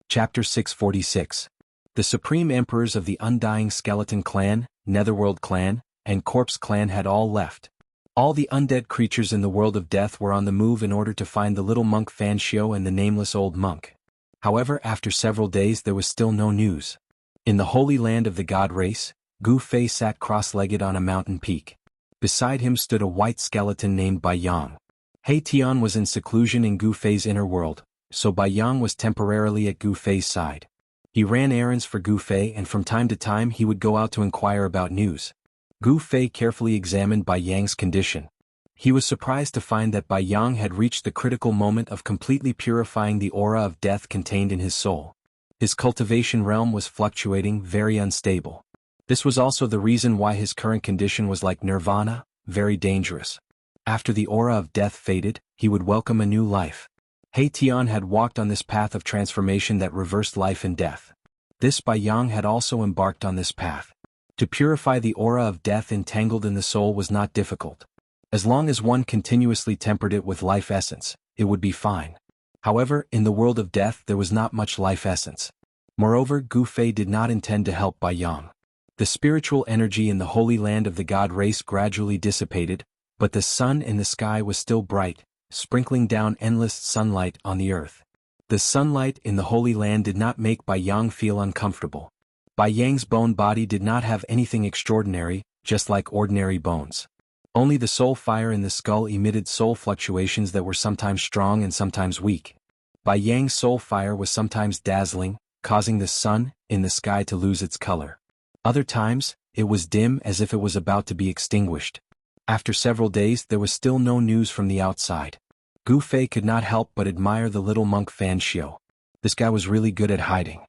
Chapter 646. The supreme emperors of the Undying Skeleton Clan, Netherworld Clan, and Corpse Clan had all left. All the undead creatures in the world of death were on the move in order to find the little monk Xianxia and the nameless old monk. However, after several days there was still no news. In the holy land of the god race, Gu Fei sat cross-legged on a mountain peak. Beside him stood a white skeleton named Bai Yang. He Tian was in seclusion in Gu Fei's inner world, so Bai Yang was temporarily at Gu Fei's side. He ran errands for Gu Fei and from time to time he would go out to inquire about news. Gu Fei carefully examined Bai Yang's condition. He was surprised to find that Bai Yang had reached the critical moment of completely purifying the aura of death contained in his soul. His cultivation realm was fluctuating, very unstable. This was also the reason why his current condition was like nirvana, very dangerous. After the aura of death faded, he would welcome a new life. He Tian had walked on this path of transformation that reversed life and death. This Bai Yang had also embarked on this path. To purify the aura of death entangled in the soul was not difficult. As long as one continuously tempered it with life essence, it would be fine. However, in the world of death there was not much life essence. Moreover, Gu Fei did not intend to help Bai Yang. The spiritual energy in the holy land of the god race gradually dissipated, but the sun in the sky was still bright, sprinkling down endless sunlight on the earth. The sunlight in the Holy Land did not make Bai Yang feel uncomfortable. Bai Yang's bone body did not have anything extraordinary, just like ordinary bones. Only the soul fire in the skull emitted soul fluctuations that were sometimes strong and sometimes weak. Bai Yang's soul fire was sometimes dazzling, causing the sun in the sky to lose its color. Other times, it was dim as if it was about to be extinguished. After several days there was still no news from the outside. Gu Fei could not help but admire the little monk Xianxia. This guy was really good at hiding.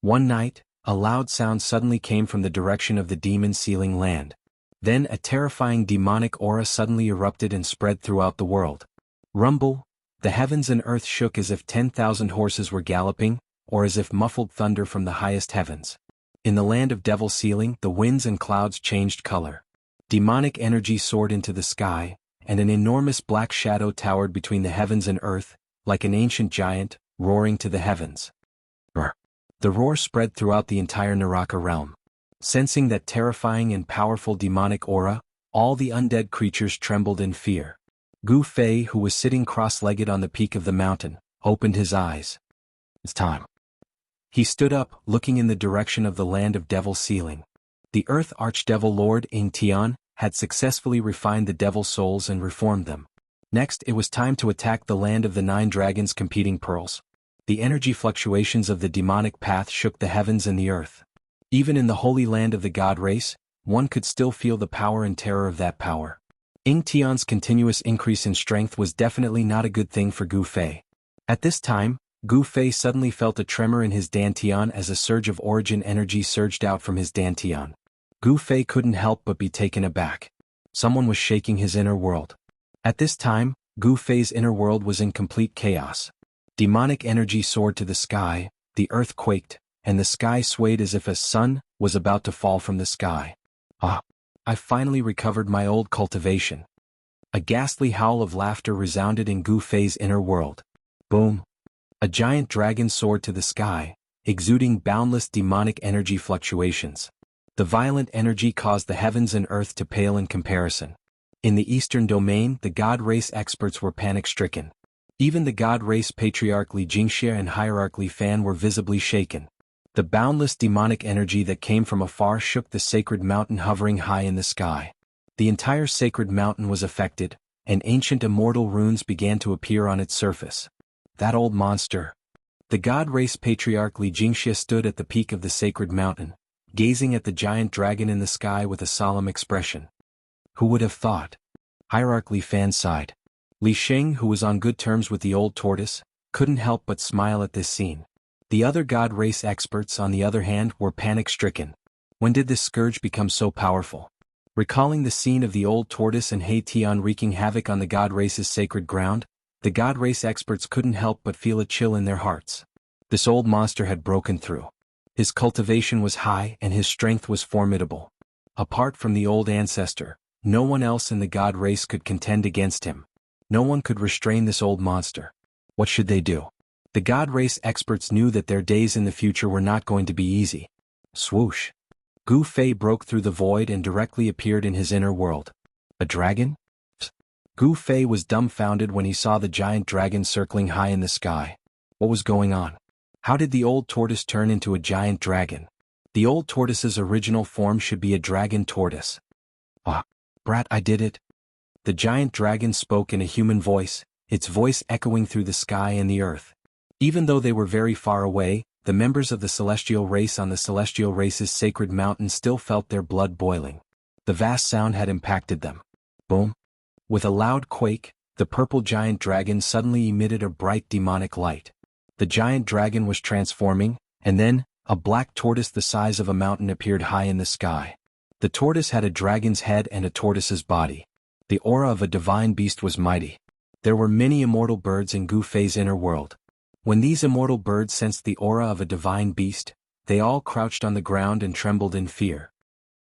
One night, a loud sound suddenly came from the direction of the demon sealing land. Then a terrifying demonic aura suddenly erupted and spread throughout the world. Rumble, the heavens and earth shook as if 10,000 horses were galloping, or as if muffled thunder from the highest heavens. In the land of devil sealing, the winds and clouds changed color. Demonic energy soared into the sky, and an enormous black shadow towered between the heavens and earth, like an ancient giant, roaring to the heavens. Roar. The roar spread throughout the entire Naraka realm. Sensing that terrifying and powerful demonic aura, all the undead creatures trembled in fear. Gu Fei, who was sitting cross-legged on the peak of the mountain, opened his eyes. It's time. He stood up, looking in the direction of the land of devil sealing. The Earth Archdevil Lord Ing Tian had successfully refined the devil souls and reformed them. Next, it was time to attack the land of the 9 dragons competing pearls. The energy fluctuations of the demonic path shook the heavens and the earth. Even in the holy land of the god race, one could still feel the power and terror of that power. Ing Tian's continuous increase in strength was definitely not a good thing for Gu Fei. At this time, Gu Fei suddenly felt a tremor in his dantian as a surge of origin energy surged out from his dantian. Gu Fei couldn't help but be taken aback. Someone was shaking his inner world. At this time, Gu Fei's inner world was in complete chaos. Demonic energy soared to the sky, the earth quaked, and the sky swayed as if a sun was about to fall from the sky. Ah! I finally recovered my old cultivation. A ghastly howl of laughter resounded in Gu Fei's inner world. Boom! A giant dragon soared to the sky, exuding boundless demonic energy fluctuations. The violent energy caused the heavens and earth to pale in comparison. In the eastern domain, the god race experts were panic-stricken. Even the god race patriarch Xianxia and hierarch Fan were visibly shaken. The boundless demonic energy that came from afar shook the sacred mountain hovering high in the sky. The entire sacred mountain was affected, and ancient immortal runes began to appear on its surface. That old monster. The god race patriarch Xianxia stood at the peak of the sacred mountain, gazing at the giant dragon in the sky with a solemn expression. Who would have thought? Hierarch Fan sighed. Li Sheng, who was on good terms with the old tortoise, couldn't help but smile at this scene. The other god race experts, on the other hand, were panic-stricken. When did this scourge become so powerful? Recalling the scene of the old tortoise and Hei Tian wreaking havoc on the god race's sacred ground, the god race experts couldn't help but feel a chill in their hearts. This old monster had broken through. His cultivation was high and his strength was formidable. Apart from the old ancestor, no one else in the god race could contend against him. No one could restrain this old monster. What should they do? The god race experts knew that their days in the future were not going to be easy. Swoosh! Gu Fei broke through the void and directly appeared in his inner world. A dragon? Gu Fei was dumbfounded when he saw the giant dragon circling high in the sky. What was going on? How did the old tortoise turn into a giant dragon? The old tortoise's original form should be a dragon tortoise. Ah, brat, I did it. The giant dragon spoke in a human voice, its voice echoing through the sky and the earth. Even though they were very far away, the members of the celestial race on the celestial race's sacred mountain still felt their blood boiling. The vast sound had impacted them. Boom! With a loud quake, the purple giant dragon suddenly emitted a bright demonic light. The giant dragon was transforming, and then, a black tortoise the size of a mountain appeared high in the sky. The tortoise had a dragon's head and a tortoise's body. The aura of a divine beast was mighty. There were many immortal birds in Gu Fei's inner world. When these immortal birds sensed the aura of a divine beast, they all crouched on the ground and trembled in fear.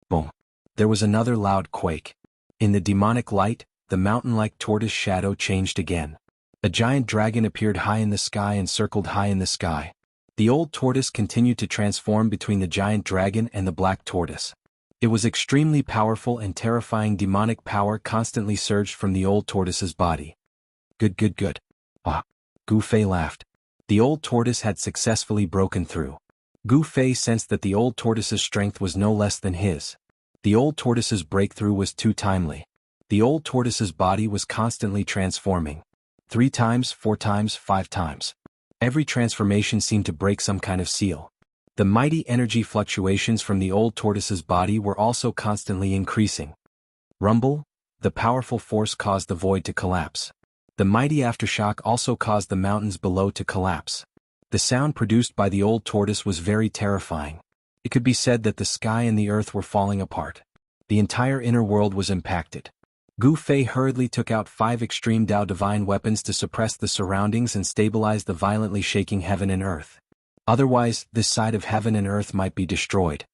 Boom! There was another loud quake. In the demonic light, the mountain-like tortoise shadow changed again. A giant dragon appeared high in the sky and circled high in the sky. The old tortoise continued to transform between the giant dragon and the black tortoise. It was extremely powerful and terrifying. Demonic power constantly surged from the old tortoise's body. Good. Ah! Gu Fei laughed. The old tortoise had successfully broken through. Gu Fei sensed that the old tortoise's strength was no less than his. The old tortoise's breakthrough was too timely. The old tortoise's body was constantly transforming. 3 times, 4 times, 5 times. Every transformation seemed to break some kind of seal. The mighty energy fluctuations from the old tortoise's body were also constantly increasing. Rumble! The powerful force caused the void to collapse. The mighty aftershock also caused the mountains below to collapse. The sound produced by the old tortoise was very terrifying. It could be said that the sky and the earth were falling apart. The entire inner world was impacted. Gu Fei hurriedly took out 5 extreme Dao divine weapons to suppress the surroundings and stabilize the violently shaking heaven and earth. Otherwise, this side of heaven and earth might be destroyed.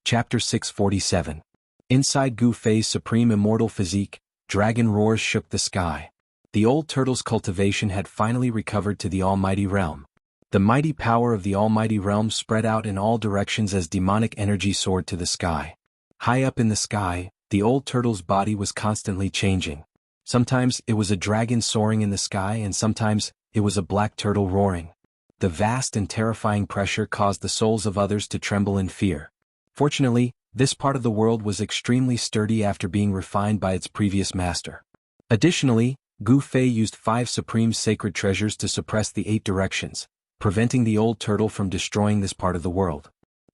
Chapter 647. Inside Gu Fei's supreme immortal physique, dragon roars shook the sky. The old turtle's cultivation had finally recovered to the almighty realm. The mighty power of the almighty realm spread out in all directions as demonic energy soared to the sky. High up in the sky, the old turtle's body was constantly changing. Sometimes it was a dragon soaring in the sky and sometimes it was a black turtle roaring. The vast and terrifying pressure caused the souls of others to tremble in fear. Fortunately, this part of the world was extremely sturdy after being refined by its previous master. Additionally, Gu Fei used 5 supreme sacred treasures to suppress the 8 directions, preventing the old turtle from destroying this part of the world.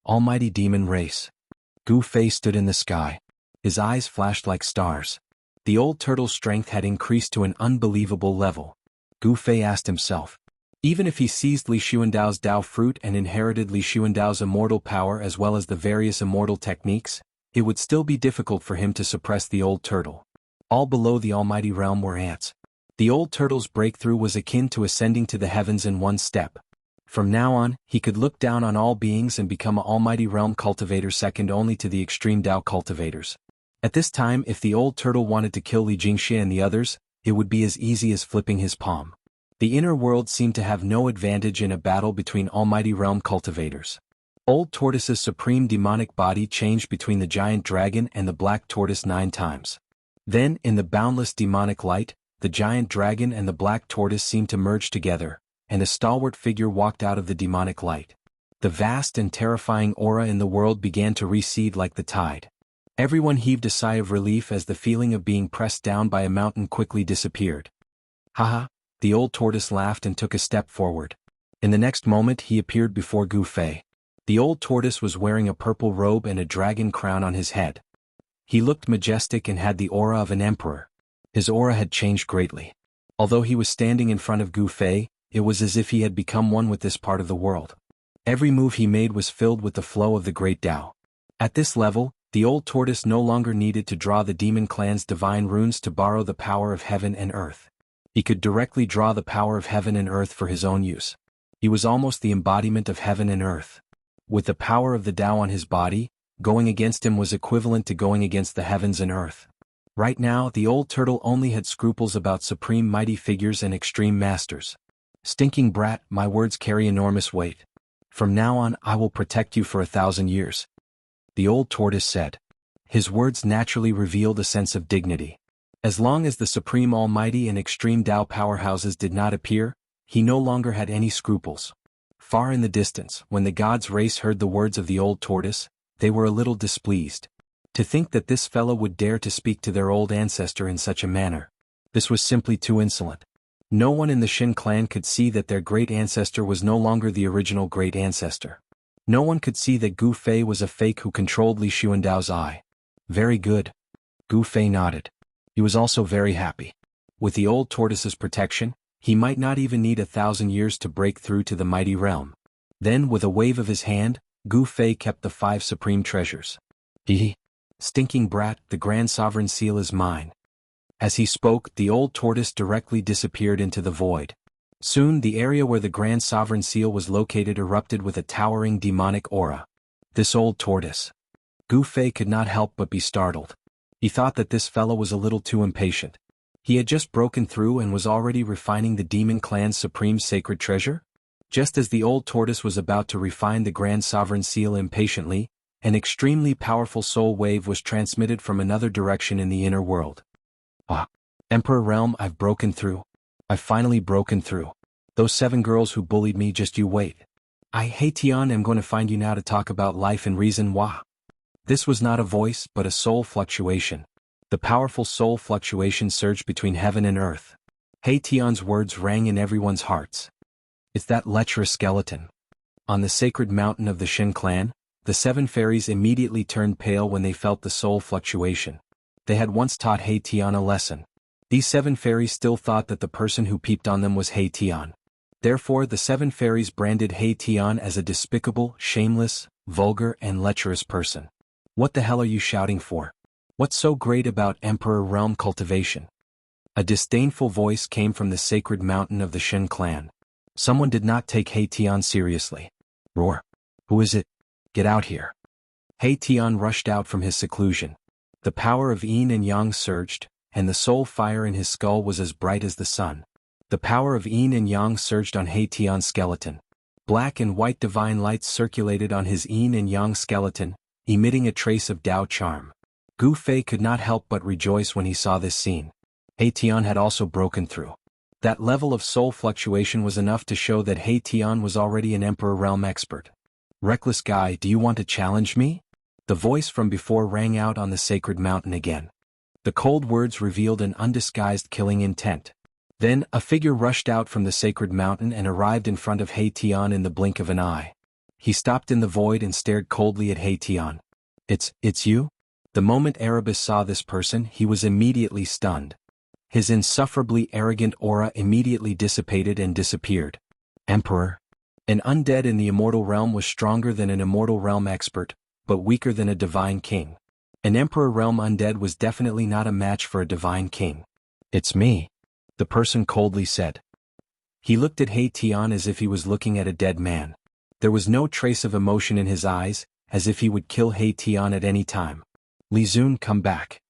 Almighty demon race. Gu Fei stood in the sky. His eyes flashed like stars. The old turtle's strength had increased to an unbelievable level. Gu Fei asked himself, even if he seized Li Xuandao's Dao fruit and inherited Li Xuandao's immortal power as well as the various immortal techniques, it would still be difficult for him to suppress the old turtle. All below the almighty realm were ants. The old turtle's breakthrough was akin to ascending to the heavens in one step. From now on, he could look down on all beings and become an almighty realm cultivator second only to the extreme Dao cultivators. At this time, if the old turtle wanted to kill Li Xianxia and the others, it would be as easy as flipping his palm. The inner world seemed to have no advantage in a battle between almighty realm cultivators. Old tortoise's supreme demonic body changed between the giant dragon and the black tortoise 9 times. Then, in the boundless demonic light, the giant dragon and the black tortoise seemed to merge together, and a stalwart figure walked out of the demonic light. The vast and terrifying aura in the world began to recede like the tide. Everyone heaved a sigh of relief as the feeling of being pressed down by a mountain quickly disappeared. Haha, the old tortoise laughed and took a step forward. In the next moment he appeared before Gu Fei. The old tortoise was wearing a purple robe and a dragon crown on his head. He looked majestic and had the aura of an emperor. His aura had changed greatly. Although he was standing in front of Gu Fei, it was as if he had become one with this part of the world. Every move he made was filled with the flow of the great Tao. At this level, the old tortoise no longer needed to draw the demon clan's divine runes to borrow the power of heaven and earth. He could directly draw the power of heaven and earth for his own use. He was almost the embodiment of heaven and earth. With the power of the Tao on his body, going against him was equivalent to going against the heavens and earth. Right now, the old turtle only had scruples about supreme mighty figures and extreme masters. Stinking brat, my words carry enormous weight. From now on, I will protect you for 1,000 years. The old tortoise said. His words naturally revealed a sense of dignity. As long as the supreme almighty and extreme Tao powerhouses did not appear, he no longer had any scruples. Far in the distance, when the gods' race heard the words of the old tortoise, they were a little displeased. To think that this fellow would dare to speak to their old ancestor in such a manner. This was simply too insolent. No one in the Xin clan could see that their great ancestor was no longer the original great ancestor. No one could see that Gu Fei was a fake who controlled Li Xuandao's eye. Very good. Gu Fei nodded. He was also very happy. With the old tortoise's protection, he might not even need 1,000 years to break through to the mighty realm. Then, with a wave of his hand, Gu Fei kept the 5 supreme treasures. Stinking brat, the grand sovereign seal is mine. As he spoke, the old tortoise directly disappeared into the void. Soon, the area where the grand sovereign seal was located erupted with a towering demonic aura. This old tortoise. Gu Fei could not help but be startled. He thought that this fellow was a little too impatient. He had just broken through and was already refining the demon clan's supreme sacred treasure? Just as the old tortoise was about to refine the grand sovereign seal impatiently, an extremely powerful soul wave was transmitted from another direction in the inner world. Emperor Realm, I've broken through. I've finally broken through. Those 7 girls who bullied me, just you wait. Hey Tian, am going to find you now to talk about life and reason why. This was not a voice, but a soul fluctuation. The powerful soul fluctuation surged between heaven and earth. Hey Tian's words rang in everyone's hearts. It's that lecherous skeleton. On the sacred mountain of the Xin clan, the 7 fairies immediately turned pale when they felt the soul fluctuation. They had once taught He Tian a lesson. These 7 fairies still thought that the person who peeped on them was He Tian. Therefore, the 7 fairies branded He Tian as a despicable, shameless, vulgar, and lecherous person. What the hell are you shouting for? What's so great about Emperor Realm cultivation? A disdainful voice came from the sacred mountain of the Xin clan. Someone did not take He Tian seriously. Roar. Who is it? Get out here. He Tian rushed out from his seclusion. The power of yin and yang surged, and the soul fire in his skull was as bright as the sun. The power of yin and yang surged on He Tian's skeleton. Black and white divine lights circulated on his yin and yang skeleton, emitting a trace of Tao charm. Gu Fei could not help but rejoice when he saw this scene. He Tian had also broken through. That level of soul fluctuation was enough to show that He Tian was already an Emperor Realm expert. Reckless guy, do you want to challenge me? The voice from before rang out on the sacred mountain again. The cold words revealed an undisguised killing intent. Then, a figure rushed out from the sacred mountain and arrived in front of He Tian in the blink of an eye. He stopped in the void and stared coldly at He Tian. It's you? The moment Erebus saw this person, he was immediately stunned. His insufferably arrogant aura immediately dissipated and disappeared. Emperor. An undead in the immortal realm was stronger than an immortal realm expert, but weaker than a divine king. An Emperor Realm undead was definitely not a match for a divine king. It's me, the person coldly said. He looked at He Tian as if he was looking at a dead man. There was no trace of emotion in his eyes, as if he would kill He Tian at any time. Li Zun, come back.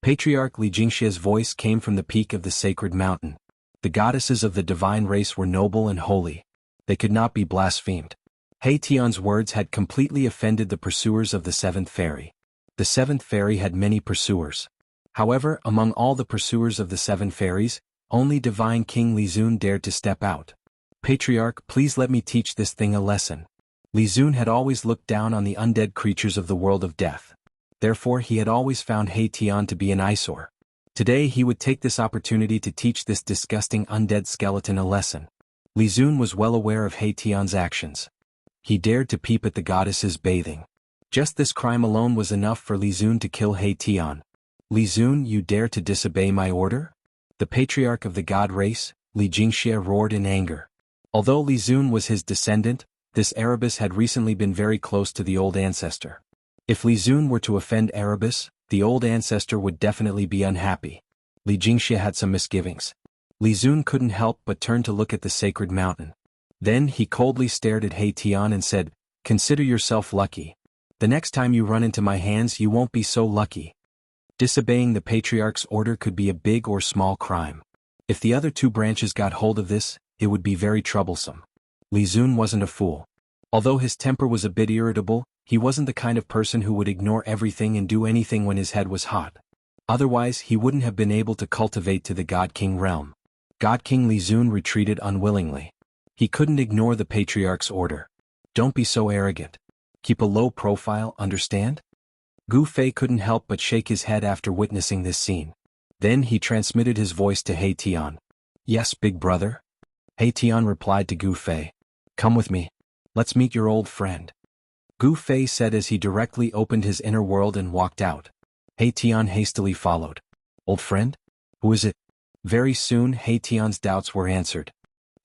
Patriarch Li Jiangxia's voice came from the peak of the sacred mountain. The goddesses of the divine race were noble and holy. They could not be blasphemed. He Tian's words had completely offended the pursuers of the 7th fairy. The 7th fairy had many pursuers. However, among all the pursuers of the 7 fairies, only Divine King Li Zun dared to step out. Patriarch, please let me teach this thing a lesson. Li Zun had always looked down on the undead creatures of the world of death. Therefore he had always found He Tian to be an eyesore. Today he would take this opportunity to teach this disgusting undead skeleton a lesson. Li Zun was well aware of He Tian's actions. He dared to peep at the goddesses bathing. Just this crime alone was enough for Li Zun to kill He Tian. Li Zun, you dare to disobey my order? The patriarch of the god race, Li Jiangxia roared in anger. Although Li Zun was his descendant, this Erebus had recently been very close to the old ancestor. If Li Zun were to offend Erebus, the old ancestor would definitely be unhappy. Li Jingxia had some misgivings. Li Zun couldn't help but turn to look at the sacred mountain. Then he coldly stared at He Tian and said, "Consider yourself lucky. The next time you run into my hands you won't be so lucky." Disobeying the patriarch's order could be a big or small crime. If the other two branches got hold of this, it would be very troublesome. Li Zun wasn't a fool. Although his temper was a bit irritable, he wasn't the kind of person who would ignore everything and do anything when his head was hot. Otherwise he wouldn't have been able to cultivate to the God King realm. God King Li Zun retreated unwillingly. He couldn't ignore the patriarch's order. Don't be so arrogant. Keep a low profile, understand? Gu Fei couldn't help but shake his head after witnessing this scene. Then he transmitted his voice to He Tian. "Yes, big brother?" He Tian replied to Gu Fei. "Come with me. Let's meet your old friend." Gu Fei said as he directly opened his inner world and walked out. He Tian hastily followed. "Old friend? Who is it?" Very soon He Tian's doubts were answered.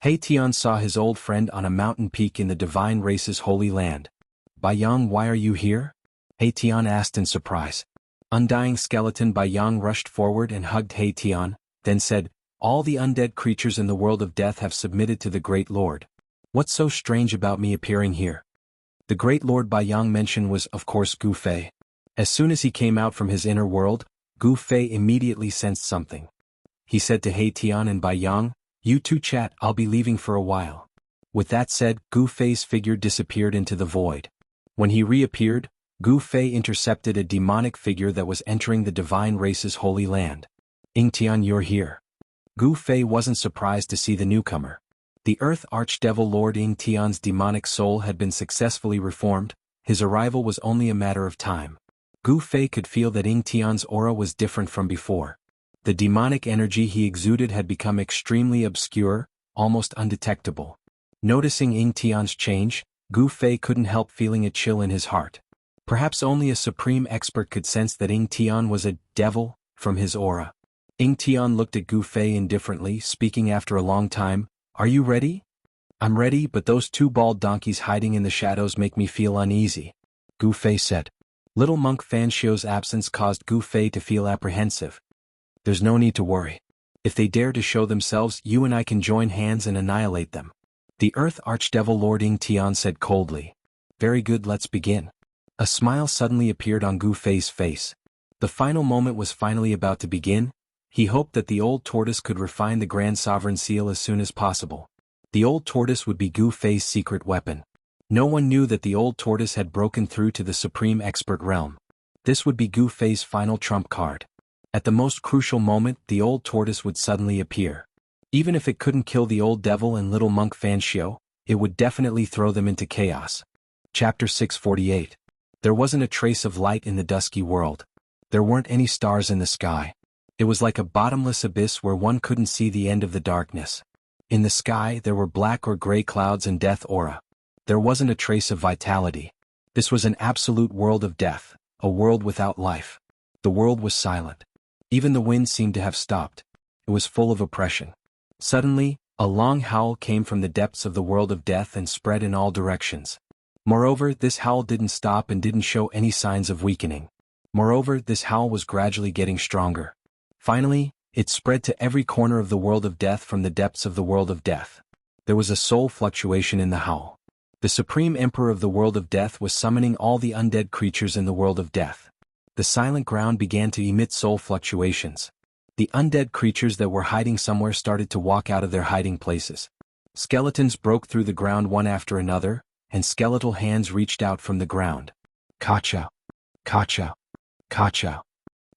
He Tian saw his old friend on a mountain peak in the divine race's holy land. "Bai Yang, why are you here?" He Tian asked in surprise. Undying skeleton Bai Yang rushed forward and hugged He Tian, then said, "All the undead creatures in the world of death have submitted to the Great Lord. What's so strange about me appearing here?" The Great Lord Bai Yang mentioned was, of course, Gu Fei. As soon as he came out from his inner world, Gu Fei immediately sensed something. He said to He Tian and Bai Yang, "You two chat, I'll be leaving for a while." With that said, Gu Fei's figure disappeared into the void. When he reappeared, Gu Fei intercepted a demonic figure that was entering the divine race's holy land. "Ying Tian, you're here." Gu Fei wasn't surprised to see the newcomer. The Earth Archdevil Lord Ying Tian's demonic soul had been successfully reformed. His arrival was only a matter of time. Gu Fei could feel that Ying Tian's aura was different from before. The demonic energy he exuded had become extremely obscure, almost undetectable. Noticing Ying Tian's change, Gu Fei couldn't help feeling a chill in his heart. Perhaps only a supreme expert could sense that Ying Tian was a devil from his aura. Ying Tian looked at Gu Fei indifferently, speaking after a long time. "Are you ready?" "I'm ready, but those two bald donkeys hiding in the shadows make me feel uneasy," Gu Fei said. Little monk Fan Xiu's absence caused Gu Fei to feel apprehensive. "There's no need to worry. If they dare to show themselves, you and I can join hands and annihilate them," the Earth Archdevil Lord Ying Tian said coldly. "Very good, let's begin." A smile suddenly appeared on Gu Fei's face. The final moment was finally about to begin. He hoped that the old tortoise could refine the Grand Sovereign Seal as soon as possible. The old tortoise would be Gu Fei's secret weapon. No one knew that the old tortoise had broken through to the supreme expert realm. This would be Gu Fei's final trump card. At the most crucial moment, the old tortoise would suddenly appear. Even if it couldn't kill the old devil and little monk Fan Xiu, it would definitely throw them into chaos. Chapter 648. There wasn't a trace of light in the dusky world. There weren't any stars in the sky. It was like a bottomless abyss where one couldn't see the end of the darkness. In the sky there were black or gray clouds and death aura. There wasn't a trace of vitality. This was an absolute world of death, a world without life. The world was silent. Even the wind seemed to have stopped. It was full of oppression. Suddenly, a long howl came from the depths of the world of death and spread in all directions. Moreover, this howl didn't stop and didn't show any signs of weakening. Moreover, this howl was gradually getting stronger. Finally, it spread to every corner of the world of death from the depths of the world of death. There was a soul fluctuation in the howl. The Supreme Emperor of the world of death was summoning all the undead creatures in the world of death. The silent ground began to emit soul fluctuations. The undead creatures that were hiding somewhere started to walk out of their hiding places. Skeletons broke through the ground one after another, and skeletal hands reached out from the ground. Ka-chow, ka-chow, ka-chow.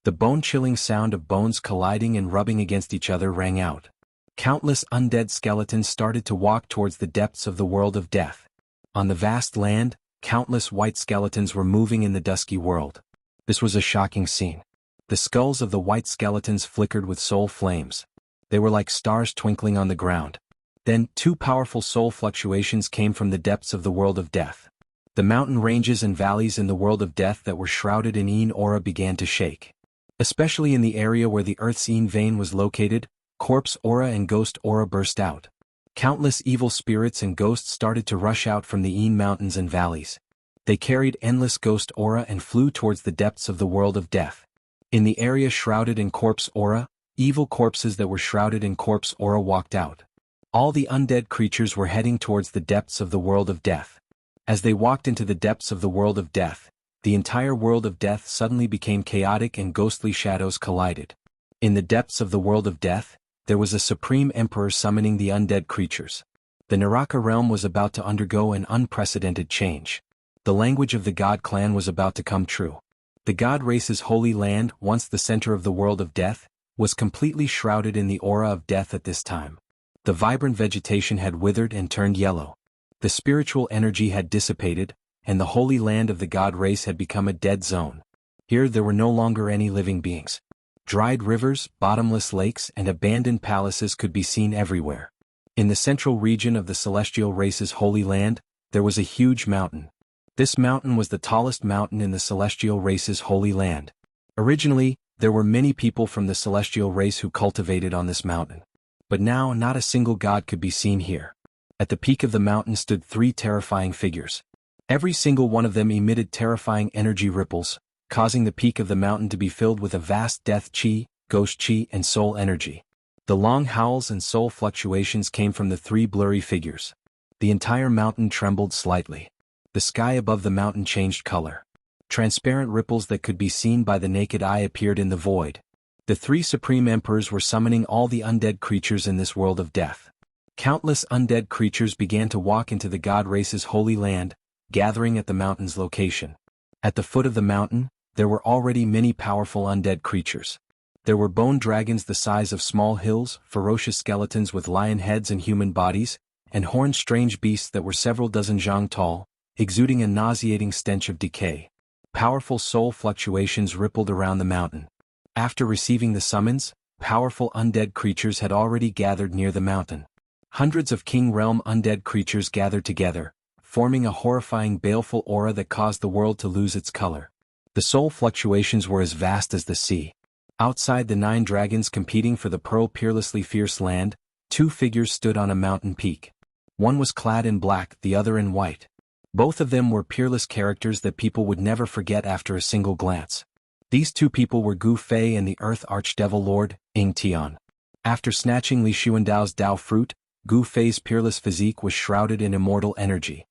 The bone-chilling sound of bones colliding and rubbing against each other rang out. Countless undead skeletons started to walk towards the depths of the world of death. On the vast land, countless white skeletons were moving in the dusky world. This was a shocking scene. The skulls of the white skeletons flickered with soul flames. They were like stars twinkling on the ground. Then, two powerful soul fluctuations came from the depths of the world of death. The mountain ranges and valleys in the world of death that were shrouded in Yin aura began to shake. Especially in the area where the Earth's Yin vein was located, corpse aura and ghost aura burst out. Countless evil spirits and ghosts started to rush out from the Yin mountains and valleys. They carried endless ghost aura and flew towards the depths of the world of death. In the area shrouded in corpse aura, evil corpses that were shrouded in corpse aura walked out. All the undead creatures were heading towards the depths of the world of death. As they walked into the depths of the world of death, the entire world of death suddenly became chaotic and ghostly shadows collided. In the depths of the world of death, there was a supreme emperor summoning the undead creatures. The Naraka realm was about to undergo an unprecedented change. The language of the God clan was about to come true. The God race's holy land, once the center of the world of death, was completely shrouded in the aura of death at this time. The vibrant vegetation had withered and turned yellow. The spiritual energy had dissipated, and the holy land of the God race had become a dead zone. Here there were no longer any living beings. Dried rivers, bottomless lakes, and abandoned palaces could be seen everywhere. In the central region of the celestial race's holy land, there was a huge mountain. This mountain was the tallest mountain in the celestial race's holy land. Originally, there were many people from the celestial race who cultivated on this mountain. But now not a single god could be seen here. At the peak of the mountain stood 3 terrifying figures. Every single one of them emitted terrifying energy ripples, causing the peak of the mountain to be filled with a vast death chi, ghost chi, and soul energy. The long howls and soul fluctuations came from the 3 blurry figures. The entire mountain trembled slightly. The sky above the mountain changed color. Transparent ripples that could be seen by the naked eye appeared in the void. The 3 supreme emperors were summoning all the undead creatures in this world of death. Countless undead creatures began to walk into the God race's holy land, gathering at the mountain's location. At the foot of the mountain, there were already many powerful undead creatures. There were bone dragons the size of small hills, ferocious skeletons with lion heads and human bodies, and horned strange beasts that were several dozen zhang tall, exuding a nauseating stench of decay. Powerful soul fluctuations rippled around the mountain. After receiving the summons, powerful undead creatures had already gathered near the mountain. Hundreds of King Realm undead creatures gathered together, forming a horrifying baleful aura that caused the world to lose its color. The soul fluctuations were as vast as the sea. Outside the 9 dragons competing for the Pearl Peerlessly Fierce land, 2 figures stood on a mountain peak. One was clad in black, the other in white. Both of them were peerless characters that people would never forget after a single glance. These 2 people were Gu Fei and the Earth Archdevil Lord, Ying Tian. After snatching Li Xuandao's Dao fruit, Gu Fei's peerless physique was shrouded in immortal energy.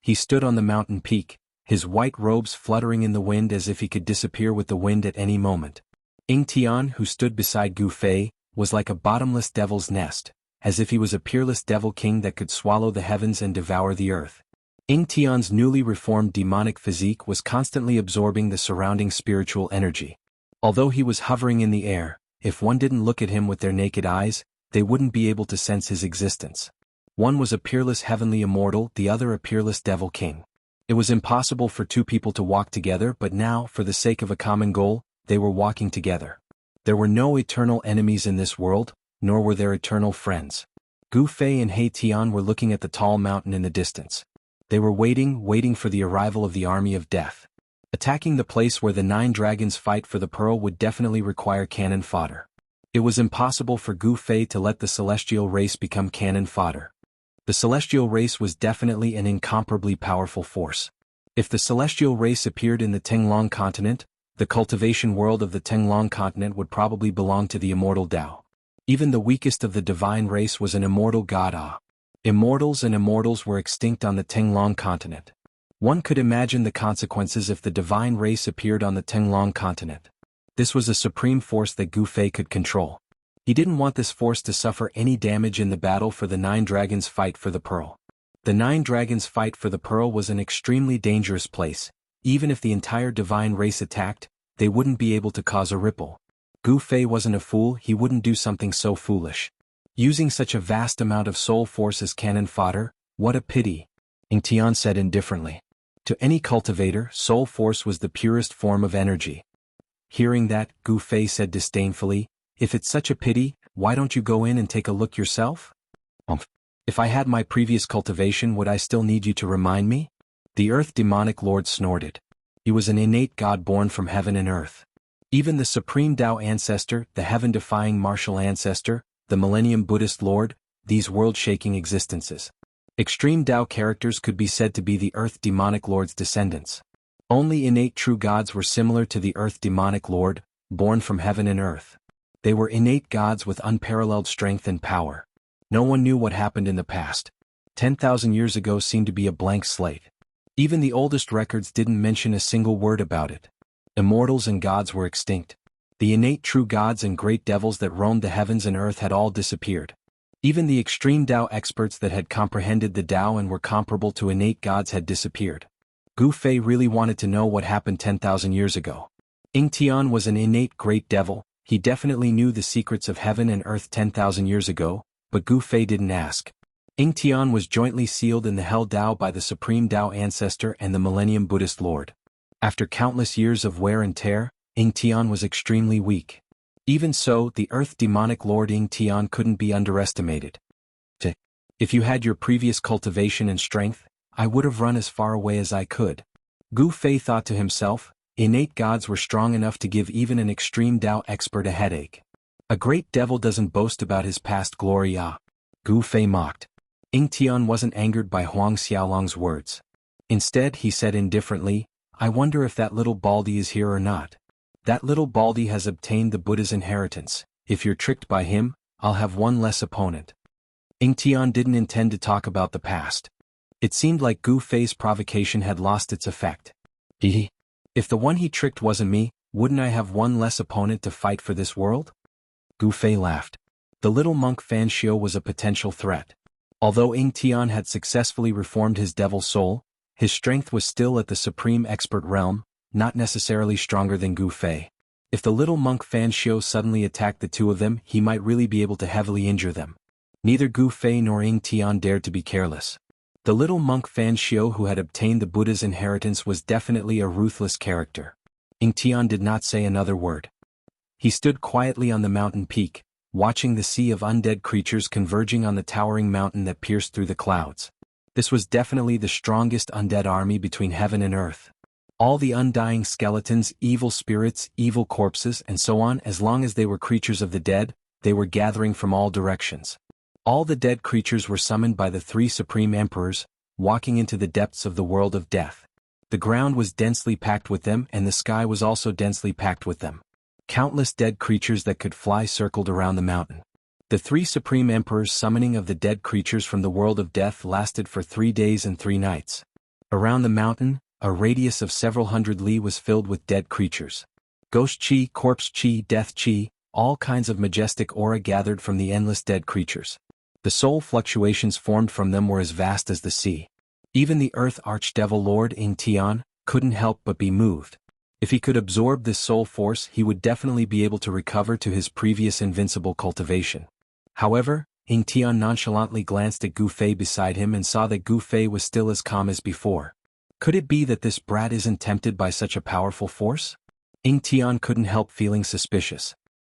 He stood on the mountain peak, his white robes fluttering in the wind as if he could disappear with the wind at any moment. Ying Tian, who stood beside Gu Fei, was like a bottomless devil's nest, as if he was a peerless devil king that could swallow the heavens and devour the earth. Ying Tian's newly reformed demonic physique was constantly absorbing the surrounding spiritual energy. Although he was hovering in the air, if one didn't look at him with their naked eyes, they wouldn't be able to sense his existence. One was a peerless heavenly immortal, the other a peerless devil king. It was impossible for 2 people to walk together, but now, for the sake of a common goal, they were walking together. There were no eternal enemies in this world, nor were there eternal friends. Gu Fei and He Tian were looking at the tall mountain in the distance. They were waiting for the arrival of the army of death. Attacking the place where the 9 dragons fight for the pearl would definitely require cannon fodder. It was impossible for Gu Fei to let the celestial race become cannon fodder. The celestial race was definitely an incomparably powerful force. If the celestial race appeared in the Tenglong continent, the cultivation world of the Tenglong continent would probably belong to the immortal Tao. Even the weakest of the divine race was an immortal god. Immortals and immortals were extinct on the Tenglong continent. One could imagine the consequences if the divine race appeared on the Tenglong continent. This was a supreme force that Gu Fei could control. He didn't want this force to suffer any damage in the battle for the 9 dragons' fight for the pearl. The 9 dragons' fight for the pearl was an extremely dangerous place. Even if the entire divine race attacked, they wouldn't be able to cause a ripple. Gu Fei wasn't a fool, he wouldn't do something so foolish. Using such a vast amount of soul force as cannon fodder, what a pity, Ying Tian said indifferently. To any cultivator, soul force was the purest form of energy. Hearing that, Gu Fei said disdainfully, "If it's such a pity, why don't you go in and take a look yourself?" If I had my previous cultivation, would I still need you to remind me? The Earth Demonic Lord snorted. He was an innate god born from heaven and earth. Even the Supreme Tao Ancestor, the heaven-defying martial ancestor, the Millennium Buddhist Lord, these world-shaking existences. Extreme Tao characters could be said to be the Earth Demonic Lord's descendants. Only innate true gods were similar to the Earth Demonic Lord, born from heaven and earth. They were innate gods with unparalleled strength and power. No one knew what happened in the past. 10,000 years ago seemed to be a blank slate. Even the oldest records didn't mention a single word about it. Immortals and gods were extinct. The innate true gods and great devils that roamed the heavens and earth had all disappeared. Even the extreme Tao experts that had comprehended the Tao and were comparable to innate gods had disappeared. Gu Fei really wanted to know what happened 10,000 years ago. Ying Tian was an innate great devil. He definitely knew the secrets of heaven and earth 10,000 years ago, but Gu Fei didn't ask. Ying Tian was jointly sealed in the Hell Tao by the Supreme Tao Ancestor and the Millennium Buddhist Lord. After countless years of wear and tear, Ying Tian was extremely weak. Even so, the Earth Demonic Lord Ying Tian couldn't be underestimated. If you had your previous cultivation and strength, I would have run as far away as I could. Gu Fei thought to himself, innate gods were strong enough to give even an extreme Tao expert a headache. A great devil doesn't boast about his past glory. Gu Fei mocked. Ying Tian wasn't angered by Huang Xiaolong's words. Instead, he said indifferently, I wonder if that little baldy is here or not. That little baldy has obtained the Buddha's inheritance. If you're tricked by him, I'll have one less opponent. Ying Tian didn't intend to talk about the past. It seemed like Gu Fei's provocation had lost its effect. If the one he tricked wasn't me, wouldn't I have one less opponent to fight for this world? Gu Fei laughed. The little monk Fan Xiu was a potential threat. Although Ying Tian had successfully reformed his devil soul, his strength was still at the supreme expert realm, not necessarily stronger than Gu Fei. If the little monk Fan Xiu suddenly attacked the two of them, he might really be able to heavily injure them. Neither Gu Fei nor Ying Tian dared to be careless. The little monk Fan Xiu who had obtained the Buddha's inheritance was definitely a ruthless character. Ying Tian did not say another word. He stood quietly on the mountain peak, watching the sea of undead creatures converging on the towering mountain that pierced through the clouds. This was definitely the strongest undead army between heaven and earth. All the undying skeletons, evil spirits, evil corpses, and so on, as long as they were creatures of the dead, they were gathering from all directions. All the dead creatures were summoned by the three supreme emperors, walking into the depths of the world of death. The ground was densely packed with them, and the sky was also densely packed with them. Countless dead creatures that could fly circled around the mountain. The three supreme emperors' summoning of the dead creatures from the world of death lasted for 3 days and 3 nights. Around the mountain, a radius of several hundred li was filled with dead creatures. Ghost chi, corpse chi, death chi, all kinds of majestic aura gathered from the endless dead creatures. The soul fluctuations formed from them were as vast as the sea. Even the Earth Archdevil Lord Ying Tian couldn't help but be moved. If he could absorb this soul force, he would definitely be able to recover to his previous invincible cultivation. However, Ying Tian nonchalantly glanced at Gu Fei beside him and saw that Gu Fei was still as calm as before. Could it be that this brat isn't tempted by such a powerful force? Ying Tian couldn't help feeling suspicious.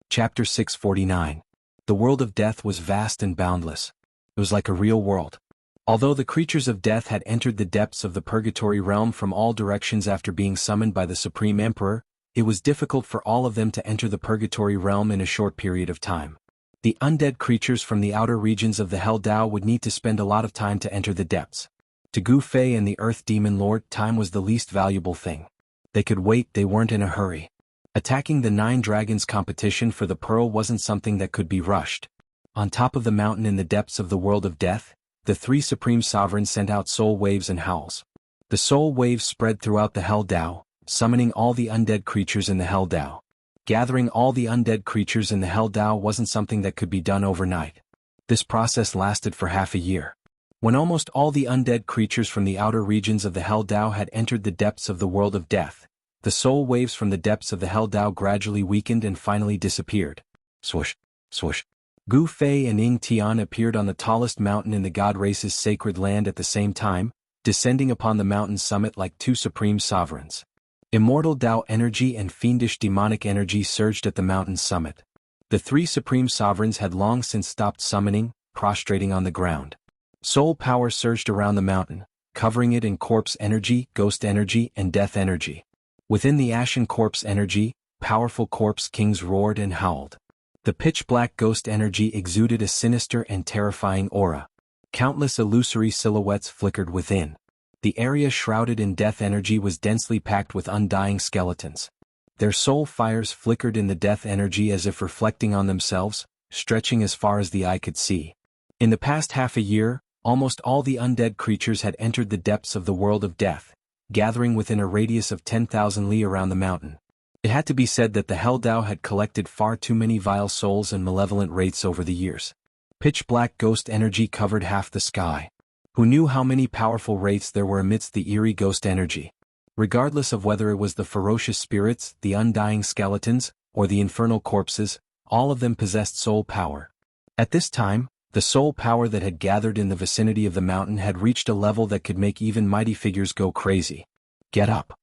Chapter 649. The world of death was vast and boundless. It was like a real world. Although the creatures of death had entered the depths of the purgatory realm from all directions after being summoned by the Supreme Emperor, it was difficult for all of them to enter the purgatory realm in a short period of time. The undead creatures from the outer regions of the Hell Tao would need to spend a lot of time to enter the depths. To Gu Fei and the Earth Demon Lord, time was the least valuable thing. They could wait, they weren't in a hurry. Attacking the 9 dragons competition for the pearl wasn't something that could be rushed. On top of the mountain in the depths of the world of death, the 3 supreme sovereigns sent out soul waves and howls. The soul waves spread throughout the Hell Tao, summoning all the undead creatures in the Hell Tao. Gathering all the undead creatures in the Hell Tao wasn't something that could be done overnight. This process lasted for half a year. When almost all the undead creatures from the outer regions of the Hell Tao had entered the depths of the world of death, the soul waves from the depths of the Hell Tao gradually weakened and finally disappeared. Swoosh, swoosh. Gu Fei and Ying Tian appeared on the tallest mountain in the god race's sacred land at the same time, descending upon the mountain's summit like 2 supreme sovereigns. Immortal Tao energy and fiendish demonic energy surged at the mountain's summit. The 3 supreme sovereigns had long since stopped summoning, prostrating on the ground. Soul power surged around the mountain, covering it in corpse energy, ghost energy, and death energy. Within the ashen corpse energy, powerful corpse kings roared and howled. The pitch-black ghost energy exuded a sinister and terrifying aura. Countless illusory silhouettes flickered within. The area shrouded in death energy was densely packed with undying skeletons. Their soul fires flickered in the death energy as if reflecting on themselves, stretching as far as the eye could see. In the past half a year, almost all the undead creatures had entered the depths of the world of death, gathering within a radius of 10,000 li around the mountain. It had to be said that the Hell Dao had collected far too many vile souls and malevolent wraiths over the years. Pitch-black ghost energy covered half the sky. Who knew how many powerful wraiths there were amidst the eerie ghost energy? Regardless of whether it was the ferocious spirits, the undying skeletons, or the infernal corpses, all of them possessed soul power. At this time, the soul power that had gathered in the vicinity of the mountain had reached a level that could make even mighty figures go crazy. Get up.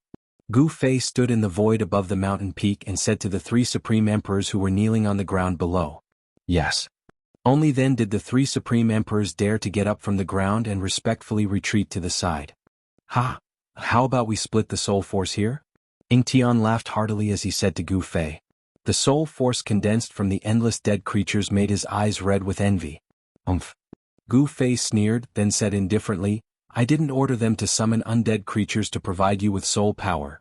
Gu Fei stood in the void above the mountain peak and said to the three supreme emperors who were kneeling on the ground below. Yes. Only then did the three supreme emperors dare to get up from the ground and respectfully retreat to the side. Ha! How about we split the soul force here? Yingtian laughed heartily as he said to Gu Fei. The soul force condensed from the endless dead creatures made his eyes red with envy. Gu Fei sneered, then said indifferently, I didn't order them to summon undead creatures to provide you with soul power.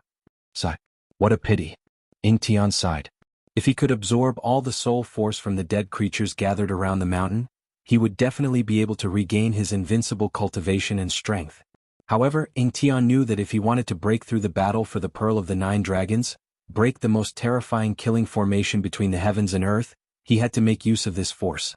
Sigh. What a pity. Yingtian sighed. If he could absorb all the soul force from the dead creatures gathered around the mountain, he would definitely be able to regain his invincible cultivation and strength. However, Yingtian knew that if he wanted to break through the battle for the Pearl of the Nine Dragons, break the most terrifying killing formation between the heavens and earth, he had to make use of this force.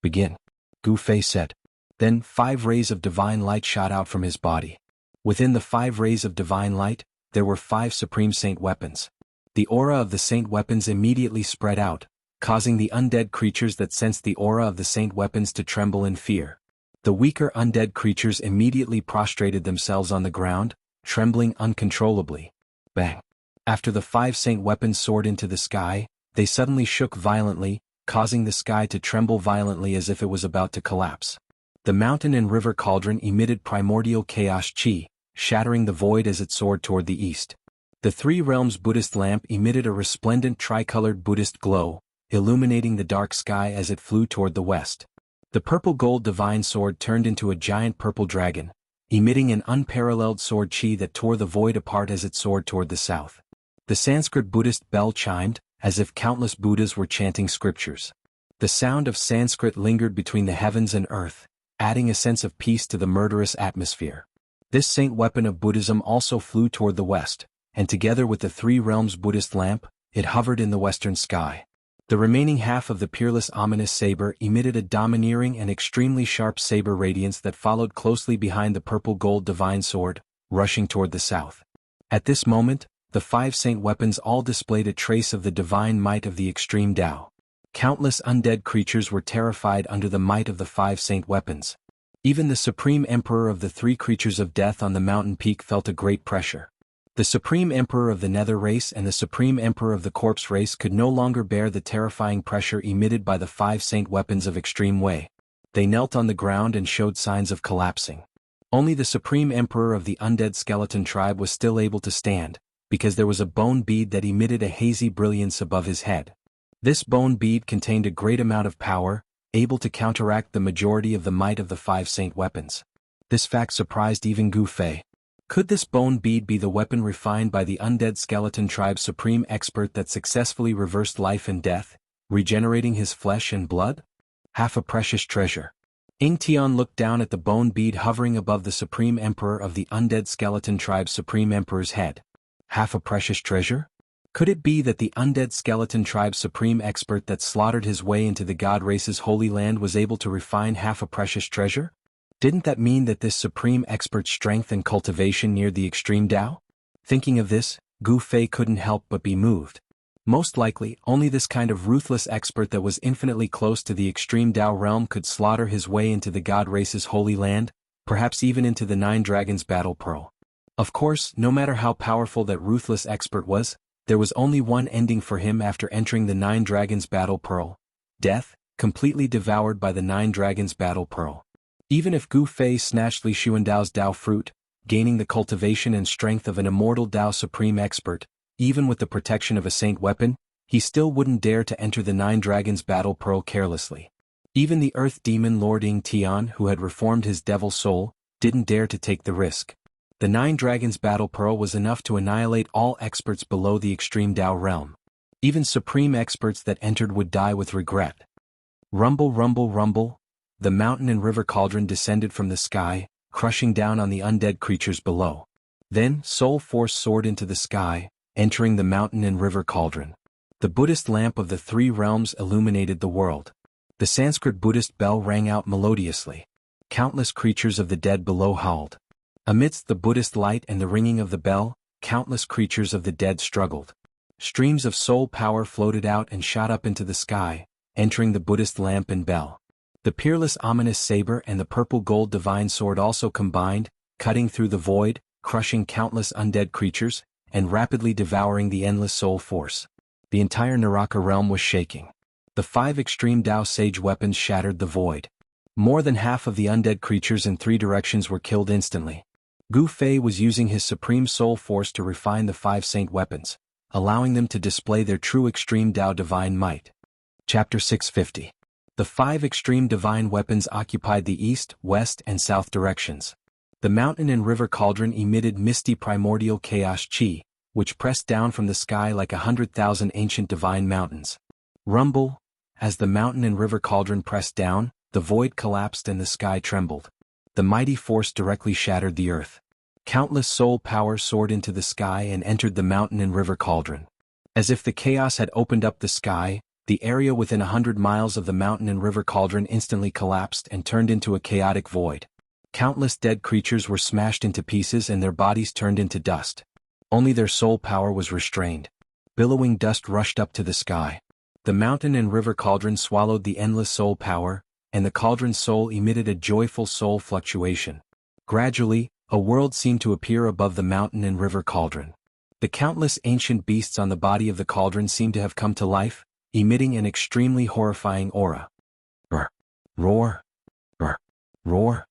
Begin. Gu Fei said. Then 5 rays of divine light shot out from his body. Within the 5 rays of divine light, there were 5 supreme saint weapons. The aura of the saint weapons immediately spread out, causing the undead creatures that sensed the aura of the saint weapons to tremble in fear. The weaker undead creatures immediately prostrated themselves on the ground, trembling uncontrollably. Bang! After the 5 saint weapons soared into the sky, they suddenly shook violently, causing the sky to tremble violently as if it was about to collapse. The mountain and river cauldron emitted primordial chaos chi, shattering the void as it soared toward the east. The 3 realms Buddhist lamp emitted a resplendent tricolored Buddhist glow, illuminating the dark sky as it flew toward the west. The purple-gold divine sword turned into a giant purple dragon, emitting an unparalleled sword chi that tore the void apart as it soared toward the south. The Sanskrit Buddhist bell chimed, as if countless Buddhas were chanting scriptures. The sound of Sanskrit lingered between the heavens and earth, adding a sense of peace to the murderous atmosphere. This saint weapon of Buddhism also flew toward the west, and together with the 3 realms Buddhist lamp, it hovered in the western sky. The remaining half of the peerless ominous saber emitted a domineering and extremely sharp saber radiance that followed closely behind the purple-gold divine sword, rushing toward the south. At this moment, the 5 saint weapons all displayed a trace of the divine might of the extreme Tao. Countless undead creatures were terrified under the might of the 5 saint weapons. Even the supreme emperor of the 3 creatures of death on the mountain peak felt a great pressure. The supreme emperor of the nether race and the supreme emperor of the corpse race could no longer bear the terrifying pressure emitted by the 5 saint weapons of extreme Wei. They knelt on the ground and showed signs of collapsing. Only the supreme emperor of the undead skeleton tribe was still able to stand, because there was a bone bead that emitted a hazy brilliance above his head. This bone bead contained a great amount of power, able to counteract the majority of the might of the 5 saint weapons. This fact surprised even Gu Fei. Could this bone bead be the weapon refined by the undead skeleton tribe's supreme expert that successfully reversed life and death, regenerating his flesh and blood? Half a precious treasure. Yingtian looked down at the bone bead hovering above the supreme emperor of the undead skeleton tribe's supreme emperor's head. Half a precious treasure? Could it be that the undead skeleton tribe's supreme expert that slaughtered his way into the god race's holy land was able to refine half a precious treasure? Didn't that mean that this supreme expert's strength and cultivation neared the extreme Tao? Thinking of this, Gu Fei couldn't help but be moved. Most likely, only this kind of ruthless expert that was infinitely close to the extreme Tao realm could slaughter his way into the god race's holy land, perhaps even into the 9 Dragons Battle Pearl. Of course, no matter how powerful that ruthless expert was, there was only one ending for him after entering the 9 Dragons Battle Pearl: death, completely devoured by the 9 Dragons Battle Pearl. Even if Gu Fei snatched Li Xuandao's Dao fruit, gaining the cultivation and strength of an immortal Dao supreme expert, even with the protection of a saint weapon, he still wouldn't dare to enter the Nine Dragons Battle Pearl carelessly. Even the Earth Demon Lord Ying Tian, who had reformed his devil soul, didn't dare to take the risk. The Nine Dragons Battle Pearl was enough to annihilate all experts below the Extreme Tao realm. Even supreme experts that entered would die with regret. Rumble, rumble, rumble, the mountain and river cauldron descended from the sky, crushing down on the undead creatures below. Then, soul force soared into the sky, entering the mountain and river cauldron. The Buddhist lamp of the three realms illuminated the world. The Sanskrit Buddhist bell rang out melodiously. Countless creatures of the dead below howled. Amidst the Buddhist light and the ringing of the bell, countless creatures of the dead struggled. Streams of soul power floated out and shot up into the sky, entering the Buddhist lamp and bell. The peerless ominous saber and the purple gold divine sword also combined, cutting through the void, crushing countless undead creatures, and rapidly devouring the endless soul force. The entire Naraka realm was shaking. The 5 extreme Tao Sage weapons shattered the void. More than half of the undead creatures in 3 directions were killed instantly. Gu Fei was using his supreme soul force to refine the 5 saint weapons, allowing them to display their true extreme Tao divine might. Chapter 650. The 5 extreme divine weapons occupied the east, west, and south directions. The mountain and river cauldron emitted misty primordial chaos chi, which pressed down from the sky like 100,000 ancient divine mountains. Rumble, as the mountain and river cauldron pressed down, the void collapsed and the sky trembled. The mighty force directly shattered the earth. Countless soul power soared into the sky and entered the mountain and river cauldron. As if the chaos had opened up the sky, the area within 100 miles of the mountain and river cauldron instantly collapsed and turned into a chaotic void. Countless dead creatures were smashed into pieces and their bodies turned into dust. Only their soul power was restrained. Billowing dust rushed up to the sky. The mountain and river cauldron swallowed the endless soul power, and the cauldron's soul emitted a joyful soul fluctuation. Gradually, a world seemed to appear above the mountain and river cauldron. The countless ancient beasts on the body of the cauldron seemed to have come to life, emitting an extremely horrifying aura. Roar! Roar!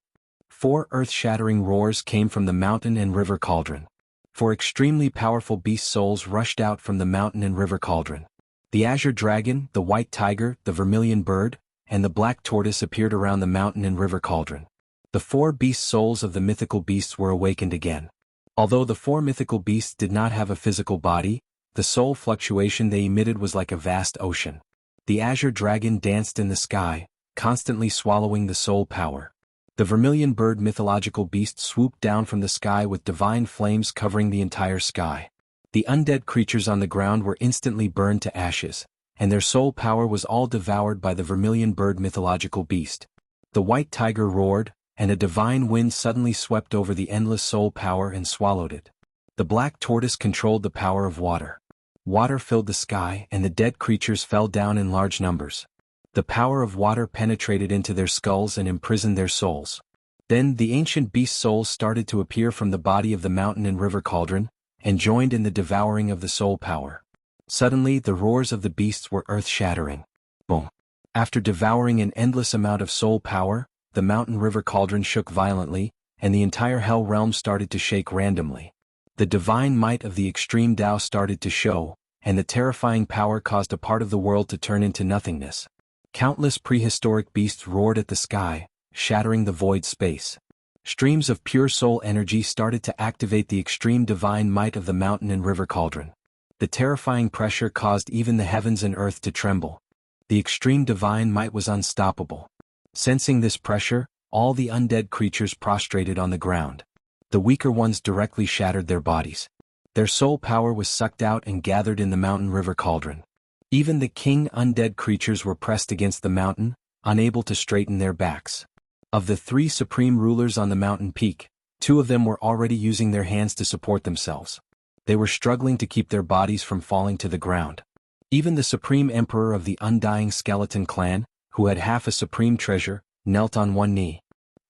4 earth-shattering roars came from the mountain and river cauldron. 4 extremely powerful beast souls rushed out from the mountain and river cauldron. The azure dragon, the white tiger, the vermilion bird, and the black tortoise appeared around the mountain and river cauldron. The 4 beast souls of the mythical beasts were awakened again. Although the 4 mythical beasts did not have a physical body, the soul fluctuation they emitted was like a vast ocean. The azure dragon danced in the sky, constantly swallowing the soul power. The vermilion bird mythological beast swooped down from the sky with divine flames covering the entire sky. The undead creatures on the ground were instantly burned to ashes, and their soul power was all devoured by the vermilion bird mythological beast. The white tiger roared, and a divine wind suddenly swept over the endless soul power and swallowed it. The black tortoise controlled the power of water. Water filled the sky and the dead creatures fell down in large numbers. The power of water penetrated into their skulls and imprisoned their souls. Then the ancient beast souls started to appear from the body of the mountain and river cauldron, and joined in the devouring of the soul power. Suddenly the roars of the beasts were earth-shattering. Boom! After devouring an endless amount of soul power, the mountain river cauldron shook violently, and the entire hell realm started to shake randomly. The divine might of the extreme Tao started to show, and the terrifying power caused a part of the world to turn into nothingness. Countless prehistoric beasts roared at the sky, shattering the void space. Streams of pure soul energy started to activate the extreme divine might of the mountain and river cauldron. The terrifying pressure caused even the heavens and earth to tremble. The extreme divine might was unstoppable. Sensing this pressure, all the undead creatures prostrated on the ground. The weaker ones directly shattered their bodies. Their soul power was sucked out and gathered in the mountain river cauldron. Even the king undead creatures were pressed against the mountain, unable to straighten their backs. Of the 3 supreme rulers on the mountain peak, 2 of them were already using their hands to support themselves. They were struggling to keep their bodies from falling to the ground. Even the supreme emperor of the undying skeleton clan, who had half a supreme treasure, knelt on one knee.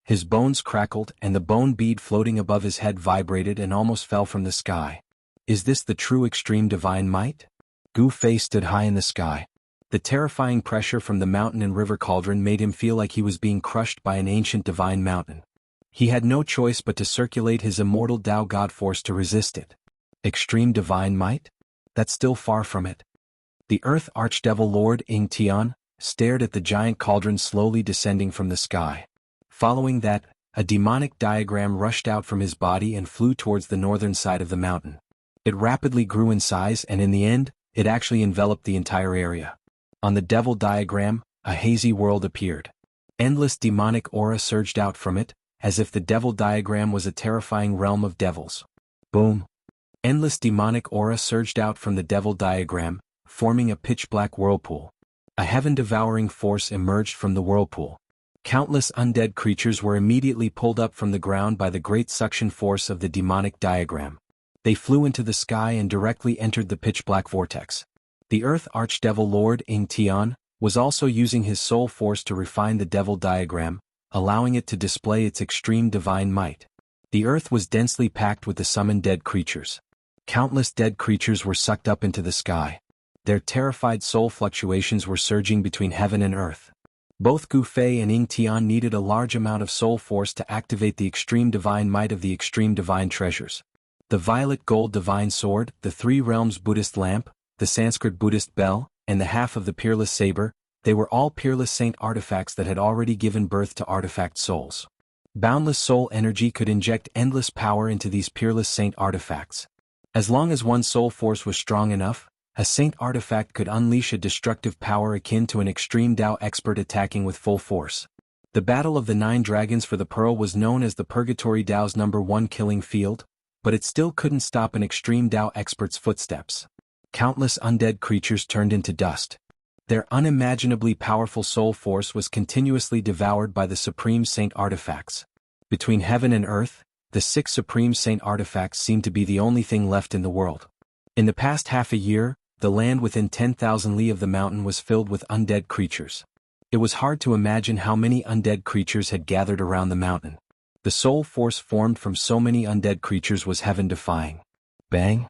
His bones crackled and the bone bead floating above his head vibrated and almost fell from the sky. Is this the true extreme divine might? Gu Fei stood high in the sky. The terrifying pressure from the mountain and river cauldron made him feel like he was being crushed by an ancient divine mountain. He had no choice but to circulate his immortal Tao God force to resist it. Extreme divine might? That's still far from it. The Earth Archdevil Lord Tian stared at the giant cauldron slowly descending from the sky. Following that, a demonic diagram rushed out from his body and flew towards the northern side of the mountain. It rapidly grew in size and in the end, it actually enveloped the entire area. On the devil diagram, a hazy world appeared. Endless demonic aura surged out from it, as if the devil diagram was a terrifying realm of devils. Boom! Endless demonic aura surged out from the devil diagram, forming a pitch-black whirlpool. A heaven-devouring force emerged from the whirlpool. Countless undead creatures were immediately pulled up from the ground by the great suction force of the demonic diagram. They flew into the sky and directly entered the pitch-black vortex. The Earth Archdevil Lord Tian was also using his soul force to refine the devil diagram, allowing it to display its extreme divine might. The earth was densely packed with the summoned dead creatures. Countless dead creatures were sucked up into the sky. Their terrified soul fluctuations were surging between heaven and earth. Both Gu Fei and Tian needed a large amount of soul force to activate the extreme divine might of the extreme divine treasures. The violet gold divine sword, the three realms Buddhist lamp, the Sanskrit Buddhist bell, and the half of the peerless saber, they were all peerless saint artifacts that had already given birth to artifact souls. Boundless soul energy could inject endless power into these peerless saint artifacts. As long as one soul force was strong enough, a saint artifact could unleash a destructive power akin to an extreme Dao expert attacking with full force. The Battle of the Nine Dragons for the Pearl was known as the Purgatory Dao's #1 killing field, but it still couldn't stop an extreme Dao expert's footsteps. Countless undead creatures turned into dust. Their unimaginably powerful soul force was continuously devoured by the Supreme Saint artifacts. Between heaven and earth, the 6 Supreme Saint artifacts seemed to be the only thing left in the world. In the past half a year, the land within 10,000 li of the mountain was filled with undead creatures. It was hard to imagine how many undead creatures had gathered around the mountain. The soul force formed from so many undead creatures was heaven-defying. Bang!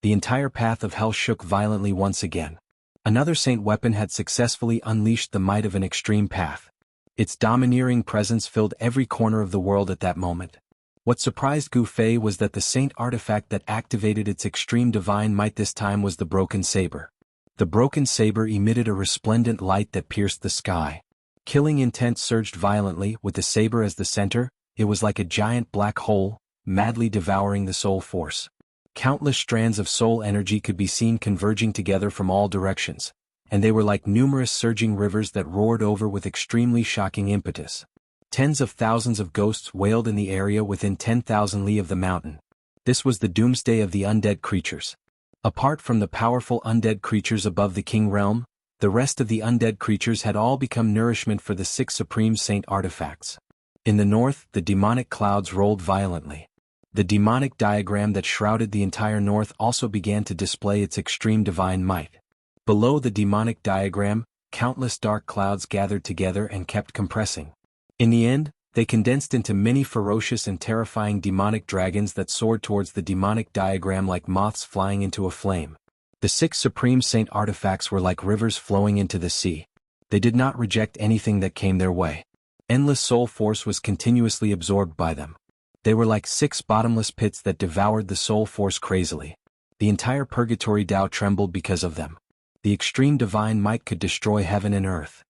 The entire path of hell shook violently once again. Another saint weapon had successfully unleashed the might of an extreme path. Its domineering presence filled every corner of the world at that moment. What surprised Gu Fei was that the saint artifact that activated its extreme divine might this time was the broken saber. The broken saber emitted a resplendent light that pierced the sky. Killing intent surged violently, with the saber as the center. It was like a giant black hole, madly devouring the soul force. Countless strands of soul energy could be seen converging together from all directions, and they were like numerous surging rivers that roared over with extremely shocking impetus. Tens of thousands of ghosts wailed in the area within 10,000 li of the mountain. This was the doomsday of the undead creatures. Apart from the powerful undead creatures above the king realm, the rest of the undead creatures had all become nourishment for the 6 Supreme Saint artifacts. In the north, the demonic clouds rolled violently. The demonic diagram that shrouded the entire north also began to display its extreme divine might. Below the demonic diagram, countless dark clouds gathered together and kept compressing. In the end, they condensed into many ferocious and terrifying demonic dragons that soared towards the demonic diagram like moths flying into a flame. The 6 Supreme Saint artifacts were like rivers flowing into the sea. They did not reject anything that came their way. Endless soul force was continuously absorbed by them. They were like 6 bottomless pits that devoured the soul force crazily. The entire Purgatory Dao trembled because of them. The extreme divine might could destroy heaven and earth.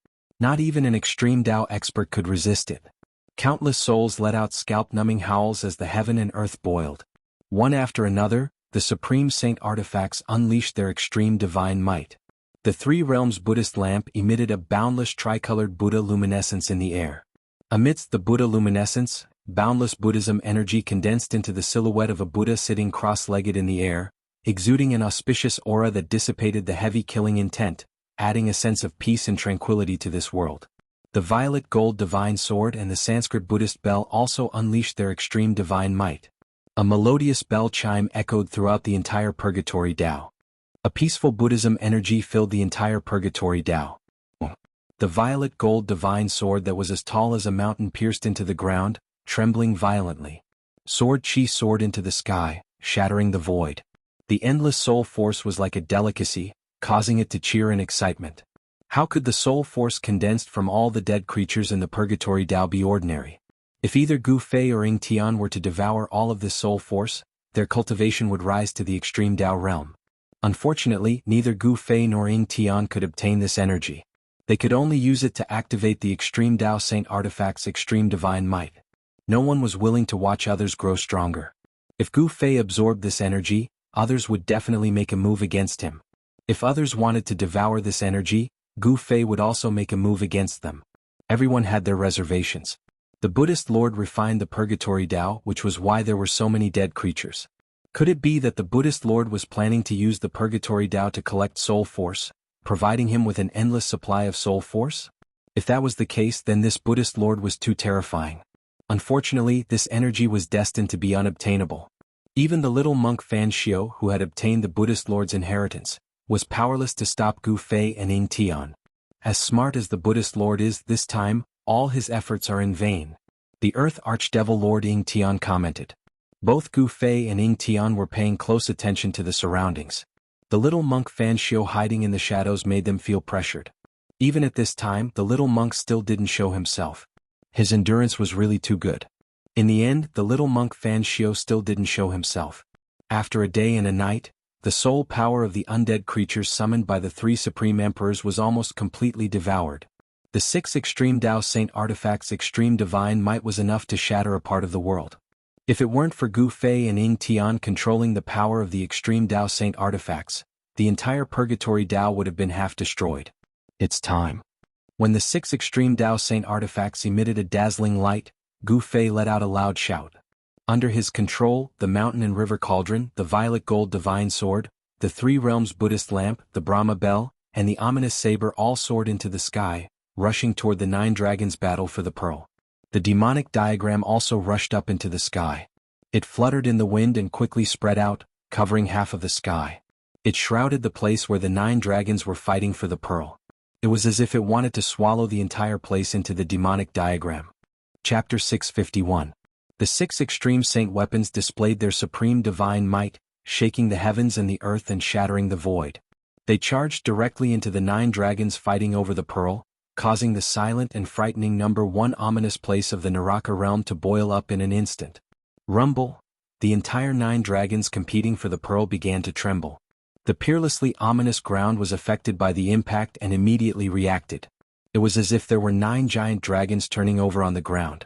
Not even an extreme Dao expert could resist it. Countless souls let out scalp-numbing howls as the heaven and earth boiled. One after another, the Supreme Saint artifacts unleashed their extreme divine might. The 3 realms Buddhist lamp emitted a boundless tricolored Buddha luminescence in the air. Amidst the Buddha luminescence, boundless Buddhism energy condensed into the silhouette of a Buddha sitting cross-legged in the air, exuding an auspicious aura that dissipated the heavy killing intent, adding a sense of peace and tranquility to this world. The violet gold divine sword and the Sanskrit Buddhist bell also unleashed their extreme divine might. A melodious bell chime echoed throughout the entire Purgatory Dao. A peaceful Buddhism energy filled the entire Purgatory Dao. The violet gold divine sword that was as tall as a mountain pierced into the ground, trembling violently. Sword chi soared into the sky, shattering the void. The endless soul force was like a delicacy, causing it to cheer in excitement. How could the soul force condensed from all the dead creatures in the Purgatory Dao be ordinary? If either Gu Fei or Tian were to devour all of this soul force, their cultivation would rise to the extreme Dao realm. Unfortunately, neither Gu Fei nor Ying Tian could obtain this energy. They could only use it to activate the Extreme Dao Saint Artifact's Extreme Divine Might. No one was willing to watch others grow stronger. If Gu Fei absorbed this energy, others would definitely make a move against him. If others wanted to devour this energy, Gu Fei would also make a move against them. Everyone had their reservations. The Buddhist Lord refined the Purgatory Dao, which was why there were so many dead creatures. Could it be that the Buddhist Lord was planning to use the Purgatory Dao to collect soul force, providing him with an endless supply of soul force? If that was the case, then this Buddhist Lord was too terrifying. Unfortunately, this energy was destined to be unobtainable. Even the little monk Fan Xiao, who had obtained the Buddhist Lord's inheritance, was powerless to stop Gu Fei and Ying Tian. As smart as the Buddhist Lord is this time, all his efforts are in vain. The Earth Archdevil Lord Ying Tian commented. Both Gu Fei and Ying Tian were paying close attention to the surroundings. The little monk Fan Xiao hiding in the shadows made them feel pressured. Even at this time, the little monk still didn't show himself. His endurance was really too good. In the end, the little monk Fan Xiao still didn't show himself. After a day and a night, the soul power of the undead creatures summoned by the 3 Supreme Emperors was almost completely devoured. The 6 Extreme Dao Saint Artifacts' Extreme Divine Might was enough to shatter a part of the world. If it weren't for Gu Fei and Ying Tian controlling the power of the Extreme Dao Saint Artifacts, the entire Purgatory Dao would have been half destroyed. It's time. When the 6 Extreme Dao Saint Artifacts emitted a dazzling light, Gu Fei let out a loud shout. Under his control, the Mountain and River Cauldron, the Violet Gold Divine Sword, the 3 Realms Buddhist Lamp, the Brahma Bell, and the Ominous Saber all soared into the sky, rushing toward the 9 Dragons' battle for the Pearl. The demonic diagram also rushed up into the sky. It fluttered in the wind and quickly spread out, covering half of the sky. It shrouded the place where the 9 dragons were fighting for the pearl. It was as if it wanted to swallow the entire place into the demonic diagram. Chapter 651. The 6 extreme saint weapons displayed their supreme divine might, shaking the heavens and the earth and shattering the void. They charged directly into the 9 dragons fighting over the pearl, causing the silent and frightening number 1 ominous place of the Naraka realm to boil up in an instant. Rumble! The entire 9 dragons competing for the pearl began to tremble. The peerlessly ominous ground was affected by the impact and immediately reacted. It was as if there were 9 giant dragons turning over on the ground.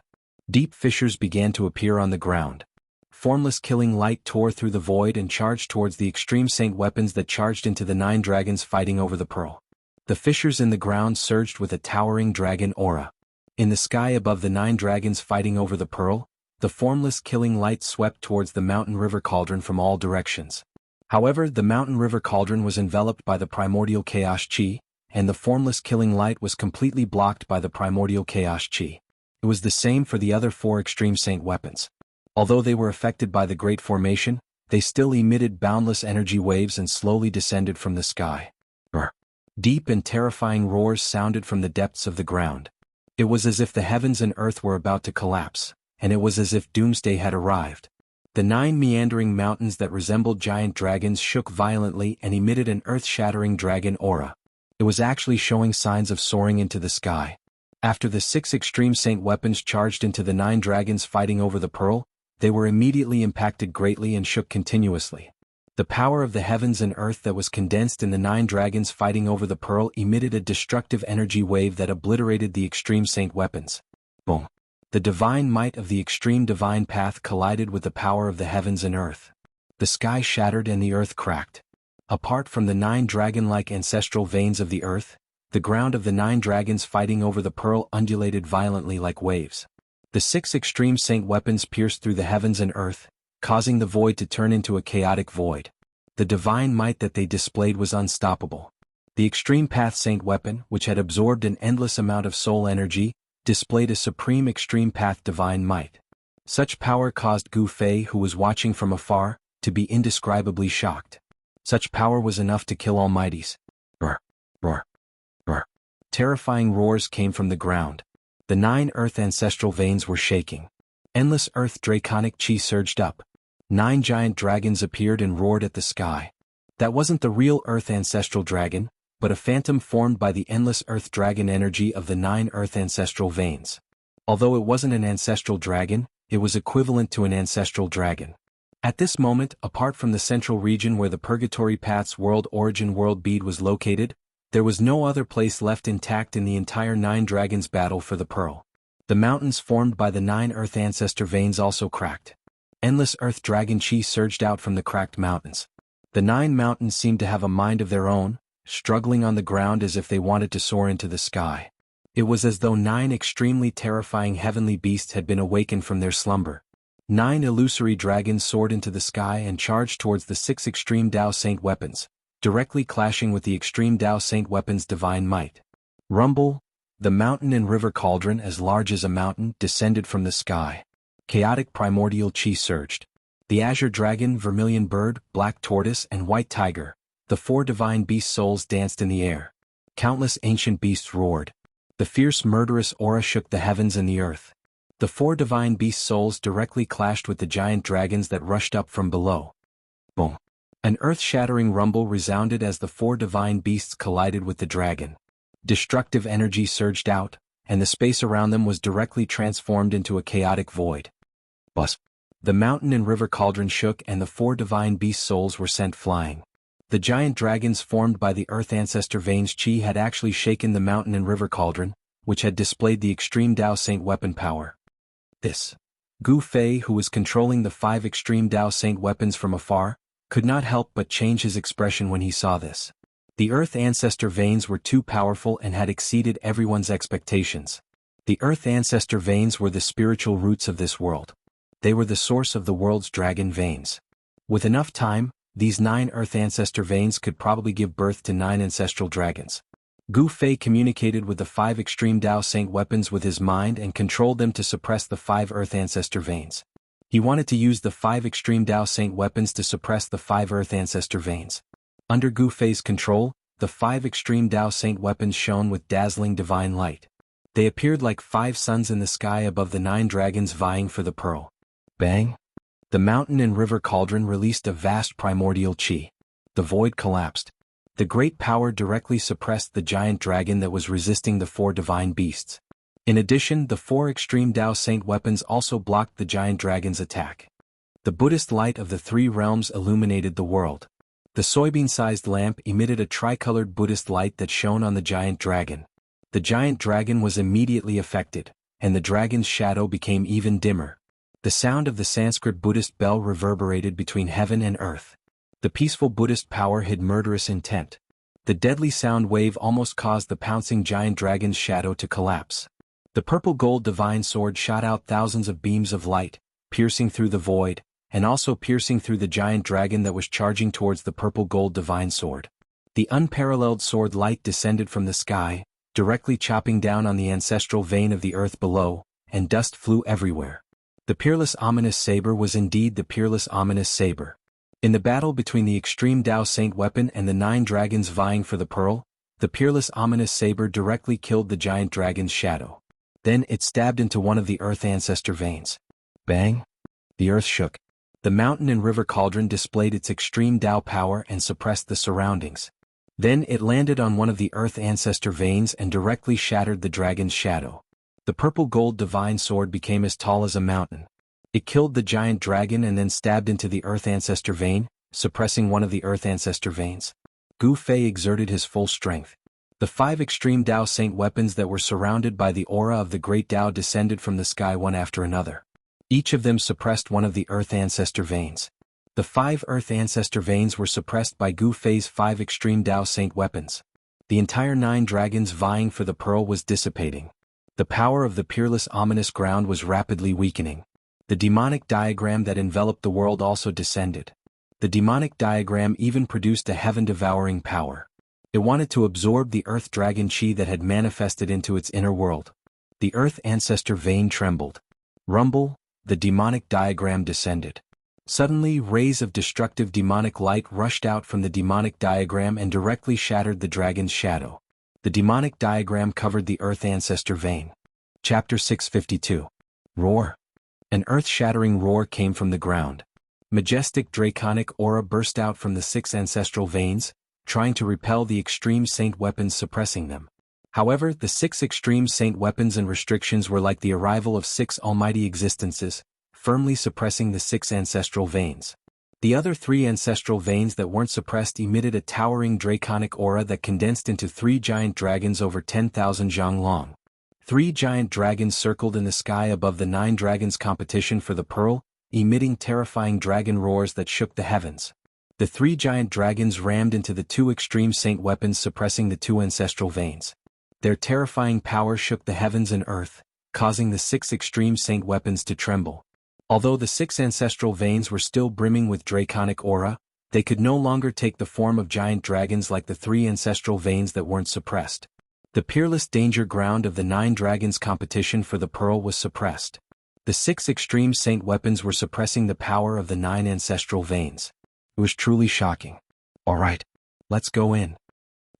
Deep fissures began to appear on the ground. Formless killing light tore through the void and charged towards the extreme saint weapons that charged into the 9 dragons fighting over the pearl. The fissures in the ground surged with a towering dragon aura. In the sky above the 9 dragons fighting over the pearl, the formless killing light swept towards the Mountain River Cauldron from all directions. However, the Mountain River Cauldron was enveloped by the primordial chaos chi, and the formless killing light was completely blocked by the primordial chaos chi. It was the same for the other 4 extreme saint weapons. Although they were affected by the Great Formation, they still emitted boundless energy waves and slowly descended from the sky. Deep and terrifying roars sounded from the depths of the ground. It was as if the heavens and earth were about to collapse, and it was as if doomsday had arrived. The 9 meandering mountains that resembled giant dragons shook violently and emitted an earth-shattering dragon aura. It was actually showing signs of soaring into the sky. After the 6 extreme saint weapons charged into the 9 dragons fighting over the pearl, they were immediately impacted greatly and shook continuously. The power of the heavens and earth that was condensed in the 9 dragons fighting over the pearl emitted a destructive energy wave that obliterated the extreme saint weapons. Boom! The divine might of the extreme divine path collided with the power of the heavens and earth. The sky shattered and the earth cracked. Apart from the 9 dragon-like ancestral veins of the earth, the ground of the 9 dragons fighting over the pearl undulated violently like waves. The 6 extreme saint weapons pierced through the heavens and earth, causing the void to turn into a chaotic void. The divine might that they displayed was unstoppable. The extreme path saint weapon, which had absorbed an endless amount of soul energy, displayed a supreme extreme path divine might. Such power caused Gu Fei, who was watching from afar, to be indescribably shocked. Such power was enough to kill almighties. Roar! Roar! Roar! Terrifying roars came from the ground. The 9 earth ancestral veins were shaking. Endless earth draconic chi surged up. 9 giant dragons appeared and roared at the sky. That wasn't the real earth ancestral dragon, but a phantom formed by the endless earth dragon energy of the 9 earth ancestral veins. Although it wasn't an ancestral dragon, it was equivalent to an ancestral dragon. At this moment, apart from the central region where the Purgatory Path's world origin world bead was located, there was no other place left intact in the entire Nine Dragons battle for the pearl. The mountains formed by the 9 Earth Ancestor veins also cracked. Endless Earth Dragon Chi surged out from the cracked mountains. The 9 mountains seemed to have a mind of their own, struggling on the ground as if they wanted to soar into the sky. It was as though 9 extremely terrifying heavenly beasts had been awakened from their slumber. 9 illusory dragons soared into the sky and charged towards the 6 extreme Dao Saint weapons, directly clashing with the extreme Dao Saint weapons' divine might. Rumble, the mountain and river cauldron as large as a mountain descended from the sky. Chaotic primordial chi surged. The azure dragon, vermilion bird, black tortoise, and white tiger, the 4 divine beast souls danced in the air. Countless ancient beasts roared. The fierce murderous aura shook the heavens and the earth. The 4 divine beast souls directly clashed with the giant dragons that rushed up from below. Boom! An earth-shattering rumble resounded as the 4 divine beasts collided with the dragon. Destructive energy surged out, and the space around them was directly transformed into a chaotic void. Buzz! The mountain and river cauldron shook and the 4 divine beast souls were sent flying. The giant dragons formed by the Earth Ancestor Veins Chi had actually shaken the mountain and river cauldron, which had displayed the extreme Dao Saint weapon power. This. Gu Fei, who was controlling the 5 extreme Dao Saint weapons from afar, could not help but change his expression when he saw this. The Earth Ancestor Veins were too powerful and had exceeded everyone's expectations. The Earth Ancestor Veins were the spiritual roots of this world. They were the source of the world's dragon veins. With enough time, these 9 Earth Ancestor Veins could probably give birth to 9 ancestral dragons. Gu Fei communicated with the 5 extreme Dao Saint weapons with his mind and controlled them to suppress the 5 Earth Ancestor Veins. He wanted to use the 5 extreme Dao Saint weapons to suppress the 5 Earth Ancestor Veins. Under Gu Fei's control, the 5 extreme Dao Saint weapons shone with dazzling divine light. They appeared like 5 suns in the sky above the 9 dragons vying for the pearl. Bang! The mountain and river cauldron released a vast primordial chi. The void collapsed. The great power directly suppressed the giant dragon that was resisting the 4 divine beasts. In addition, the 4 extreme Dao Saint weapons also blocked the giant dragon's attack. The Buddhist light of the 3 realms illuminated the world. The soybean-sized lamp emitted a tricolored Buddhist light that shone on the giant dragon. The giant dragon was immediately affected, and the dragon's shadow became even dimmer. The sound of the Sanskrit Buddhist bell reverberated between heaven and earth. The peaceful Buddhist power hid murderous intent. The deadly sound wave almost caused the pouncing giant dragon's shadow to collapse. The purple-gold divine sword shot out thousands of beams of light, piercing through the void, and also piercing through the giant dragon that was charging towards the purple-gold divine sword. The unparalleled sword light descended from the sky, directly chopping down on the ancestral vein of the earth below, and dust flew everywhere. The peerless ominous saber was indeed the peerless ominous saber. In the battle between the extreme Dao Saint weapon and the 9 dragons vying for the pearl, the peerless ominous saber directly killed the giant dragon's shadow. Then it stabbed into one of the Earth Ancestor Veins. Bang! The earth shook. The mountain and river cauldron displayed its extreme Dao power and suppressed the surroundings. Then it landed on one of the Earth Ancestor Veins and directly shattered the dragon's shadow. The purple-gold divine sword became as tall as a mountain. It killed the giant dragon and then stabbed into the Earth Ancestor Vein, suppressing one of the Earth Ancestor Veins. Gu Fei exerted his full strength. The 5 extreme Dao Saint weapons that were surrounded by the aura of the great Dao descended from the sky one after another. Each of them suppressed one of the Earth Ancestor Veins. The 5 Earth Ancestor Veins were suppressed by Gu Fei's 5 extreme Dao Saint weapons. The entire 9 dragons vying for the pearl was dissipating. The power of the peerless ominous ground was rapidly weakening. The demonic diagram that enveloped the world also descended. The demonic diagram even produced a heaven-devouring power. It wanted to absorb the earth dragon chi that had manifested into its inner world. The Earth Ancestor Vein trembled. Rumble, the demonic diagram descended. Suddenly, rays of destructive demonic light rushed out from the demonic diagram and directly shattered the dragon's shadow. The demonic diagram covered the Earth Ancestor Vein. Chapter 652. Roar. An earth-shattering roar came from the ground. Majestic draconic aura burst out from the 6 ancestral veins, trying to repel the extreme saint weapons suppressing them. However, the 6 extreme saint weapons and restrictions were like the arrival of 6 almighty existences, firmly suppressing the 6 ancestral veins. The other 3 ancestral veins that weren't suppressed emitted a towering draconic aura that condensed into 3 giant dragons over 10,000 zhang long. 3 giant dragons circled in the sky above the 9 dragons competition for the pearl, emitting terrifying dragon roars that shook the heavens. The 3 giant dragons rammed into the 2 extreme saint weapons suppressing the 2 ancestral veins. Their terrifying power shook the heavens and earth, causing the 6 extreme saint weapons to tremble. Although the 6 ancestral veins were still brimming with draconic aura, they could no longer take the form of giant dragons like the 3 ancestral veins that weren't suppressed. The peerless danger ground of the 9 dragons competition for the pearl was suppressed. The 6 extreme saint weapons were suppressing the power of the 9 ancestral veins. It was truly shocking. Alright, let's go in.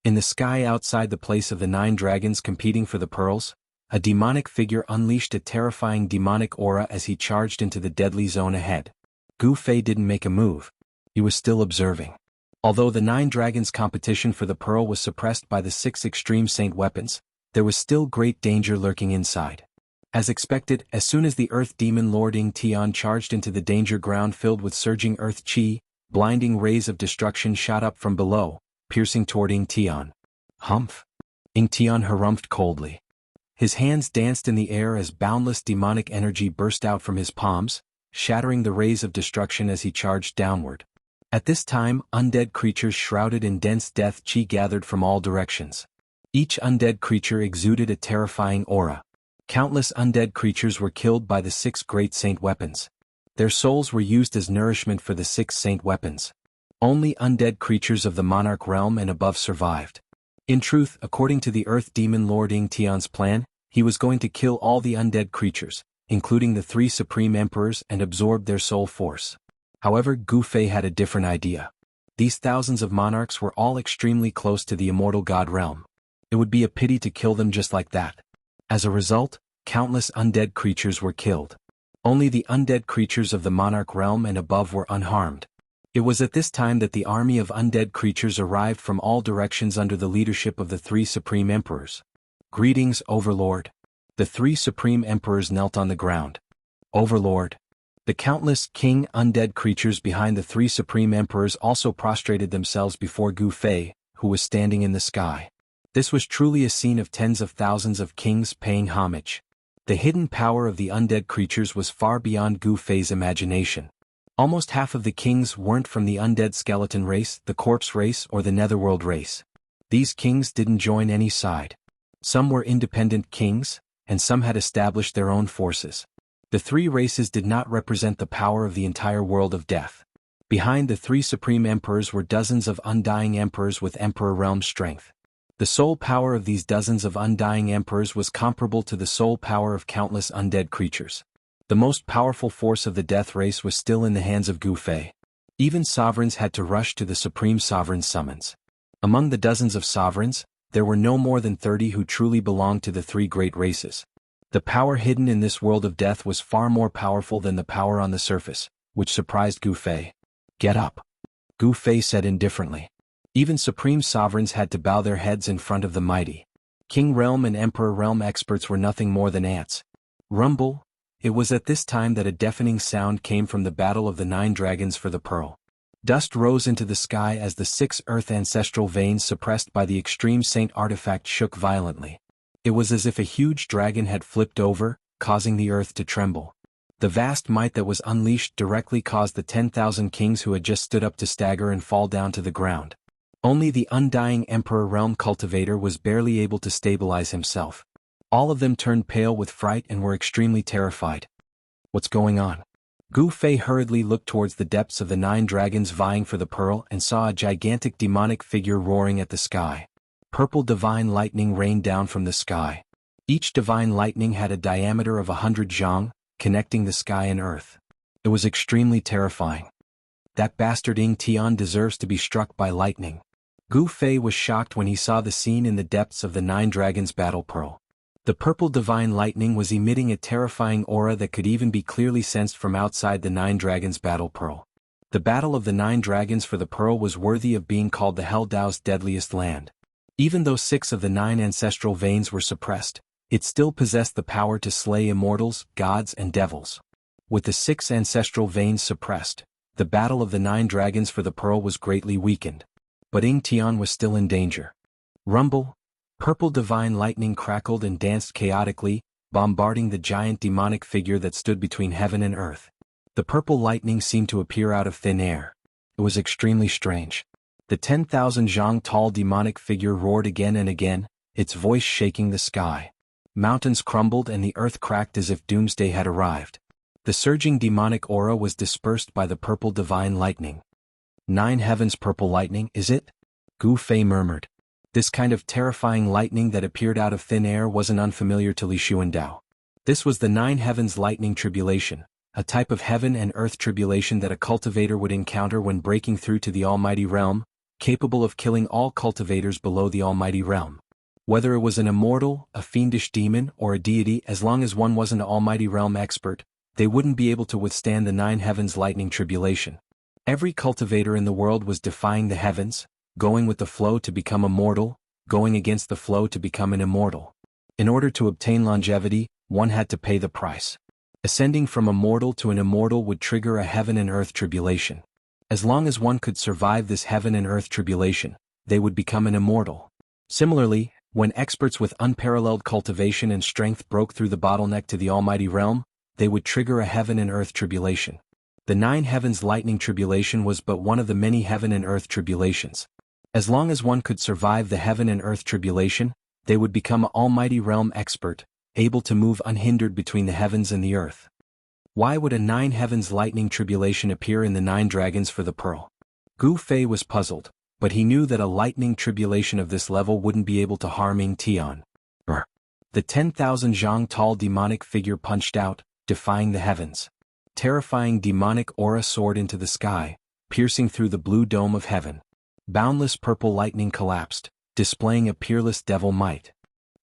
In the sky outside the place of the 9 dragons competing for the pearls, a demonic figure unleashed a terrifying demonic aura as he charged into the deadly zone ahead. Gu Fei didn't make a move. He was still observing. Although the 9 dragons competition for the pearl was suppressed by the 6 extreme saint weapons, there was still great danger lurking inside. As expected, as soon as the earth demon Lord Ying Tian charged into the danger ground filled with surging earth qi, blinding rays of destruction shot up from below, piercing toward Ying Tian. Humph! Ying Tian harumphed coldly. His hands danced in the air as boundless demonic energy burst out from his palms, shattering the rays of destruction as he charged downward. At this time, undead creatures shrouded in dense death qi gathered from all directions. Each undead creature exuded a terrifying aura. Countless undead creatures were killed by the 6 great saint weapons. Their souls were used as nourishment for the 6 saint weapons. Only undead creatures of the monarch realm and above survived. In truth, according to the earth demon Lord Ying Tian's plan, he was going to kill all the undead creatures, including the 3 supreme emperors, and absorb their soul force. However, Gu Fei had a different idea. These thousands of monarchs were all extremely close to the immortal god realm. It would be a pity to kill them just like that. As a result, countless undead creatures were killed. Only the undead creatures of the monarch realm and above were unharmed. It was at this time that the army of undead creatures arrived from all directions under the leadership of the 3 supreme emperors. Greetings, Overlord. The 3 supreme emperors knelt on the ground. Overlord. The countless king undead creatures behind the 3 supreme emperors also prostrated themselves before Gu Fei, who was standing in the sky. This was truly a scene of tens of thousands of kings paying homage. The hidden power of the undead creatures was far beyond Gu Fei's imagination. Almost half of the kings weren't from the undead skeleton race, the corpse race, or the netherworld race. These kings didn't join any side. Some were independent kings, and some had established their own forces. The 3 races did not represent the power of the entire world of death. Behind the 3 supreme emperors were dozens of undying emperors with emperor realm strength. The soul power of these dozens of undying emperors was comparable to the soul power of countless undead creatures. The most powerful force of the death race was still in the hands of Gu Fei. Even sovereigns had to rush to the supreme sovereign's summons. Among the dozens of sovereigns, there were no more than 30 who truly belonged to the 3 great races. The power hidden in this world of death was far more powerful than the power on the surface, which surprised Gu Fei. Get up. Gu Fei said indifferently. Even supreme sovereigns had to bow their heads in front of the mighty. King realm and emperor realm experts were nothing more than ants. Rumble. It was at this time that a deafening sound came from the battle of the 9 dragons for the pearl. Dust rose into the sky as the 6 earth ancestral veins suppressed by the extreme saint artifact shook violently. It was as if a huge dragon had flipped over, causing the earth to tremble. The vast might that was unleashed directly caused the 10,000 kings who had just stood up to stagger and fall down to the ground. Only the undying emperor realm cultivator was barely able to stabilize himself. All of them turned pale with fright and were extremely terrified. What's going on? Gu Fei hurriedly looked towards the depths of the 9 dragons vying for the pearl and saw a gigantic demonic figure roaring at the sky. Purple divine lightning rained down from the sky. Each divine lightning had a diameter of 100 zhang, connecting the sky and earth. It was extremely terrifying. That bastard Ying Tian deserves to be struck by lightning. Gu Fei was shocked when he saw the scene in the depths of the 9 dragons battle pearl. The purple divine lightning was emitting a terrifying aura that could even be clearly sensed from outside the 9 dragons battle pearl. The battle of the 9 dragons for the pearl was worthy of being called the Hell Dao's deadliest land. Even though 6 of the 9 ancestral veins were suppressed, it still possessed the power to slay immortals, gods and devils. With the 6 ancestral veins suppressed, the battle of the 9 dragons for the pearl was greatly weakened. But Tian was still in danger. Rumble, purple divine lightning crackled and danced chaotically, bombarding the giant demonic figure that stood between heaven and earth. The purple lightning seemed to appear out of thin air. It was extremely strange. The 10,000 zhang tall demonic figure roared again and again, its voice shaking the sky. Mountains crumbled and the earth cracked as if doomsday had arrived. The surging demonic aura was dispersed by the purple divine lightning. 9 heavens purple lightning, is it? Gu Fei murmured. This kind of terrifying lightning that appeared out of thin air wasn't unfamiliar to Li Xuandao. This was the 9 heavens lightning tribulation, a type of heaven and earth tribulation that a cultivator would encounter when breaking through to the Almighty Realm, capable of killing all cultivators below the Almighty Realm. Whether it was an immortal, a fiendish demon, or a deity, as long as one wasn't an Almighty Realm expert, they wouldn't be able to withstand the 9 heavens lightning tribulation. Every cultivator in the world was defying the heavens, going with the flow to become immortal, going against the flow to become an immortal. In order to obtain longevity, one had to pay the price. Ascending from immortal to an immortal would trigger a heaven and earth tribulation. As long as one could survive this heaven and earth tribulation, they would become an immortal. Similarly, when experts with unparalleled cultivation and strength broke through the bottleneck to the Almighty Realm, they would trigger a heaven and earth tribulation. The 9 heavens lightning tribulation was but one of the many heaven and earth tribulations. As long as one could survive the heaven and earth tribulation, they would become an Almighty Realm expert, able to move unhindered between the heavens and the earth. Why would a 9 heavens lightning tribulation appear in the 9 dragons for the pearl? Gu Fei was puzzled, but he knew that a lightning tribulation of this level wouldn't be able to harm Tian. The 10,000 zhang tall demonic figure punched out, defying the heavens. Terrifying demonic aura soared into the sky, piercing through the blue dome of heaven. Boundless purple lightning collapsed, displaying a peerless devil might.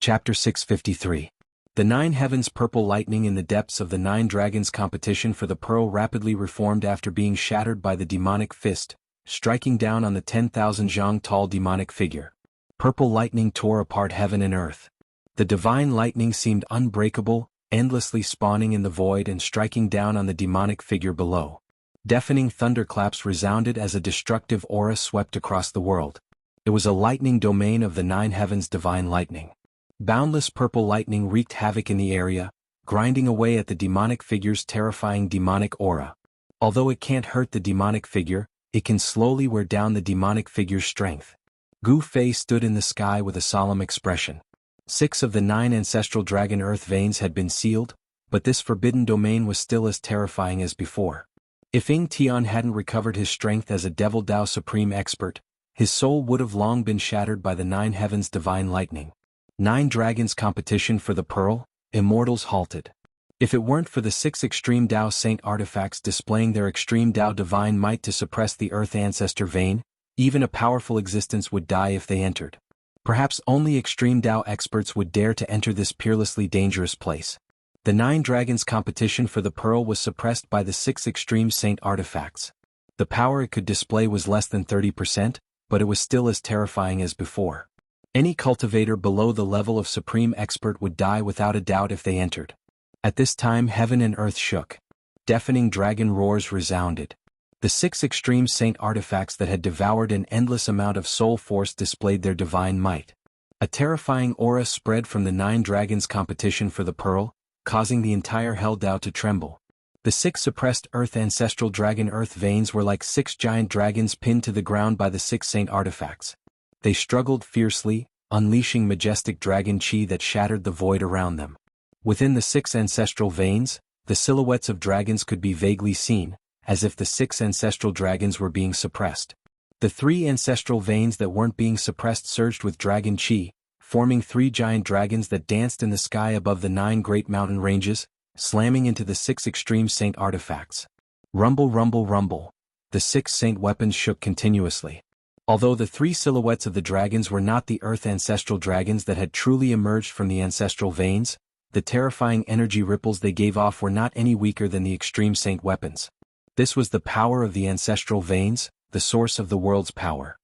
Chapter 653. The 9 heavens purple lightning in the depths of the 9 dragons competition for the pearl rapidly reformed after being shattered by the demonic fist, striking down on the 10,000 zhang tall demonic figure. Purple lightning tore apart heaven and earth. The divine lightning seemed unbreakable, endlessly spawning in the void and striking down on the demonic figure below. Deafening thunderclaps resounded as a destructive aura swept across the world. It was a lightning domain of the 9 heavens divine lightning. Boundless purple lightning wreaked havoc in the area, grinding away at the demonic figure's terrifying demonic aura. Although it can't hurt the demonic figure, it can slowly wear down the demonic figure's strength. Gu Fei stood in the sky with a solemn expression. 6 of the 9 ancestral dragon earth veins had been sealed, but this forbidden domain was still as terrifying as before. If Tian hadn't recovered his strength as a Devil Dao Supreme expert, his soul would have long been shattered by the 9 heavens divine lightning. 9 dragons competition for the pearl, immortals halted. If it weren't for the 6 extreme Dao Saint artifacts displaying their extreme Dao divine might to suppress the earth ancestor vein, even a powerful existence would die if they entered. Perhaps only extreme Dao experts would dare to enter this peerlessly dangerous place. The 9 dragons competition for the pearl was suppressed by the 6 extreme saint artifacts. The power it could display was less than 30%, but it was still as terrifying as before. Any cultivator below the level of supreme expert would die without a doubt if they entered. At this time heaven and earth shook. Deafening dragon roars resounded. The 6 extreme saint artifacts that had devoured an endless amount of soul force displayed their divine might. A terrifying aura spread from the 9 dragons competition for the pearl, causing the entire Hell Dao to tremble. The 6 suppressed earth ancestral dragon earth veins were like 6 giant dragons pinned to the ground by the 6 saint artifacts. They struggled fiercely, unleashing majestic dragon chi that shattered the void around them. Within the 6 ancestral veins, the silhouettes of dragons could be vaguely seen, as if the 6 ancestral dragons were being suppressed. The 3 ancestral veins that weren't being suppressed surged with dragon chi, forming 3 giant dragons that danced in the sky above the 9 great mountain ranges, slamming into the 6 extreme saint artifacts. Rumble, rumble, rumble. The 6 saint weapons shook continuously. Although the 3 silhouettes of the dragons were not the earth ancestral dragons that had truly emerged from the ancestral veins, the terrifying energy ripples they gave off were not any weaker than the extreme saint weapons. This was the power of the ancestral veins, the source of the world's power.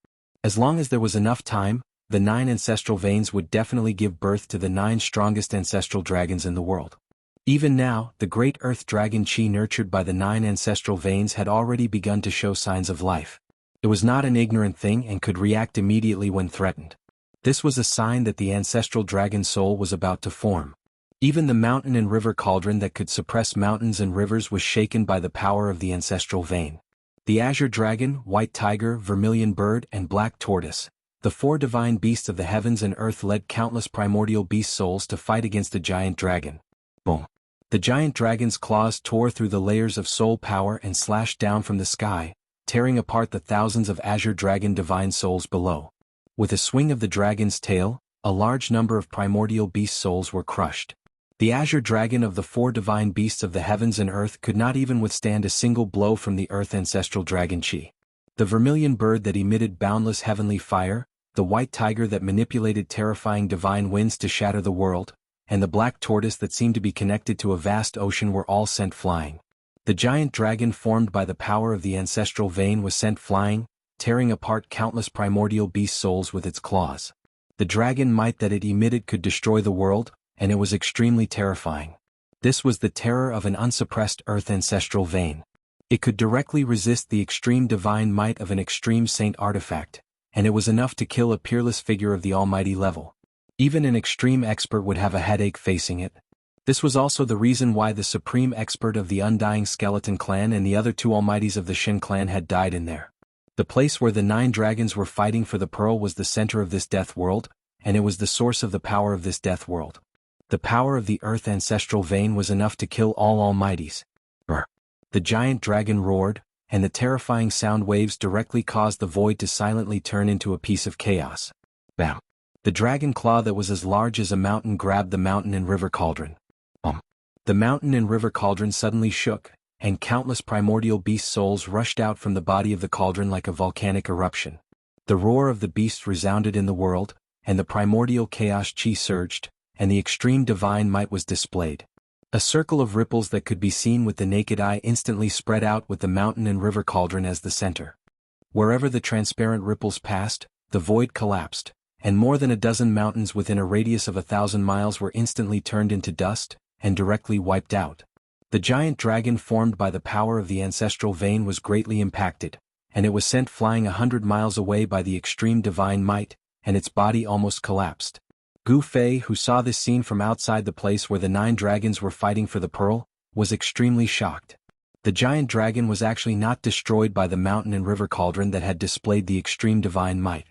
As long as there was enough time, the 9 ancestral veins would definitely give birth to the 9 strongest ancestral dragons in the world. Even now, the great earth dragon Qi nurtured by the 9 ancestral veins had already begun to show signs of life. It was not an ignorant thing and could react immediately when threatened. This was a sign that the ancestral dragon soul was about to form. Even the mountain and river cauldron that could suppress mountains and rivers was shaken by the power of the ancestral vein. The azure dragon, white tiger, vermilion bird, and black tortoise, the 4 divine beasts of the heavens and earth led countless primordial beast souls to fight against the giant dragon. Boom! The giant dragon's claws tore through the layers of soul power and slashed down from the sky, tearing apart the thousands of azure dragon divine souls below. With a swing of the dragon's tail, a large number of primordial beast souls were crushed. The azure dragon of the 4 divine beasts of the heavens and earth could not even withstand a single blow from the earth ancestral dragon Qi. The vermilion bird that emitted boundless heavenly fire, the white tiger that manipulated terrifying divine winds to shatter the world, and the black tortoise that seemed to be connected to a vast ocean were all sent flying. The giant dragon formed by the power of the ancestral vein was sent flying, tearing apart countless primordial beast souls with its claws. The dragon might that it emitted could destroy the world, and it was extremely terrifying. This was the terror of an unsuppressed earth ancestral vein. It could directly resist the extreme divine might of an extreme saint artifact, and it was enough to kill a peerless figure of the almighty level. Even an extreme expert would have a headache facing it. This was also the reason why the supreme expert of the Undying Skeleton clan and the other 2 almighties of the Shin clan had died in there. The place where the 9 dragons were fighting for the pearl was the center of this death world, and it was the source of the power of this death world. The power of the earth ancestral vein was enough to kill all almighties. Brr! The giant dragon roared, and the terrifying sound waves directly caused the void to silently turn into a piece of chaos. Bam! The dragon claw that was as large as a mountain grabbed the mountain and river cauldron. The mountain and river cauldron suddenly shook, and countless primordial beast souls rushed out from the body of the cauldron like a volcanic eruption. The roar of the beast resounded in the world, and the primordial chaos Qi surged, and the extreme divine might was displayed. A circle of ripples that could be seen with the naked eye instantly spread out with the mountain and river cauldron as the center. Wherever the transparent ripples passed, the void collapsed, and more than a dozen mountains within a radius of 1,000 miles were instantly turned into dust, and directly wiped out. The giant dragon formed by the power of the ancestral vein was greatly impacted, and it was sent flying 100 miles away by the extreme divine might, and its body almost collapsed. Gu Fei, who saw this scene from outside the place where the 9 dragons were fighting for the pearl, was extremely shocked. The giant dragon was actually not destroyed by the mountain and river cauldron that had displayed the extreme divine might.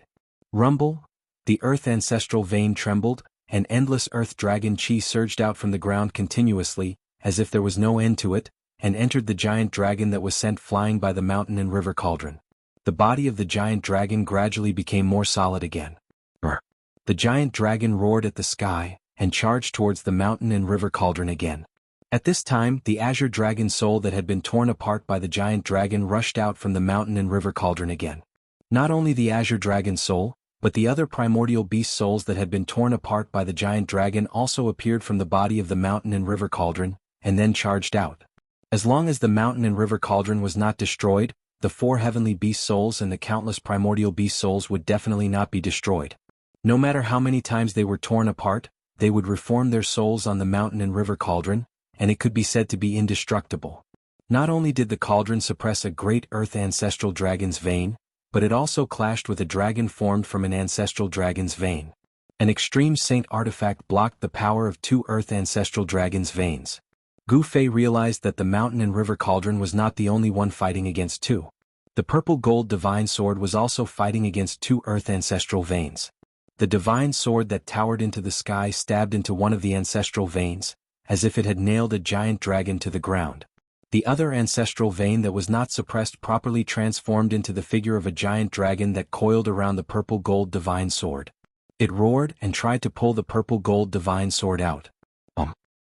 Rumble! The earth ancestral vein trembled, and endless earth dragon Qi surged out from the ground continuously, as if there was no end to it, and entered the giant dragon that was sent flying by the mountain and river cauldron. The body of the giant dragon gradually became more solid again. Brr! The giant dragon roared at the sky, and charged towards the mountain and river cauldron again. At this time, the azure dragon soul that had been torn apart by the giant dragon rushed out from the mountain and river cauldron again. Not only the azure dragon soul, but the other primordial beast souls that had been torn apart by the giant dragon also appeared from the body of the mountain and river cauldron, and then charged out. As long as the mountain and river cauldron was not destroyed, the 4 heavenly beast souls and the countless primordial beast souls would definitely not be destroyed. No matter how many times they were torn apart, they would reform their souls on the mountain and river cauldron, and it could be said to be indestructible. Not only did the cauldron suppress a great earth ancestral dragon's vein, but it also clashed with a dragon formed from an ancestral dragon's vein. An extreme saint artifact blocked the power of 2 earth ancestral dragons' veins. Gu Fei realized that the mountain and river cauldron was not the only one fighting against 2. The purple gold divine sword was also fighting against 2 earth ancestral veins. The divine sword that towered into the sky stabbed into one of the ancestral veins, as if it had nailed a giant dragon to the ground. The other ancestral vein that was not suppressed properly transformed into the figure of a giant dragon that coiled around the purple gold divine sword. It roared and tried to pull the purple gold divine sword out.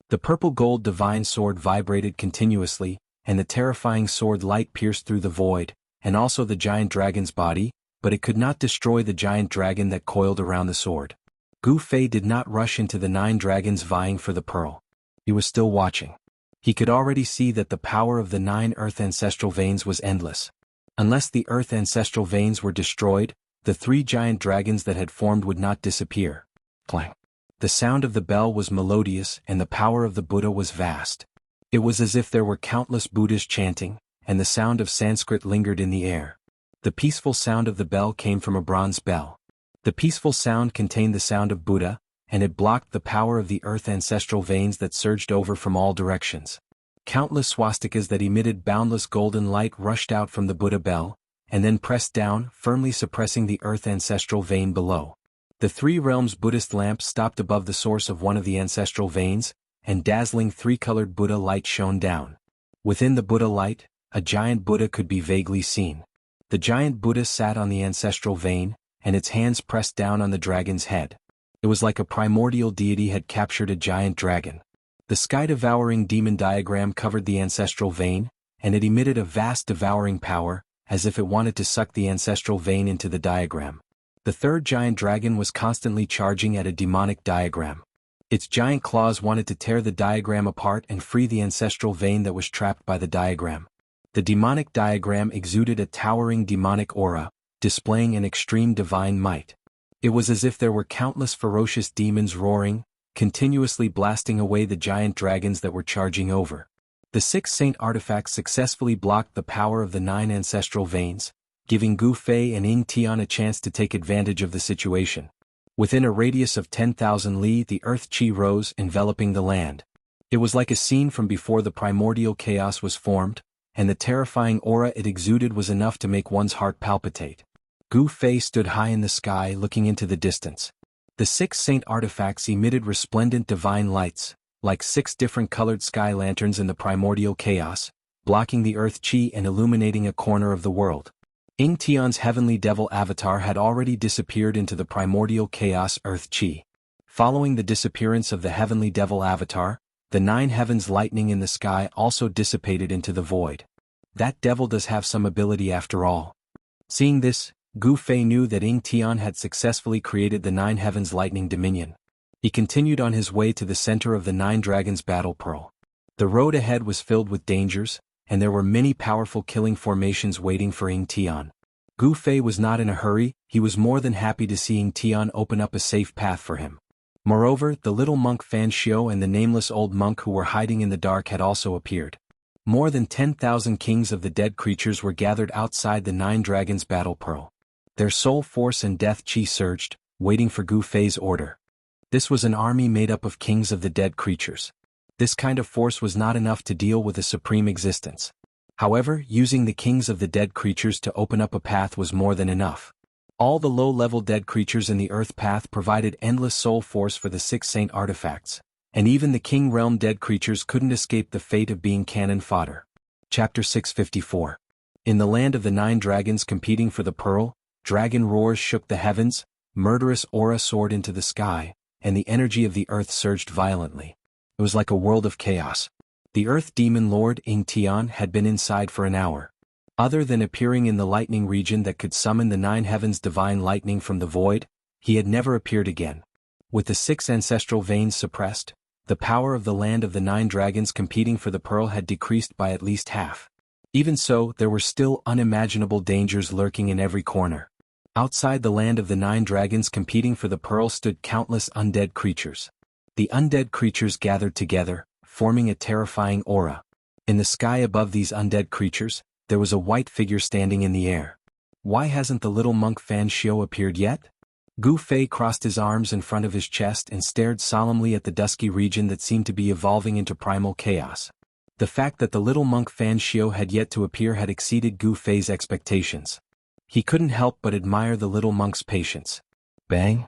The purple gold divine sword vibrated continuously, and the terrifying sword light pierced through the void, and also the giant dragon's body, but it could not destroy the giant dragon that coiled around the sword. Gu Fei did not rush into the 9 dragons vying for the pearl. He was still watching. He could already see that the power of the 9 earth ancestral veins was endless. Unless the earth ancestral veins were destroyed, the 3 giant dragons that had formed would not disappear. Clang! The sound of the bell was melodious and the power of the Buddha was vast. It was as if there were countless Buddhas chanting, and the sound of Sanskrit lingered in the air. The peaceful sound of the bell came from a bronze bell. The peaceful sound contained the sound of Buddha, and it blocked the power of the earth ancestral veins that surged over from all directions. Countless swastikas that emitted boundless golden light rushed out from the Buddha bell, and then pressed down, firmly suppressing the earth ancestral vein below. The three realms Buddhist lamp stopped above the source of one of the ancestral veins, and dazzling three-colored Buddha light shone down. Within the Buddha light, a giant Buddha could be vaguely seen. The giant Buddha sat on the ancestral vein, and its hands pressed down on the dragon's head. It was like a primordial deity had captured a giant dragon. The sky-devouring demon diagram covered the ancestral vein, and it emitted a vast devouring power, as if it wanted to suck the ancestral vein into the diagram. The third giant dragon was constantly charging at a demonic diagram. Its giant claws wanted to tear the diagram apart and free the ancestral vein that was trapped by the diagram. The demonic diagram exuded a towering demonic aura, displaying an extreme divine might. It was as if there were countless ferocious demons roaring, continuously blasting away the giant dragons that were charging over. The 6 saint artifacts successfully blocked the power of the 9 ancestral veins, giving Gu Fei and Ying Tian a chance to take advantage of the situation. Within a radius of 10,000 li, the earth chi rose, enveloping the land. It was like a scene from before the primordial chaos was formed, and the terrifying aura it exuded was enough to make one's heart palpitate. Gu Fei stood high in the sky looking into the distance. The 6 saint artifacts emitted resplendent divine lights, like 6 different colored sky lanterns in the primordial chaos, blocking the earth chi and illuminating a corner of the world. Ying Tian's heavenly devil avatar had already disappeared into the primordial chaos earth chi. Following the disappearance of the heavenly devil avatar, the 9 heavens lightning in the sky also dissipated into the void. That devil does have some ability after all. Seeing this, Gu Fei knew that Ying Tian had successfully created the 9 heavens lightning dominion. He continued on his way to the center of the 9 dragons battle pearl. The road ahead was filled with dangers, and there were many powerful killing formations waiting for Ying Tian. Gu Fei was not in a hurry, he was more than happy to see Ying Tian open up a safe path for him. Moreover, the little monk Fan Xiu and the nameless old monk who were hiding in the dark had also appeared. More than 10,000 kings of the dead creatures were gathered outside the 9 dragons battle pearl. Their soul force and death chi surged, waiting for Gu Fei's order. This was an army made up of kings of the dead creatures. This kind of force was not enough to deal with a supreme existence. However, using the kings of the dead creatures to open up a path was more than enough. All the low-level dead creatures in the earth path provided endless soul force for the 6 saint artifacts, and even the king realm dead creatures couldn't escape the fate of being cannon fodder. Chapter 654. In the land of the 9 dragons competing for the pearl, dragon roars shook the heavens, murderous aura soared into the sky, and the energy of the earth surged violently. It was like a world of chaos. The earth demon lord Ying Tian had been inside for an hour. Other than appearing in the lightning region that could summon the 9 heavens divine lightning from the void, he had never appeared again. With the 6 ancestral veins suppressed, the power of the land of the 9 dragons competing for the pearl had decreased by at least half. Even so, there were still unimaginable dangers lurking in every corner. Outside the land of the 9 dragons competing for the pearl stood countless undead creatures. The undead creatures gathered together, forming a terrifying aura. In the sky above these undead creatures, there was a white figure standing in the air. Why hasn't the little monk Fan Xiu appeared yet? Gu Fei crossed his arms in front of his chest and stared solemnly at the dusky region that seemed to be evolving into primal chaos. The fact that the little monk Fan Xiu had yet to appear had exceeded Gu Fei's expectations. He couldn't help but admire the little monk's patience. Bang!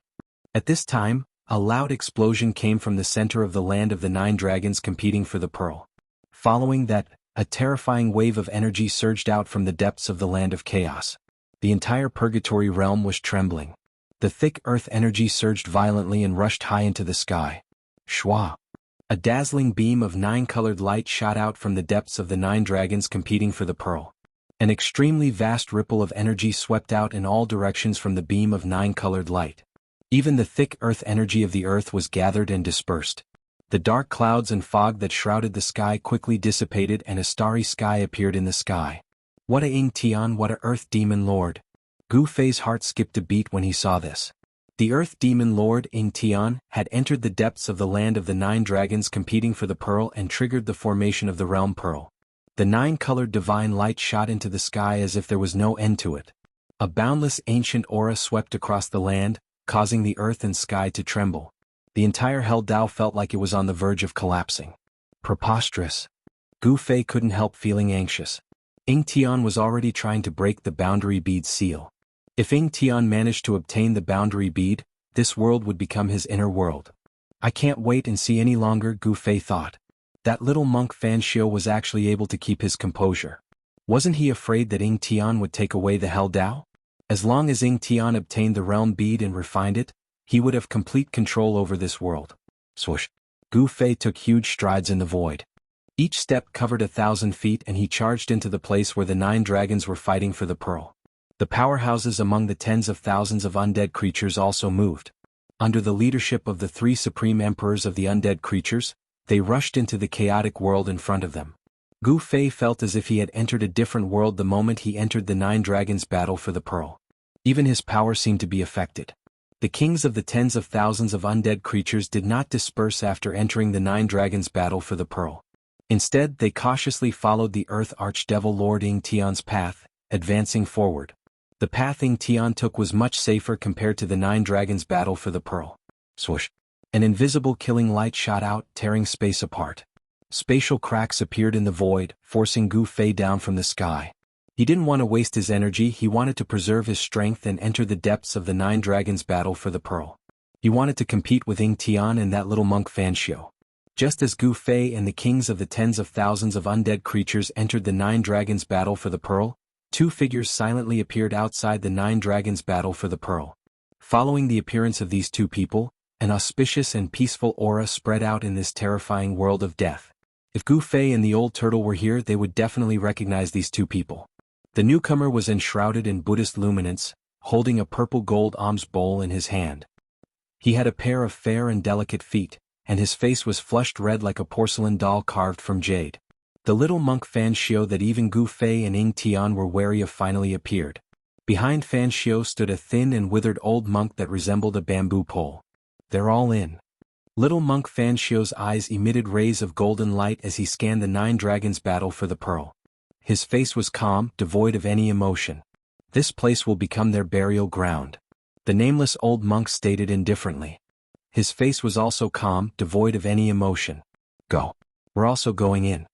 At this time, a loud explosion came from the center of the land of the 9 dragons competing for the pearl. Following that, a terrifying wave of energy surged out from the depths of the land of chaos. The entire purgatory realm was trembling. The thick earth energy surged violently and rushed high into the sky. Shwa! A dazzling beam of 9-colored light shot out from the depths of the 9 dragons competing for the pearl. An extremely vast ripple of energy swept out in all directions from the beam of 9-colored light. Even the thick earth energy of the earth was gathered and dispersed. The dark clouds and fog that shrouded the sky quickly dissipated and a starry sky appeared in the sky. What a Ying Tian, what a earth demon lord! Gu Fei's heart skipped a beat when he saw this. The Earth Demon Lord Ing Tian had entered the depths of the land of the 9 dragons competing for the pearl and triggered the formation of the Realm Pearl. The 9-colored divine light shot into the sky as if there was no end to it. A boundless ancient aura swept across the land, causing the earth and sky to tremble. The entire Hell Dao felt like it was on the verge of collapsing. Preposterous. Gu Fei couldn't help feeling anxious. Ing Tian was already trying to break the boundary bead seal. If Ing Tian managed to obtain the boundary bead, this world would become his inner world. I can't wait and see any longer, Gu Fei thought. That little monk Fan Xiu was actually able to keep his composure. Wasn't he afraid that Ing Tian would take away the Hell Dao? As long as Ing Tian obtained the realm bead and refined it, he would have complete control over this world. Swoosh. Gu Fei took huge strides in the void. Each step covered 1,000 feet and he charged into the place where the 9 dragons were fighting for the pearl. The powerhouses among the tens of thousands of undead creatures also moved. Under the leadership of the 3 supreme emperors of the undead creatures, they rushed into the chaotic world in front of them. Gu Fei felt as if he had entered a different world the moment he entered the 9 dragons' battle for the pearl. Even his power seemed to be affected. The kings of the tens of thousands of undead creatures did not disperse after entering the 9 dragons' battle for the pearl. Instead, they cautiously followed the Earth Archdevil Lord Ing Tian's path, advancing forward. The path Ing Tian took was much safer compared to the 9 dragons' battle for the pearl. Swoosh. An invisible killing light shot out, tearing space apart. Spatial cracks appeared in the void, forcing Gu Fei down from the sky. He didn't want to waste his energy, he wanted to preserve his strength and enter the depths of the 9 dragons' battle for the pearl. He wanted to compete with Ing Tian and that little monk Fan Xiu. Just as Gu Fei and the kings of the tens of thousands of undead creatures entered the 9 dragons' battle for the pearl, 2 figures silently appeared outside the 9 dragons' battle for the pearl. Following the appearance of these 2 people, an auspicious and peaceful aura spread out in this terrifying world of death. If Gu Fei and the old turtle were here, they would definitely recognize these 2 people. The newcomer was enshrouded in Buddhist luminance, holding a purple gold alms bowl in his hand. He had a pair of fair and delicate feet, and his face was flushed red like a porcelain doll carved from jade. The little monk Fan Xiu that even Gu Fei and Ing Tian were wary of finally appeared. Behind Fan Xiu stood a thin and withered old monk that resembled a bamboo pole. They're all in. Little monk Fan Xiu's eyes emitted rays of golden light as he scanned the 9 dragons' battle for the pearl. His face was calm, devoid of any emotion. This place will become their burial ground. The nameless old monk stated indifferently. His face was also calm, devoid of any emotion. Go. We're also going in.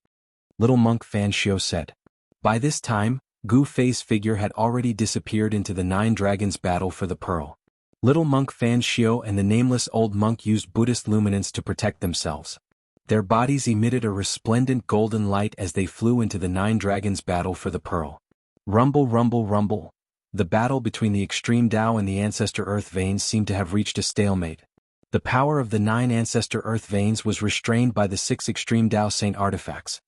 Little monk Fan Xiu said. By this time, Gu Fei's figure had already disappeared into the 9 dragons' battle for the pearl. Little monk Fan Xiu and the nameless old monk used Buddhist luminance to protect themselves. Their bodies emitted a resplendent golden light as they flew into the 9 dragons' battle for the pearl. Rumble, rumble, rumble. The battle between the extreme Tao and the ancestor earth veins seemed to have reached a stalemate. The power of the 9 ancestor earth veins was restrained by the 6 extreme Tao saint artifacts.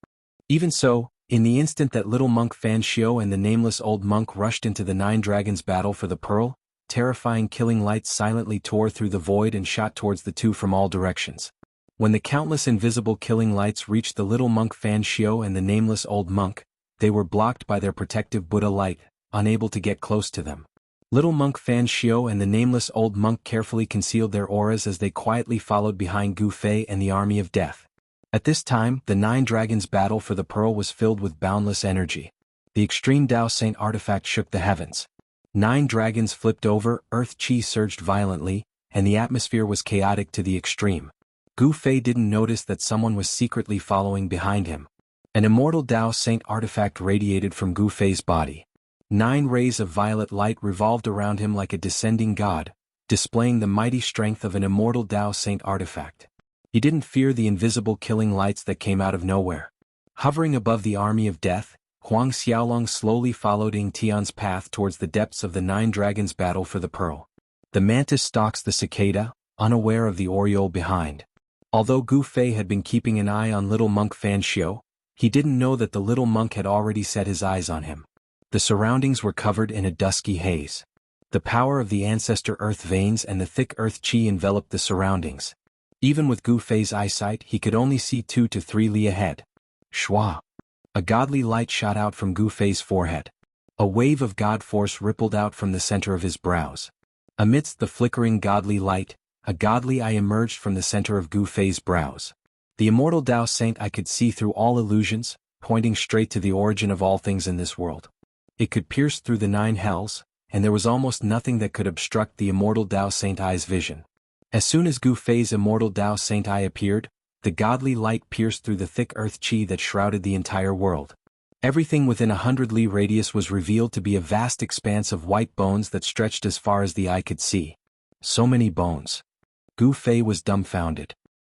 Even so, in the instant that little monk Fan Xiu and the nameless old monk rushed into the 9 dragons' battle for the pearl, terrifying killing lights silently tore through the void and shot towards the 2 from all directions. When the countless invisible killing lights reached the little monk Fan Xiu and the nameless old monk, they were blocked by their protective Buddha light, unable to get close to them. Little monk Fan Xiu and the nameless old monk carefully concealed their auras as they quietly followed behind Gu Fei and the army of death. At this time, the 9 dragons' battle for the pearl was filled with boundless energy. The extreme Tao Saint artifact shook the heavens. 9 dragons flipped over, earth chi surged violently, and the atmosphere was chaotic to the extreme. Gu Fei didn't notice that someone was secretly following behind him. An immortal Tao Saint artifact radiated from Gu Fei's body. 9 rays of violet light revolved around him like a descending god, displaying the mighty strength of an immortal Tao Saint artifact. He didn't fear the invisible killing lights that came out of nowhere. Hovering above the army of death, Huang Xiaolong slowly followed Ing Tian's path towards the depths of the 9 dragons' battle for the pearl. The mantis stalks the cicada, unaware of the oriole behind. Although Gu Fei had been keeping an eye on little monk Fan Xiu, he didn't know that the little monk had already set his eyes on him. The surroundings were covered in a dusky haze. The power of the ancestor earth veins and the thick earth chi enveloped the surroundings. Even with Gu Fei's eyesight, he could only see 2 to 3 li ahead. Shwa! A godly light shot out from Gu Fei's forehead. A wave of god force rippled out from the center of his brows. Amidst the flickering godly light, a godly eye emerged from the center of Gu Fei's brows. The immortal Tao Saint Eye could see through all illusions, pointing straight to the origin of all things in this world. It could pierce through the 9 hells, and there was almost nothing that could obstruct the immortal Tao Saint Eye's vision. As soon as Gu Fei's immortal Tao Saint Eye appeared, the godly light pierced through the thick earth chi that shrouded the entire world. Everything within 100 li radius was revealed to be a vast expanse of white bones that stretched as far as the eye could see. So many bones. Gu Fei was dumbfounded.